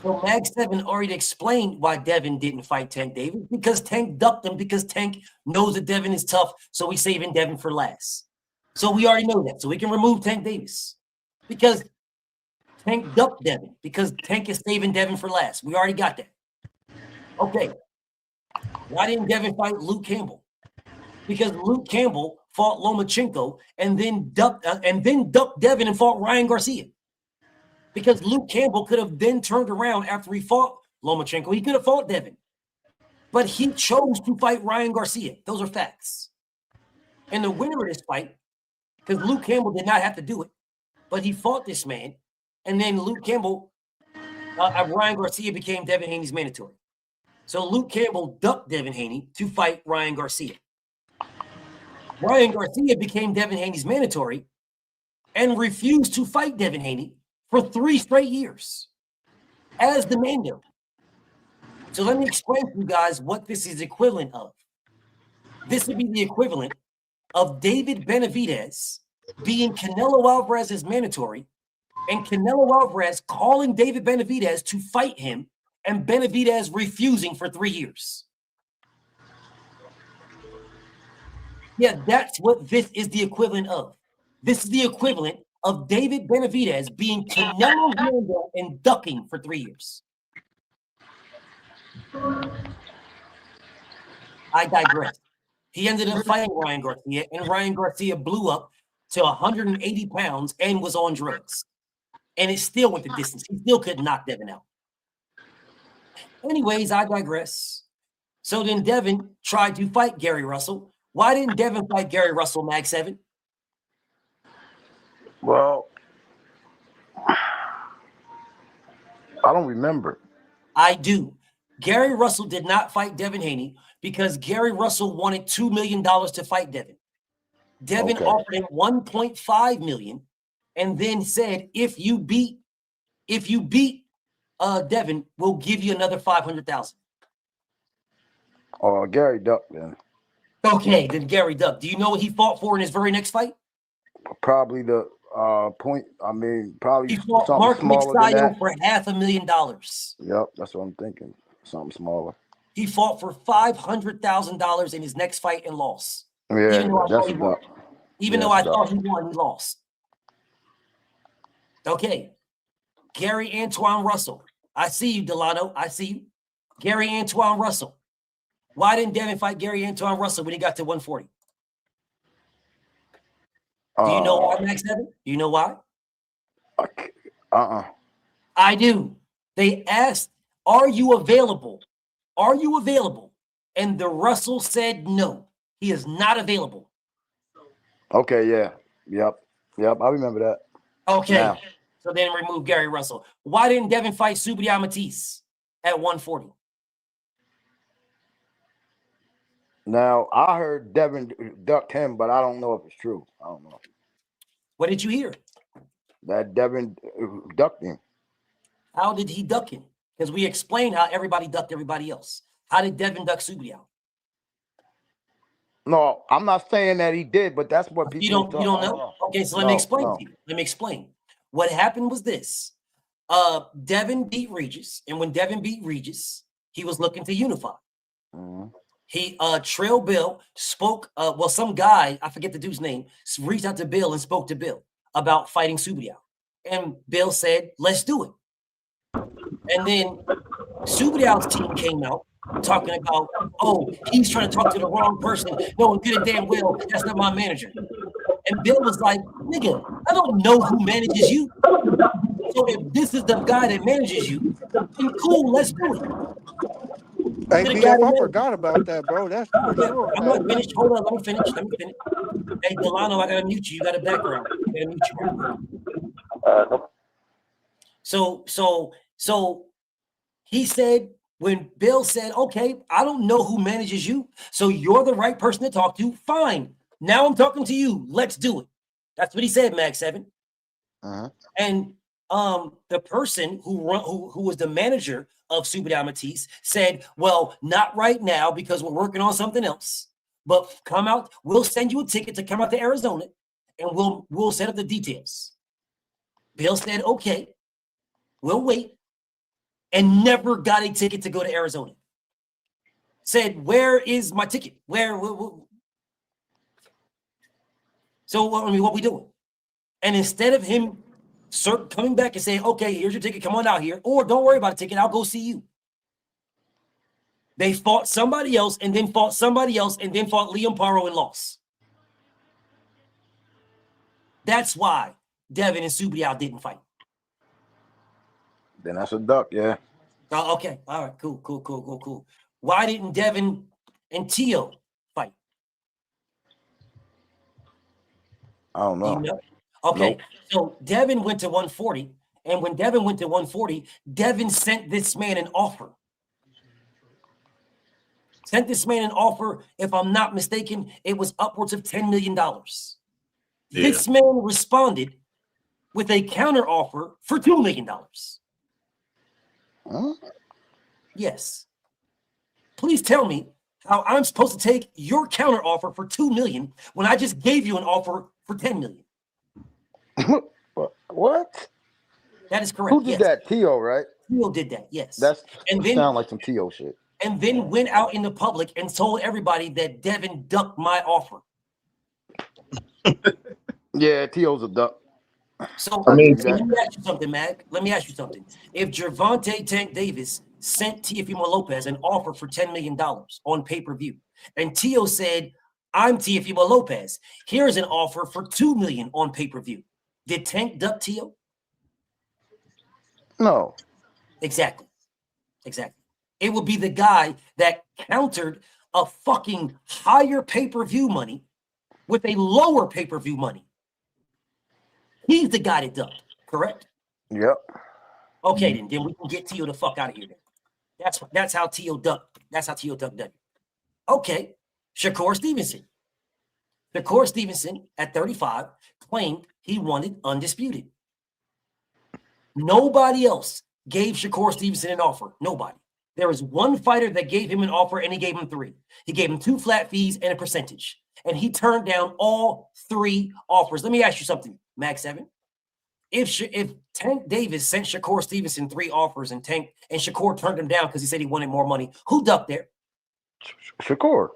So Mag 7 already explained why Devin didn't fight Tank Davis, because Tank ducked him, because Tank knows that Devin is tough, so he's saving Devin for last. So we already know that. So we can remove Tank Davis because Tank ducked Devin, because Tank is saving Devin for last. We already got that. Okay. Why didn't Devin fight Luke Campbell? Because Luke Campbell fought Lomachenko and then ducked Devin and fought Ryan Garcia. Because Luke Campbell could have then turned around after he fought Lomachenko. He could have fought Devin. But he chose to fight Ryan Garcia. Those are facts. And the winner of this fight, because Luke Campbell did not have to do it, but he fought this man, and then Luke Campbell, Ryan Garcia became Devin Haney's mandatory. So Luke Campbell ducked Devin Haney to fight Ryan Garcia. Ryan Garcia became Devin Haney's mandatory and refused to fight Devin Haney for 3 straight years as the Mando. So let me explain to you guys what this is equivalent of. This would be the equivalent of David Benavidez being Canelo Alvarez's mandatory and Canelo Alvarez calling David Benavidez to fight him and Benavidez refusing for 3 years. Yeah, that's what this is the equivalent of. This is the equivalent of David Benavidez being Canelo's Mando and ducking for 3 years. I digress. He ended up fighting Ryan Garcia, and Ryan Garcia blew up to 180 pounds and was on drugs. And it still went the distance. He still couldn't knock Devin out. Anyways, I digress. So then Devin tried to fight Gary Russell. Why didn't Devin fight Gary Russell, Mag 7? Well, I don't remember. I do. Gary Russell did not fight Devin Haney because Gary Russell wanted $2 million to fight Devin. Devin offered him $1.5 million and then said, if you beat Devin, we'll give you another $500,000. Gary Duck then. Okay, then Gary Duck. Do you know what he fought for in his very next fight? Probably the point. I mean, probably He fought something Mark smaller than Mixayo that. for $500,000. Yep, that's what I'm thinking. Something smaller. He fought for $500,000 in his next fight and lost. Yeah, Even though I that's thought he won. Even though I thought he won, he lost. Okay. Gary Antoine Russell. I see you, Delano. I see you. Gary Antoine Russell. Why didn't Devin fight Gary Antoine Russell when he got to 140? Do you know why, Max 7? Do you know why? I do. They asked, are you available? Are you available? And the Russell said no. He is not available. Okay, yeah. Yep, I remember that. Okay. Now. So then remove Gary Russell. Why didn't Devin fight Subriel Matisse at 140? Now, I heard Devin ducked him, but I don't know if it's true. I don't know. What did you hear? That Devin ducked him. How did he duck him? Because we explained how everybody ducked everybody else. How did Devin duck Subriel? No, I'm not saying that he did, but that's what people You don't know? Okay, so let me explain to you. Let me explain. What happened was this. Devin beat Regis, and when Devin beat Regis, he was looking to unify. Mm-hmm. He Trail Bill spoke, some guy, I forget the dude's name, reached out to Bill and spoke to Bill about fighting Subriel. And Bill said, let's do it. And then Subriel's team came out talking about, oh, he's trying to talk to the wrong person. No, good and damn well, that's not my manager. And Bill was like, nigga, I don't know who manages you. So if this is the guy that manages you, then cool, let's do it. Hey, BF, I forgot about that, bro. That's for sure. I'm not finished. Hold on, let me finish. Hey, Delano, I gotta mute you. You got a background. I gotta mute you right quick. So he said, when Bill said, okay, I don't know who manages you, so you're the right person to talk to. Fine. Now I'm talking to you. Let's do it. That's what he said, Mag 7. And the person who was the manager of Subriel Matisse said, well, not right now because we're working on something else. But come out, we'll send you a ticket to come out to Arizona and we'll set up the details. Bill said, okay, we'll wait, and never got a ticket to go to Arizona. Said, where is my ticket? Where? So, I mean, what we doing? And instead of him coming back and saying, okay, here's your ticket, come on out here, or don't worry about the ticket, I'll go see you. They fought somebody else and then fought somebody else and then fought Liam Paro and lost. That's why Devin and Subriel didn't fight. Then that's a duck, yeah. Okay, all right, cool. Why didn't Devin and Tio fight? I don't know. You know? Okay, So Devin went to 140, and when Devin went to 140, Devin sent this man an offer. If I'm not mistaken, it was upwards of $10 million. This man responded with a counter offer for $2 million. Huh? Yes. Please tell me how I'm supposed to take your counter offer for $2 million when I just gave you an offer for $10 million. What? That is correct. Who did that? Tio, right? Tio did that, yes. That then sound like some Tio shit. And then went out in the public and told everybody that Devin ducked my offer. Yeah, Tio's a duck. So let me ask you something, Mag. Let me ask you something. If Gervonta Tank Davis sent Teofimo Lopez an offer for $10 million on pay-per-view, And Tio said, I'm Teofimo Lopez. Here's an offer for $2 million on pay-per-view. Did Tank duck Tio? No. Exactly. It would be the guy that countered a fucking higher pay-per-view money with a lower pay-per-view money. He's the guy that ducked, correct? Yep. Okay, then we can get Tio the fuck out of here. Then that's how Tio ducked. That's how Tio ducked. Okay, Shakur Stevenson. Shakur Stevenson at 35 claimed he wanted undisputed. Nobody else gave Shakur Stevenson an offer. Nobody. There was one fighter that gave him an offer, and he gave him 3. He gave him 2 flat fees and a percentage, and he turned down all 3 offers. Let me ask you something, Max 7. If Tank Davis sent Shakur Stevenson 3 offers and Shakur turned him down because he said he wanted more money, who ducked there? Shakur.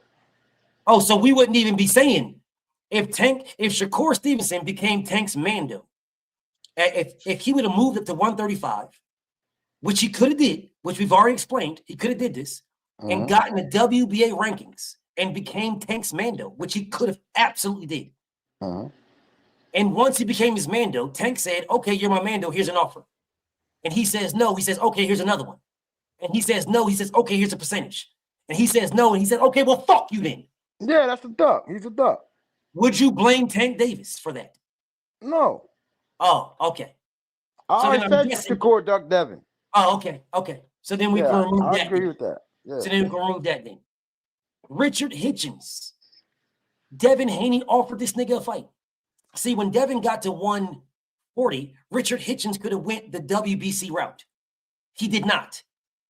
Oh, so we wouldn't even be saying if Shakur Stevenson became Tank's Mando, if he would have moved up to 135, which he could have did, which we've already explained, he could have did this and gotten the WBA rankings and became Tank's Mando, which he could have absolutely did. And once he became his Mando, Tank said, okay, you're my Mando, here's an offer. And he says no, he says, okay, here's another one. And he says no, he says, okay, here's a percentage. And he says no, and he said, okay, well, fuck you then. Yeah, that's a duck. He's a duck. Would you blame Tank Davis for that? No. Oh, okay. I said Shakur duck Devin. Oh, okay. So then we can remove that. I agree with that. Yeah. So then we can remove that then. Richard Hitchens. Devin Haney offered this nigga a fight. See, when Devin got to 140, Richard Hitchens could have went the WBC route. He did not.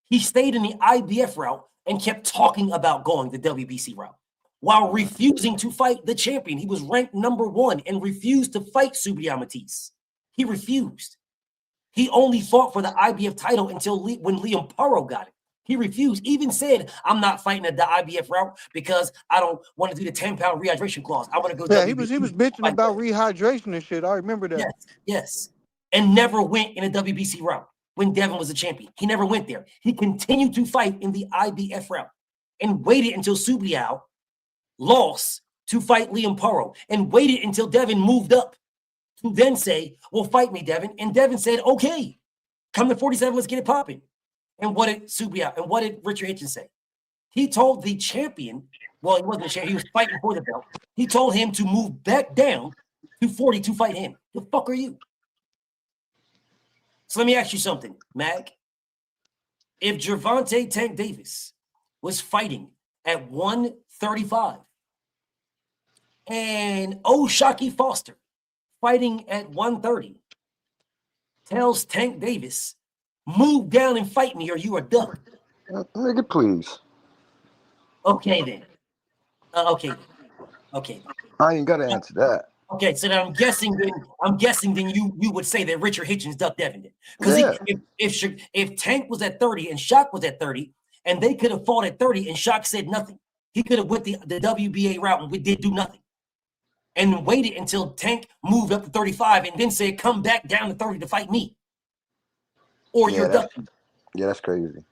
He stayed in the IBF route and kept talking about going the WBC route while refusing to fight the champion. He was ranked #1 and refused to fight Subriamatis. He refused. He only fought for the IBF title until when Liam Paro got it. He refused, even said, I'm not fighting at the IBF route because I don't want to do the 10-pound rehydration clause. I want to go. Yeah, he was bitching about rehydration and shit. I remember that. Yes. And never went in a WBC route when Devin was a champion. He never went there. He continued to fight in the IBF route and waited until Subriel lost to fight Liam Paro and waited until Devin moved up to then say, well, fight me, Devin. And Devin said, okay, come to 47, let's get it popping. And what did Subriel and what did Richard Hitchens say? He told the champion, well, he wasn't a champion, he was fighting for the belt. He told him to move back down to 40 to fight him. The fuck are you? So let me ask you something, Mag. If Gervonta Tank Davis was fighting at 135 and O'Shaquie Foster fighting at 130 tells Tank Davis, move down and fight me or you are done. Nigga, please. Okay then. Okay. I ain't gotta answer that. Okay, so then I'm guessing then you would say that Richard Hitchens ducked Devin then. Because if Tank was at 30 and Shock was at 30, and they could have fought at 30 and Shock said nothing. He could have went the WBA route and we did do nothing. And waited until Tank moved up to 35 and then said, come back down to 30 to fight me. Or you're ducking. Yeah, that's crazy.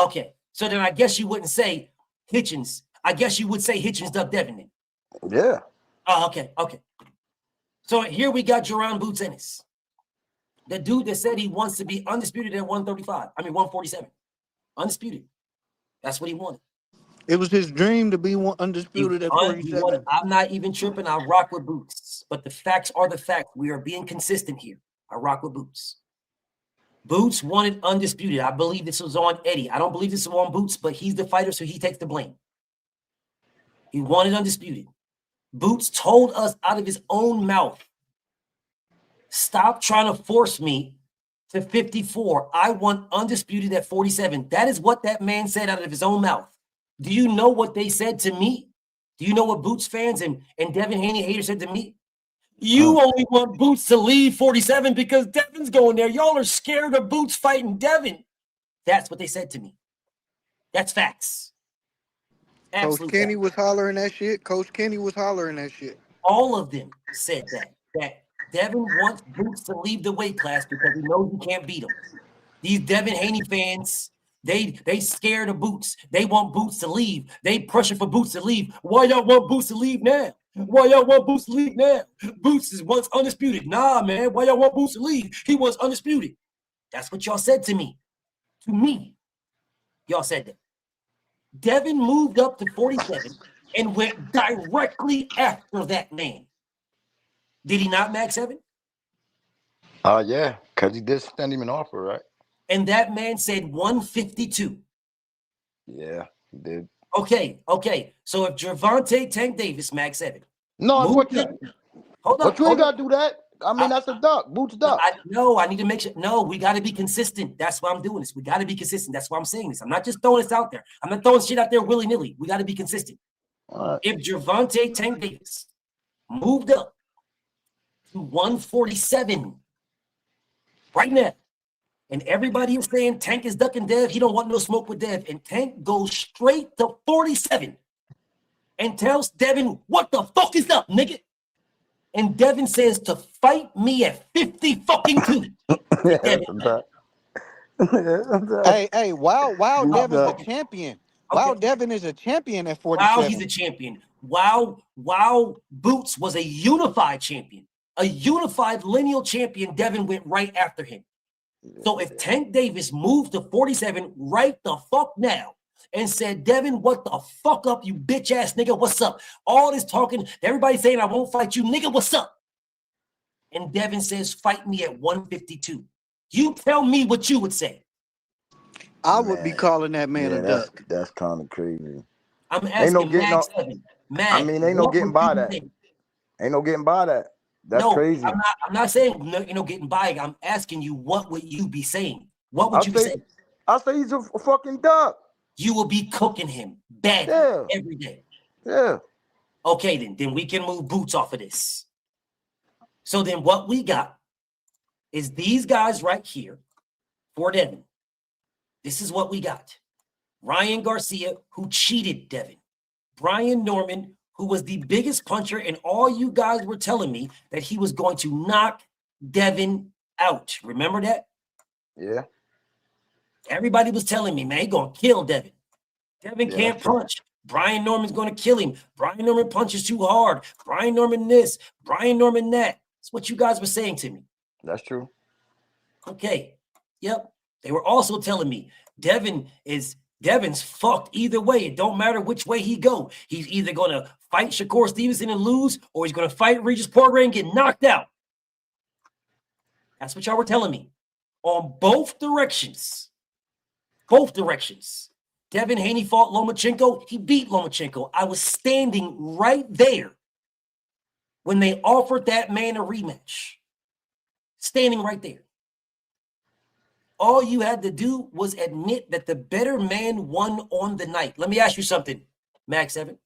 Okay. So then I guess you wouldn't say Hitchens. I guess you would say Hitchens ducked Devin then. Yeah. Okay. So here we got Jerron Boots Ennis. The dude that said he wants to be undisputed at 147. Undisputed. That's what he wanted. It was his dream to be undisputed at 47. I'm not even tripping. I rock with Boots. But the facts are the facts. We are being consistent here. I rock with Boots. Boots wanted undisputed. I believe this was on Eddie. I don't believe this was on Boots, but he's the fighter, so he takes the blame. He wanted undisputed. Boots told us out of his own mouth, stop trying to force me to 54. I want undisputed at 47. That is what that man said out of his own mouth. Do you know what they said to me? Do you know what Boots fans and Devin Haney haters said to me? You only want Boots to leave 47 because Devin's going there. Y'all are scared of Boots fighting Devin. That's what they said to me. That's facts. Coach Kenny was hollering that shit. All of them said that Devin wants Boots to leave the weight class because he knows he can't beat him. These Devin Haney fans, They scared of Boots. They want Boots to leave. They pressure for Boots to leave. Why y'all want Boots to leave now? Why y'all want Boots to leave now? Boots is once undisputed. Nah, man. Why y'all want Boots to leave? He was undisputed. That's what y'all said to me. To me. Y'all said that. Devin moved up to 47 and went directly after that man. Did he not, Max 7? Yeah, because he did send him an offer, right? And that man said 152. Yeah, he did. Okay. So if Gervonta Tank Davis, Max 7. No, But you ain't got to do that. I mean, that's a duck. Boots duck. I need to make sure. No, we got to be consistent. That's why I'm doing this. We got to be consistent. That's why I'm saying this. I'm not just throwing this out there. I'm not throwing shit out there willy-nilly. We got to be consistent. If Gervonta Tank Davis moved up to 147 right now, and everybody is saying Tank is ducking Dev, he don't want no smoke with Dev, and Tank goes straight to 47 and tells Devin, what the fuck is up, nigga? And Devin says to fight me at 50 fucking 2. Hey, Wow Devin's a champion. Wow Devin is a champion at 47. Wow, he's a champion. Wow, Boots was a unified champion. A unified lineal champion. Devin went right after him. So if Tank Davis moved to 47 right the fuck now and said, Devin, what the fuck up, you bitch ass nigga, what's up? All this talking, everybody saying I won't fight you, nigga, what's up? And Devin says, fight me at 152. You tell me what you would say. I would be calling that man a duck. That's kind of crazy. I'm asking Max 7. Max, I mean, ain't no getting by that. Ain't no getting by that. That's crazy. I'm not saying getting by. I'm asking you, what would you be saying? What would you say? I say he's a fucking duck. You will be cooking him bad every day. Yeah. Okay, then we can move Boots off of this. So then what we got is these guys right here for Devin. This is what we got. Ryan Garcia, who cheated Devin. Brian Norman, who was the biggest puncher, and all you guys were telling me that he was going to knock Devin out. Remember that? Yeah. Everybody was telling me, man, he's going to kill Devin. Devin can't punch. Brian Norman's going to kill him. Brian Norman punches too hard. Brian Norman this. Brian Norman that. That's what you guys were saying to me. That's true. Okay. Yep. They were also telling me Devin's fucked either way. It don't matter which way he go. He's either going to fight Shakur Stevenson and lose, or he's going to fight Regis Poirier and get knocked out. That's what y'all were telling me. On both directions. Both directions. Devin Haney fought Lomachenko. He beat Lomachenko. I was standing right there when they offered that man a rematch. Standing right there. All you had to do was admit that the better man won on the night. Let me ask you something, Max 7.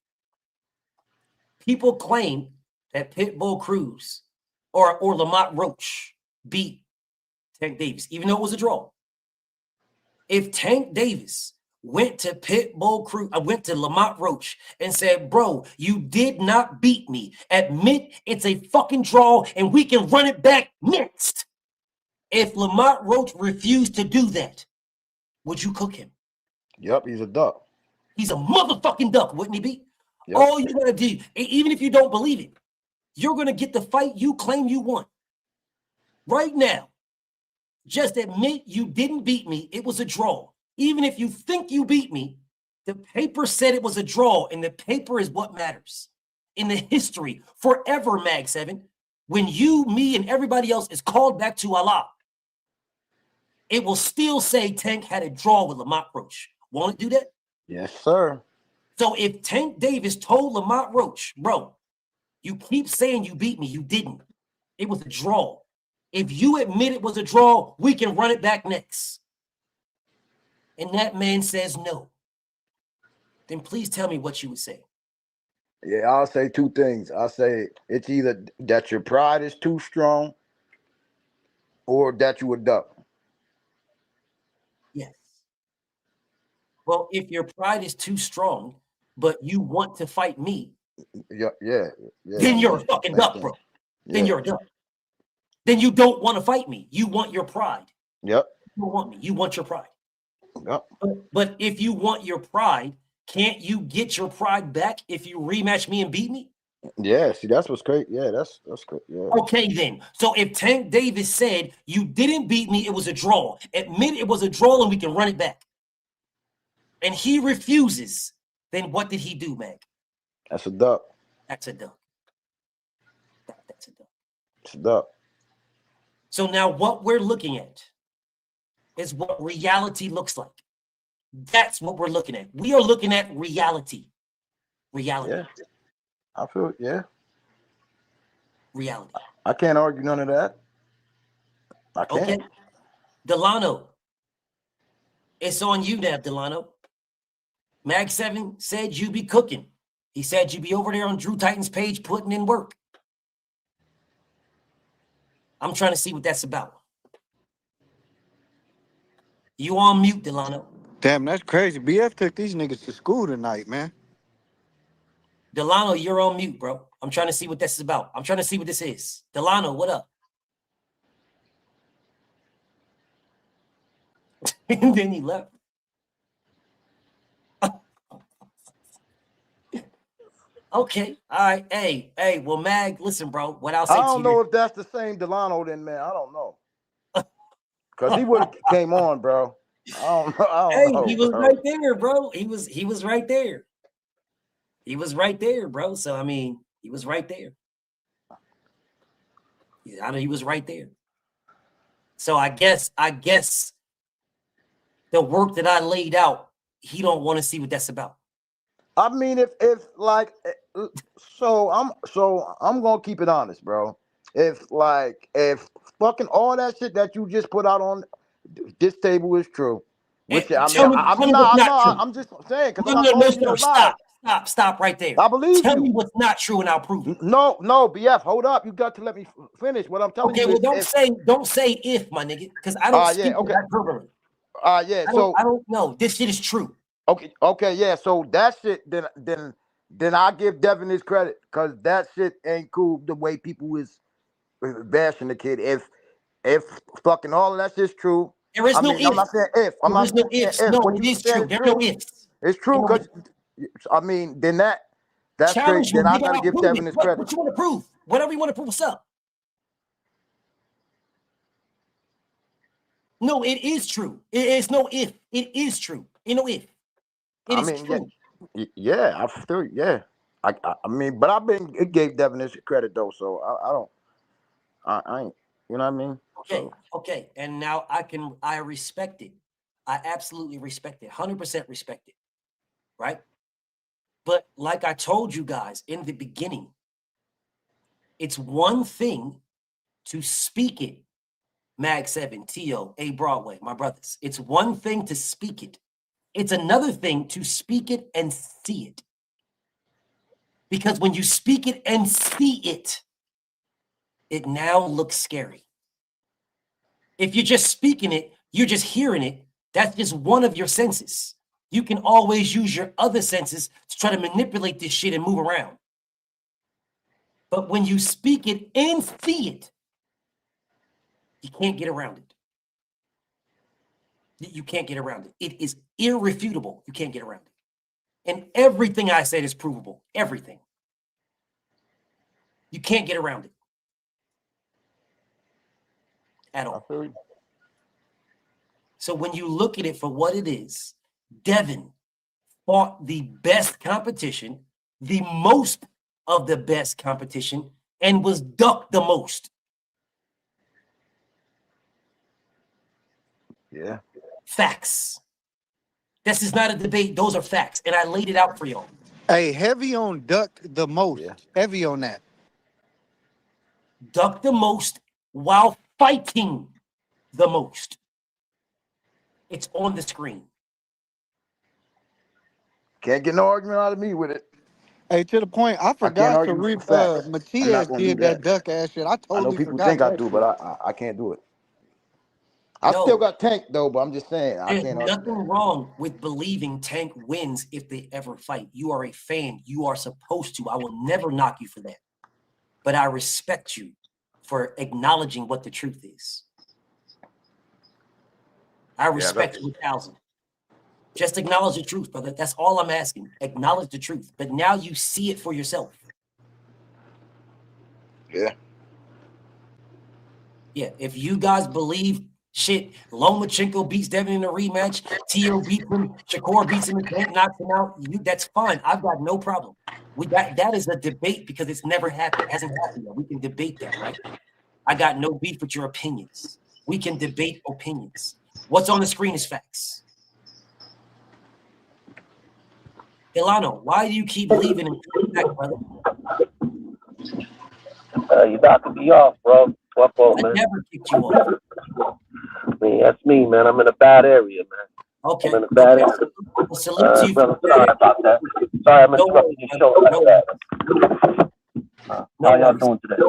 People claim that Pitbull Cruz or Lamont Roach beat Tank Davis, even though it was a draw. If Tank Davis went to Pitbull Cruz, I went to Lamont Roach and said, bro, you did not beat me. Admit it's a fucking draw and we can run it back next. If Lamont Roach refused to do that, would you cook him? Yep, he's a duck. He's a motherfucking duck, wouldn't he be? Yep. All you gotta do, even if you don't believe it, you're gonna get the fight you claim you won. Right now, just admit you didn't beat me. It was a draw. Even if you think you beat me, the paper said it was a draw, and the paper is what matters. In the history, forever, Mag 7, when you, me, and everybody else is called back to Allah, it will still say Tank had a draw with Lamont Roach. Won't it do that? Yes, sir. So if Tank Davis told Lamont Roach, bro, you keep saying you beat me, you didn't. It was a draw. If you admit it was a draw, we can run it back next. And that man says no. Then please tell me what you would say. Yeah, I'll say two things. I'll say it's either that your pride is too strong or that you a duck. Yes. Well, if your pride is too strong, but you want to fight me, yeah. Then you're a fucking duck, bro. Then you're a duck. Then you don't want to fight me. You want your pride. Yep. You don't want me. You want your pride. Yep. But if you want your pride, can't you get your pride back if you rematch me and beat me? Yeah, see, that's what's great. Yeah, that's great. Yeah. Okay, then. So if Tank Davis said you didn't beat me, it was a draw. Admit it was a draw and we can run it back. And he refuses, then what did he do, Meg? That's a duck. That's a duck. That's a duck. It's a duck. So now what we're looking at is what reality looks like. That's what we're looking at. We are looking at reality. Reality. Yeah. I feel it. Yeah. Reality. I can't argue none of that. I can't. Okay. Delano. It's on you now, Delano. Mag 7 said you be cooking. He said you be over there on Drew Titan's page putting in work. I'm trying to see what that's about. You on mute, Delano. Damn, that's crazy. BF took these niggas to school tonight, man. Delano, you're on mute, bro. I'm trying to see what this is about. I'm trying to see what this is. Delano, what up? And then he left. Okay. All right. Hey, well, Mag, listen, bro. What I'll say I to don't you. know if that's the same Delano then, man. I don't know. Because he would have came on, bro. I don't know. He was bro. right there, bro. He was right there. He was right there, bro. So I mean, he was right there. I know he was right there. So I guess the work that I laid out, he don't want to see what that's about. I mean, if like, so I'm gonna keep it honest, bro. If fucking all that shit that you just put out on this table is true, which I'm just saying because I'm not calling you no lies. Stop right there. I believe Tell you. me what's not true and I'll prove it. No, BF, hold up. You got to let me finish. What I'm telling you Okay, well, is don't say if, my nigga, because I don't speak okay. hyperbole. Yeah. I So don't know. This shit is true. Okay, yeah. So that shit, then I give Devin his credit because that shit ain't cool. The way people is bashing the kid. If fucking all of that shit's true, There is no if. I'm not saying if. I'm There not is no saying ifs. if. No, What it you is saying true. is There are true. no ifs. It's true because then that's crazy. Challenge you, Then I nigga. gotta I'll give prove Devin it. his What credit. you want to prove? Whatever you want to prove. What's up? No, it is true. It is no if. It is true. You know if. It is true. Yeah, I feel I mean, but it gave Devin his credit though, so I ain't, you know what I mean? Okay. And now I respect it. I absolutely respect it. 100% respect it. Right? But like I told you guys in the beginning, it's one thing to speak it. Mag 7, T.O., A Broadway, my brothers. It's one thing to speak it. It's another thing to speak it and see it. Because when you speak it and see it, it now looks scary. If you're just speaking it, you're just hearing it, that's just one of your senses. You can always use your other senses to try to manipulate this shit and move around. But when you speak it and see it, you can't get around it. You can't get around it. It is irrefutable. You can't get around it. And everything I said is provable. Everything. You can't get around it. At all. So when you look at it for what it is, Devin fought the best competition, the most of the best competition, and was ducked the most. Yeah. Facts. This is not a debate. Those are facts. And I laid it out for y'all. Hey, heavy on ducked the most. Yeah. Heavy on that. Ducked the most while fighting the most. It's on the screen. Can't get no argument out of me with it. Hey, to the point, I forgot to read Matias did that duck ass shit. I totally know people forgot think I that do, shit. but I can't do it. I still got Tank though, but I'm just saying I There's can't nothing wrong with believing Tank wins if they ever fight. You are a fan. You are supposed to. I will never knock you for that. But I respect you for acknowledging what the truth is. I respect you 1,000. Just acknowledge the truth, brother. That's all I'm asking. Acknowledge the truth. But now you see it for yourself. Yeah. Yeah. If you guys believe shit, Lomachenko beats Devin in a rematch, Tio beats him, Shakur beats him, and Tank knocks him out, that's fine. I've got no problem. That is a debate because it's never happened. It hasn't happened yet. We can debate that, right? I got no beef with your opinions. We can debate opinions. What's on the screen is facts. Delano, why do you keep leaving and coming back, brother? You knocking me off, bro. Fuck off, man. I never kicked you off. That's me, man. I'm in a bad area, man. Okay. I'm in a bad area. Well, salute to you. Brother, sorry about that. Sorry, I'm interrupting your show like that. How y'all doing today?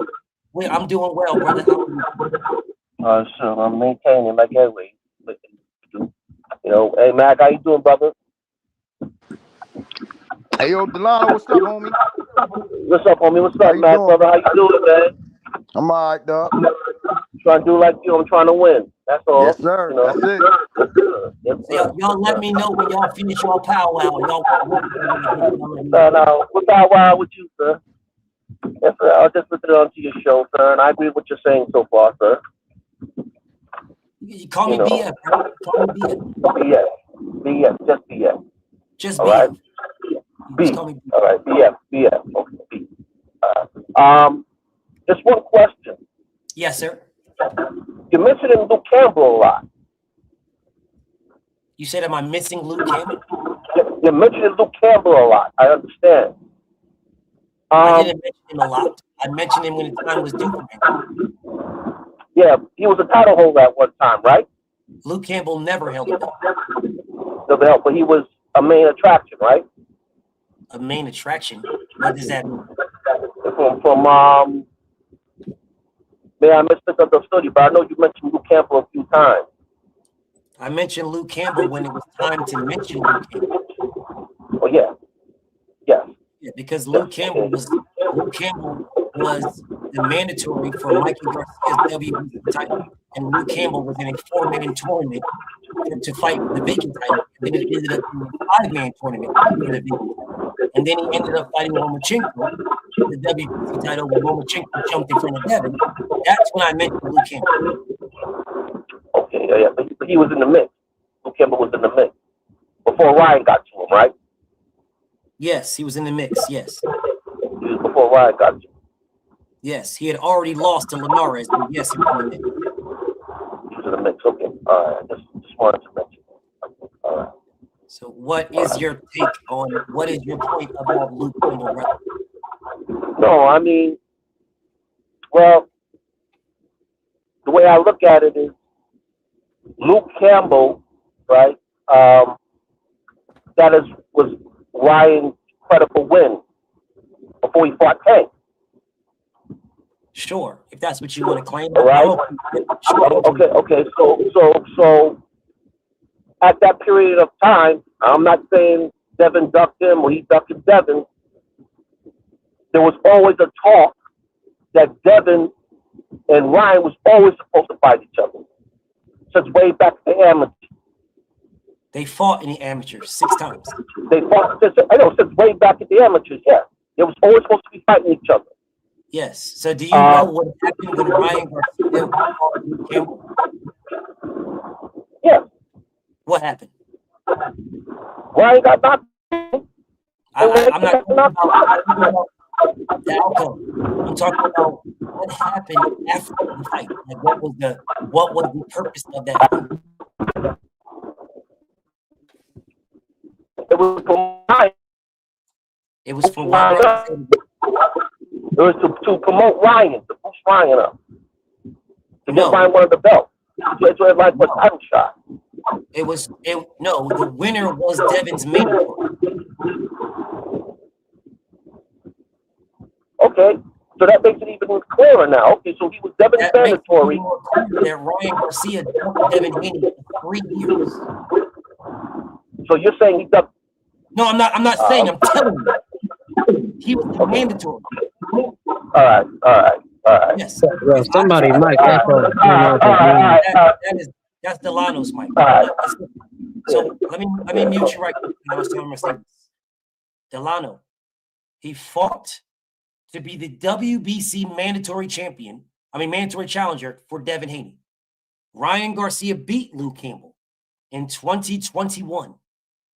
I'm doing well, brother. How are you? Sure. I'm maintaining like always. Hey, Mac, how you doing, brother? Hey, yo, Delano, what's up, homie? What's up, homie? What's up, Mac, brother? How you doing, man? I'm all right, dog. Trying to do like you. I'm trying to win. That's all. Yes, sir. That's it. Yes, so y'all let me know when y'all finish your powwow. No, we'll powwow with you, sir. Yes, sir. I'll just listen on to your show, sir, and I agree with what you're saying so far, sir. You call me BF, bro. Call me BF. BF, just BF. Just all BF. Right? B. All right, BF. Okay, B. Just one question. Yes, sir. You're mentioning Luke Campbell a lot. You said, am I missing Luke Campbell? You're mentioning Luke Campbell a lot. I understand. I didn't mention him a lot. I mentioned him when the time was due for him. Yeah, he was a title holder at one time, right? Luke Campbell never held a belt. Never held, but he was a main attraction, right? A main attraction? What does that mean? From man, I missed up the study, but I know you mentioned Luke Campbell a few times. I mentioned Luke Campbell when it was time to mention Luke Campbell. Oh yeah. Yes. Yeah, because Luke Campbell was the mandatory for Mikey Garcia's WBC title, and Luke Campbell was in a 4-man tournament to fight the vacant title. And then it ended up being a 5-man tournament for the vacant title. And then he ended up fighting Lomachenko for the WBC title when Lomachenko jumped in front of Devin. That's when I mentioned Luke Campbell. Okay, yeah, but he was in the mix. Luke Campbell was in the mix before Ryan got to him, right? Yes, he was in the mix. Yes. He was before Ryan got to him. Yes, he had already lost to Linares, but yes, he was in the mix. He was in the mix. Okay, all right. Just wanted to mention that. All right. So, what is your take on what is your point about Luke Campbell? No, I mean, well, the way I look at it is Luke Campbell, right? That was Ryan's credible win before he fought Tank. Sure, if that's what you want to claim. All right. Okay. So at that period of time, I'm not saying Devin ducked him or he ducked Devin. There was always a talk that Devin and Ryan was always supposed to fight each other. Since way back to the amateurs. They fought in the amateurs 6 times. They fought since way back at the amateurs, yeah. They was always supposed to be fighting each other. Yes. So do you know what happened when Ryan Garcia fought Luke Campbell? Yeah. What happened? Ryan got knocked. I'm not talking about the outcome. I'm talking about what happened after the fight. Like what was the purpose of that fight? It was for Ryan. It was for Ryan. It was to promote Ryan, to boost Ryan up. To get Ryan one of the belts. It's like a title shot. The winner was Devin's mandatory. Okay, so that makes it even clearer now. Okay, so he was Devin's mandatory. That Ryan Garcia ducked Devin Haney for 3 years. So you're saying he ducked? No, I'm not saying. I'm telling you, he was mandatory. All right. Yes. Bro, somebody might echo. That's Delano's mic. So let me mute you right quick. I was telling Mercedes. Delano, he fought to be the WBC mandatory challenger for Devin Haney. Ryan Garcia beat Luke Campbell in 2021.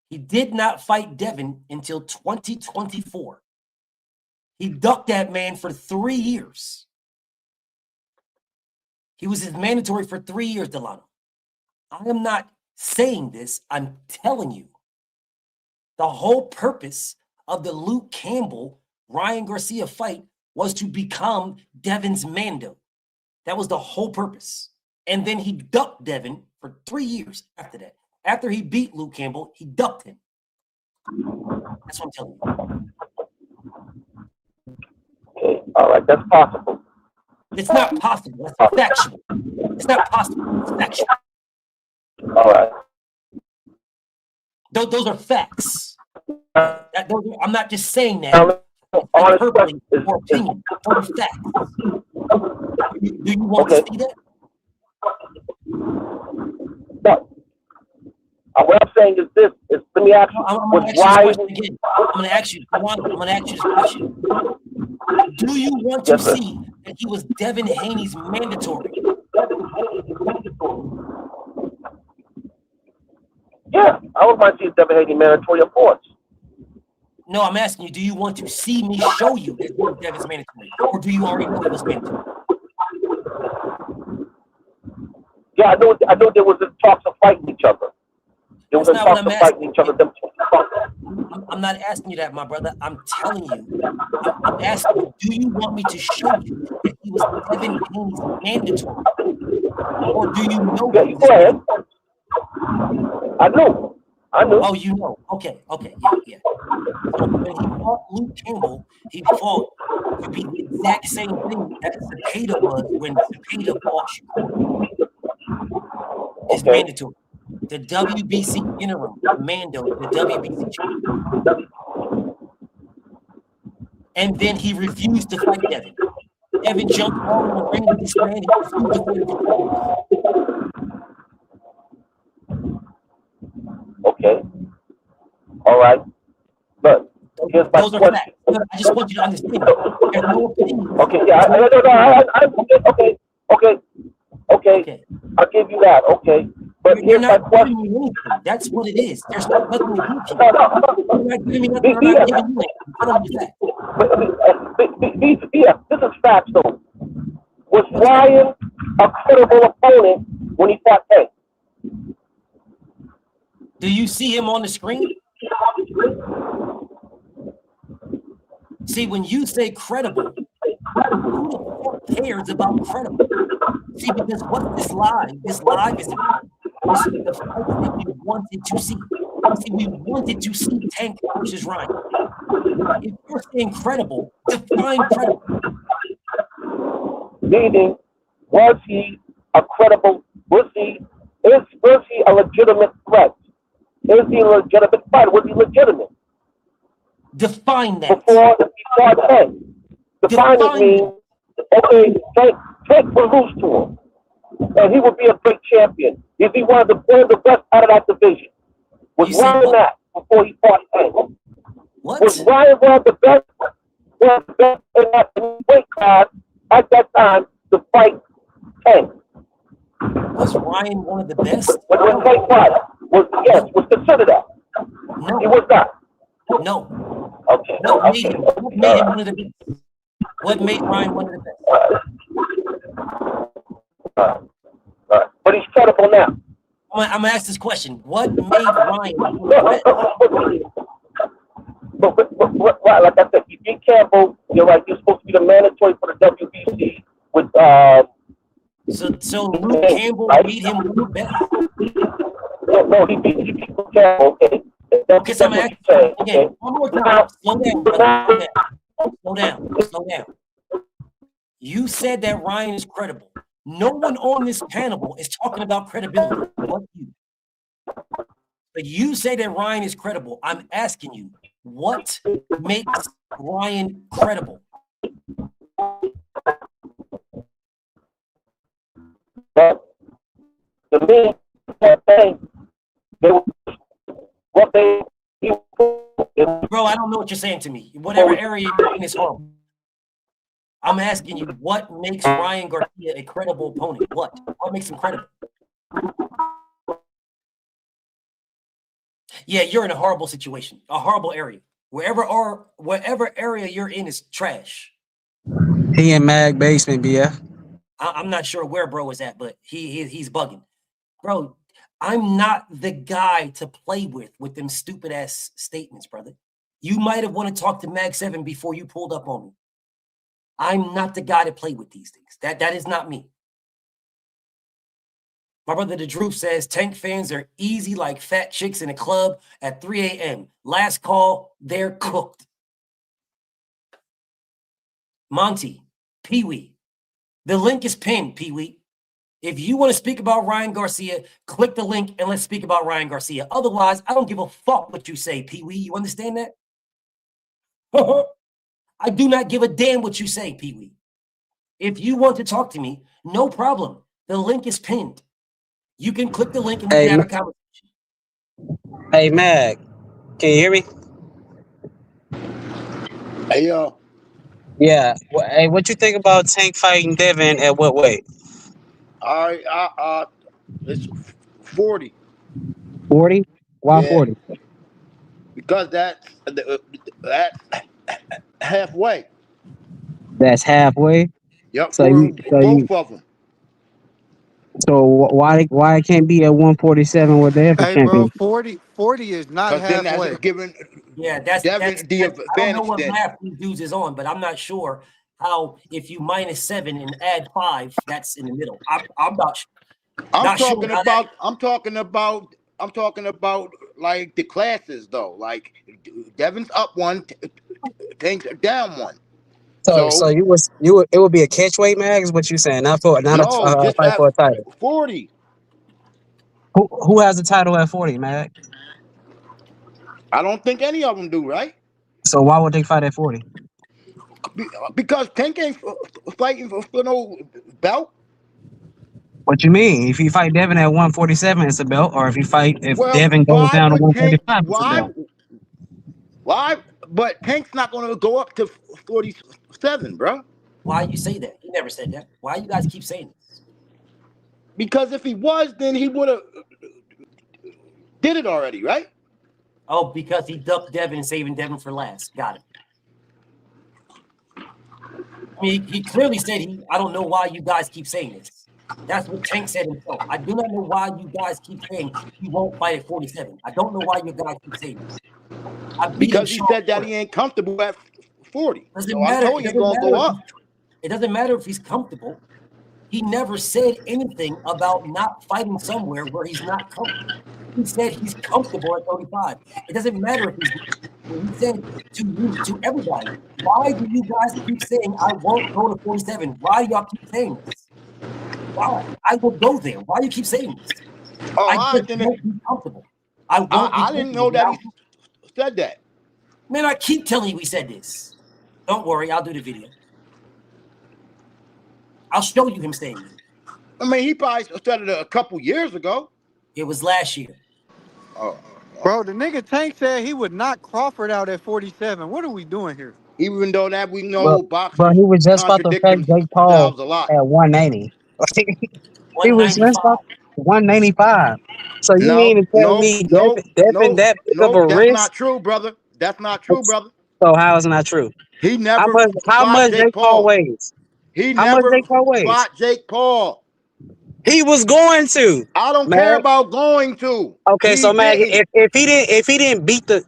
He did not fight Devin until 2024. He ducked that man for 3 years. He was his mandatory for 3 years, Delano. I am not saying this. I'm telling you. The whole purpose of the Luke Campbell Ryan Garcia fight was to become Devin's Mando. That was the whole purpose. And then he ducked Devin for 3 years after that. After he beat Luke Campbell, he ducked him. That's what I'm telling you. Okay, all right, that's possible. It's not possible. That's factual. It's not possible. It's factual. All right. Those are facts. I'm not just saying that hyperbole or opinion. Those are facts. Do you want to see that? No. What I'm saying is this: let me ask you. I'm going to ask you this question. Do you want to see that he was Devin Haney's mandatory? Yeah, I would like to see Devin Haney mandatory, of course. No, I'm asking you, do you want to see me show you that he was Devin's mandatory? Or do you already know he was mandatory? Yeah, I know there was talks of fighting each other. There was talks of fighting each other. I'm not asking you that, my brother. I'm telling you. I'm asking you, do you want me to show you that he was Devin Haney's mandatory? Or do you know? Yeah, go ahead. I know. Oh, you know. Okay, yeah. So when he fought Luke Campbell, he fought to be the exact same thing that Zepeda was when Zepeda fought Shakur. It's mandatory. The WBC interim, Mando, the WBC champion. And then he refused to fight Devin. Devin jumped all in the ring with this man. He refused to fight him. Okay. All right. But here's my question. Facts. I just want you to understand. There's no opinion. Okay, yeah. Okay. I'll give you that. Okay. But you're not giving me anything. That's what it is. There's nothing to give you. You're not giving me nothing. I'm not giving you anything. I don't do that. This is facts, though. Was Ryan a credible opponent when he fought Tank? Do you see him on the screen? See, when you say credible, who the fuck cares about credible? See, because what this live is important. This is the fight that we wanted to see. See, we wanted to see Tank versus Ryan. If you're saying credible, define credible. Meaning, was he a credible? Was he a legitimate threat? Is he a legitimate fighter? Was he legitimate? Define that. Before he fought Tank. Define it means, okay, Tank will lose to him. And he would be a great champion. Is he one of the best out of that division? Was Ryan that before he fought Tank? What? Was Ryan one of the best in that weight class at that time to fight Tank? Was Ryan one of the best? When Tank fought, was considered that. No. He was not. No. Okay. What made him one of the best? What made Ryan one of the best? But he's credible now. I'm gonna ask this question: what made Ryan one of the best? But like I said, you beat Campbell. You're right. You're supposed to be the mandatory for the WBC with. So Luke Campbell beat him one of the best. No, he beat Campbell. Okay. Okay, so I'm asking again. One more time. Slow down, brother. Slow down. You said that Ryan is credible. No one on this panel is talking about credibility. But you say that Ryan is credible. I'm asking you, what makes Ryan credible? To me, that thing They were what they. Bro, I don't know what you're saying to me. Whatever area you're in is horrible. I'm asking you, what makes Ryan Garcia a credible opponent? What? What makes him credible? Yeah, you're in a horrible situation, a horrible area. Whatever area you're in is trash. He in Mag basement, BF. I'm not sure where bro is at, but he's bugging. Bro, I'm not the guy to play with them stupid ass statements, brother. You might have want to talk to Mag 7 before you pulled up on me. I'm not the guy to play with these things. That is not me. My brother the Droop says Tank fans are easy like fat chicks in a club at 3 a.m. Last call, they're cooked. Monty, Pee-wee. The link is pinned, Pee-wee. If you want to speak about Ryan Garcia, click the link and let's speak about Ryan Garcia. Otherwise, I don't give a fuck what you say, Pee-wee. You understand that? I do not give a damn what you say, Pee-wee. If you want to talk to me, no problem. The link is pinned. You can click the link and we can have a conversation. Hey, Mag, can you hear me? Hey, yo. Yeah. Hey, what you think about Tank fighting Devin at what weight? All right, it's 40. 40? Why Yeah, 40? because that's halfway. That's halfway. Yep, So for you, so both you, of them. so why it can't be at 147 with the heavy Hey, bro, champion? 40 is not Because then that's halfway. giving Yeah, Devin the I don't know advantage what then. math these dudes is on, but I'm not sure how if you minus 7 and add 5, that's in the middle. I'm not sure how that. I'm talking about like the classes though. Like Devin's up one, Tank's down one. So So it would be a catch weight, Mag, is what you saying? Not a no, just fight at for a title. 40. Who has the title at 40, Mag? I don't think any of them do, right? So why would they fight at 40? Because Tank ain't fighting for no belt. What you mean? If you fight Devin at 147, it's a belt, or if Well, Devin goes why down to would Tank? 145, it's a belt. Why? But Tank's not going to go up to 47, bro. Why you say that? He never said that. Why you guys keep saying this? Because if he was, then he would have did it already, right? Oh, because he ducked Devin and saving Devin for last. Got it. I mean, he clearly said I don't know why you guys keep saying this. That's what Tank said himself. I do not know why you guys keep saying he won't fight at 47. I don't know why you guys keep saying this. I beat him Because he short. said that he ain't comfortable at 40. Doesn't So I'm matter. telling you, he's gonna go up. It doesn't matter if he's comfortable. He never said anything about not fighting somewhere where he's not comfortable. He said he's comfortable at 35. It doesn't matter if he's. He said to everybody, why do you guys keep saying I won't go to 47? Why do y'all keep saying this? Why? I will go there. Why do you keep saying this? Oh, I just won't be comfortable. I won't be I comfortable. didn't know that he said that. Man, I keep telling you he said this. Don't worry, I'll do the video. I'll show you him saying it. I mean, he probably said it a couple years ago. It was last year. Oh. Bro, the nigga Tank said he would knock Crawford out at 47. What are we doing here? Even though that we know But boxers he was just about to contradict fight Jake Paul themselves a lot. at 190. He was just 195. about 195. So you No, mean to tell no, me no, Devin no, that big of no. a That's risk? not true, brother. That's not true, brother. So how is it not true? He How never much fought Jake Jake Paul Paul. weighs? He How much never Jake Paul weighs? fought Jake Paul. He was going to. I don't Mag. care about going to. Okay, He so Mag, didn't. if he didn't beat the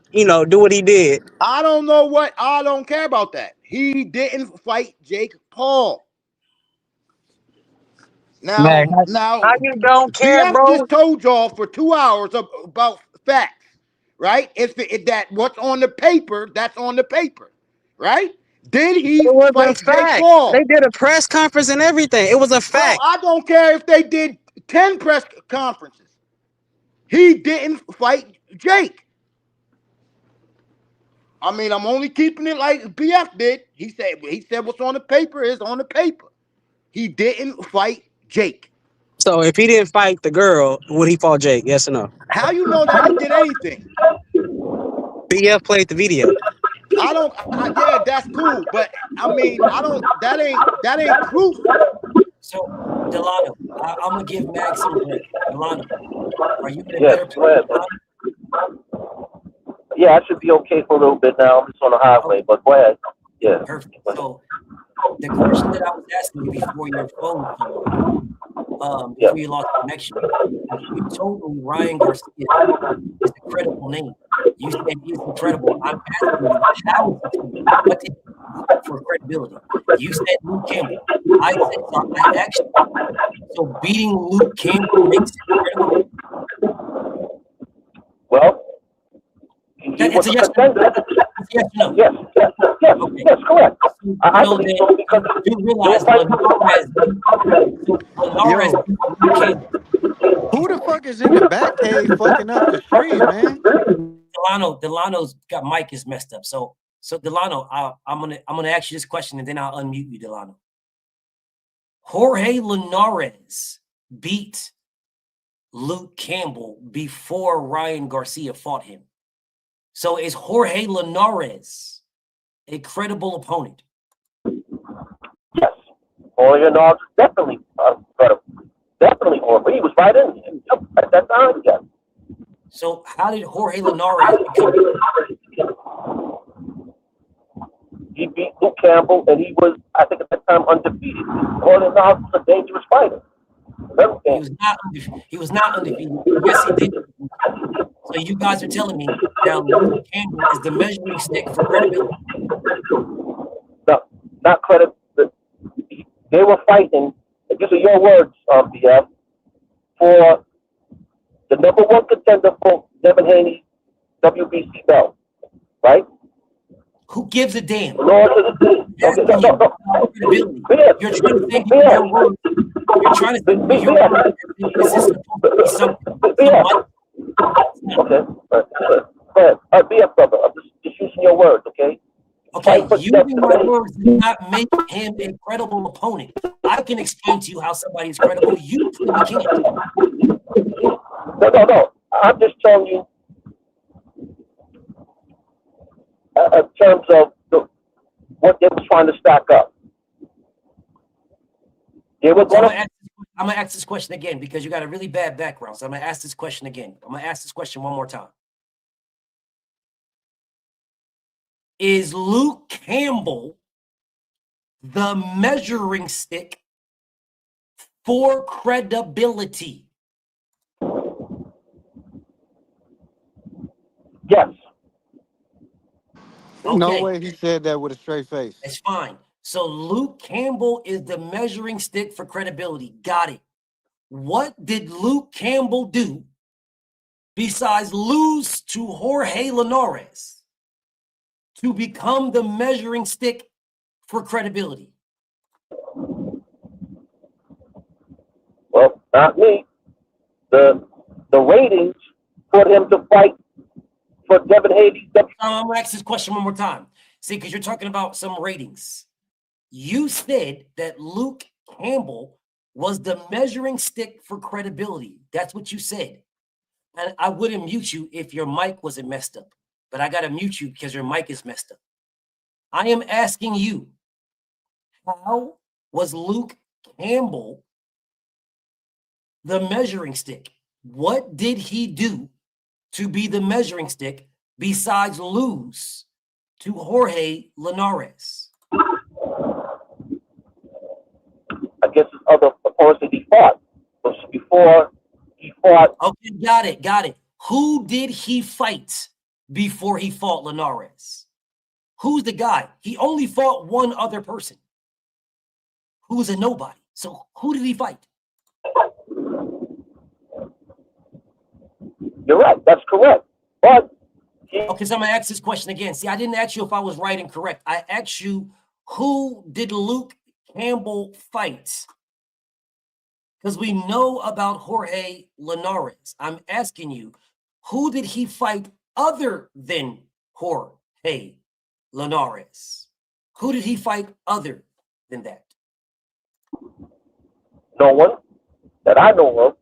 do what he did. I don't know what. I don't care about that. He didn't fight Jake Paul. Mag, how you don't care, BF bro? just told y'all for 2 hours about facts, right? If that what's on the paper, that's on the paper, right? Did he It was a fight Jake fact. They Paul? did a press conference and everything. It was a Bro, fact. I don't care if they did 10 press conferences. He didn't fight Jake. I mean, I'm only keeping it like BF did. He said what's on the paper is on the paper. He didn't fight Jake. So if he didn't fight the girl, would he fought Jake? Yes or no? How you know that he did anything? BF played the video. I don't. Yeah, that's cool, but I mean, I don't. That ain't proof. So, Delano, I'm gonna give Max some credit. Delano, are you in a Yes, better go ahead, place? Yeah, I should be okay for a little bit now. I'm just on the highway, but go ahead. Yeah. Perfect. So, the question that I was asking you before your phone came on, before you lost connection, you told me Ryan Garcia is a credible name. You said he's incredible. I'm asking you, how is he credible? What did he do for credibility? You said Luke Campbell. I said, so I actually, so beating Luke Campbell makes him credible? Well, he was a contender. Yes, no. Yes, correct. I believe so because you realize Linares Who the fuck is in the back cave fucking up the stream, man? Delano's got mic is messed up. So Delano, I'm gonna ask you this question and then I'll unmute you, Delano. Jorge Linares beat Luke Campbell before Ryan Garcia fought him. So is Jorge Linares a credible opponent? Yes, Jorge Linares definitely credible. Definitely Jorge. He was right in at that time. Yes. So how did Jorge Linares become? He beat Luke Campbell, and he was, I think, at that time undefeated. Jorge Linares was a dangerous fighter. He was not undefeated. Yes, he did. So you guys are telling me now Luke Campbell is the measuring stick for credibility. No, not credit. They were fighting. These are your words, BF, for the number one contender for Devin Haney's WBC belt, right? Who gives a damn? No. You're trying to think your words. You're trying to think your words. This is supposed to be something. Okay. Go ahead. BF, brother. I'm just using your words, okay? Okay, using my words does not make him a credible opponent. I can explain to you how somebody is credible. You clearly can't. No. I'm just telling you in terms of what they were trying to stack up. They were going to. I'm going to ask this question again because you got a really bad background. So I'm going to ask this question again. I'm going to ask this question one more time. Is Luke Campbell the measuring stick for credibility? Yes. Okay. No way he said that with a straight face. It's fine. So Luke Campbell is the measuring stick for credibility. Got it. What did Luke Campbell do besides lose to Jorge Linares to become the measuring stick for credibility? Well, not me. The ratings put him to fight for Devin Haney. I'm going to ask this question one more time. See, because you're talking about some ratings. You said that Luke Campbell was the measuring stick for credibility. That's what you said. And I wouldn't mute you if your mic wasn't messed up. But I got to mute you because your mic is messed up. I am asking you, how was Luke Campbell the measuring stick? What did he do to be the measuring stick besides lose to Jorge Linares? I guess his other opponents that he fought. But before he fought. Okay, got it. Who did he fight before he fought Linares? Who's the guy? He only fought one other person who's a nobody. So who did he fight? You're right. That's correct. But okay, so I'm gonna ask this question again. See, I didn't ask you if I was right and correct. I asked you, who did Luke Campbell fight? Because we know about Jorge Linares. I'm asking you, who did he fight other than Jorge Linares? Who did he fight other than that? No one. that I know of,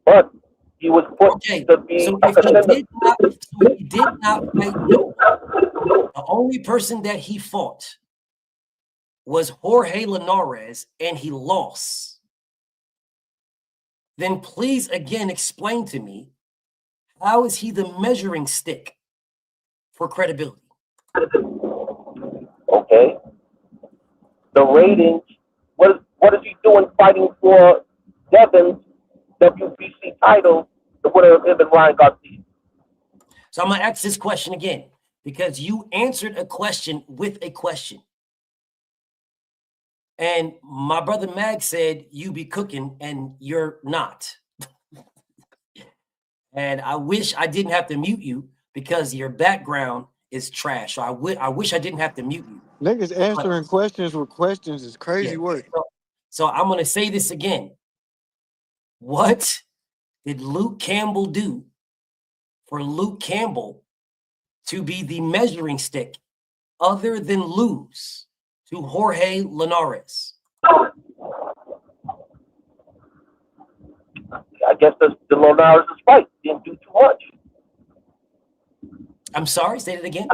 but he was put Okay, to be so a if he contender. did not fight no one, the only person that he fought was Jorge Linares, and he lost. Then please again explain to me, how is he the measuring stick for credibility? Okay, the ratings. What is he doing fighting for Devin's WBC title, the winner of him and Ryan Garcia? So I'm gonna ask this question again because you answered a question with a question. And my brother Mag said you be cooking and you're not. And I wish I didn't have to mute you because your background is trash. So I wish I didn't have to mute you. Niggas answering questions with questions is crazy Yeah. work. So I'm gonna say this again. What did Luke Campbell do for Luke Campbell to be the measuring stick other than lose to Jorge Linares? I guess the Linares' fight didn't do too much. I'm sorry, say it again.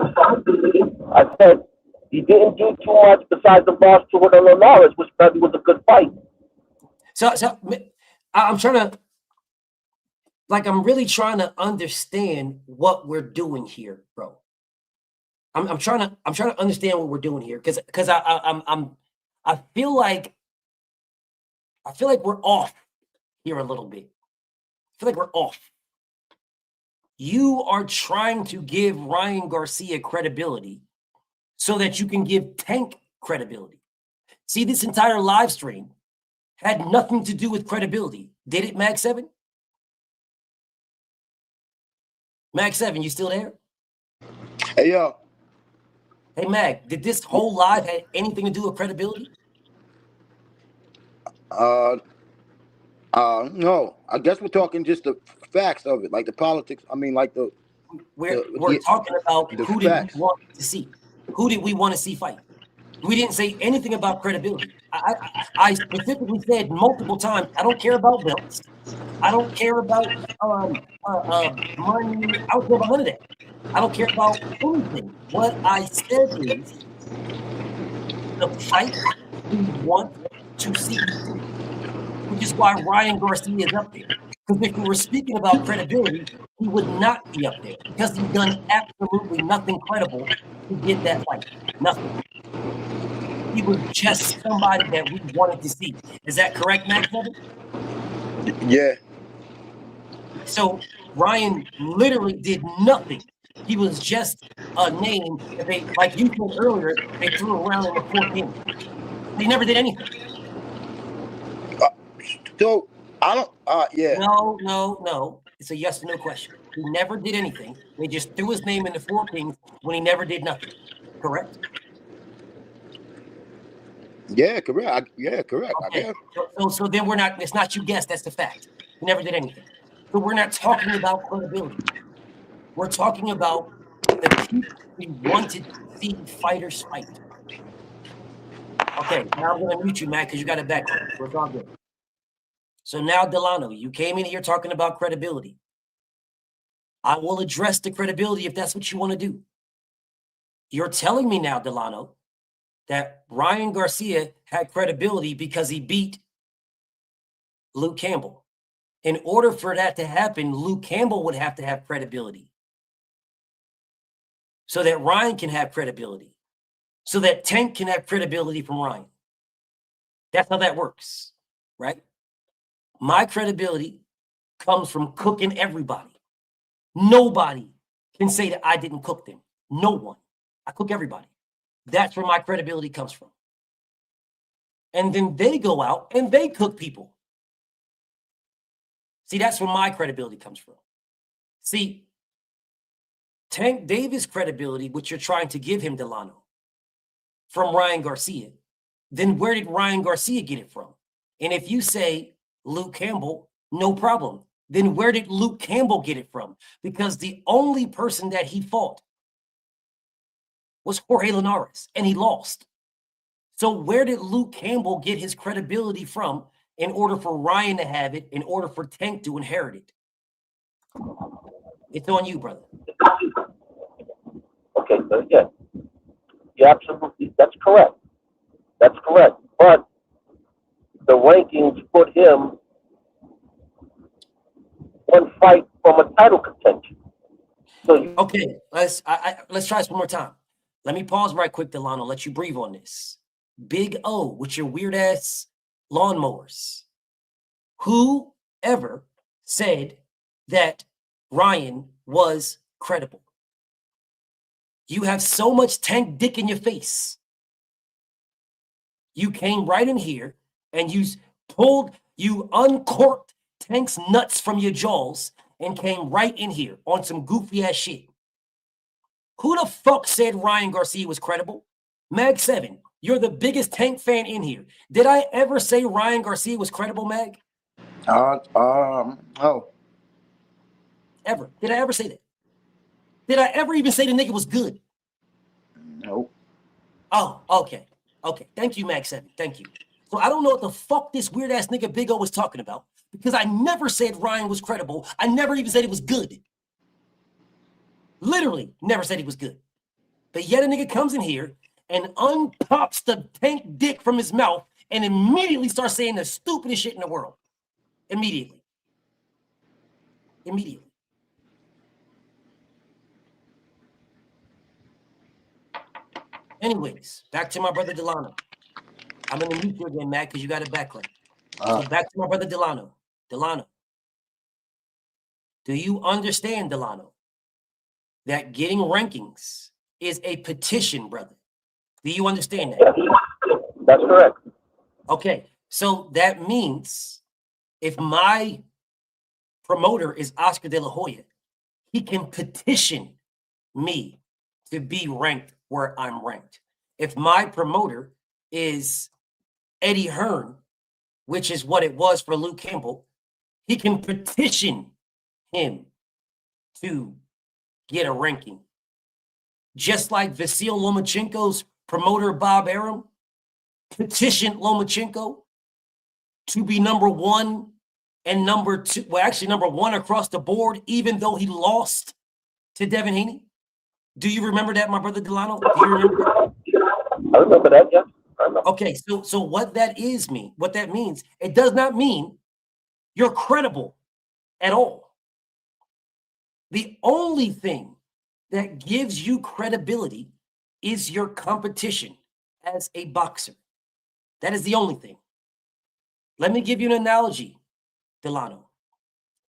I said he didn't do too much besides the loss to Linares, which probably was a good fight. So I'm trying to, I'm really trying to understand what we're doing here, bro. I'm trying to understand what we're doing here because I feel like we're off here a little bit. I feel like we're off. You are trying to give Ryan Garcia credibility so that you can give Tank credibility. See, this entire live stream had nothing to do with credibility. Did it, Mag 7? Mag 7, you still there? Hey, yo. Hey, Mag, did this whole live have anything to do with credibility? No. I guess we're talking just the facts of it, like the politics. I mean, like We're talking about who did we want to see? Who did we want to see fight? We didn't say anything about credibility. I specifically said multiple times, I don't care about belts. I don't care about money. I don't care about none of that. I don't care about anything. What I said is the fight we want to see, which is why Ryan Garcia is up there. Because if we were speaking about credibility, he would not be up there because he's done absolutely nothing credible to get that fight. Nothing. He was just somebody that we wanted to see. Is that correct, Max? Yeah. So Ryan literally did nothing. He was just a name that they, like you said earlier, they threw around in the 14. They never did anything. So I don't. Yeah. No. It's a yes or no question. He never did anything. They just threw his name in the 14 when he never did nothing. Correct? Yeah, correct. Correct. Okay. So then we're not. It's not you guess. That's the fact. He never did anything. So we're not talking about credibility. We're talking about the people we wanted to see fighters fight. Okay, now I'm going to mute you, Matt, because you got a background. So it's all good. So now, Delano, you came in here talking about credibility. I will address the credibility if that's what you want to do. You're telling me now, Delano, that Ryan Garcia had credibility because he beat Luke Campbell. In order for that to happen, Luke Campbell would have to have credibility so that Ryan can have credibility, so that Tank can have credibility from Ryan. That's how that works, right? My credibility comes from cooking everybody. Nobody can say that I didn't cook them. No one. I cook everybody. That's where my credibility comes from. And then they go out and they cook people. See, that's where my credibility comes from. See, Tank Davis' credibility, which you're trying to give him, Delano, from Ryan Garcia, then where did Ryan Garcia get it from? And if you say Luke Campbell, no problem. Then where did Luke Campbell get it from? Because the only person that he fought was Jorge Linares, and he lost. So where did Luke Campbell get his credibility from in order for Ryan to have it, in order for Tank to inherit it. It's on you, brother. Okay, so again, yeah, absolutely, that's correct. That's correct. But the rankings put him one fight from a title contention. So okay, let's try this one more time. Let me pause right quick, Delano. Let you breathe on this. Big O with your weird ass lawnmowers. Who ever said that Ryan was credible? You have so much Tank dick in your face. You came right in here and you uncorked Tank's nuts from your jaws and came right in here on some goofy ass shit. Who the fuck said Ryan Garcia was credible? Mag 7, you're the biggest Tank fan in here. Did I ever say Ryan Garcia was credible, Mag? No. Ever. Did I ever say that? Did I ever even say the nigga was good? No. Oh, okay. Okay. Thank you, Mag 7. Thank you. So I don't know what the fuck this weird ass nigga Big O was talking about because I never said Ryan was credible. I never even said it was good. Literally never said he was good. But yet a nigga comes in here and unpops the Tank dick from his mouth and immediately starts saying the stupidest shit in the world. Immediately. Anyways, back to my brother Delano. I'm going to mute you again, Matt, because you got a background. So back to my brother Delano. Delano, do you understand, Delano, that getting rankings is a petition, brother? Do you understand that? That's correct. Okay, so that means if my promoter is Oscar De La Hoya, he can petition me to be ranked where I'm ranked. If my promoter is Eddie Hearn, which is what it was for Luke Campbell, he can petition him to get a ranking. Just like Vasil Lomachenko's promoter, Bob Arum, petitioned Lomachenko to be number one and number two, well, actually number one across the board, even though he lost to Devin Haney. Do you remember that, my brother Delano? Do you remember that? I remember that, yeah. Okay, so what that means, it does not mean you're credible at all. The only thing that gives you credibility is your competition as a boxer. That is the only thing. Let me give you an analogy, Delano.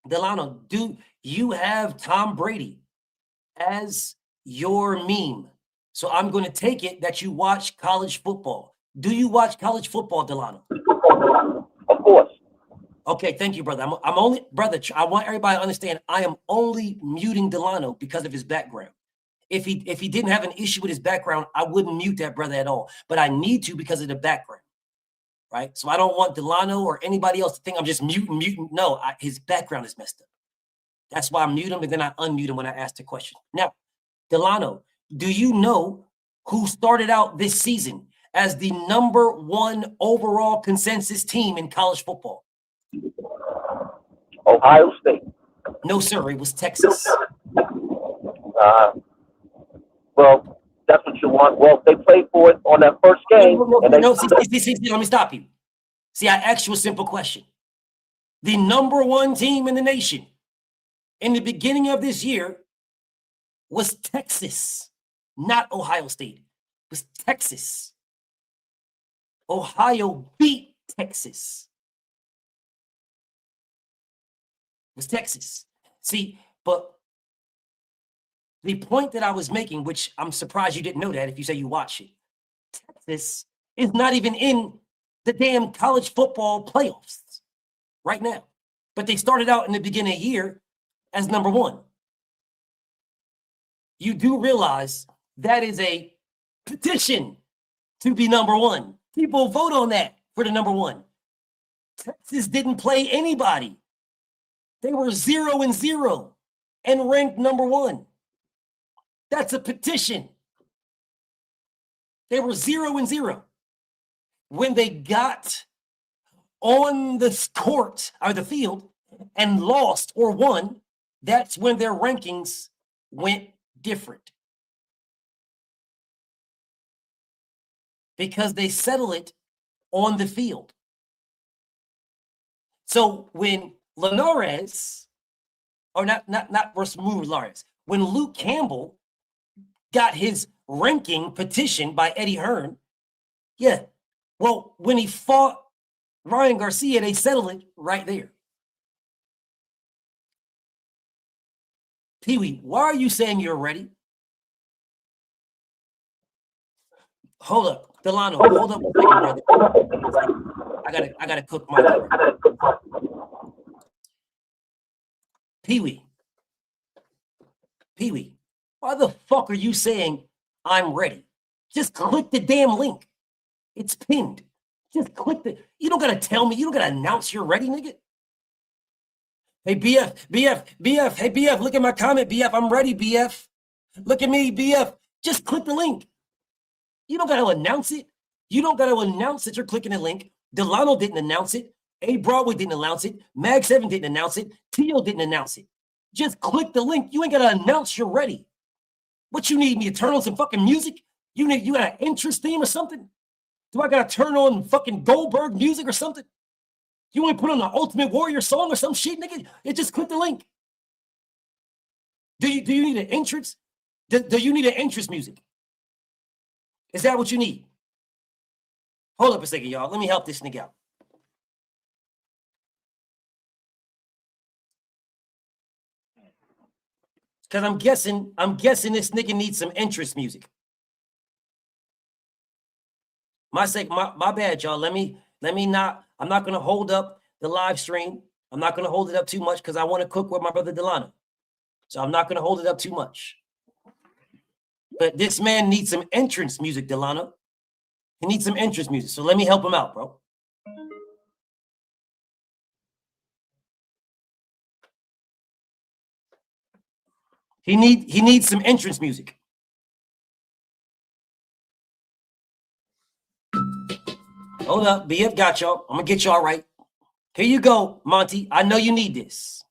Delano, do you have Tom Brady as your meme? So I'm going to take it that you watch college football. Do you watch college football, Delano? Of course. Okay, thank you, brother. I'm only, brother, I want everybody to understand I am only muting Delano because of his background. If he didn't have an issue with his background, I wouldn't mute that brother at all. But I need to because of the background, right? So I don't want Delano or anybody else to think I'm just muting. No, his background is messed up. That's why I mute him and then I unmute him when I ask the question. Now, Delano, do you know who started out this season as the #1 overall consensus team in college football? Ohio State. No, sir. It was Texas. Well, that's what you want. Well, they played for it on that first game. See, let me stop you. See, I asked you a simple question. The #1 team in the nation in the beginning of this year was Texas, not Ohio State. It was Texas. Ohio beat Texas. It was Texas. See, but the point that I was making, which I'm surprised you didn't know that if you say you watch it, Texas is not even in the damn college football playoffs right now. But they started out in the beginning of the year as #1. You do realize that is a petition to be #1. People vote on that for the #1. Texas didn't play anybody. They were 0-0 and ranked #1. That's a petition. They were 0-0. When they got on the court or the field and lost or won, that's when their rankings went different. Because they settle it on the field. So when Linares, or not Linares, when Luke Campbell got his ranking petitioned by Eddie Hearn, yeah, well, when he fought Ryan Garcia, they settled it right there. Pee-wee, why are you saying you're ready? Hold up, Delano, hold up a second, brother. I gotta cook my Pee-wee, why the fuck are you saying I'm ready? Just click the damn link. It's pinned. Just click the. You don't gotta tell me. You don't gotta announce you're ready, nigga. Hey, BF, hey, BF, look at my comment, BF. I'm ready, BF. Look at me, BF. Just click the link. You don't gotta announce it. You don't gotta announce that you're clicking the link. Delano didn't announce it. A Broadway didn't announce it. Mag 7 didn't announce it. Tio didn't announce it. Just click the link. You ain't gotta announce you're ready. What you need me to turn on some fucking music? You got an interest theme or something? Do I gotta turn on fucking Goldberg music or something? You want to put on the Ultimate Warrior song or some shit, nigga? You just click the link. Do you need an entrance? Do you need an entrance music? Is that what you need? Hold up a second, y'all. Let me help this nigga out. Because I'm guessing this nigga needs some entrance music. My bad, y'all. Let me not. I'm not gonna hold up the live stream. I'm not gonna hold it up too much because I want to cook with my brother Delano. So I'm not gonna hold it up too much. But this man needs some entrance music, Delano. He needs some entrance music. So let me help him out, bro. He needs some entrance music. Hold up, BF got y'all. I'm gonna get y'all right. Here you go, Monty. I know you need this.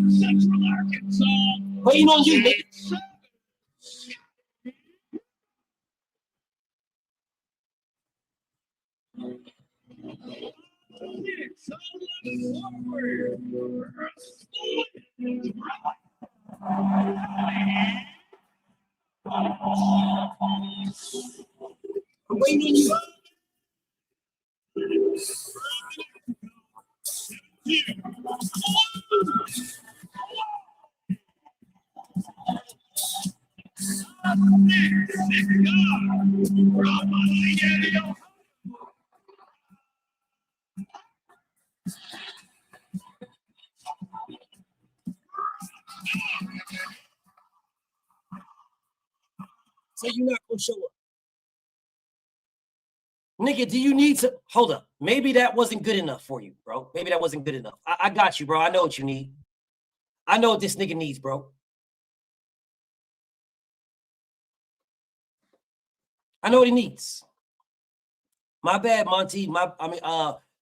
Central Arkansas. Waiting on you, nigga. I'm waiting on you. So you're not gonna show up. Nigga, do you need to hold up? Maybe that wasn't good enough for you, bro. Maybe that wasn't good enough. I got you, bro. I know what you need. I know what this nigga needs, bro. I know what he needs. My bad, Monty.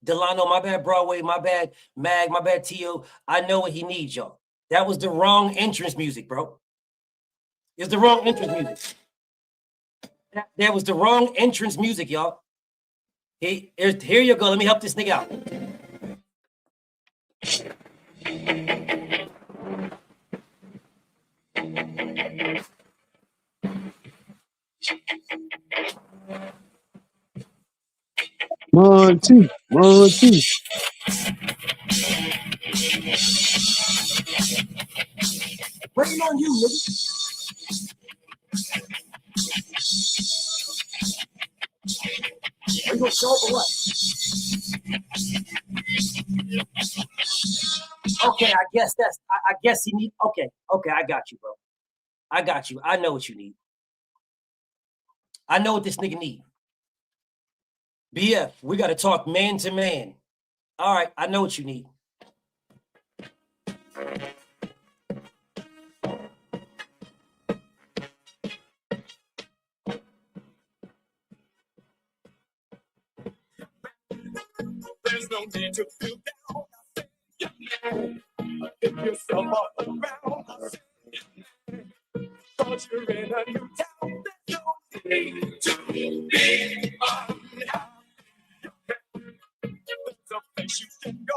Delano, my bad, Broadway, my bad, Mag, my bad, Tio. I know what he needs, y'all. That was the wrong entrance music, bro. It's the wrong entrance music. That was the wrong entrance music, y'all. Here you go. Let me help this nigga out. 1, 2, 1, 2. Waiting on you, nigga. Are you gonna show up or what? Okay, I guess I guess he need. Okay, I got you, bro. I got you. I know what you need. I know what this nigga need. BF, we got to talk man to man. All right, I know what you need. There's no need to feel down. Pick yourself up around. Cause you're in a new town. There's no need to be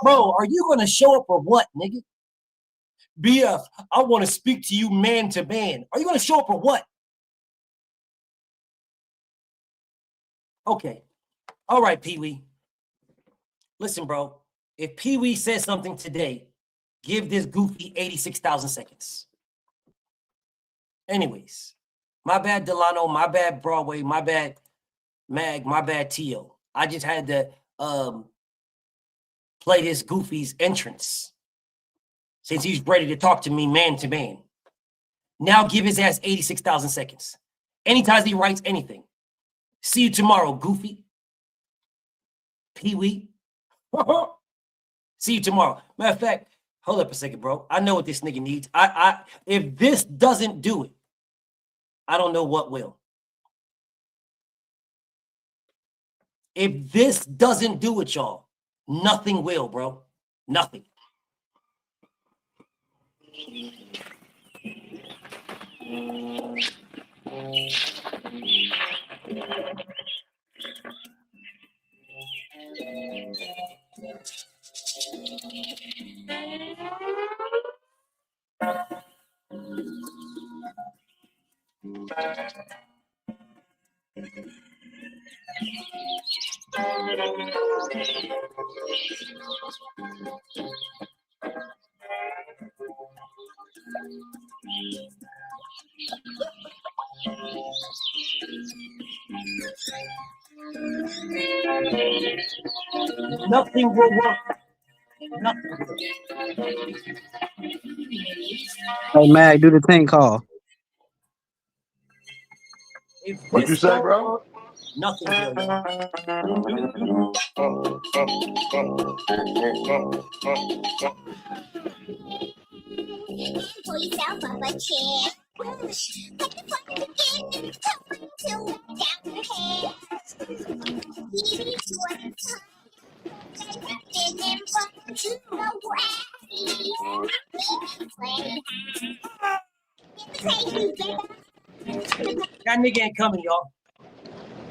Bro, are you gonna show up or what, nigga? BF, I want to speak to you man to man. Are you gonna show up or what? Okay. All right, Pee Wee. Listen, bro. If Pee Wee says something today, give this goofy 86,000 seconds. Anyways, my bad, Delano. My bad, Broadway. My bad, Mag. My bad, Tio. I just had to play this goofy's entrance since he's ready to talk to me man to man. Now give his ass 86,000 seconds. Anytime he writes anything. See you tomorrow, goofy. Pee Wee. See you tomorrow. Matter of fact, hold up a second, bro. I know what this nigga needs. If this doesn't do it, I don't know what will. If this doesn't do it, y'all, nothing will, bro. Nothing. Nothing will work. Nothing will. Hey, Mag, do the tank call. If What you this say, don't bro? work, nothing will, y'all. Pull yourself up a chair. Pick the point again. Come to down your head. Give it to us. And then run to the grassy. Play That nigga ain't coming, y'all.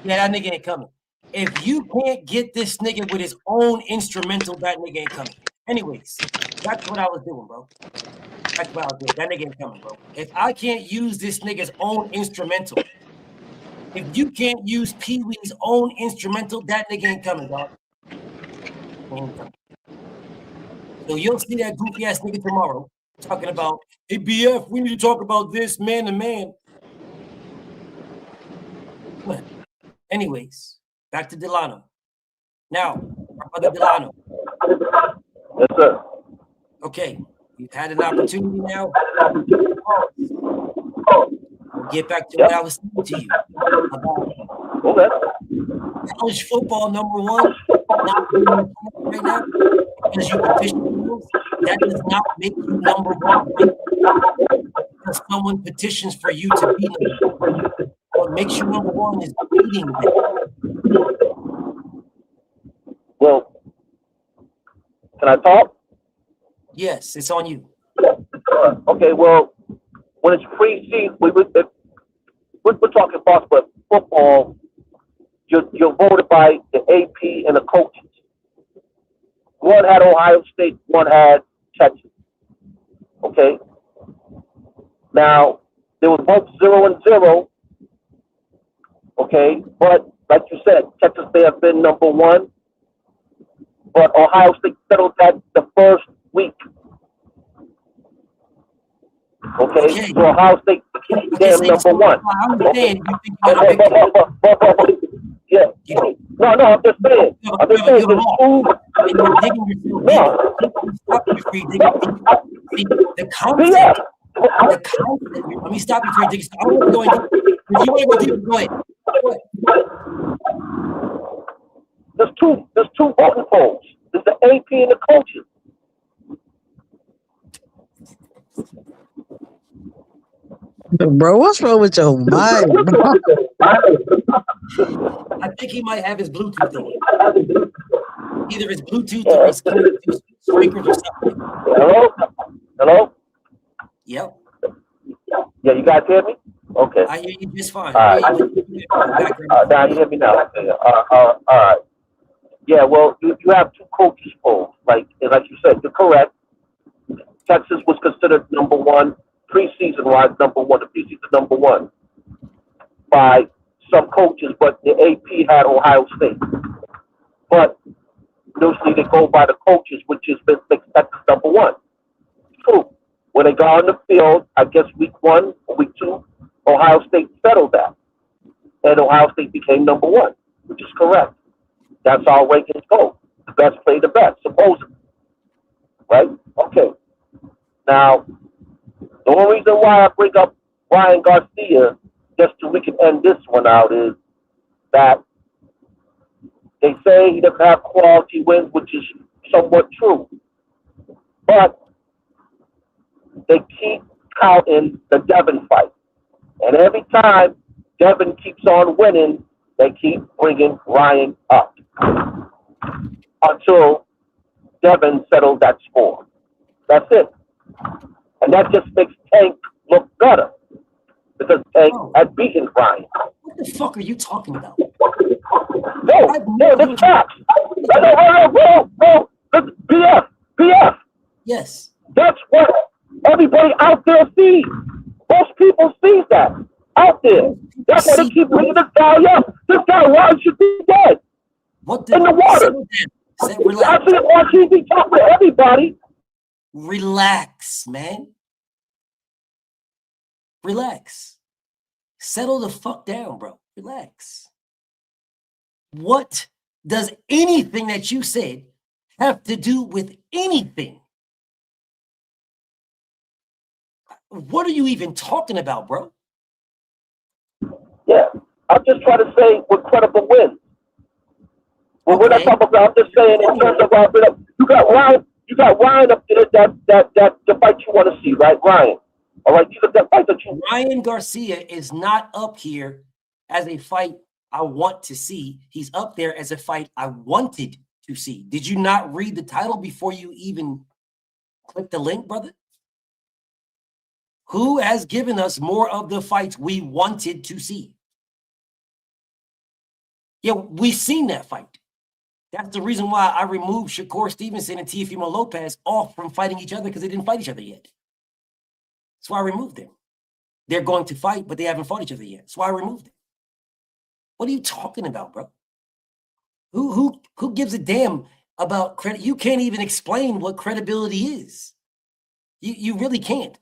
Yeah, that nigga ain't coming. If you can't get this nigga with his own instrumental, that nigga ain't coming. Anyways, that's what I was doing, bro. That's what I was doing. That nigga ain't coming, bro. If I can't use this nigga's own instrumental, if you can't use Pee Wee's own instrumental, that nigga ain't coming, dog. Ain't coming. So you'll see that goofy ass nigga tomorrow talking about, hey, BF, we need to talk about this man to man. Anyways, back to Delano. Now, our brother Delano. Yes, sir. Okay, you've had an opportunity now. We'll get back to what I was saying to you about college football #1 not being right now because you petition for those. That does not make you #1. Right? Because someone petitions for you to be #1. What makes you #1 is beating them. Well, can I talk? Yes, it's on you. Okay, well, when it's preseason, we're talking about football. You're voted by the AP and the coaches. One had Ohio State, one had Texas. Okay. Now they were both 0-0. Okay, but like you said, Texas may have been #1, but Ohio State settled that the first week. Okay, so Ohio State became damn number one. I understand you think But, yeah. No, I'm just saying. I'm just saying there's two. No. The concept. The concept. Let me stop you for a second. I want to go into. If you want to go deep, go ahead. There's two voting polls. There's the AP and the coaches. Bro, what's wrong with your mind, bro? I think he might have his Bluetooth on. Either his Bluetooth or his speakers or something. Hello? Yep. Yeah, you guys hear me? Okay. I hear you just fine. Now you hear me now. Okay. All right. Yeah, well, you have two coaches polls. Like you said, you're correct. Texas was considered number one preseason-wise, number one, the preseason number one by some coaches, but the AP had Ohio State. But usually they go by the coaches, which has been Texas number one. True. When they got on the field, I guess week 1 or week 2, Ohio State settled that. And Ohio State became number one, which is correct. That's how rankings go. The best play the best, supposedly. Right? Okay. Now, the only reason why I bring up Ryan Garcia, just so we can end this one out, is that they say he doesn't have quality wins, which is somewhat true. But they keep counting the Devin fight. And every time Devin keeps on winning, they keep bringing Ryan up until Devin settles that score. That's it. And that just makes Tank look better because Tank had beaten Ryan. What the fuck are you talking about? No, this facts. No, BF. Yes. That's what everybody out there sees. Most people see that out there. That's why they keep bringing this guy up. This guy, Ryan, should be dead. In the water. I see him on TV talking to everybody. Relax, man. Relax. Settle the fuck down, bro. Relax. What does anything that you said have to do with anything? What are you even talking about, bro? Yeah, I'm just trying to say with credible wins. Well, we're not talking about. I'm just saying in terms of you got Ryan up there. That the fight you want to see, right, Ryan? All right, these are the fight that you. Ryan Garcia is not up here as a fight I want to see. He's up there as a fight I wanted to see. Did you not read the title before you even click the link, brother? Who has given us more of the fights we wanted to see? Yeah, we've seen that fight. That's the reason why I removed Shakur Stevenson and Teofimo Lopez off from fighting each other, because they didn't fight each other yet. That's why I removed them. They're going to fight, but they haven't fought each other yet. That's why I removed them. What are you talking about, bro? Who gives a damn about credit? You can't even explain what credibility is. You really can't.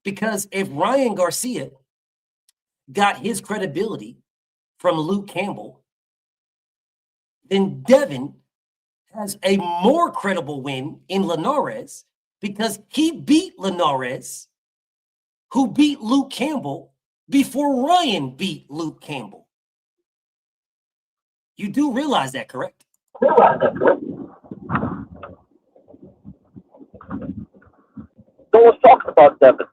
Because if Ryan Garcia got his credibility from Luke Campbell, then Devin has a more credible win in Linares because he beat Linares, who beat Luke Campbell before Ryan beat Luke Campbell. You do realize that, correct? No one's talking about Devin.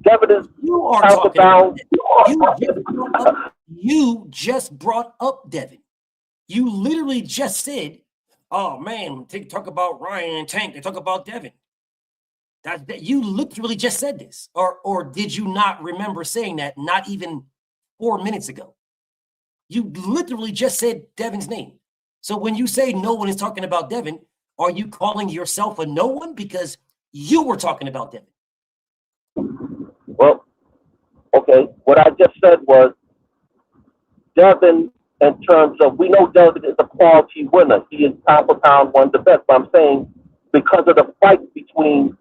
Devin is you are talking about you just brought up Devin. You literally just said, "Oh man, they talk about Ryan and Tank. They talk about Devin." That you literally just said this, or did you not remember saying that? Not even 4 minutes ago. You literally just said Devin's name. So when you say no one is talking about Devin, are you calling yourself a no one because you were talking about Devin? Well, okay. What I just said was Devin in terms of, we know Devin is a quality winner. He is top of pound, one of the best. But I'm saying because of the fight between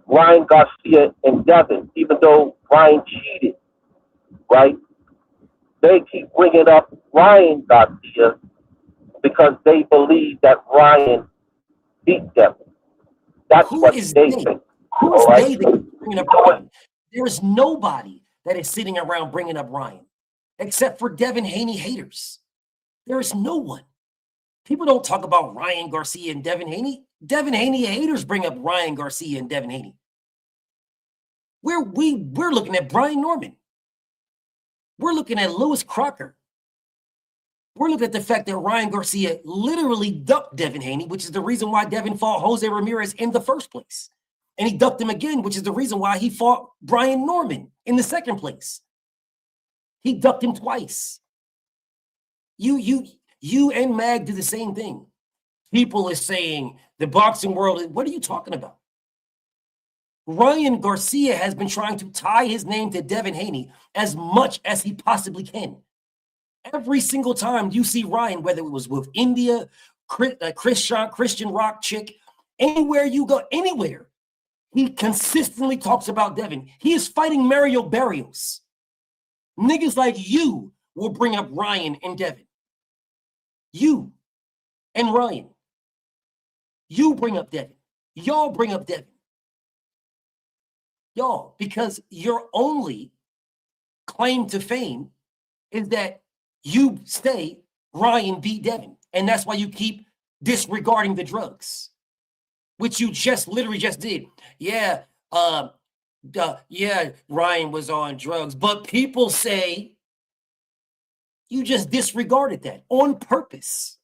Ryan Garcia and Devin, even though Ryan cheated, right? They keep bringing up Ryan Garcia because they believe that Ryan beat Devin. That's Who what is they they? think. Who All is right. they that keeps bringing up Ryan? There is nobody that is sitting around bringing up Ryan except for Devin Haney haters. There is no one. People don't talk about Ryan Garcia and Devin Haney. Devin Haney haters bring up Ryan Garcia and Devin Haney. We're looking at Brian Norman. We're looking at Lewis Crocker. We're looking at the fact that Ryan Garcia literally ducked Devin Haney, which is the reason why Devin fought Jose Ramirez in the first place. And he ducked him again, which is the reason why he fought Brian Norman in the second place. He ducked him twice. You and Mag do the same thing. People are saying the boxing world, what are you talking about? Ryan Garcia has been trying to tie his name to Devin Haney as much as he possibly can. Every single time you see Ryan, whether it was with India, Christian Rock chick, anywhere you go, anywhere, he consistently talks about Devin. He is fighting Mario Barrios. Niggas like you will bring up Ryan and Devin. You and Ryan. You bring up Devin. Y'all bring up Devin. Y'all, because your only claim to fame is that you say Ryan beat Devin. And that's why you keep disregarding the drugs, which you just literally just did. Yeah, Ryan was on drugs. But people say you just disregarded that on purpose.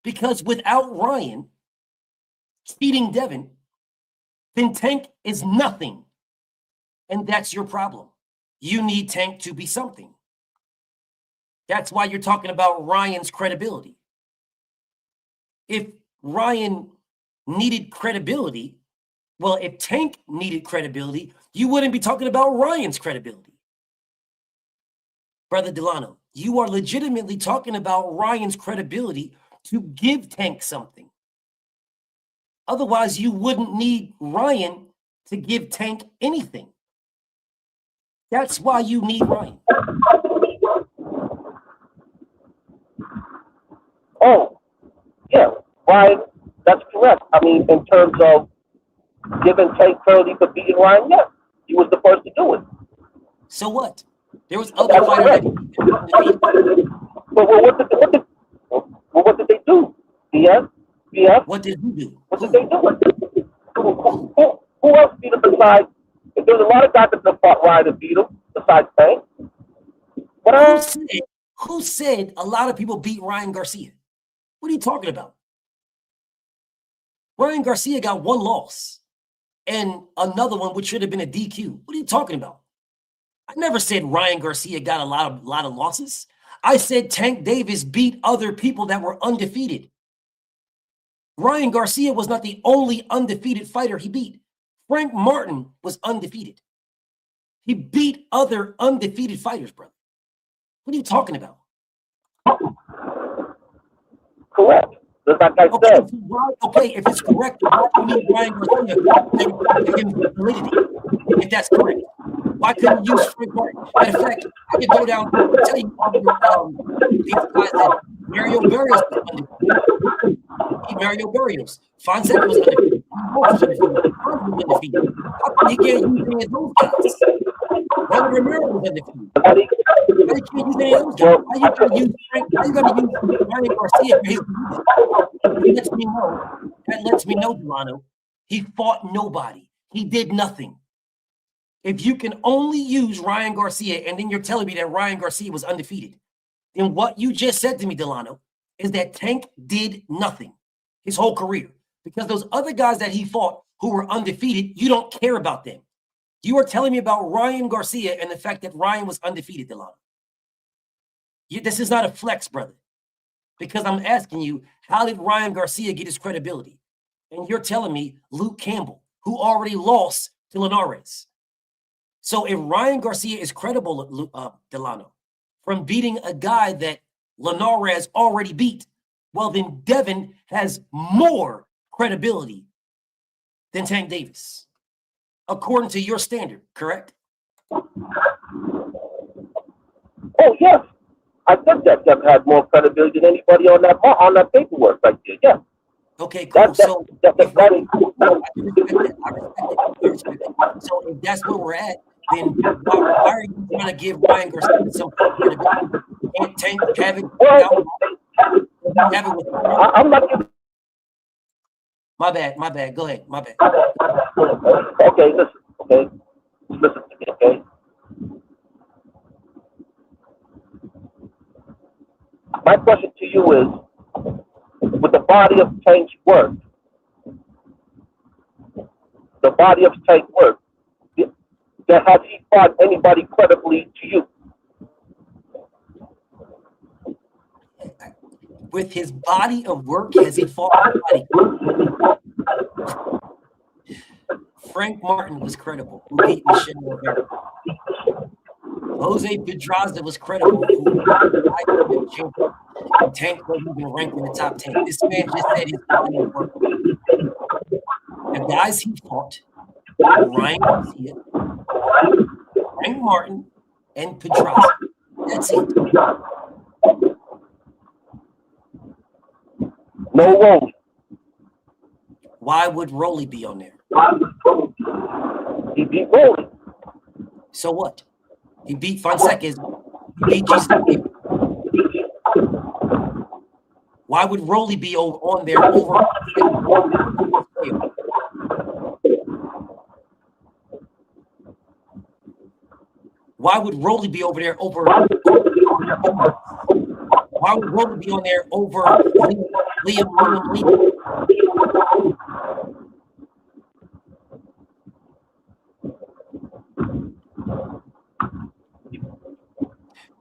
Because without Ryan cheating Devin, then Tank is nothing. And that's your problem. You need Tank to be something. That's why you're talking about Ryan's credibility. If Ryan needed credibility, well, if Tank needed credibility, you wouldn't be talking about Ryan's credibility. Brother Delano, you are legitimately talking about Ryan's credibility to give Tank something. Otherwise, you wouldn't need Ryan to give Tank anything. That's why you need Ryan. Oh, yeah, Ryan, that's correct. I mean, in terms of giving Tank credit for beating Ryan, yes, he was the first to do it. So what? There was other fighters that But what did they do? BS? What did he do? What did they do? Who else beat him besides? There's a lot of guys that fought Ryan and beat him besides Tank. Who said a lot of people beat Ryan Garcia? What are you talking about? Ryan Garcia got one loss and another one which should have been a DQ. What are you talking about? I never said Ryan Garcia got a lot of losses. I said Tank Davis beat other people that were undefeated. Ryan Garcia was not the only undefeated fighter he beat. Frank Martin was undefeated. He beat other undefeated fighters, brother. What are you talking about? Correct. Just like I said. Okay, if it's correct, why do you need Ryan Garcia to give him validity? If that's correct, why couldn't you use Frank Martin? Matter of fact, I could go down and tell you these guys that Mario Barrios was undefeated. Mario Barrios. Fonseca was undefeated. Was undefeated. How come he can't use any of those guys? Robert Romero was undefeated. Why you can't use any of those guys? Why you gotta use Ryan Garcia for his that lets me know, Delano, he fought nobody. He did nothing. If you can only use Ryan Garcia and then you're telling me that Ryan Garcia was undefeated, then what you just said to me, Delano, is that Tank did nothing his whole career. Because those other guys that he fought who were undefeated, you don't care about them. You are telling me about Ryan Garcia and the fact that Ryan was undefeated, Delano. This is not a flex, brother. Because I'm asking you, how did Ryan Garcia get his credibility? And you're telling me Luke Campbell, who already lost to Linares. So if Ryan Garcia is credible, Delano, from beating a guy that Linares already beat, well, then Devin has more credibility than Tank Davis, according to your standard, correct? Oh, yes. I said that Devin had more credibility than anybody on that paperwork right there. Yeah. Okay, cool. So I respect it. So if that's where we're at, then why are you trying to give Ryan Garcia some credibility? Can't Tank have it out? Have it with I'm not giving. My bad. Go ahead. My bad. Okay, listen. Okay, listen to me. Okay. My question to you is, with the body of Tank's work, has he fought anybody credibly to you? With his body of work, has he fought anybody? Frank Martin was credible, who beat Michelle Rivera. Jose Pedraza was credible, who Tank wasn't even ranked in the top 10. This man just said his body of work. The guys he fought, Ryan Garcia, Frank Martin, and Pedraza. That's it. No Rolly. Why would Rolly be on there? He beat Rolly. So what? He beat Fonseca. He beat Jason. Why would Rolly be on there over? Why would Rolly be over there over? Why would Rolly be on there over Liam Lee?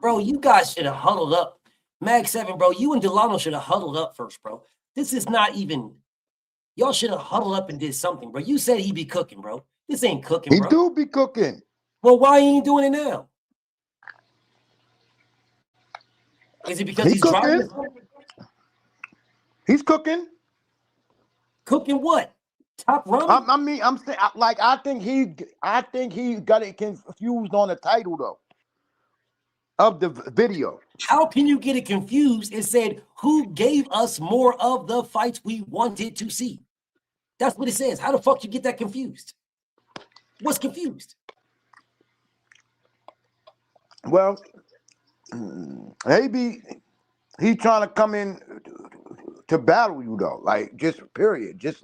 Bro, you guys should have huddled up. Mag 7, bro, you and Delano should have huddled up first, bro. This is not even. Y'all should have huddled up and did something, bro. You said he be cooking, bro. This ain't cooking, bro. He do be cooking. Well, why ain't he doing it now? Is it because he's driving? He's cooking. Cooking what? Top ramen? I'm saying, like, I think he got it confused on the title though of the video. How can you get it confused? It said, who gave us more of the fights we wanted to see? That's what it says. How the fuck you get that confused? What's confused? Well, maybe he trying to come in to battle you though, like just period, just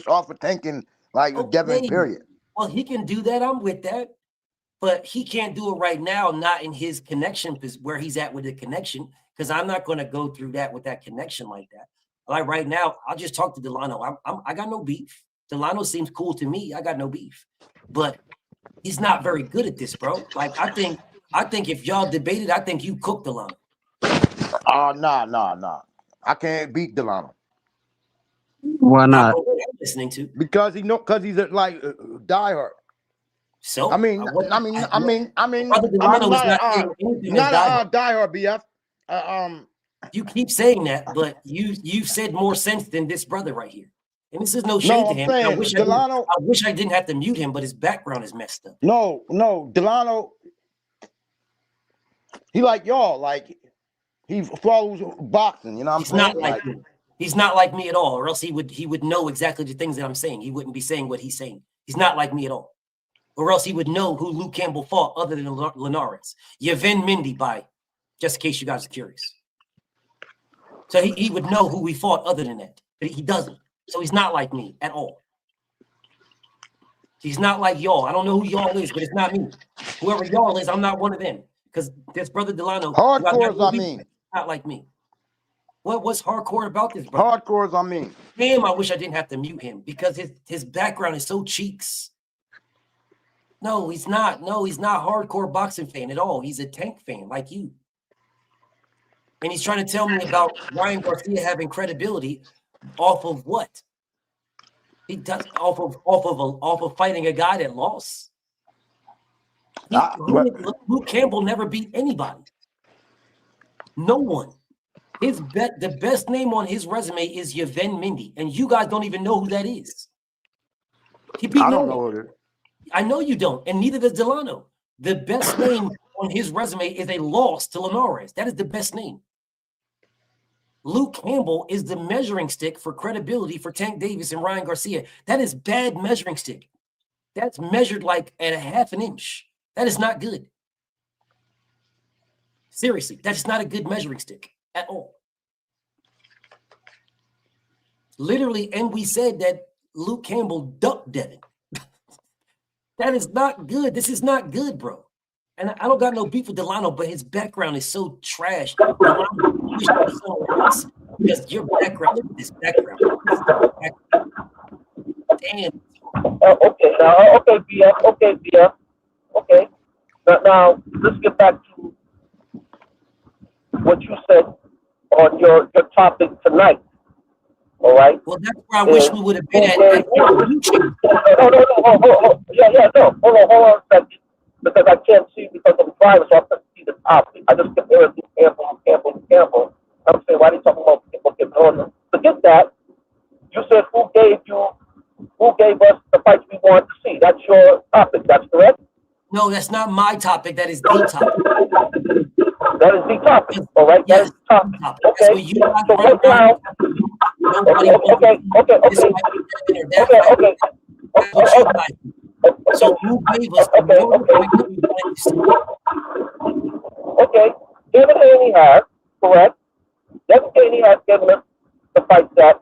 off of thinking like Devin period. Well, he can do that. I'm with that, but he can't do it right now. Not in his connection, where he's at with the connection. Because I'm not going to go through that with that connection like that. Like right now, I'll just talk to Delano. I got no beef. Delano seems cool to me. I got no beef, but he's not very good at this, bro. Like I think if y'all debated, I think you cooked Delano. Nah. I can't beat Delano. Why not? I'm listening to because he's like diehard. So I'm not a diehard BF. You keep saying that, but you've said more sense than this brother right here. And this is no shade to him. I wish I didn't have to mute him, but his background is messed up. No, Delano. He like y'all, like he follows boxing. You know what I'm saying? Not like me. He's not like me at all, or else he would know exactly the things that I'm saying. He wouldn't be saying what he's saying. He's not like me at all. Or else he would know who Luke Campbell fought other than Linares. Yavin Mindy, just in case you guys are curious. So he would know who we fought other than that. But he doesn't. So he's not like me at all. He's not like y'all. I don't know who y'all is, but it's not me. Whoever y'all is, I'm not one of them. Because this brother Delano, hardcore, not like me. What's hardcore about this, brother? Hardcore, Damn, I wish I didn't have to mute him because his background is so cheeks. No, he's not. No, he's not hardcore boxing fan at all. He's a Tank fan like you. And he's trying to tell me about Ryan Garcia having credibility off of what? He does off of fighting a guy that lost. Luke Campbell never beat anybody. No one. The best name on his resume is Yavin Mindy, and you guys don't even know who that is. He beat I no don't know one. who it is. I know you don't, and neither does Delano. The best name on his resume is a loss to Linares. That is the best name. Luke Campbell is the measuring stick for credibility for Tank Davis and Ryan Garcia. That is bad measuring stick. That's measured like at a half an inch. That is not good. Seriously, that's not a good measuring stick at all. Literally, and we said that Luke Campbell ducked Devin. That is not good. This is not good, bro. And I don't got no beef with Delano, but his background is so trash. Delano, you should be somewhere else because your background, look at this background. Damn. Okay, BF. Okay. Now, let's get back to what you said on your topic tonight. All right. Well, that's where I wish we would have been at YouTube. No. Yeah. No. Hold on a second. Because I can't see because I'm driving, so I couldn't see the topic. I just kept hearing Campbell. I'm saying, why are they talking about people? Forget that. You said who gave us the fights we wanted to see. That's your topic. That's correct? No, that's not my topic. That is the topic. That is the topic. All right. Yes, that is the topic. Okay. That's what you got So right now. Okay. So who gave us the Okay. Devin Haney has, correct? Devin Haney has given us the fights that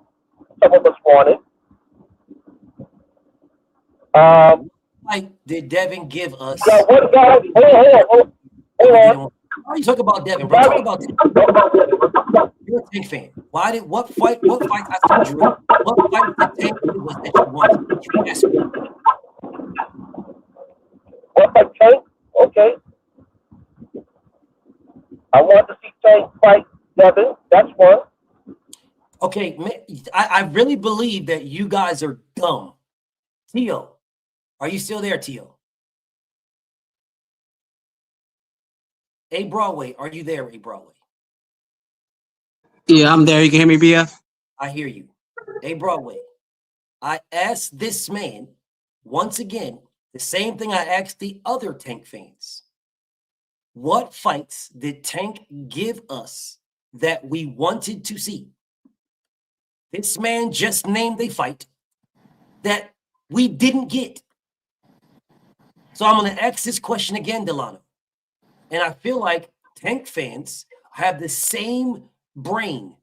some of us wanted. Like, did Devin give us? Now, what guy? Hold on. Why are you talking about Devin, bro? Talk about Devin. You're a Tank fan. What fight I said, Drew? What fight did Tank give us that you wanted? You asked me. What fight Tank? Okay. I want to see Tank fight Devin. That's one. Okay, I really believe that you guys are dumb. Tio, are you still there, Tio? A Broadway, are you there, A Broadway? Yeah, I'm there. You can hear me, BF? I hear you. A Broadway, I asked this man once again the same thing I asked the other Tank fans. What fights did Tank give us that we wanted to see? This man just named a fight that we didn't get. So I'm going to ask this question again, Delano. And I feel like Tank fans have the same brain.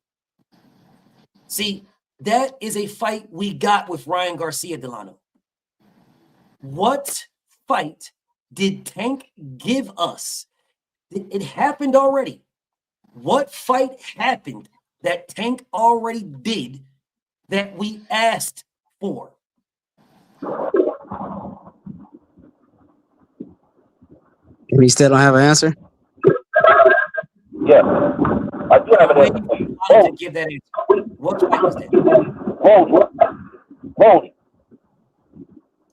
See, that is a fight we got with Ryan Garcia, Delano. What fight did Tank give us? It happened already. What fight happened that Tank already did that we asked for? We still don't have an answer? Yes. I do have an answer for you. To give that answer. What fight was that? Rolly.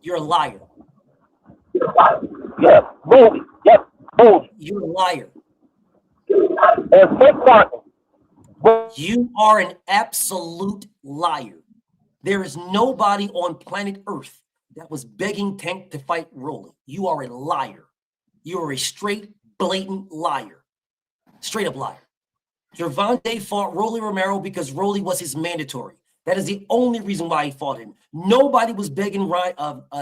You're a liar. Yes. Rolly. Yes. Rolly. You're a liar. And Frank Martin. You are an absolute liar. There is nobody on planet Earth that was begging Tank to fight Rolly. You are a liar. You are a straight, blatant liar. Straight up liar. Gervonta fought Rolly Romero because Rolly was his mandatory. That is the only reason why he fought him. Nobody was begging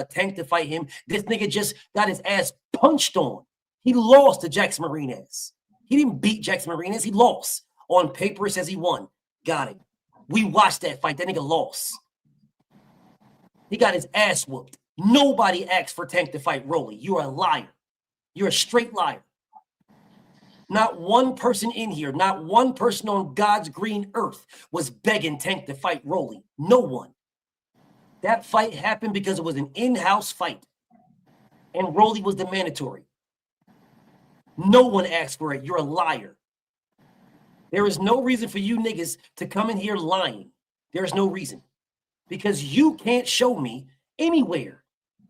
Tank to fight him. This nigga just got his ass punched on. He lost to Jackson Marinez. He didn't beat Jackson Marinez. He lost. On paper, it says he won. Got it. We watched that fight. That nigga lost. He got his ass whooped. Nobody asked for Tank to fight Rolly. You're a liar. You're a straight liar. Not one person in here, not one person on God's green earth was begging Tank to fight Rolly. No one. That fight happened because it was an in-house fight. And Rolly was the mandatory. No one asked for it. You're a liar. There is no reason for you niggas to come in here lying. There is no reason. Because you can't show me anywhere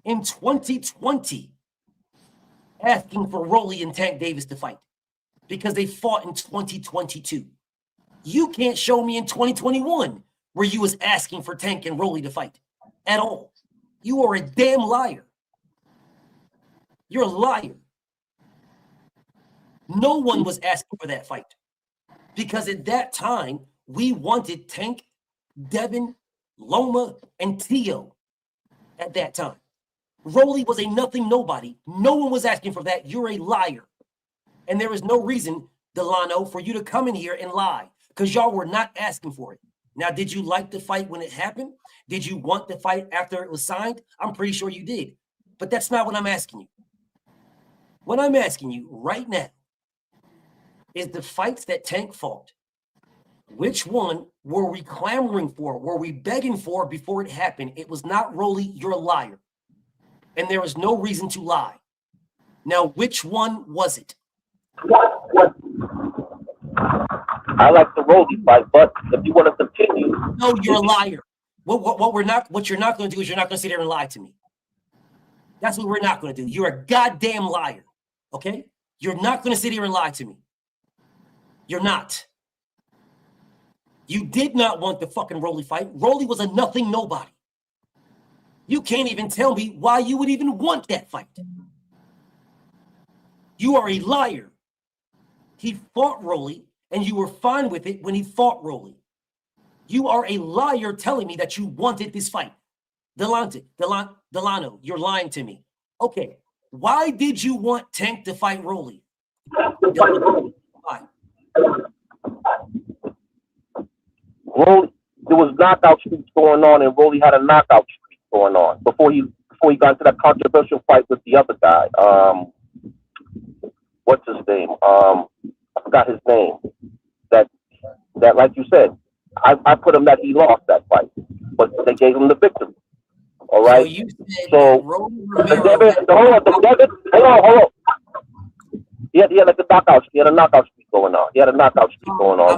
in 2020 asking for Rolly and Tank Davis to fight. because they fought in 2022. You can't show me in 2021 where you was asking for Tank and Rolly to fight at all. You are a damn liar. You're a liar. No one was asking for that fight because at that time, we wanted Tank, Devin, Loma, and Tio at that time. Rolly was a nothing nobody. No one was asking for that. You're a liar. And there is no reason, Delano, for you to come in here and lie because y'all were not asking for it. Now, did you like the fight when it happened? Did you want the fight after it was signed? I'm pretty sure you did. But that's not what I'm asking you. What I'm asking you right now is the fights that Tank fought. Which one were we clamoring for? Were we begging for before it happened? It was not Rolly. You're a liar. And there is no reason to lie. Now, which one was it? I like the Rolly fight, but if you want to continue, no, you're a liar. What you're not going to do is you're not going to sit there and lie to me. That's what we're not going to do. You're a goddamn liar. Okay? You're not going to sit here and lie to me. You're not. You did not want the fucking Rolly fight. Rolly was a nothing nobody. You can't even tell me why you would even want that fight. You are a liar. He fought Rolly, and you were fine with it when he fought Rolly. You are a liar telling me that you wanted this fight. Delano, you're lying to me. Okay, why did you want Tank to fight Rolly? Why? Rolly, there was knockout streaks going on, and Rolly had a knockout streak going on before he got into that controversial fight with the other guy. What's his name? I forgot his name. That like you said, I put him that he lost that fight, but they gave him the victory. All right. So you said so hold on. He had like a knockout. He had a knockout streak going on.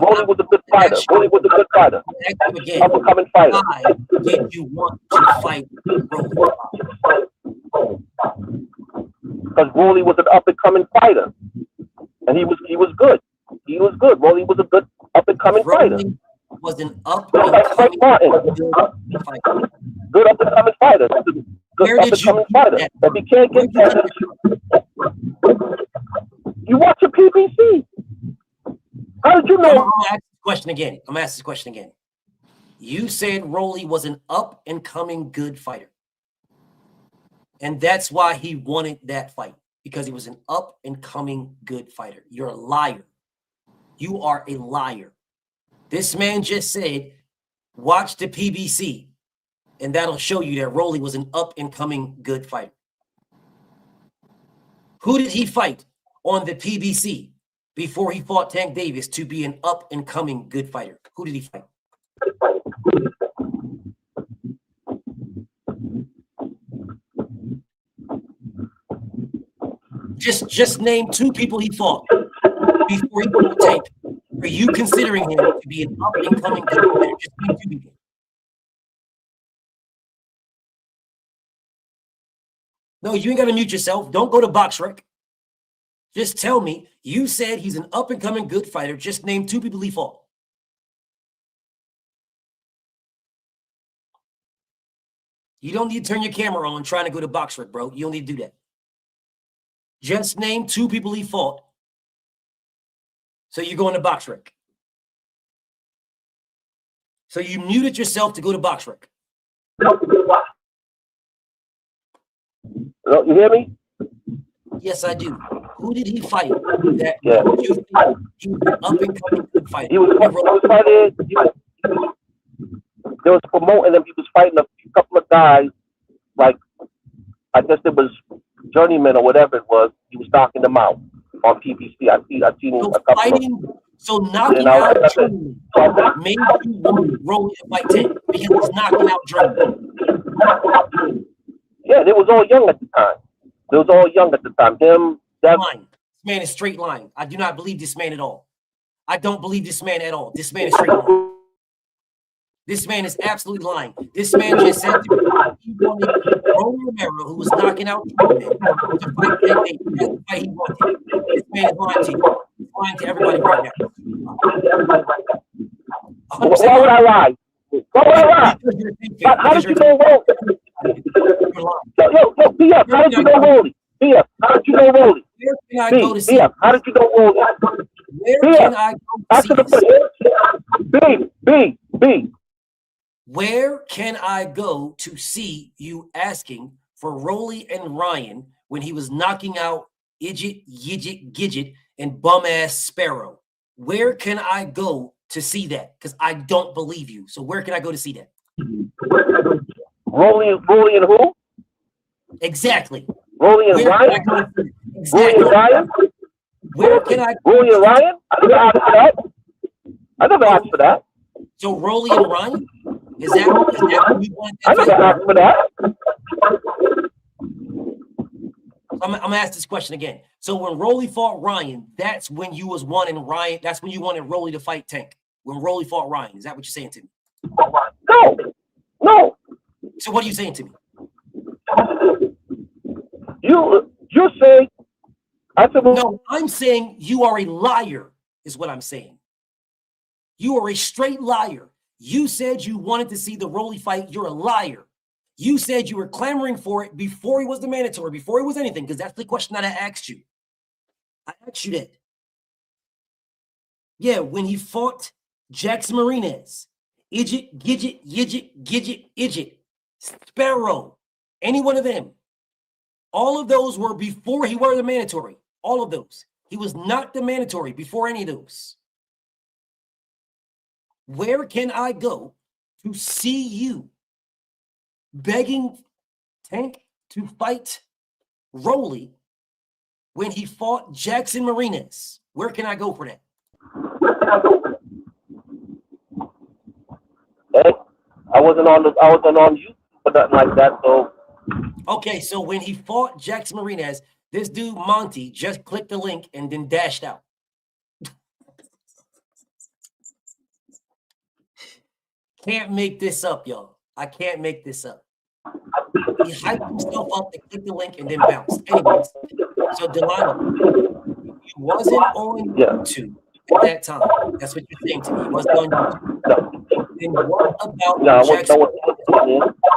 Rolly was a good fighter. Up and coming fighter. Why did you want to fight Rolly? Because Rolly was an up and coming fighter, and he was good. He was good. Rolly was a good up and coming fighter. Was an up and coming fighter. Good up and coming fighter. Good up and coming fighter. If he can't get that, you watch a PBC. How did you know? I'm gonna ask this question again. You said Rolly was an up and coming good fighter. And that's why he wanted that fight, because he was an up and coming good fighter. You're a liar. You are a liar. This man just said, watch the PBC, and that'll show you that Rolly was an up and coming good fighter. Who did he fight on the PBC before he fought Tank Davis to be an up and coming good fighter? Who did he fight? Just name two people he fought before he fought Tank. Are you considering him to be an up and coming good fighter? Just name two people. No, you ain't got to mute yourself. Don't go to BoxRec. Just tell me, you said he's an up and coming good fighter. Just name two people he fought. You don't need to turn your camera on trying to go to BoxRec, bro. You don't need to do that. Just name two people he fought. So you're going to BoxRec. So you muted yourself to go to BoxRec. Hello, you hear me? Yes, I do. Who did he fight? That you think he was an up and coming good fighter? He was fighting. There was promoting him. He was fighting a couple of guys, like I guess it was journeyman or whatever it was. He was knocking them out on PBC. I seen him a couple fighting. So knocking out Journeyman made you want Rolly to fight Tank because he's knocking out Journeyman. Yeah, they was all young at the time. Him, that lying. This man is straight lying. I do not believe this man at all. I don't believe this man at all. This man is straight lying. This man is absolutely lying. This man just said to me he wanted Rolly Romero, who was knocking out Journeyman, to fight Tank Davis. That's the fight he wanted. This man is lying to you. lying to everybody right now. Why would I lie? Why would I lie? How did you know Rolly? Yo, BF, how did you know Rolly? BF, how did you know Rolly? Where can I go to see? BF, how did you know Rolly? Where can I go to see? B. Where can I go to see you asking for Rolly and Ryan when he was knocking out Idjit, Yidget, Gidget, and bum-ass Sparrow? Where can I go to see that? Because I don't believe you. So where can I go to see that? Rolly and who? Exactly. Rolly and Ryan? Exactly. Rolly and Ryan? Where can I go? Rolly and Ryan? I never asked for that. So Rolly and Ryan? Is that what you want? I never asked for that. I'm gonna ask this question again. So when Rolly fought Ryan, that's when you was wanting Ryan. That's when you wanted Rolly to fight Tank. When Rolly fought Ryan, is that what you're saying to me? No. So what are you saying to me? You say. I said. No, I'm saying you are a liar. Is what I'm saying. You are a straight liar. You said you wanted to see the Rolly fight. You're a liar. You said you were clamoring for it before he was the mandatory, before he was anything, because that's the question that I asked you. I asked you that. Yeah, when he fought Jackson Marinez, Idjit, Gidget, Yidget, Gidget, Idjit, Sparrow, any one of them. All of those were before he were the mandatory. All of those. He was not the mandatory before any of those. Where can I go to see you begging Tank to fight Rolly when he fought Jackson Marinez? Where can I go for that? Hey, I wasn't on YouTube for nothing like that. So okay, so when he fought Jackson Marinez, this dude Monty just clicked the link and then dashed out. Can't make this up, y'all. I can't make this up. He hyped himself up to click the link and then bounced. Anyways, so Delano, you wasn't on YouTube at that time. That's what you're saying to me. You wasn't on YouTube. Then what about Jackson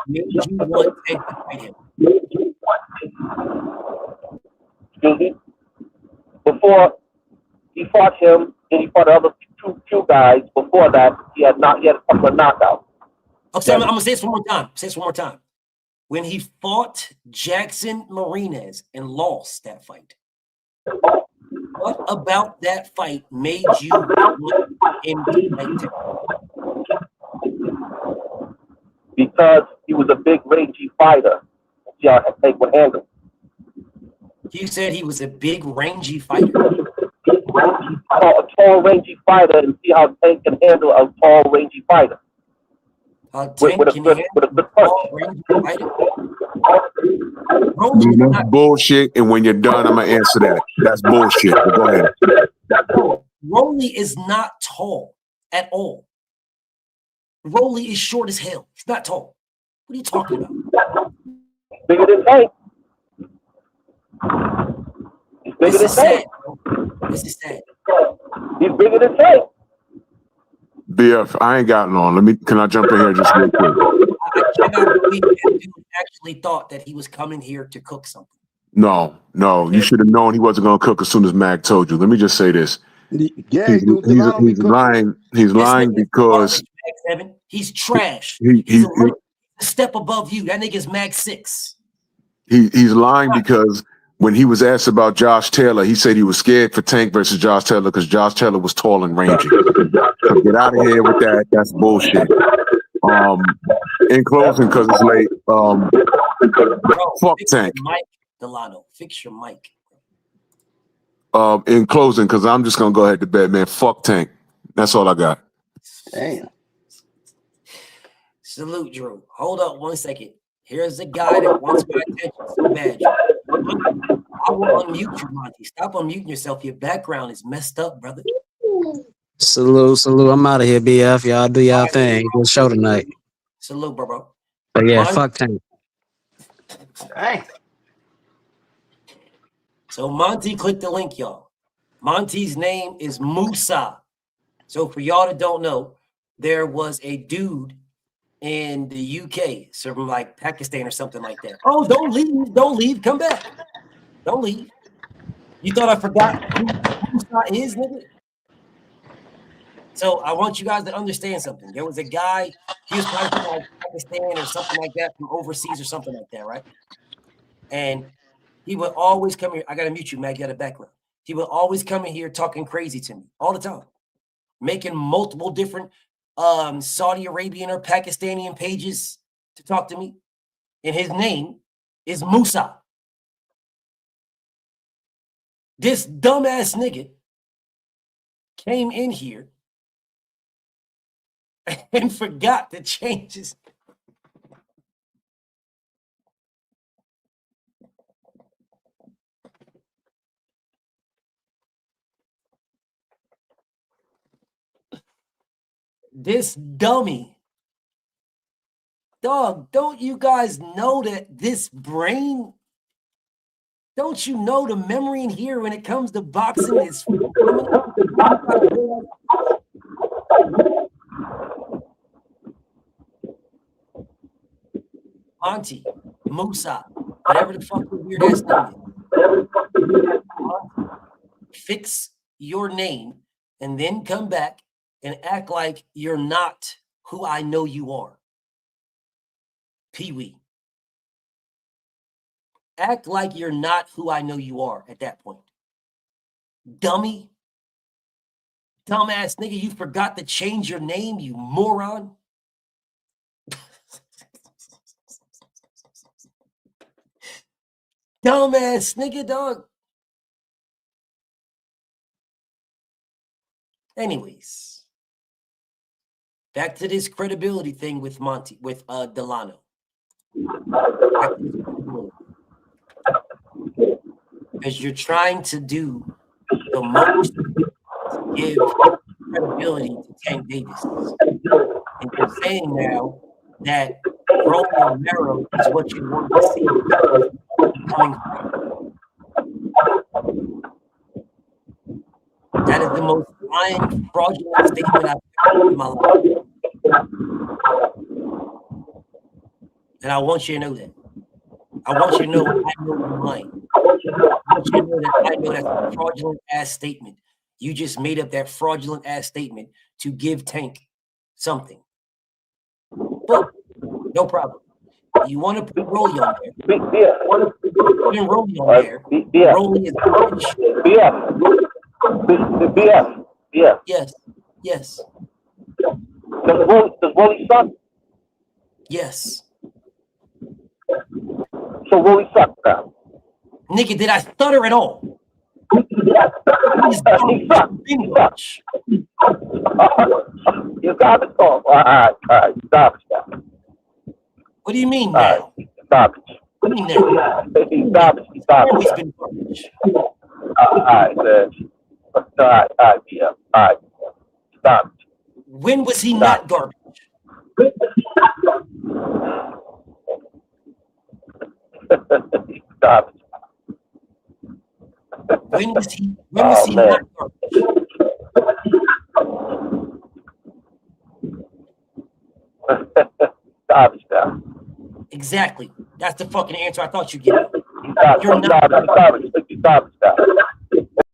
made you want Tank to fight him? Excuse me. Before he fought him, and he fought the other two guys. Before that, he had a couple of knockouts. Okay, I'm gonna say this one more time. Say this one more time. When he fought Jackson Marinez and lost that fight, what about that fight made you want him to fight him? Because he was a big, rangy fighter. See how Tank would handle. You said he was a big, rangy fighter. A tall, rangy fighter, and see how Tank can handle a tall, rangy fighter. With a good punch. That's bullshit. And when you're done, I'm gonna answer that. That's bullshit. But go ahead. Rolly is not tall at all. Rolly is short as hell. He's not tall. What are you talking about? Bigger than Tank. He's bigger than Tank. This is sad. He's bigger than Tank. BF, I ain't got long. Can I jump in here just real quick? I cannot believe that dude actually thought that he was coming here to cook something. No. You should have known he wasn't gonna cook as soon as Mac told you. Let me just say this. Yeah, he's lying. He's lying because he's trash. He's a step above you. That nigga's Mag 6. He's lying because when he was asked about Josh Taylor, he said he was scared for Tank versus Josh Taylor because Josh Taylor was tall and rangy. So get out of here with that. That's bullshit. In closing, because it's late. Fuck Tank. Mike Delano, fix your mic. In closing, because I'm just gonna go ahead to bed, man. Fuck Tank. That's all I got. Damn. Salute, Drew. Hold up 1 second. Here's a guy that wants my attention so bad. I will unmute you, Monty. Stop unmuting yourself. Your background is messed up, brother. Salute. I'm out of here, BF. Y'all do y'all thing. Good show tonight. Salute, bro. But yeah, fuck Tank. Dang. So Monty, click the link, y'all. Monty's name is Musa. So for y'all that don't know, there was a dude in the UK, so from like Pakistan or something like that. Oh, don't leave, come back. Don't leave. You thought I forgot who Musa is, nigga? So I want you guys to understand something. There was a guy, he was probably from like Pakistan or something like that, from overseas or something like that, right? And he would always come here. I gotta mute you, Mag. You got a background. He would always come in here talking crazy to me all the time, making multiple different Saudi Arabian or Pakistani pages to talk to me. And his name is Musa. This dumbass nigga came in here and forgot to change his. This dummy. Dog, don't you guys know that this brain, don't you know the memory in here when it comes to boxing is Auntie, Musa, whatever the fuck your weird ass name is. Fix your name and then come back and act like you're not who I know you are. Pee-wee. Act like you're not who I know you are at that point. Dummy. Dumbass nigga, you forgot to change your name, you moron. Dumbass nigga, dog. Anyways, back to this credibility thing with Monty, with Delano. Because you're trying to do the most to give credibility to Tank Davis. And you're saying now that Rolly Romero is what you want to see coming from. That is the most lying, fraudulent statement I've ever heard in my life. And I want you to know that. I want you to know I know you're lying. I want you to know that I know that's a fraudulent ass statement. You just made up that fraudulent ass statement to give Tank something. But no problem. You want to put Rolly on there? Putting Rolly on there. Rolly is BF. Yes. Yes. Does Rolly suck? Yes. So Rolly sucks now. Nigga, did I stutter at all? He sucks. You got to talk. All right. Stop. What do you mean now? Stop. What do you mean now? He's always been garbage. All right, man. All right, BF. All right. Stop. When was he not garbage? Stop. When was he not garbage? Stop. Exactly. That's the fucking answer I thought you'd give me. You're not garbage.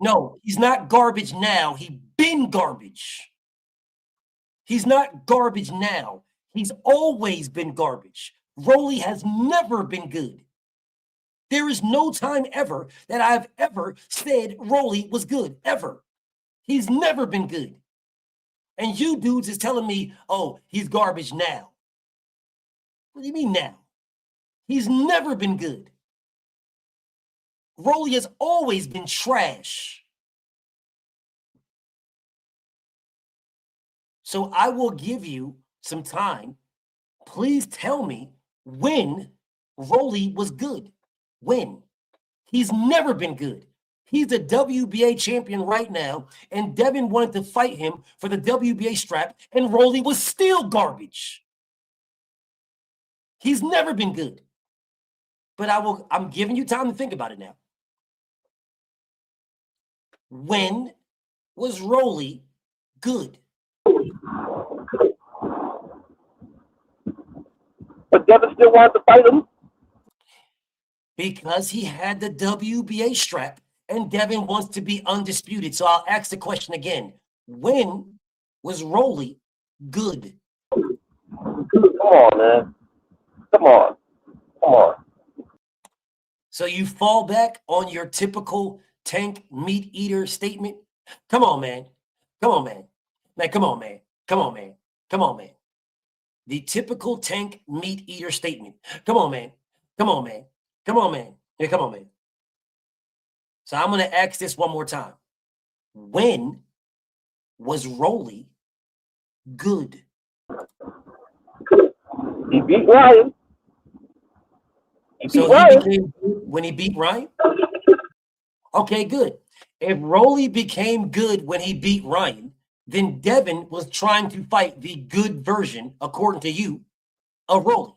No, he's not garbage now. He's been garbage. He's not garbage now. He's always been garbage. Rolly has never been good. There is no time ever that I've ever said Rolly was good, ever. He's never been good. And you dudes is telling me, oh, he's garbage now. What do you mean now? He's never been good. Rolly has always been trash. So I will give you some time. Please tell me when Rolly was good. When? He's never been good. He's a WBA champion right now, and Devin wanted to fight him for the WBA strap, and Rolly was still garbage. He's never been good. But I'm giving you time to think about it now. When was Rolly good? But Devin still wanted to fight him. Because he had the WBA strap and Devin wants to be undisputed. So I'll ask the question again. When was Rolly good? Come on, man. Come on. Come on. So you fall back on your typical Tank meat eater statement? Come on, man. Come on, man. Man, come on, man. Come on, man. Come on, man. The typical Tank meat eater statement. Come on, man. Come on, man. Come on, man. Yeah, come on, man. So I'm going to ask this one more time. When was Rolly good? He beat Ryan. So he became good when he beat Ryan? Okay, good. If Rolly became good when he beat Ryan, then Devin was trying to fight the good version, according to you, of Rolly.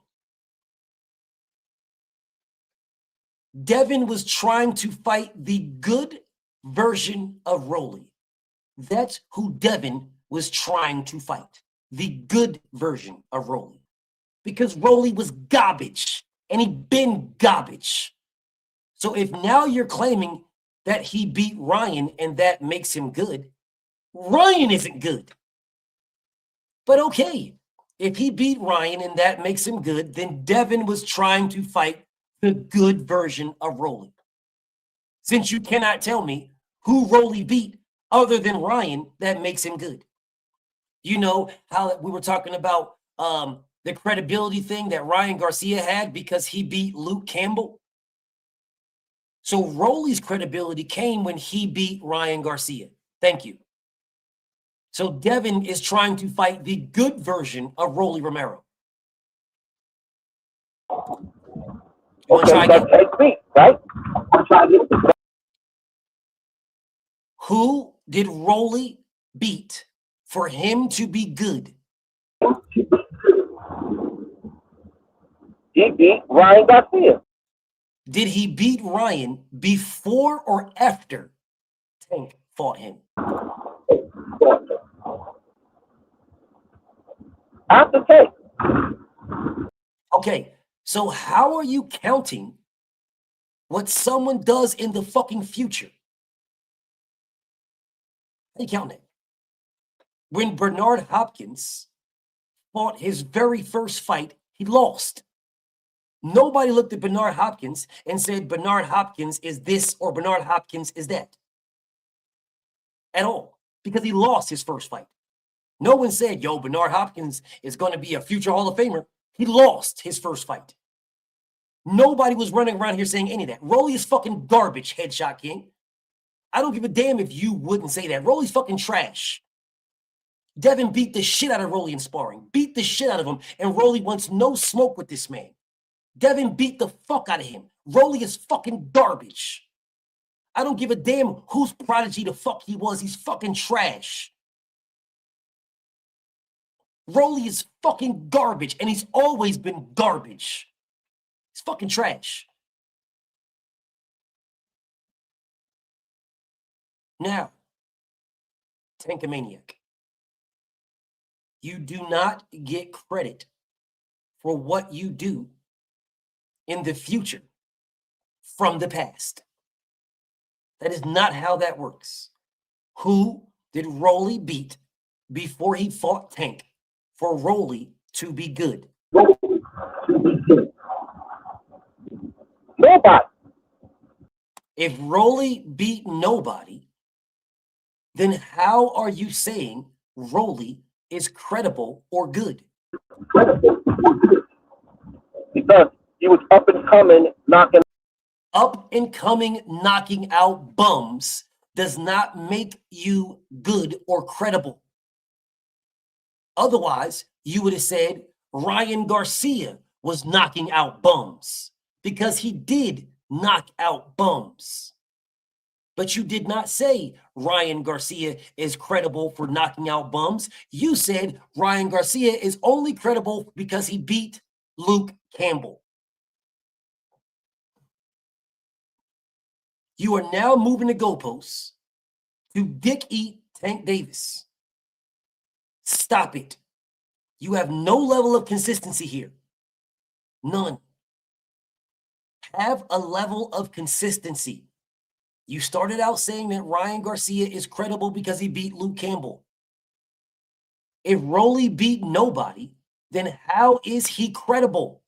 Devin was trying to fight the good version of Rolly. That's who Devin was trying to fight. The good version of Rolly. Because Rolly was garbage. And he been garbage. So if now you're claiming that he beat Ryan and that makes him good, Ryan isn't good. But okay, if he beat Ryan and that makes him good, then Devin was trying to fight the good version of Rolly. Since you cannot tell me who Rolly beat other than Ryan, that makes him good. You know how we were talking about the credibility thing that Ryan Garcia had because he beat Luke Campbell? So Rolly's credibility came when he beat Ryan Garcia. Thank you. So Devin is trying to fight the good version of Rolly Romero. You want to try again? Right? Who did Rolly beat for him to be good? He beat Ryan Garcia. Did he beat Ryan before or after Tank fought him? After Tank. Okay, so how are you counting what someone does in the fucking future? How you counting it? When Bernard Hopkins fought his very first fight, he lost. Nobody looked at Bernard Hopkins and said Bernard Hopkins is this or Bernard Hopkins is that. At all. Because he lost his first fight. No one said, yo, Bernard Hopkins is going to be a future Hall of Famer. He lost his first fight. Nobody was running around here saying any of that. Rolly is fucking garbage, Headshot King. I don't give a damn if you wouldn't say that. Rolly's fucking trash. Devin beat the shit out of Rolly in sparring. Beat the shit out of him. And Rolly wants no smoke with this man. Devin beat the fuck out of him. Rolly is fucking garbage. I don't give a damn whose prodigy the fuck he was. He's fucking trash. Rolly is fucking garbage, and he's always been garbage. He's fucking trash. Now, Tankamaniac, you do not get credit for what you do in the future from the past. That is not how that works. Who did Rolly beat before he fought Tank for Rolly to be good? Nobody. If Rolly beat nobody, then how are you saying Rolly is credible or good? Because he was up and coming, knocking. Up and coming, knocking out bums does not make you good or credible. Otherwise, you would have said Ryan Garcia was knocking out bums because he did knock out bums. But you did not say Ryan Garcia is credible for knocking out bums. You said Ryan Garcia is only credible because he beat Luke Campbell. You are now moving the goalposts to dick eat Tank Davis. Stop it. You have no level of consistency here. None. Have a level of consistency. You started out saying that Ryan Garcia is credible because he beat Luke Campbell. If Rolly beat nobody, then how is he credible?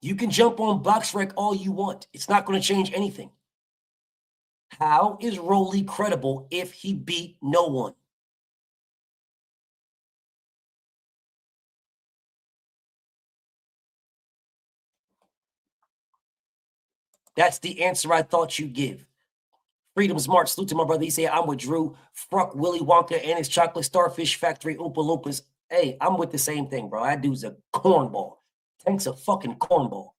You can jump on BoxRec all you want. It's not going to change anything. How is Rolly credible if he beat no one? That's the answer I thought you'd give. Freedom's March, salute to my brother. He said, I'm with Drew. Fruck Willy Wonka and his chocolate starfish factory Oompa Loompas. Hey, I'm with the same thing, bro. That dude's a cornball. Tank's a fucking cornball.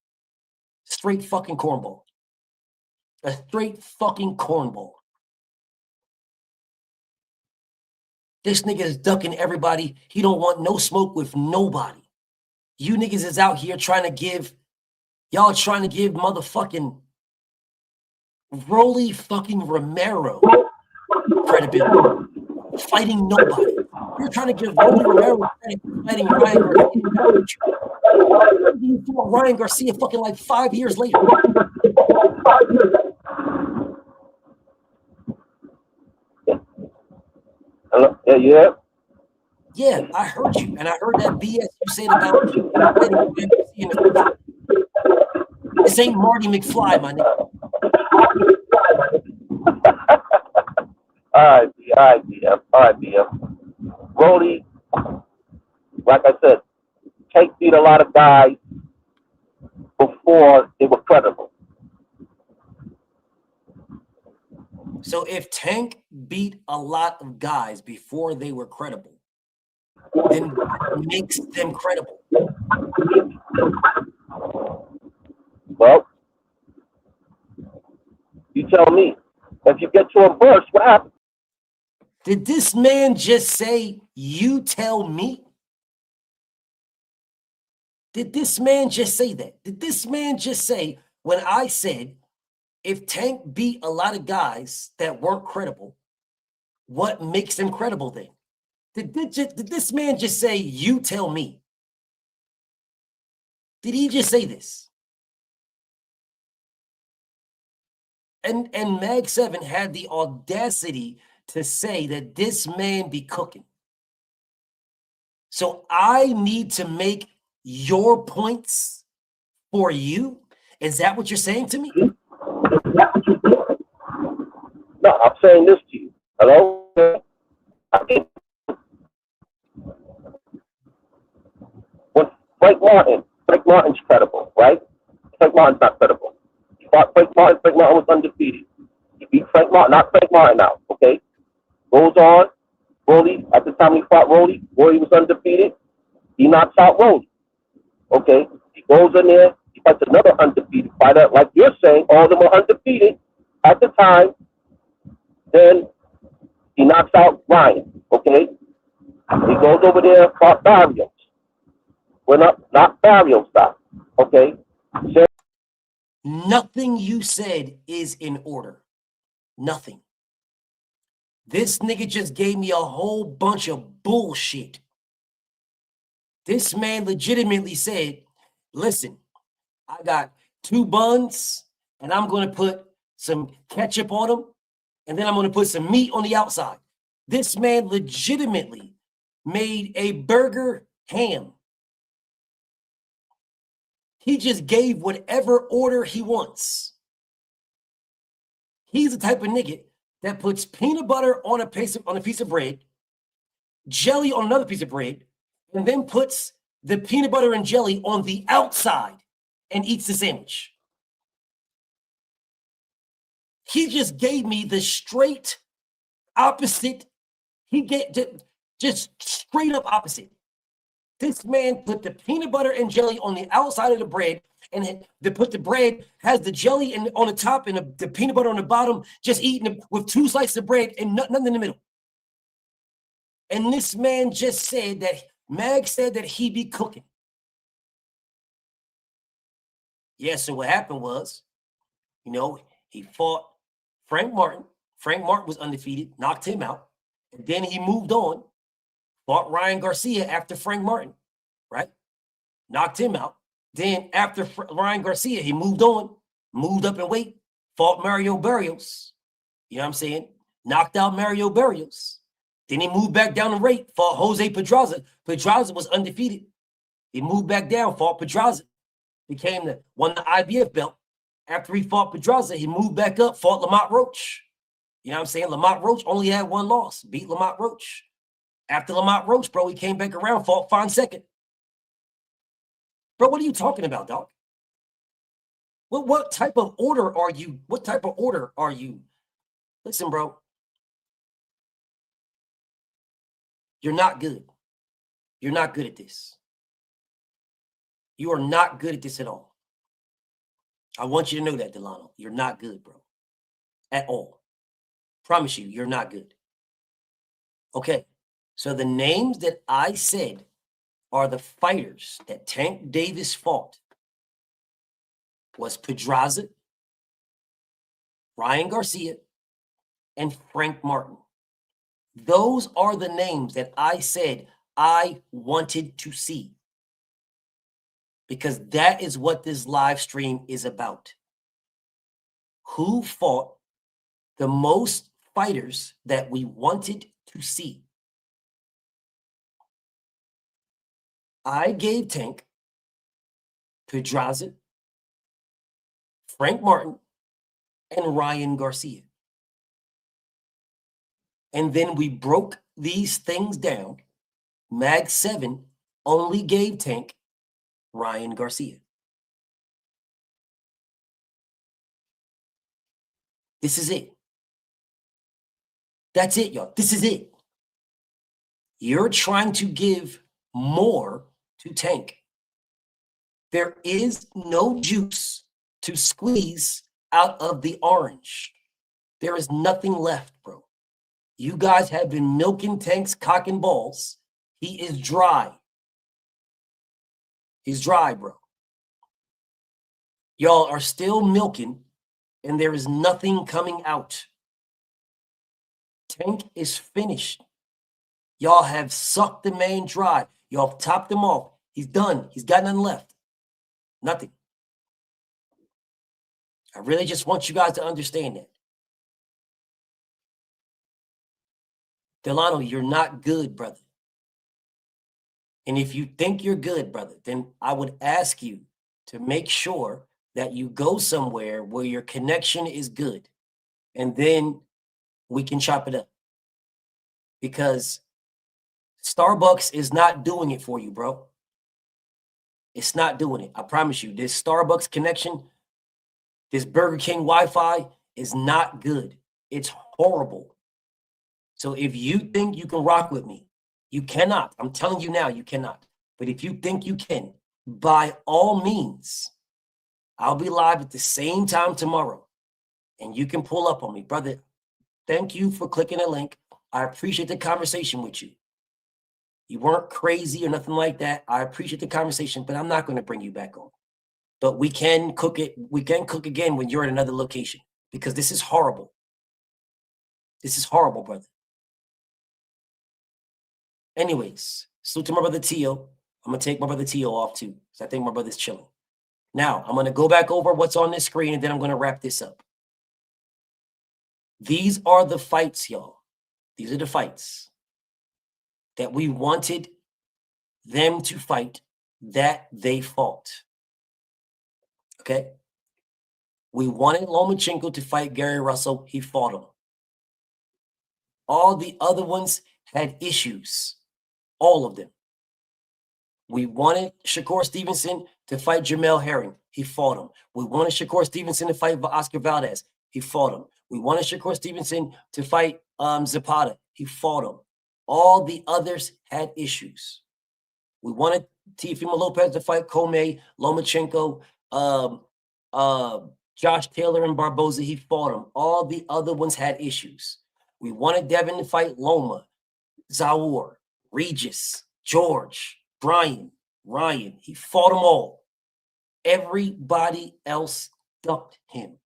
Straight fucking cornball. A straight fucking cornball. This nigga is ducking everybody. He don't want no smoke with nobody. You niggas is out here trying to give motherfucking Rolly fucking Romero credibility. Fighting nobody. You're trying to give Rolly Romero credit for fighting Ryan Garcia. You fought Ryan Garcia fucking like 5 years later. Yeah. Yeah, I heard you, and I heard that BS you said about Ryan Garcia in the future. This ain't Marty McFly, my nigga. All right, BM. Rolly, like I said, Tank beat a lot of guys before they were credible. So if Tank beat a lot of guys before they were credible, then what makes them credible? Well, you tell me. If you get to a verse, what happens? Did this man just say, you tell me? Did this man just say that? Did this man just say, when I said, if Tank beat a lot of guys that weren't credible, what makes them credible then? Did this man just say, you tell me? Did he just say this? And Mag 7 had the audacity to say that this man be cooking. So I need to make your points for you? Is that what you're saying to me? No, I'm saying this to you. Hello? When Frank Martin's credible, right? Frank Martin's not credible. He fought Frank Martin was undefeated. He beat Frank Martin, not Frank Martin now, okay? Goes on, Rolly, at the time he fought Rolly was undefeated. He knocks out Rolly, okay? He goes in there, he fights another undefeated fighter, like you're saying, all of them were undefeated at the time. Then he knocks out Ryan, okay? He goes over there and fought Barrios. We're not Barrios style, okay? So, nothing you said is in order. Nothing. This nigga just gave me a whole bunch of bullshit. This man legitimately said, listen, I got 2 buns and I'm going to put some ketchup on them and then I'm going to put some meat on the outside. This man legitimately made a burger ham. He just gave whatever order he wants. He's the type of nigga that puts peanut butter on a piece of bread, jelly on another piece of bread, and then puts the peanut butter and jelly on the outside and eats the sandwich. He just gave me the straight opposite. He get just straight up opposite. This man put the peanut butter and jelly on the outside of the bread, and they put the bread, has the jelly on the top and the peanut butter on the bottom, just eating it with 2 slices of bread and nothing in the middle. And this man just said that, Mag said that he be cooking. Yeah, so what happened was, you know, he fought Frank Martin. Frank Martin was undefeated, knocked him out. And then he moved on, fought Ryan Garcia after Frank Martin, right? Knocked him out. Then after Ryan Garcia, he moved on, moved up in weight, fought Mario Barrios. You know what I'm saying? Knocked out Mario Barrios. Then he moved back down in weight, fought Jose Pedraza. Pedraza was undefeated. He moved back down, fought Pedraza, won the IBF belt. After he fought Pedraza, he moved back up, fought Lamont Roach. You know what I'm saying? Lamont Roach only had one loss, beat Lamont Roach. After Lamont Roach, bro, he came back around, fought Fonseca. Bro, what are you talking about, dog? What type of order are you? What type of order are you? Listen, bro. You're not good. You're not good at this. You are not good at this at all. I want you to know that, Delano. You're not good, bro. At all. Promise you, you're not good. Okay. So the names that I said are the fighters that Tank Davis fought was Pedraza, Ryan Garcia, and Frank Martin. Those are the names that I said I wanted to see. Because that is what this live stream is about. Who fought the most fighters that we wanted to see? I gave Tank Pedraza, Frank Martin, and Ryan Garcia. And then we broke these things down. Mag 7 only gave Tank Ryan Garcia. This is it. That's it, y'all. This is it. You're trying to give more to Tank. There is no juice to squeeze out of the orange. There is nothing left, bro. You guys have been milking Tank's cock and balls. He is dry. He's dry, bro. Y'all are still milking, and there is nothing coming out. Tank is finished. Y'all have sucked the man dry. Y'all topped him off. He's done. He's got nothing left. Nothing. I really just want you guys to understand that. Delano, you're not good, brother. And if you think you're good, brother, then I would ask you to make sure that you go somewhere where your connection is good. And then we can chop it up. Because Starbucks is not doing it for you, bro. It's not doing it. I promise you. This Starbucks connection, this Burger King Wi-Fi is not good. It's horrible. So if you think you can rock with me, you cannot. I'm telling you now, you cannot. But if you think you can, by all means, I'll be live at the same time tomorrow. And you can pull up on me. Brother, thank you for clicking the link. I appreciate the conversation with you. You weren't crazy or nothing like that. I appreciate the conversation, but I'm not going to bring you back on. But we can cook it. We can cook again when you're at another location, because this is horrible. This is horrible, brother. Anyways, salute to my brother Tio. I'm going to take my brother Tio off too, because I think my brother's chilling. Now, I'm going to go back over what's on this screen, and then I'm going to wrap this up. These are the fights, y'all. These are the fights that we wanted them to fight, that they fought. Okay? We wanted Lomachenko to fight Gary Russell. He fought him. All the other ones had issues. All of them. We wanted Shakur Stevenson to fight Jamel Herring. He fought him. We wanted Shakur Stevenson to fight Oscar Valdez. He fought him. We wanted Shakur Stevenson to fight Zapata. He fought him. All the others had issues. We wanted Teofimo Lopez to fight Comey, Lomachenko, Josh Taylor, and Barboza. He fought him. All the other ones had issues. We wanted Devin to fight Loma, Zaur, Regis, George, Brian, Ryan. He fought them all. Everybody else ducked him.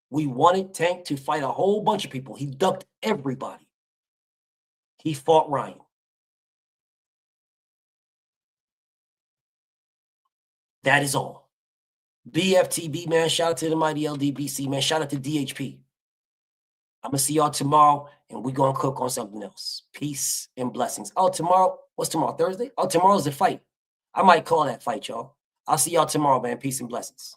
We wanted Tank to fight a whole bunch of people. He ducked everybody. He fought Ryan. That is all. BFTB, man. Shout out to the mighty LDBC, man. Shout out to DHP. I'm going to see y'all tomorrow, and we're going to cook on something else. Peace and blessings. Oh, tomorrow, what's tomorrow? Thursday? Oh, tomorrow's the fight. I might call that fight, y'all. I'll see y'all tomorrow, man. Peace and blessings.